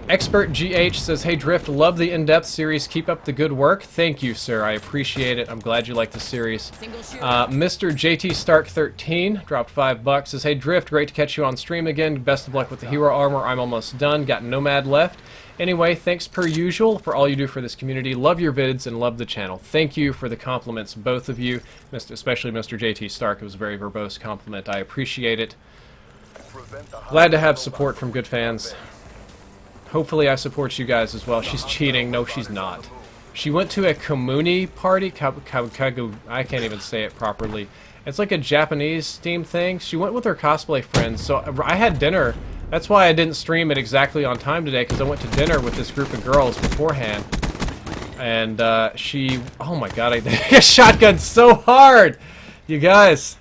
Expert GH says, "Hey Drift, love the in-depth series. Keep up the good work." Thank you, sir. I appreciate it. I'm glad you like the series. Mr. JT Stark 13 dropped $5. Says, "Hey Drift, great to catch you on stream again. Best of luck with the hero armor. I'm almost done. Got Nomad left. Anyway, thanks per usual for all you do for this community. Love your vids and love the channel." Thank you for the compliments, both of you, especially Mr. JT Stark. It was a very verbose compliment. I appreciate it. Glad to have support from good fans. Hopefully I support you guys as well. She's cheating. No, she's not. She went to a Kamuni party. I can't even say it properly. It's like a Japanese themed thing. She went with her cosplay friends, so I had dinner. That's why I didn't stream it exactly on time today, because I went to dinner with this group of girls beforehand. And she... Oh my god, I got shotgun so hard! You guys.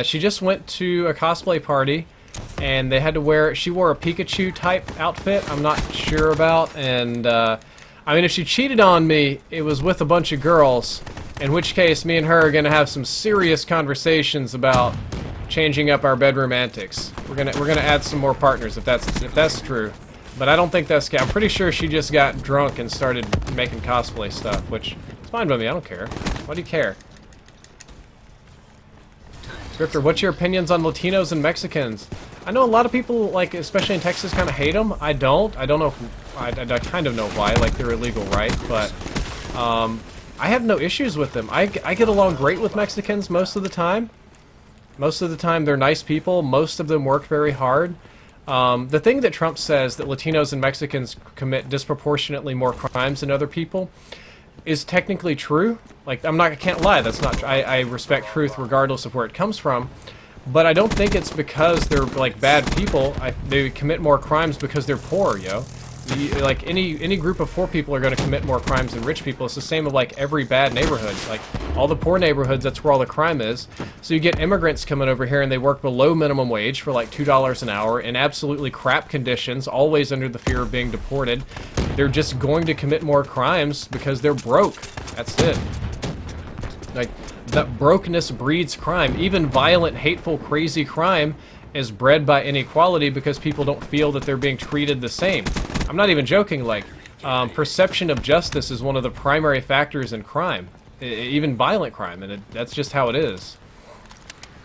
She just went to a cosplay party, and they had to wear... She wore a Pikachu type outfit I'm not sure about, and I mean, if she cheated on me, it was with a bunch of girls, in which case me and her are going to have some serious conversations about changing up our bedroom antics. We're gonna add some more partners if that's true. But I don't think that's... I'm pretty sure she just got drunk and started making cosplay stuff, which is fine by me. I don't care. Why do you care? Drifter, what's your opinions on Latinos and Mexicans? I know a lot of people, like, especially in Texas, kind of hate them. I don't. I don't know if... I kind of know why. Like, they're illegal, right? But I have no issues with them. I get along great with Mexicans most of the time. Most of the time, they're nice people. Most of them work very hard. The thing that Trump says, that Latinos and Mexicans commit disproportionately more crimes than other people, is technically true. Like, I can't lie, that's not true. I respect truth regardless of where it comes from. But I don't think it's because they're, like, bad people. They commit more crimes because they're poor, yo. Like, any group of poor people are going to commit more crimes than rich people. It's the same of, like, every bad neighborhood. Like, all the poor neighborhoods, that's where all the crime is. So you get immigrants coming over here and they work below minimum wage for, like, $2 an hour in absolutely crap conditions, always under the fear of being deported. They're just going to commit more crimes because they're broke. That's it. Like, that brokenness breeds crime. Even violent, hateful, crazy crime is bred by inequality because people don't feel that they're being treated the same. I'm not even joking. Like, perception of justice is one of the primary factors in crime, even violent crime, and that's just how it is.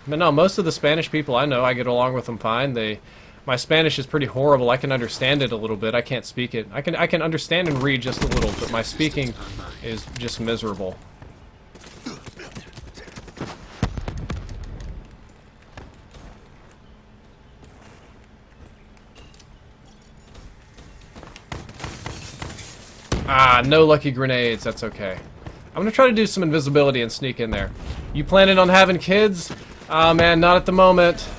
But no, most of the Spanish people I know, I get along with them fine. My Spanish is pretty horrible. I can understand it a little bit. I can't speak it. I can understand and read just a little, but my speaking is just miserable. Ah, no lucky grenades. That's okay. I'm gonna try to do some invisibility and sneak in there. You planning on having kids? Ah, man, not at the moment.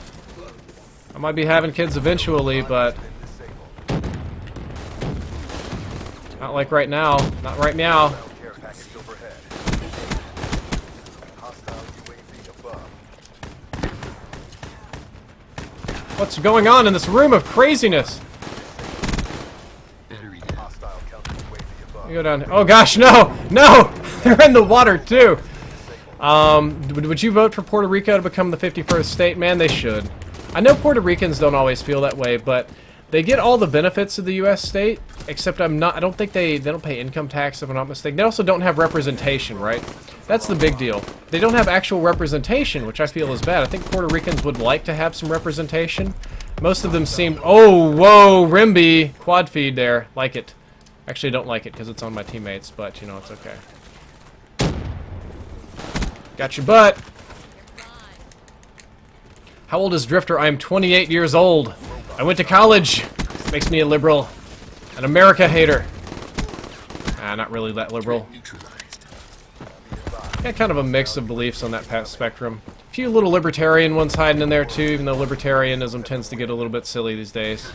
I might be having kids eventually, but not like right now. Not right now. What's going on in this room of craziness? You go down. Oh gosh, no! No! They're in the water too! Would you vote for Puerto Rico to become the 51st state? Man, they should. I know Puerto Ricans don't always feel that way, but they get all the benefits of the U.S. state, except I don't think they don't pay income tax, if I'm not mistaken. They also don't have representation, right? That's the big deal. They don't have actual representation, which I feel is bad. I think Puerto Ricans would like to have some representation. Most of them seem... Oh, whoa, Rimby! Quad feed there. Like it. Actually, I don't like it because it's on my teammates, but, you know, it's okay. Got your butt! How old is Drifter? I am 28 years old. I went to college. Makes me a liberal. An America hater. Ah, not really that liberal. Got kind of a mix of beliefs on that past spectrum. A few little libertarian ones hiding in there too, even though libertarianism tends to get a little bit silly these days.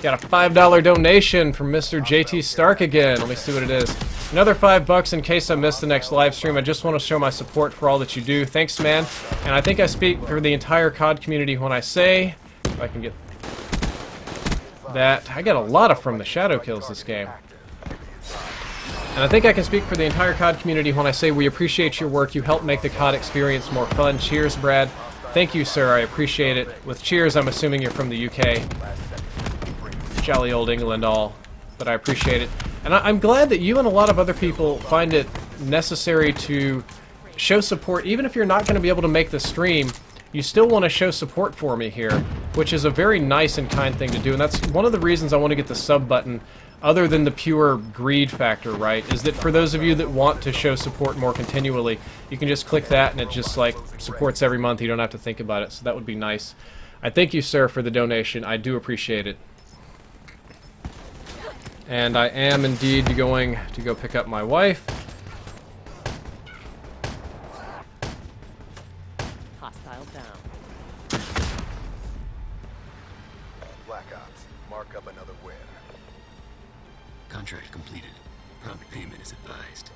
Got a $5 donation from Mr. JT Stark again. Let me see what it is. Another $5 in case I missed the next live stream. I just want to show my support for all that you do. Thanks, man. And I think I speak for the entire COD community when I say, if I can get that. I got a lot of from the shadow kills this game. And I think I can speak for the entire COD community when I say we appreciate your work. You help make the COD experience more fun. Cheers, Brad. Thank you, sir. I appreciate it. With cheers, I'm assuming you're from the UK. Jolly old England all, but I appreciate it. And I'm glad that you and a lot of other people find it necessary to show support. Even if you're not going to be able to make the stream, you still want to show support for me here, which is a very nice and kind thing to do. And that's one of the reasons I want to get the sub button, other than the pure greed factor, right? Is that for those of you that want to show support more continually, you can just click that and it just, like, supports every month. You don't have to think about it, so that would be nice. I thank you, sir, for the donation. I do appreciate it. And I am indeed going to go pick up my wife. Black Ops. Mark up another win. Contract completed. Prompt payment is advised.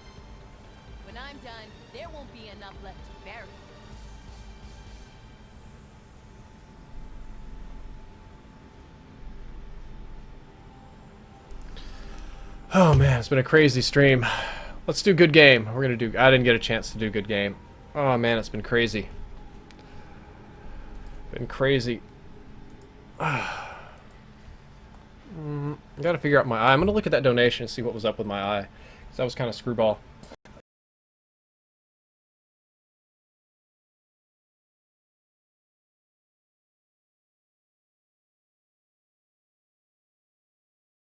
When I'm done, there won't be enough left to bury. Oh man, it's been a crazy stream. Let's do good game. We're gonna do. I didn't get a chance to do good game. Oh man, it's been crazy. Been crazy. I gotta figure out my eye. I'm gonna look at that donation and see what was up with my eye. 'Cause that was kind of screwball.